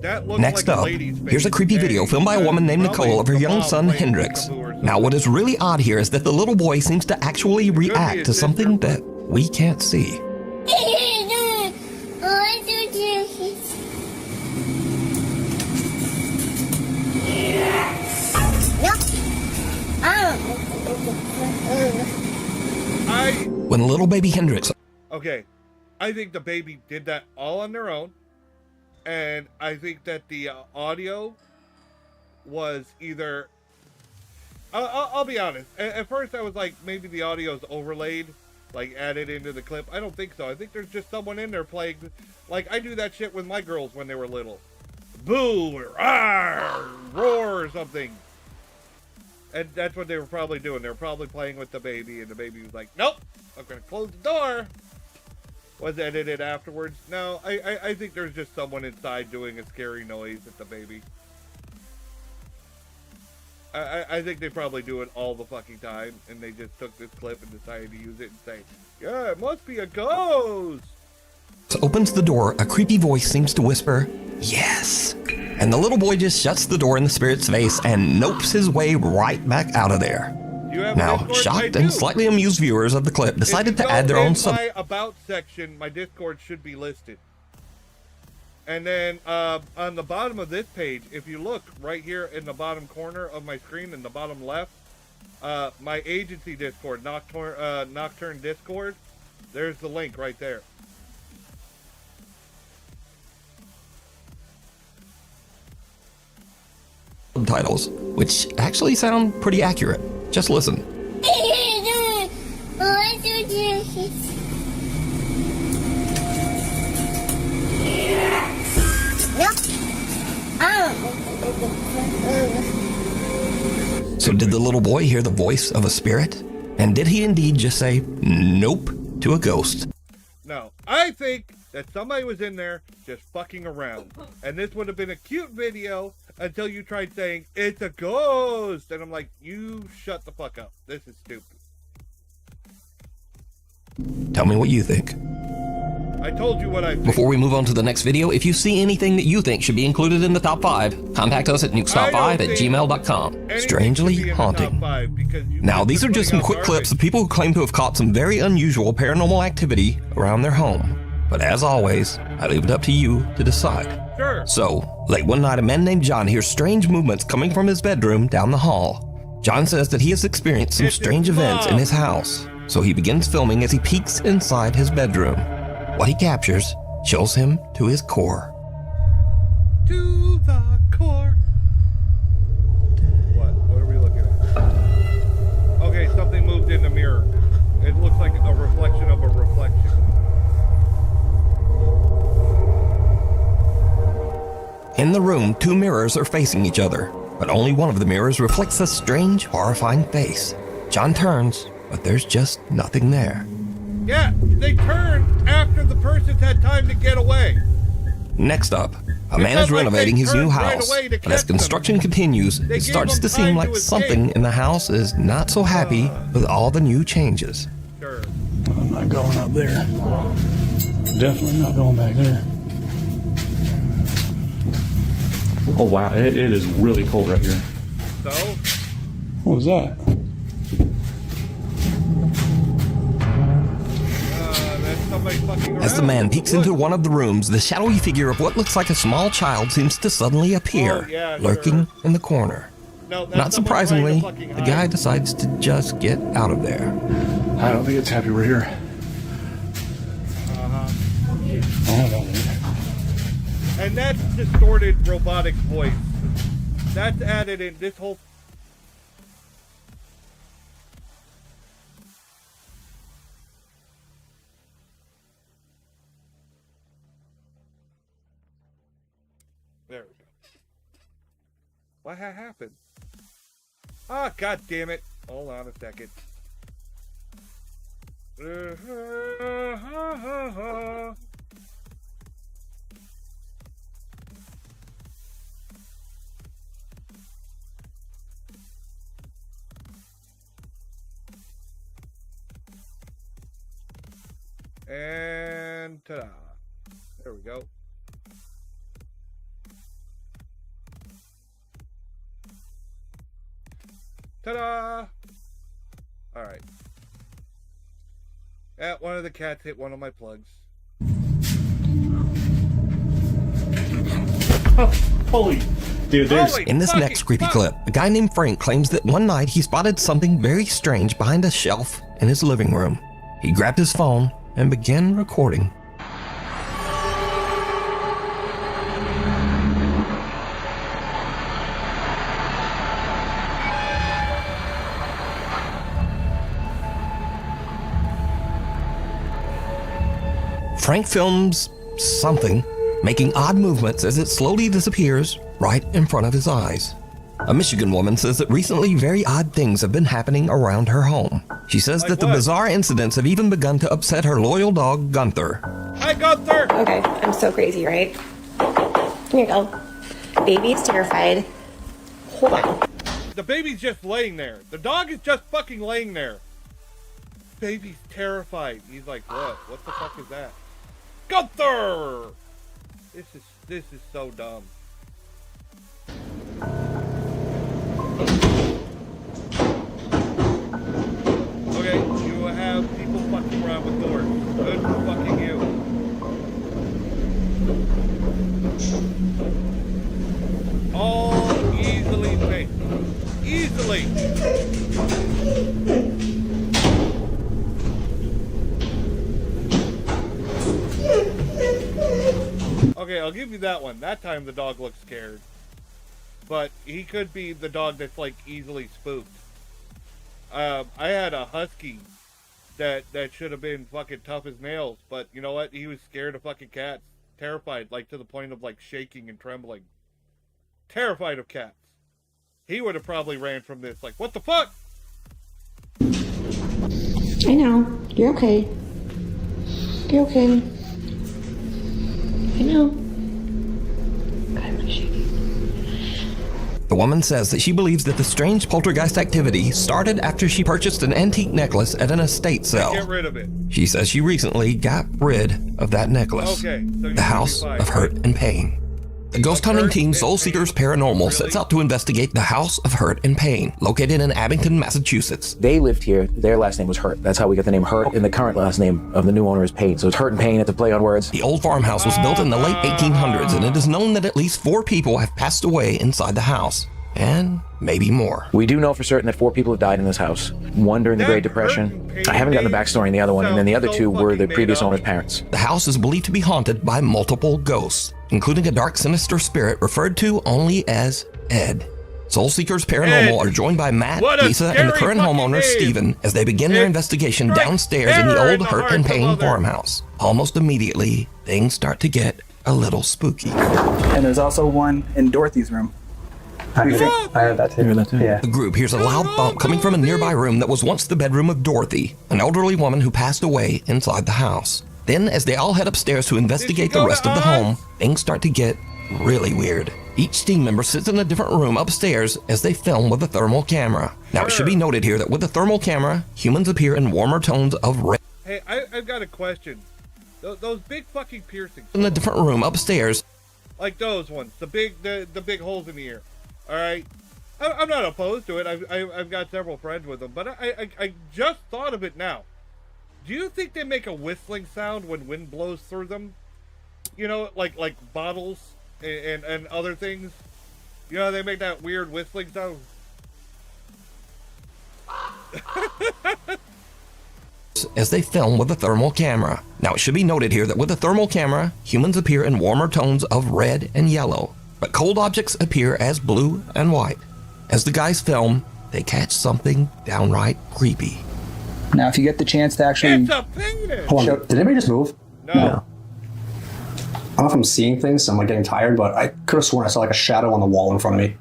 Speaker 23: Next up, here's a creepy video filmed by a woman named Nicole of her young son Hendrix. Now what is really odd here is that the little boy seems to actually react to something that we can't see. When little baby Hendrix...
Speaker 1: Okay, I think the baby did that all on their own. And I think that the audio was either... I'll be honest. At first I was like, maybe the audio's overlaid, like added into the clip. I don't think so. I think there's just someone in there playing... Like, I do that shit with my girls when they were little. Boo, or ah, roar, or something. And that's what they were probably doing. They were probably playing with the baby, and the baby was like, nope, I'm going to close the door. Was edited afterwards. No, I think there's just someone inside doing a scary noise at the baby. I think they probably do it all the fucking time, and they just took this clip and decided to use it and say, yeah, it must be a ghost.
Speaker 23: Opens the door, a creepy voice seems to whisper, yes. And the little boy just shuts the door in the spirit's face and nopes his way right back out of there. Now, shocked and slightly amused viewers of the clip decided to add their own sub.
Speaker 1: In my about section, my Discord should be listed. And then on the bottom of this page, if you look right here in the bottom corner of my screen, in the bottom left, my agency Discord, Nocturne Discord, there's the link right there.
Speaker 23: Subtitles, which actually sound pretty accurate. Just listen. So did the little boy hear the voice of a spirit? And did he indeed just say nope to a ghost?
Speaker 1: No, I think that somebody was in there just fucking around. And this would have been a cute video until you tried saying, it's a ghost. And I'm like, you shut the fuck up. This is stupid.
Speaker 23: Tell me what you think.
Speaker 1: I told you what I think.
Speaker 23: Before we move on to the next video, if you see anything that you think should be included in the top 5, contact us at nukestop5@gmail.com. Strangely haunting. Now, these are just some quick clips of people who claim to have caught some very unusual paranormal activity around their home. But as always, I leave it up to you to decide.
Speaker 1: Sure.
Speaker 23: So, late one night, a man named John hears strange movements coming from his bedroom down the hall. John says that he has experienced some strange events in his house, so he begins filming as he peeks inside his bedroom. What he captures chills him to his core.
Speaker 1: To the core. What are we looking at? Okay, something moved in the mirror. It looks like a reflection of a reflection.
Speaker 23: In the room, 2 mirrors are facing each other, but only one of the mirrors reflects a strange, horrifying face. John turns, but there's just nothing there.
Speaker 1: Yeah, they turn after the person's had time to get away.
Speaker 23: Next up, a man is renovating his new house, but as construction continues, it starts to seem like something in the house is not so happy with all the new changes.
Speaker 1: Sure.
Speaker 15: I'm not going up there. Definitely not going back there. Oh wow, it is really cold right here.
Speaker 1: So?
Speaker 15: What was that?
Speaker 1: That's somebody fucking around.
Speaker 23: As the man peeks into one of the rooms, the shadowy figure of what looks like a small child seems to suddenly appear, lurking in the corner.
Speaker 1: No,
Speaker 23: Not surprisingly, the guy decides to just get out of there.
Speaker 18: I don't think it's happy we're here.
Speaker 1: And that's distorted robotic voice. That's added in this whole... There we go. What happened? Ah, god damn it. Hold on a second. And ta-da. There we go. Ta-da! Alright. One of the cats hit one of my plugs.
Speaker 23: Holy... Dude, in this next creepy clip, a guy named Frank claims that one night he spotted something very strange behind a shelf in his living room. He grabbed his phone and began recording. Frank films something, making odd movements as it slowly disappears right in front of his eyes. A Michigan woman says that recently very odd things have been happening around her home. She says that the bizarre incidents have even begun to upset her loyal dog, Gunther.
Speaker 1: Hi, Gunther!
Speaker 12: Okay, I'm so crazy, right? Here you go. Baby's terrified. Hold on.
Speaker 1: The baby's just laying there. The dog is just fucking laying there. Baby's terrified. He's like, what? What the fuck is that? Gunther! This is so dumb. Okay, you have people fucking around with doors. Good for fucking you. All easily fixed. Easily! Okay, I'll give you that one. That time the dog looked scared. But he could be the dog that's like easily spooked. I had a husky that should have been fucking tough as nails, but you know what? He was scared of fucking cats. Terrified, like to the point of like shaking and trembling. Terrified of cats. He would have probably ran from this like, what the fuck?
Speaker 12: I know. You're okay. You're okay. I know. God, I'm shaking.
Speaker 23: The woman says that she believes that the strange poltergeist activity started after she purchased an antique necklace at an estate sale.
Speaker 1: Get rid of it.
Speaker 23: She says she recently got rid of that necklace.
Speaker 1: Okay, so
Speaker 23: the House of Hurt and Pain. The ghost hunting team Soul Seekers Paranormal sets out to investigate the House of Hurt and Pain, located in Abington, Massachusetts.
Speaker 17: They lived here. Their last name was Hurt. That's how we got the name Hurt, and the current last name of the new owner is Pain. So it's Hurt and Pain. It's a play on words.
Speaker 23: The old farmhouse was built in the late 1800s, and it is known that at least 4 people have passed away inside the house. And maybe more.
Speaker 17: We do know for certain that 4 people have died in this house. 1 during the Great Depression. I haven't gotten the backstory in the other one, and then the other 2 were the previous owner's parents.
Speaker 23: The house is believed to be haunted by multiple ghosts, including a dark, sinister spirit referred to only as Ed. Soul Seekers Paranormal are joined by Matt, Lisa, and the current homeowner, Steven, as they begin their investigation downstairs in the old Hurt and Pain farmhouse. Almost immediately, things start to get a little spooky.
Speaker 21: And there's also one in Dorothy's room. I heard that too. Yeah.
Speaker 23: The group hears a loud thump coming from a nearby room that was once the bedroom of Dorothy, an elderly woman who passed away inside the house. Then, as they all head upstairs to investigate the rest of the home, things start to get really weird. Each team member sits in a different room upstairs as they film with a thermal camera. Now, it should be noted here that with a thermal camera, humans appear in warmer tones of red.
Speaker 1: Hey, I've got a question. Those big fucking piercings.
Speaker 23: In a different room upstairs.
Speaker 1: Like those ones, the big holes in the ear. All right, I'm not opposed to it. I've got several friends with them, but I just thought of it now. Do you think they make a whistling sound when wind blows through them? You know, like bottles and other things. You know, they make that weird whistling sound.
Speaker 23: As they film with a thermal camera. Now, it should be noted here that with a thermal camera, humans appear in warmer tones of red and yellow, but cold objects appear as blue and white. As the guys film, they catch something downright creepy.
Speaker 21: Now, if you get the chance to actually...
Speaker 1: It's a penis!
Speaker 2: Hold on, did anybody just move?
Speaker 1: No.
Speaker 2: I don't know if I'm seeing things, so I'm like getting tired, but I could have sworn I saw like a shadow on the wall in front of me.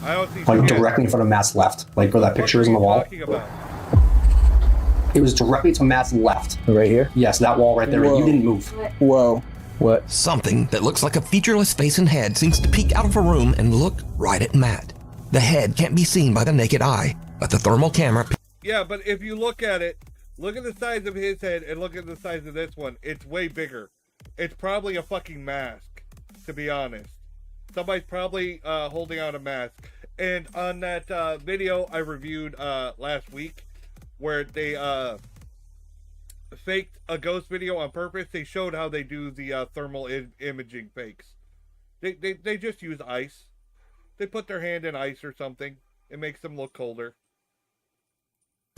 Speaker 1: I don't see
Speaker 2: Like directly in front of Matt's left, like where that picture is on the wall. It was directly to Matt's left.
Speaker 21: Right here?
Speaker 2: Yes, that wall right there.
Speaker 21: Whoa.
Speaker 2: You didn't move.
Speaker 21: Whoa. What?
Speaker 23: Something that looks like a featureless face and head seems to peek out of a room and look right at Matt. The head can't be seen by the naked eye, but the thermal camera...
Speaker 1: Yeah, but if you look at it, look at the size of his head and look at the size of this one. It's way bigger. It's probably a fucking mask, to be honest. Somebody's probably holding out a mask. And on that video I reviewed last week, where they faked a ghost video on purpose, they showed how they do the thermal imaging fakes. They just use ice. They put their hand in ice or something. It makes them look colder.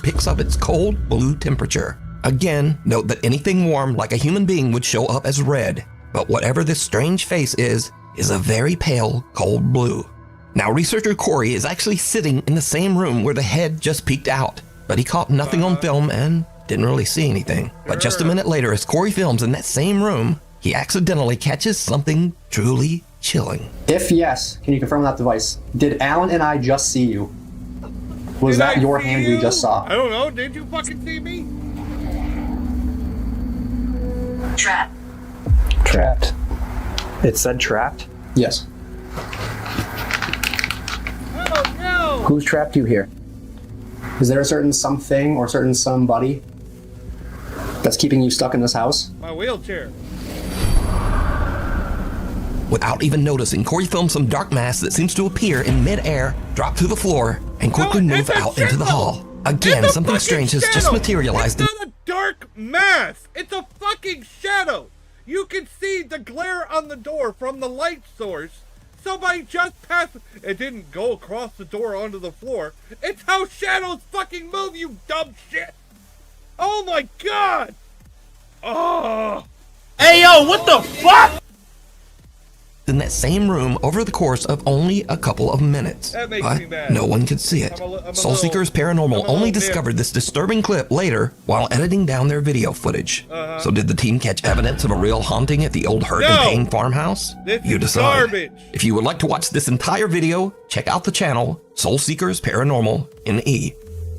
Speaker 23: Picks up its cold blue temperature. Again, note that anything warm like a human being would show up as red, but whatever this strange face is a very pale, cold blue. Now, researcher Corey is actually sitting in the same room where the head just peeked out, but he caught nothing on film and didn't really see anything. But just a minute later, as Corey films in that same room, he accidentally catches something truly chilling.
Speaker 2: If yes, can you confirm that device? Did Alan and I just see you? Was that your hand we just saw?
Speaker 1: I don't know. Did you fucking see me?
Speaker 6: Trap.
Speaker 21: Trapped. It said trapped?
Speaker 2: Yes.
Speaker 1: Oh no!
Speaker 21: Who's trapped you here?
Speaker 2: Is there a certain something or certain somebody that's keeping you stuck in this house?
Speaker 1: My wheelchair.
Speaker 23: Without even noticing, Corey films some dark mass that seems to appear in mid-air, drop to the floor, and quickly move out into the hall. Again, something strange has just materialized.
Speaker 1: It's not a dark mass. It's a fucking shadow. You can see the glare on the door from the light source. Somebody just passed. It didn't go across the door onto the floor. It's how shadows fucking move, you dumb shit. Oh my god. Oh.
Speaker 23: Hey yo, what the fuck? In that same room over the course of only a couple of minutes.
Speaker 1: That makes
Speaker 23: but
Speaker 1: me mad.
Speaker 23: no one could see it. Soul Seekers Paranormal only discovered this disturbing clip later while editing down their video footage. So did the team catch evidence of a real haunting at the old Hurt and Pain farmhouse? You decide.
Speaker 1: Garbage.
Speaker 23: If you would like to watch this entire video, check out the channel Soul Seekers Paranormal NE.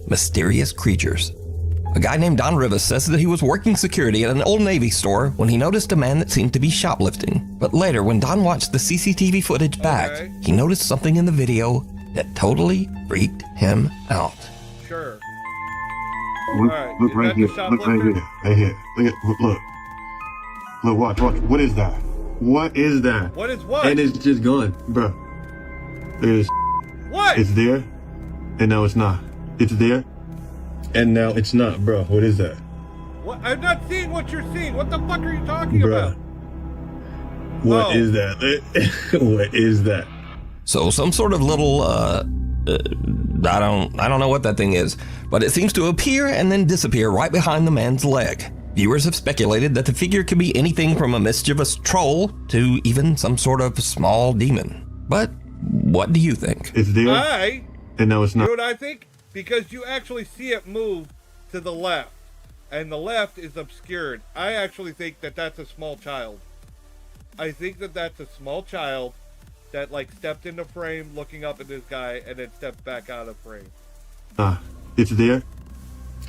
Speaker 23: Mysterious Creatures. A guy named Don Rivas says that he was working security at an Old Navy store when he noticed a man that seemed to be shoplifting. But later, when Don watched the CCTV footage back, he noticed something in the video that totally freaked him out.
Speaker 1: Sure.
Speaker 18: Look right here. Look right here. Right here. Look. Look, watch. What is that? What is that?
Speaker 1: What is what?
Speaker 18: And it's just gone, bro. There's.
Speaker 1: What?
Speaker 18: It's there, and now it's not. It's there, and now it's not, bro. What is that?
Speaker 1: What? I'm not seeing what you're seeing. What the fuck are you talking
Speaker 18: Bro.
Speaker 1: about?
Speaker 18: What is that? What is that?
Speaker 23: So some sort of little, I don't know what that thing is, but it seems to appear and then disappear right behind the man's leg. Viewers have speculated that the figure could be anything from a mischievous troll to even some sort of small demon. But what do you think?
Speaker 18: It's there, and now it's
Speaker 1: You
Speaker 18: not.
Speaker 1: know what I think? Because you actually see it move to the left, and the left is obscured. I actually think that that's a small child. I think that that's a small child that like stepped into frame looking up at this guy and then stepped back out of frame.
Speaker 18: It's there,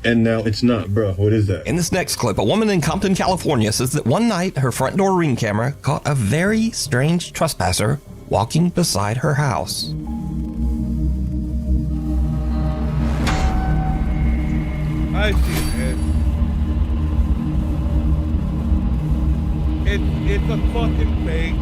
Speaker 18: and now it's not, bro. What is that?
Speaker 23: In this next clip, a woman in Compton, California says that one night her front door ring camera caught a very strange trespasser walking beside her house.
Speaker 1: I see it. It's a fucking fake.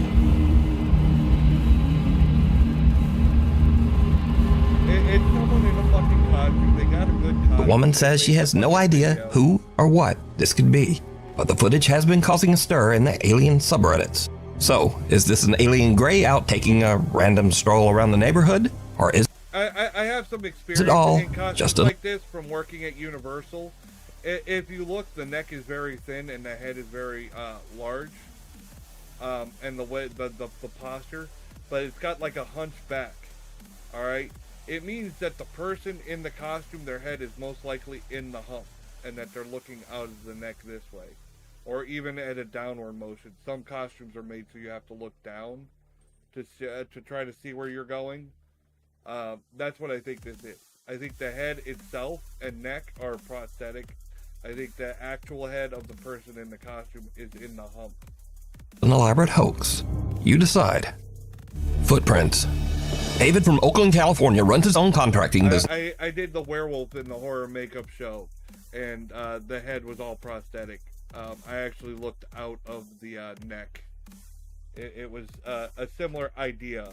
Speaker 1: It's someone in a fucking costume. They got a good costume.
Speaker 23: The woman says she has no idea who or what this could be, but the footage has been causing a stir in the alien subreddits. So, is this an alien gray out taking a random stroll around the neighborhood? Or is
Speaker 1: I have some experience
Speaker 23: it all
Speaker 1: in costumes
Speaker 23: just a...
Speaker 1: like this from working at Universal. If you look, the neck is very thin and the head is very large, and the way the posture, but it's got like a hunchback. All right, it means that the person in the costume, their head is most likely in the hump, and that they're looking out of the neck this way, or even at a downward motion. Some costumes are made so you have to look down to try to see where you're going. That's what I think this is. I think the head itself and neck are prosthetic. I think the actual head of the person in the costume is in the hump.
Speaker 23: An elaborate hoax? You decide. Footprints. David from Oakland, California runs his own contracting business.
Speaker 1: I did the werewolf in the horror makeup show, and the head was all prosthetic. I actually looked out of the neck. It was a similar idea.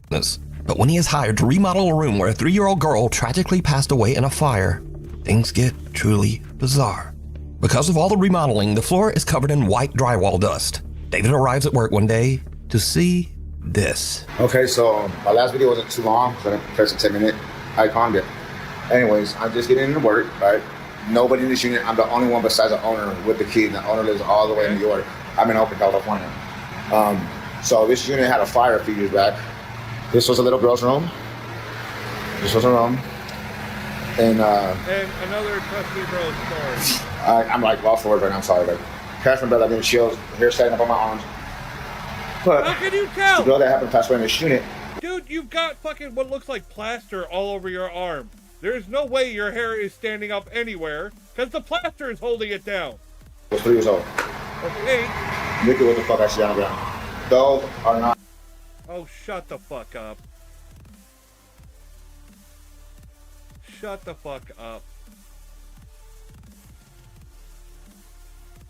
Speaker 23: But when he is hired to remodel a room where a 3-year-old girl tragically passed away in a fire, things get truly bizarre. Because of all the remodeling, the floor is covered in white drywall dust. David arrives at work one day to see this.
Speaker 4: Okay, so my last video wasn't too long because I didn't press a 10-minute icon. Anyways, I'm just getting into work, right? Nobody in this unit. I'm the only one besides the owner with the key. The owner lives all the way in New York. I'm in Oakland, California. So this unit had a fire a few years back. This was a little girl's room. This was a room. And
Speaker 1: another Tusky Bros story.
Speaker 4: I'm like lost for words right now. I'm sorry, but crashed my bed. I've been chills, hair standing up on my arms. But
Speaker 1: how can you tell?
Speaker 4: The girl that happened to pass away in this unit.
Speaker 1: Dude, you've got fucking what looks like plaster all over your arm. There's no way your hair is standing up anywhere because the plaster is holding it down.
Speaker 4: I was 3 years old.
Speaker 1: Okay.
Speaker 4: Look at what the fuck I see on the ground. Those are not.
Speaker 1: Oh, shut the fuck up. Shut the fuck up.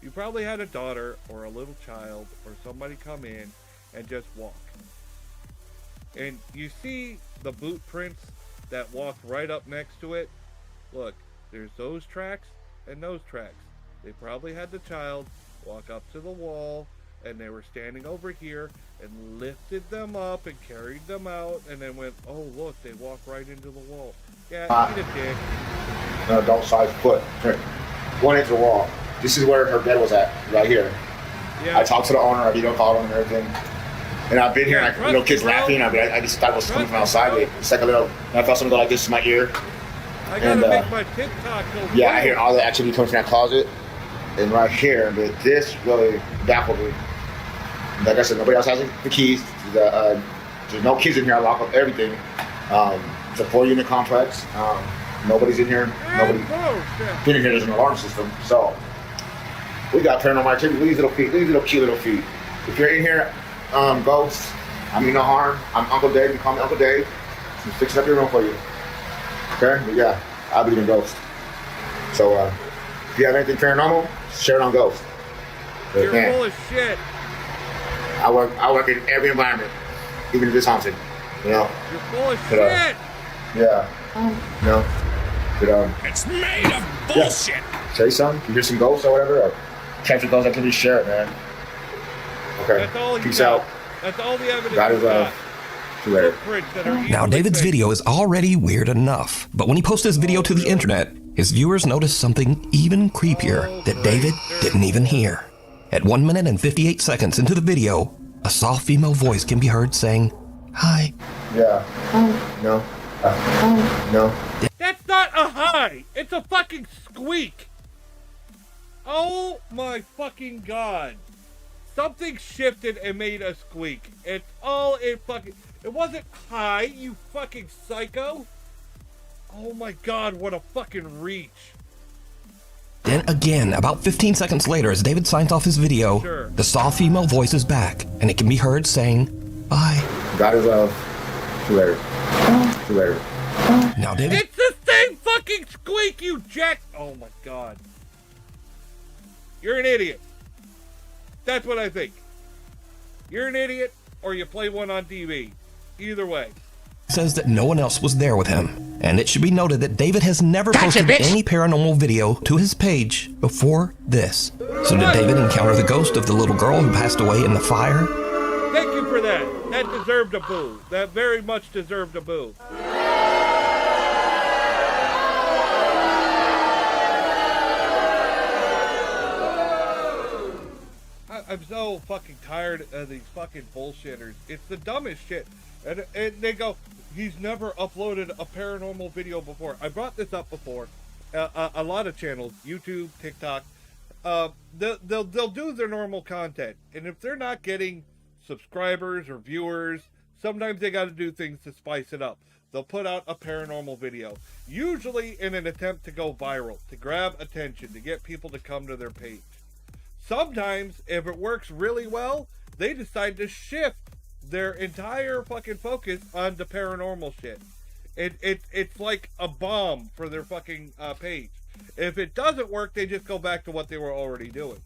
Speaker 1: You probably had a daughter or a little child or somebody come in and just walk. And you see the boot prints that walk right up next to it. Look, there's those tracks and those tracks. They probably had the child walk up to the wall and they were standing over here and lifted them up and carried them out and then went, oh look, they walk right into the wall. Yeah, eat a dick.
Speaker 4: An adult-sized foot print. 1 inch of wall. This is where her bed was at, right here. Yeah. I talked to the owner, I video called him and everything. And I've been here, and little kids laughing. I just thought it was coming from outside. It's like a little. I felt something go like this in my ear.
Speaker 1: I gotta make my TikTok go.
Speaker 4: Yeah, I hear all the activity coming from that closet, and right here. But this really baffled me. Like I said, nobody else has the keys. There's no kids in here. I lock up everything. It's a 4-unit complex. Nobody's in here. Nobody in here. There's an alarm system. So we got paranormal activity. Look at these little feet. Look at these little cute little feet. If you're in here. Ghost, I mean no harm. I'm Uncle Dave. You call me Uncle Dave. I'm fixing up your room for you. Okay? But yeah, I believe in ghosts. So, if you have anything paranormal, share it on Ghost. But,
Speaker 1: you're full of shit.
Speaker 4: I work in every environment, even if it's haunted. You know?
Speaker 1: You're full of shit.
Speaker 4: Yeah. You know? But,
Speaker 19: it's made of bullshit.
Speaker 4: Yeah. Say something. If you hear some ghosts or whatever, or capture ghosts, activity, share it, man. Okay.
Speaker 1: That's all
Speaker 4: peace out.
Speaker 1: That's all the evidence.
Speaker 4: God is love.
Speaker 23: Now, David's video is already weird enough, but when he posts this video to the internet, his viewers notice something even creepier that David didn't even hear. At 1 minute and 58 seconds into the video, a soft female voice can be heard saying, "Hi."
Speaker 4: Yeah. No. No.
Speaker 1: That's not a hi. It's a fucking squeak. Oh my fucking god. Something shifted and made a squeak. It's all it fucking... It wasn't hi, you fucking psycho. Oh my god, what a fucking reach.
Speaker 23: Then again, about 15 seconds later, as David signs off his video, the soft female voice is back, and it can be heard saying, "Bye."
Speaker 4: God is love. See you later. See you later.
Speaker 23: Now, David...
Speaker 1: It's the same fucking squeak, you jack... Oh my god. You're an idiot. That's what I think. You're an idiot, or you play one on TV. Either way.
Speaker 23: Says that no one else was there with him. And it should be noted that David has never posted any paranormal video to his page before this. So did David encounter the ghost of the little girl who passed away in the fire?
Speaker 1: Thank you for that. That deserved a boo. That very much deserved a boo. I'm so fucking tired of these fucking bullshitters. It's the dumbest shit. And they go, he's never uploaded a paranormal video before. I brought this up before. A lot of channels, YouTube, TikTok, they'll do their normal content. And if they're not getting subscribers or viewers, sometimes they got to do things to spice it up. They'll put out a paranormal video, usually in an attempt to go viral, to grab attention, to get people to come to their page. Sometimes, if it works really well, they decide to shift their entire fucking focus onto paranormal shit. It's like a bomb for their fucking page. If it doesn't work, they just go back to what they were already doing.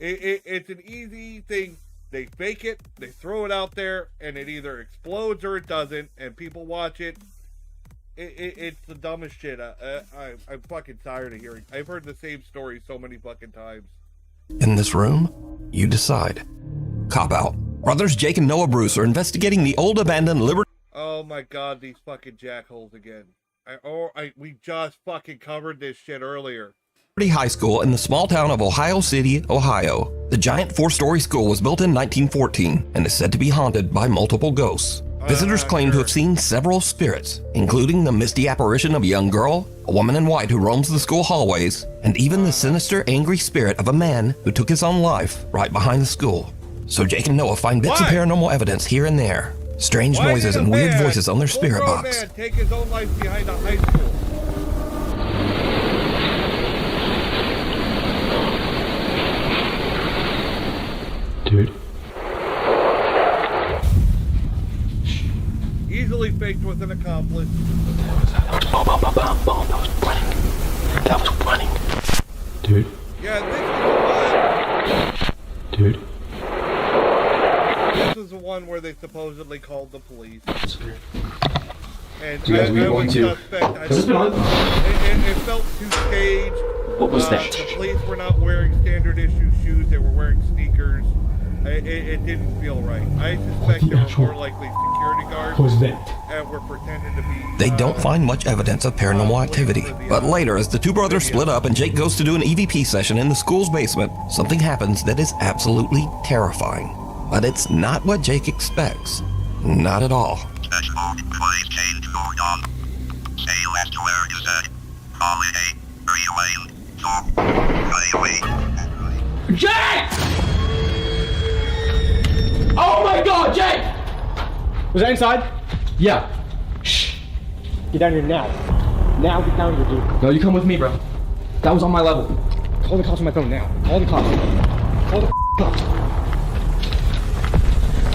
Speaker 1: It's an easy thing. They fake it, they throw it out there, and it either explodes or it doesn't, and people watch it. It's the dumbest shit. I'm fucking tired of hearing. I've heard the same story so many fucking times.
Speaker 23: In this room, you decide. Cop out. Brothers Jake and Noah Bruce are investigating the old abandoned Liberty.
Speaker 1: Oh my god, these fucking jackholes again. We just fucking covered this shit earlier.
Speaker 23: High School in the small town of Ohio City, Ohio. The giant 4-story school was built in 1914 and is said to be haunted by multiple ghosts. Visitors claim to have seen several spirits, including the misty apparition of a young girl, a woman in white who roams the school hallways, and even the sinister, angry spirit of a man who took his own life right behind the school. So Jake and Noah find bits of paranormal evidence here and there, strange noises and weird voices on their spirit box.
Speaker 1: Man take his own life behind a high school.
Speaker 18: Dude.
Speaker 1: Easily faked with an accomplice.
Speaker 18: That was running. Dude.
Speaker 1: Yeah, this is the one.
Speaker 18: Dude.
Speaker 1: This is the one where they supposedly called the police. And
Speaker 18: You guys, we
Speaker 1: I
Speaker 18: going
Speaker 1: was
Speaker 18: to...
Speaker 1: suspect.
Speaker 18: Has this been on?
Speaker 1: It felt too staged.
Speaker 18: What was that?
Speaker 1: The police were not wearing standard issue shoes. They were wearing sneakers. It didn't feel right. I suspect they were more likely security guards.
Speaker 18: What was that?
Speaker 1: And were pretending to be...
Speaker 23: They don't find much evidence of paranormal activity. But later, as the two brothers split up and Jake goes to do an EVP session in the school's basement, something happens that is absolutely terrifying. But it's not what Jake expects. Not at all.
Speaker 15: Jake! Oh my god, Jake! Was that inside? Yeah. Shh. Get down here now. Now get down here, dude. No, you come with me, bro. That was on my level. Call the cops on my phone now. Call the cops. Call the cops.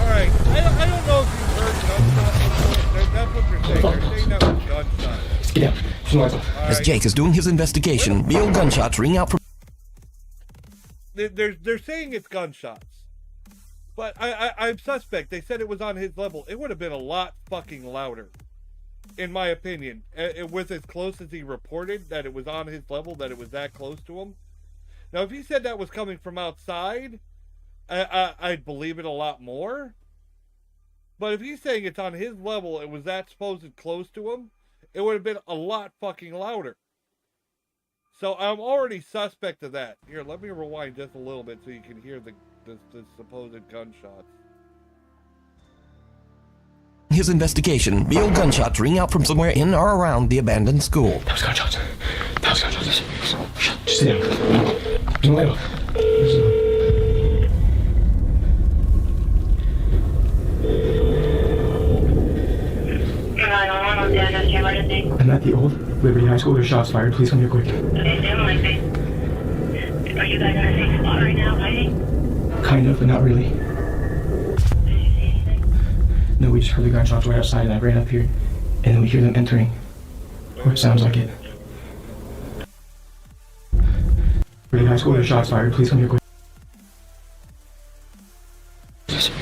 Speaker 1: Alright, I don't know if you heard gunshots. That's what they're saying. They're saying that was gunshots.
Speaker 23: Get down. As Jake is doing his investigation, real gunshots ring out from...
Speaker 1: They're saying it's gunshots. But I'm suspect. They said it was on his level. It would have been a lot fucking louder, in my opinion. It was as close as he reported, that it was on his level, that it was that close to him. Now, if he said that was coming from outside, I'd believe it a lot more. But if he's saying it's on his level, it was that supposed close to him, it would have been a lot fucking louder. So I'm already suspect of that. Here, let me rewind just a little bit so you can hear the supposed gunshots.
Speaker 23: His investigation, real gunshots ring out from somewhere in or around the abandoned school.
Speaker 15: That was gunshots. That was gunshots. Shut. Just sit down. There's a light off. I'm at the old Liberty High School. There's shots fired. Please come here quick.
Speaker 9: Okay, stay on the line, please. Are you guys in a safe spot right now, hiding?
Speaker 15: Kind of, but not really. No, we just heard the gunshots right outside and I ran up here. And then we hear them entering. Or it sounds like it. Liberty High School, there's shots fired. Please come here quick. Just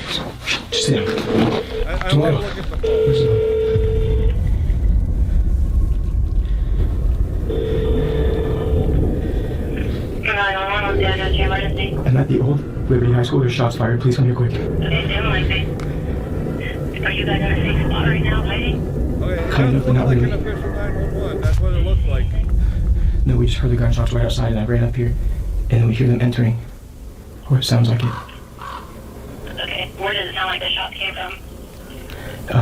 Speaker 15: sit down.
Speaker 1: I want to look at the phone.
Speaker 15: Liberty High School. There's shots fired. Please come here quick.
Speaker 9: Okay, stand like me. Are you guys at a safe spot right now, hiding?
Speaker 1: Okay,
Speaker 15: Kind of, but not
Speaker 1: like
Speaker 15: really.
Speaker 1: an official 911. That's what it looks like.
Speaker 15: No, we just heard the gunshots right outside, and I ran up here, and then we hear them entering. Or it sounds like it.
Speaker 9: Okay, where does it sound like the shots came from?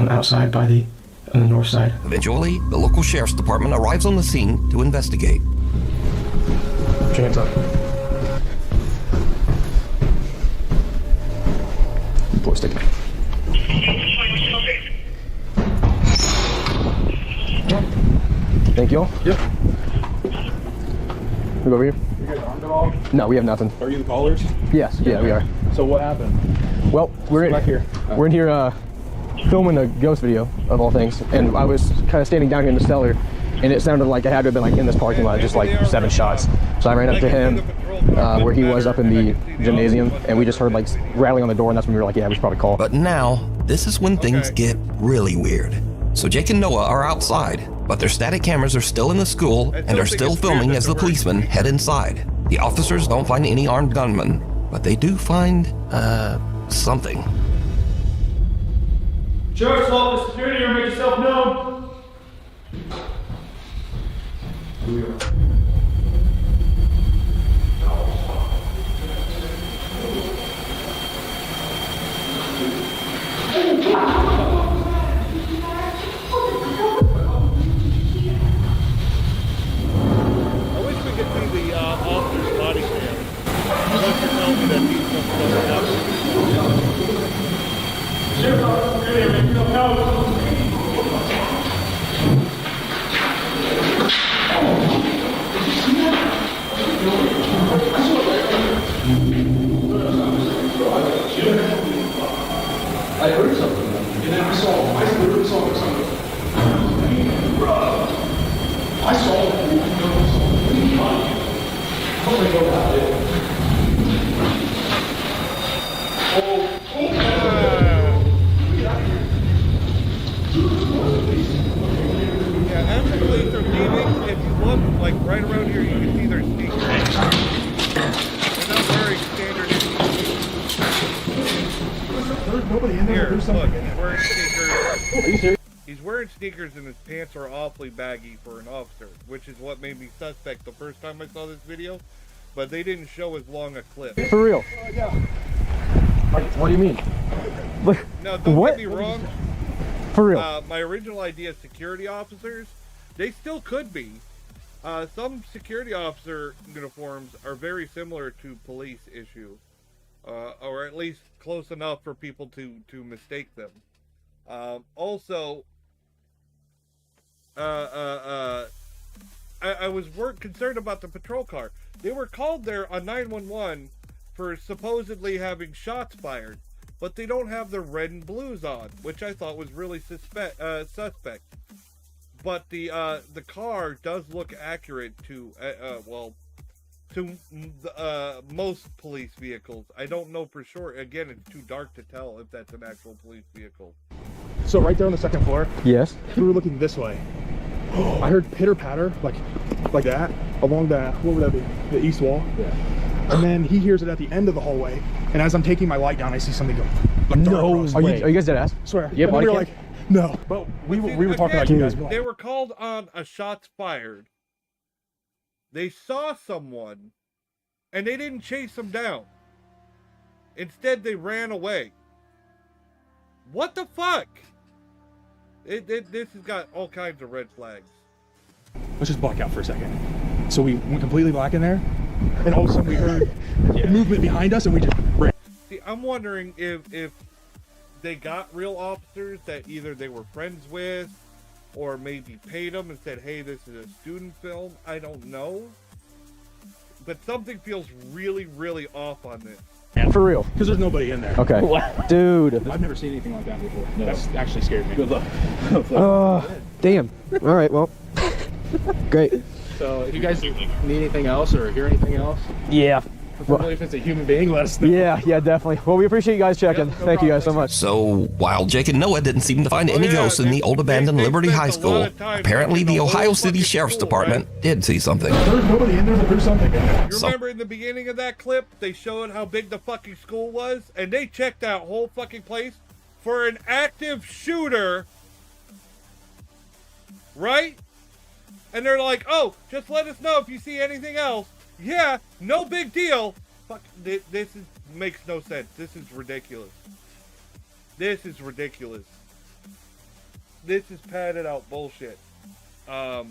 Speaker 15: Outside by the on the north side.
Speaker 23: Eventually, the local sheriff's department arrives on the scene to investigate.
Speaker 15: Put your hands up. Pull a stick. Thank you all.
Speaker 8: Yep.
Speaker 15: We go over here.
Speaker 8: You guys armed at all?
Speaker 15: No, we have nothing.
Speaker 8: Are you the callers?
Speaker 15: Yes, yeah, we are.
Speaker 8: So what happened?
Speaker 15: Well, we're
Speaker 8: back here.
Speaker 15: We're in here filming a ghost video of all things, and I was kind of standing down here in the cellar, and it sounded like it had to have been like in this parking lot, just like 7 shots. So I ran up to him where he was up in the gymnasium, and we just heard like rattling on the door, and that's when we were like, yeah, we should probably call.
Speaker 23: But now, this is when things get really weird. So Jake and Noah are outside, but their static cameras are still in the school and are still filming as the policemen head inside. The officers don't find any armed gunmen, but they do find, something.
Speaker 15: Sheriff's office, security room, make yourself known.
Speaker 1: I wish we could see the officer's body cam. Unless you tell me that he's just
Speaker 15: Sheriff's office, security room, make yourself known.
Speaker 8: I heard something, and then I literally saw something. I saw it.
Speaker 1: Yeah, after the police are leaving, if you look, like right around here, you can see their sneakers. They're not wearing standard
Speaker 8: There's nobody in there.
Speaker 1: Here,
Speaker 8: There's
Speaker 1: look,
Speaker 8: something.
Speaker 1: he's wearing sneakers.
Speaker 8: Are you serious?
Speaker 1: He's wearing sneakers and his pants are awfully baggy for an officer, which is what made me suspect the first time I saw this video. But they didn't show as long a clip.
Speaker 15: For real?
Speaker 8: Yeah.
Speaker 15: What do you mean?
Speaker 1: No, don't
Speaker 15: What?
Speaker 1: get me wrong.
Speaker 15: For real?
Speaker 1: My original idea, security officers, they still could be. Some security officer uniforms are very similar to police issue, or at least close enough for people to mistake them. Also, I was concerned about the patrol car. They were called there on 911 for supposedly having shots fired, but they don't have their red and blues on, which I thought was really suspect. But the car does look accurate to most police vehicles. I don't know for sure. Again, it's too dark to tell if that's an actual police vehicle.
Speaker 8: So right there on the second floor,
Speaker 15: Yes.
Speaker 8: we were looking this way. I heard pitter patter, like that, along the, what would that be? The east wall. Yeah. And then he hears it at the end of the hallway, and as I'm taking my light down, I see something go. Like,
Speaker 15: No way. Are you guys dead ass?
Speaker 8: Swear.
Speaker 15: Yeah,
Speaker 8: And we were like, no. But we were talking about you guys.
Speaker 1: They were called on a shots fired. They saw someone, and they didn't chase them down. Instead, they ran away. What the fuck? This has got all kinds of red flags.
Speaker 8: Let's just black out for a second. So we went completely black in there, and all of a sudden we heard movement behind us, and we just ran.
Speaker 1: See, I'm wondering if they got real officers that either they were friends with, or maybe paid them and said, hey, this is a student film. I don't know. But something feels really, really off on this.
Speaker 15: For real?
Speaker 8: Because there's nobody in there.
Speaker 15: Okay. Dude.
Speaker 8: I've never seen anything like that before. No. That's actually scared me. Good luck.
Speaker 15: Damn. All right, well. Great.
Speaker 8: So if you guys need anything else or hear anything else?
Speaker 15: Yeah.
Speaker 8: Preferably if it's a human being, let us know.
Speaker 15: Yeah, definitely. Well, we appreciate you guys checking. Thank you guys so much.
Speaker 23: So, while Jake and Noah didn't seem to find any ghosts in the old abandoned Liberty High School, apparently the Ohio City Sheriff's Department did see something.
Speaker 8: There's nobody in there, but there's something in there.
Speaker 1: You remember in the beginning of that clip, they showed how big the fucking school was, and they checked that whole fucking place for an active shooter, right? And they're like, oh, just let us know if you see anything else. Yeah, no big deal. Fuck, this makes no sense. This is ridiculous. This is ridiculous. This is padded out bullshit. I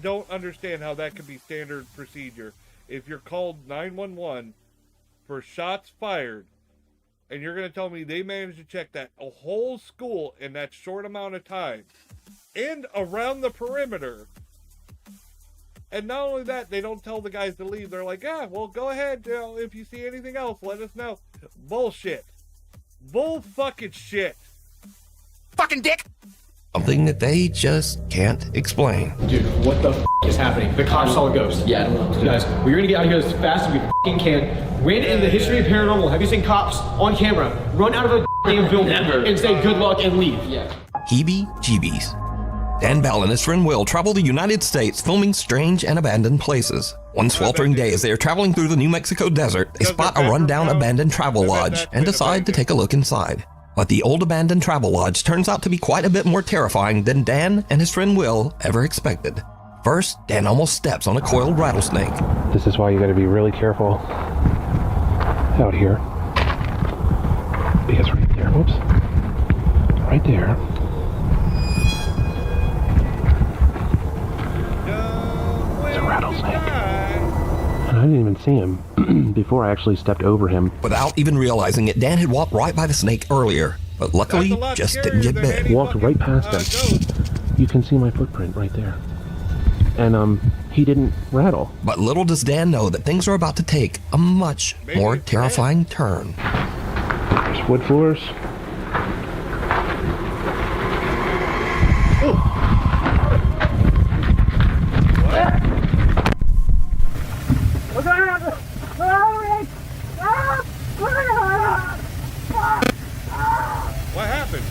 Speaker 1: don't understand how that could be standard procedure. If you're called 911 for shots fired, and you're going to tell me they managed to check that a whole school in that short amount of time, and around the perimeter, and not only that, they don't tell the guys to leave. They're like, yeah, well, go ahead, you know, if you see anything else, let us know. Bullshit. Bull fucking shit.
Speaker 23: Fucking dick! Something that they just can't explain.
Speaker 15: Dude, what the is happening? The cops saw a ghost. Yeah, I don't know. Guys, we're gonna get out of here as fast as we can. When in the history of paranormal have you seen cops on camera run out of a damn building and say good luck and leave? Yeah.
Speaker 23: Heebie-jeebies. Dan Bell and his friend Will travel the United States filming strange and abandoned places. One sweltering day as they are traveling through the New Mexico desert, they spot a rundown abandoned travel lodge and decide to take a look inside. But the old abandoned travel lodge turns out to be quite a bit more terrifying than Dan and his friend Will ever expected. First, Dan almost steps on a coiled rattlesnake.
Speaker 10: This is why you gotta be really careful out here. Because right there, whoops, right there. It's a rattlesnake. And I didn't even see him before I actually stepped over him.
Speaker 23: Without even realizing it, Dan had walked right by the snake earlier, but luckily just didn't get bit.
Speaker 10: Walked right past him. You can see my footprint right there. And he didn't rattle.
Speaker 23: But little does Dan know that things are about to take a much more terrifying turn.
Speaker 10: There's wood floors.
Speaker 1: What happened?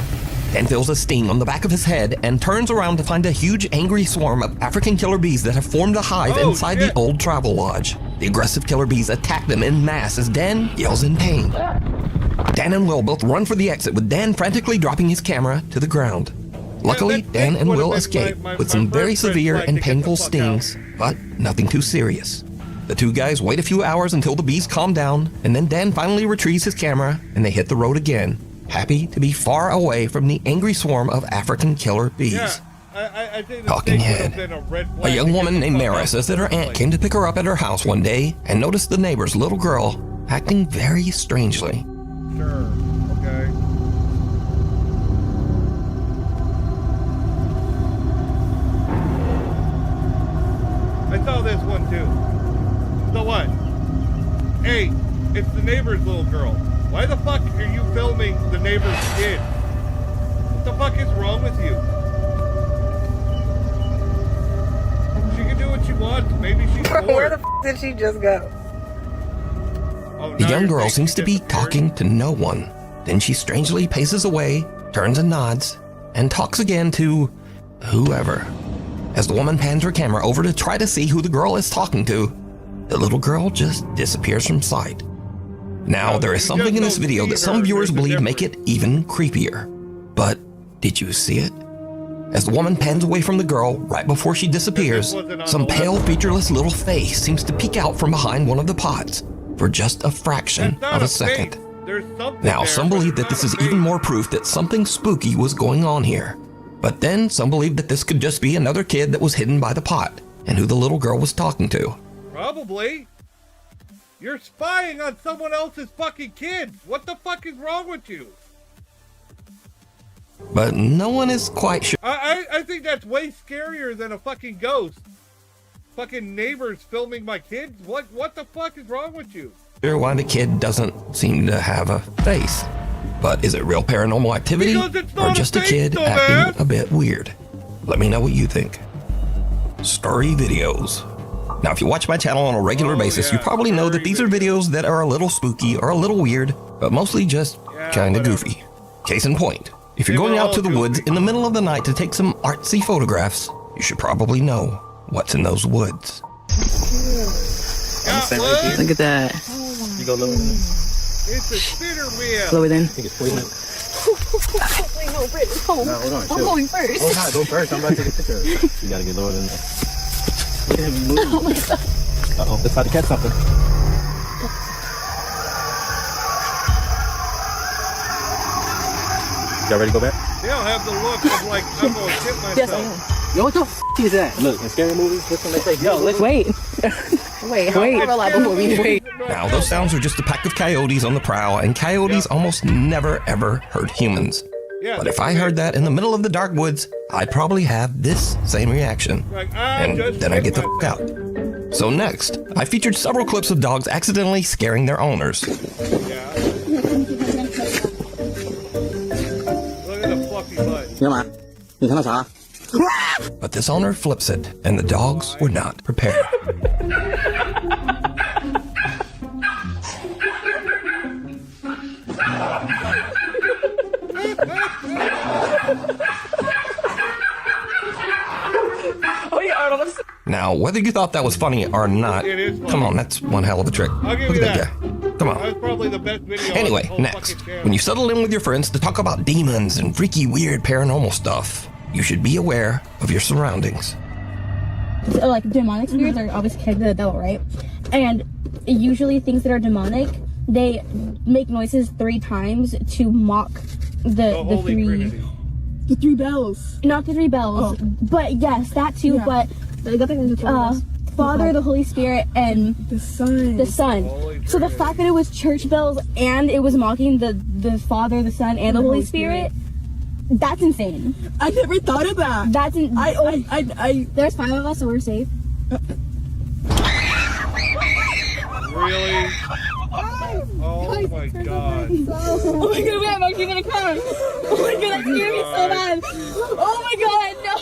Speaker 23: Dan feels a sting on the back of his head and turns around to find a huge angry swarm of African killer bees that have formed a hive inside the old travel lodge. The aggressive killer bees attack them en masse as Dan yells in pain. Dan and Will both run for the exit, with Dan frantically dropping his camera to the ground. Luckily, Dan and Will escape with some very severe and painful stings, but nothing too serious. The two guys wait a few hours until the bees calm down, and then Dan finally retrieves his camera and they hit the road again, happy to be far away from the angry swarm of African killer bees.
Speaker 1: I think
Speaker 23: Talking head. A young woman named Mara says that her aunt came to pick her up at her house one day and noticed the neighbor's little girl acting very strangely.
Speaker 1: Sure, okay. I saw this one too. So what? Hey, it's the neighbor's little girl. Why the fuck are you filming the neighbor's kid? What the fuck is wrong with you? She can do what she wants. Maybe she's bored.
Speaker 12: Where the f did she just go?
Speaker 23: The young girl seems to be talking to no one. Then she strangely paces away, turns and nods, and talks again to whoever. As the woman pans her camera over to try to see who the girl is talking to, the little girl just disappears from sight. Now, there is something in this video that some viewers believe make it even creepier. But did you see it? As the woman pans away from the girl, right before she disappears, some pale, featureless little face seems to peek out from behind one of the pots for just a fraction of a second. Now, some believe that this is even more proof that something spooky was going on here. But then, some believe that this could just be another kid that was hidden by the pot, and who the little girl was talking to.
Speaker 1: Probably. You're spying on someone else's fucking kids. What the fuck is wrong with you?
Speaker 23: But no one is quite sure.
Speaker 1: I think that's way scarier than a fucking ghost. Fucking neighbors filming my kids? What the fuck is wrong with you?
Speaker 23: Why the kid doesn't seem to have a face. But is it real paranormal activity, or just a kid acting a bit weird? Let me know what you think. Story Videos. Now, if you watch my channel on a regular basis, you probably know that these are videos that are a little spooky or a little weird, but mostly just kinda goofy. Case in point, if you're going out to the woods in the middle of the night to take some artsy photographs, you should probably know what's in those woods.
Speaker 21: Look at that.
Speaker 1: You go lower than this. It's a spinner wheel.
Speaker 21: Lower than.
Speaker 12: Wait, no, Britt, hold on. I'm going first.
Speaker 21: Oh, God, go first. I'm about to take a picture of it. You gotta get lower than that. Look at him move.
Speaker 12: Oh my God.
Speaker 21: Uh-oh, let's try to catch something. Y'all ready to go back?
Speaker 1: They don't have the look of like, I'm going to hit myself.
Speaker 21: Yes, I am. Yo, what the is that? Look, in scary movies, this one they say, yo, let's wait.
Speaker 12: Wait, before we wait.
Speaker 23: Now, those sounds are just a pack of coyotes on the prowl, and coyotes almost never ever hurt humans. But if I heard that in the middle of the dark woods, I'd probably have this same reaction. And then I'd get the f out. So next, I featured several clips of dogs accidentally scaring their owners.
Speaker 1: Look at the fluffy butt.
Speaker 23: But this owner flips it, and the dogs were not prepared. Now, whether you thought that was funny or not, come on, that's one hell of a trick.
Speaker 1: I'll give
Speaker 23: Look
Speaker 1: you
Speaker 23: at
Speaker 1: that.
Speaker 23: that guy. Come on.
Speaker 1: That's probably the best video.
Speaker 23: Anyway,
Speaker 1: on the whole
Speaker 23: next,
Speaker 1: fucking channel.
Speaker 23: when you settle in with your friends to talk about demons and freaky, weird paranormal stuff, you should be aware of your surroundings.
Speaker 14: So, like, demonic spirits are obviously connected to the devil, right? And usually things that are demonic, they make noises 3 times to mock the three. Trinity. The 3 bells. Not the 3 bells, but yes, that too. Yeah. But Father, the Holy Spirit, and the Son. So the fact that it was church bells and it was mocking the Father, the Son, and the Holy Spirit. That's insane. I never thought of that. That's there's 5 of us, so we're safe.
Speaker 1: Really? Oh my God.
Speaker 14: Oh my God, I'm actually gonna cry. Oh my God, that scared me so bad. Oh my God, no.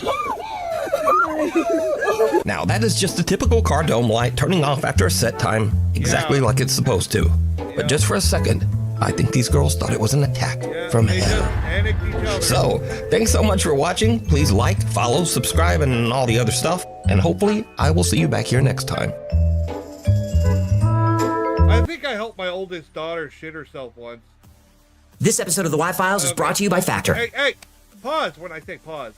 Speaker 23: Now, that is just a typical car dome light turning off after a set time, exactly like it's supposed to. But just for a second, I think these girls thought it was an attack from hell. So, thanks so much for watching. Please like, follow, subscribe, and all the other stuff. And hopefully, I will see you back here next time.
Speaker 1: I think I helped my oldest daughter shit herself once.
Speaker 16: This episode of the Y-Files is brought to you by Factor.
Speaker 1: Hey, pause when I say pause.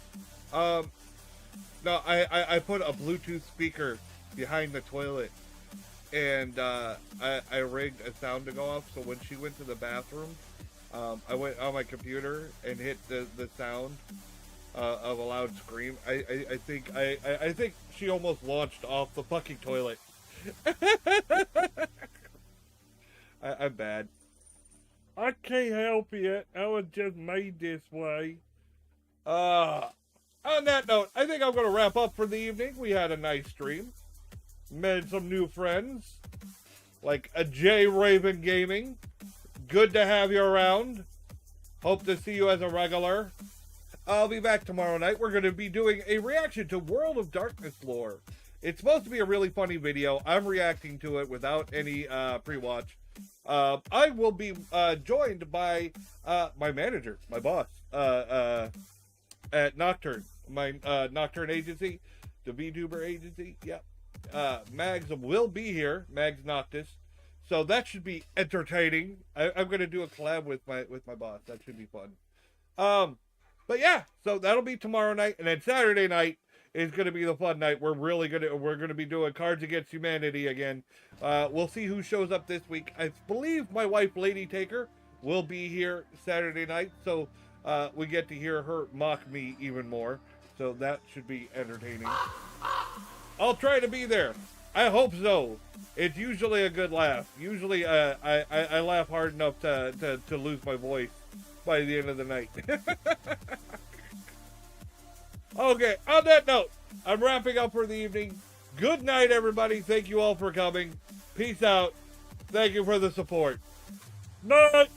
Speaker 1: No, I put a Bluetooth speaker behind the toilet, and I rigged a sound to go off, so when she went to the bathroom, I went on my computer and hit the sound of a loud scream. I think she almost launched off the fucking toilet. I'm bad. I can't help it. I was just made this way. On that note, I think I'm going to wrap up for the evening. We had a nice stream. Made some new friends. Like a J Raven Gaming. Good to have you around. Hope to see you as a regular. I'll be back tomorrow night. We're going to be doing a reaction to World of Darkness lore. It's supposed to be a really funny video. I'm reacting to it without any pre-watch. I will be joined by my manager, my boss, at Nocturne, my Nocturne agency, the VTuber agency. Yep. Mags will be here, Mags Noctis. So that should be entertaining. I'm gonna do a collab with my boss. That should be fun. But yeah, so that'll be tomorrow night, and then Saturday night is gonna be the fun night. We're gonna be doing Cards Against Humanity again. We'll see who shows up this week. I believe my wife, Lady Taker, will be here Saturday night, so we get to hear her mock me even more. So that should be entertaining. I'll try to be there. I hope so. It's usually a good laugh. Usually I laugh hard enough to lose my voice by the end of the night. Okay, on that note, I'm wrapping up for the evening. Good night, everybody. Thank you all for coming. Peace out. Thank you for the support. Night.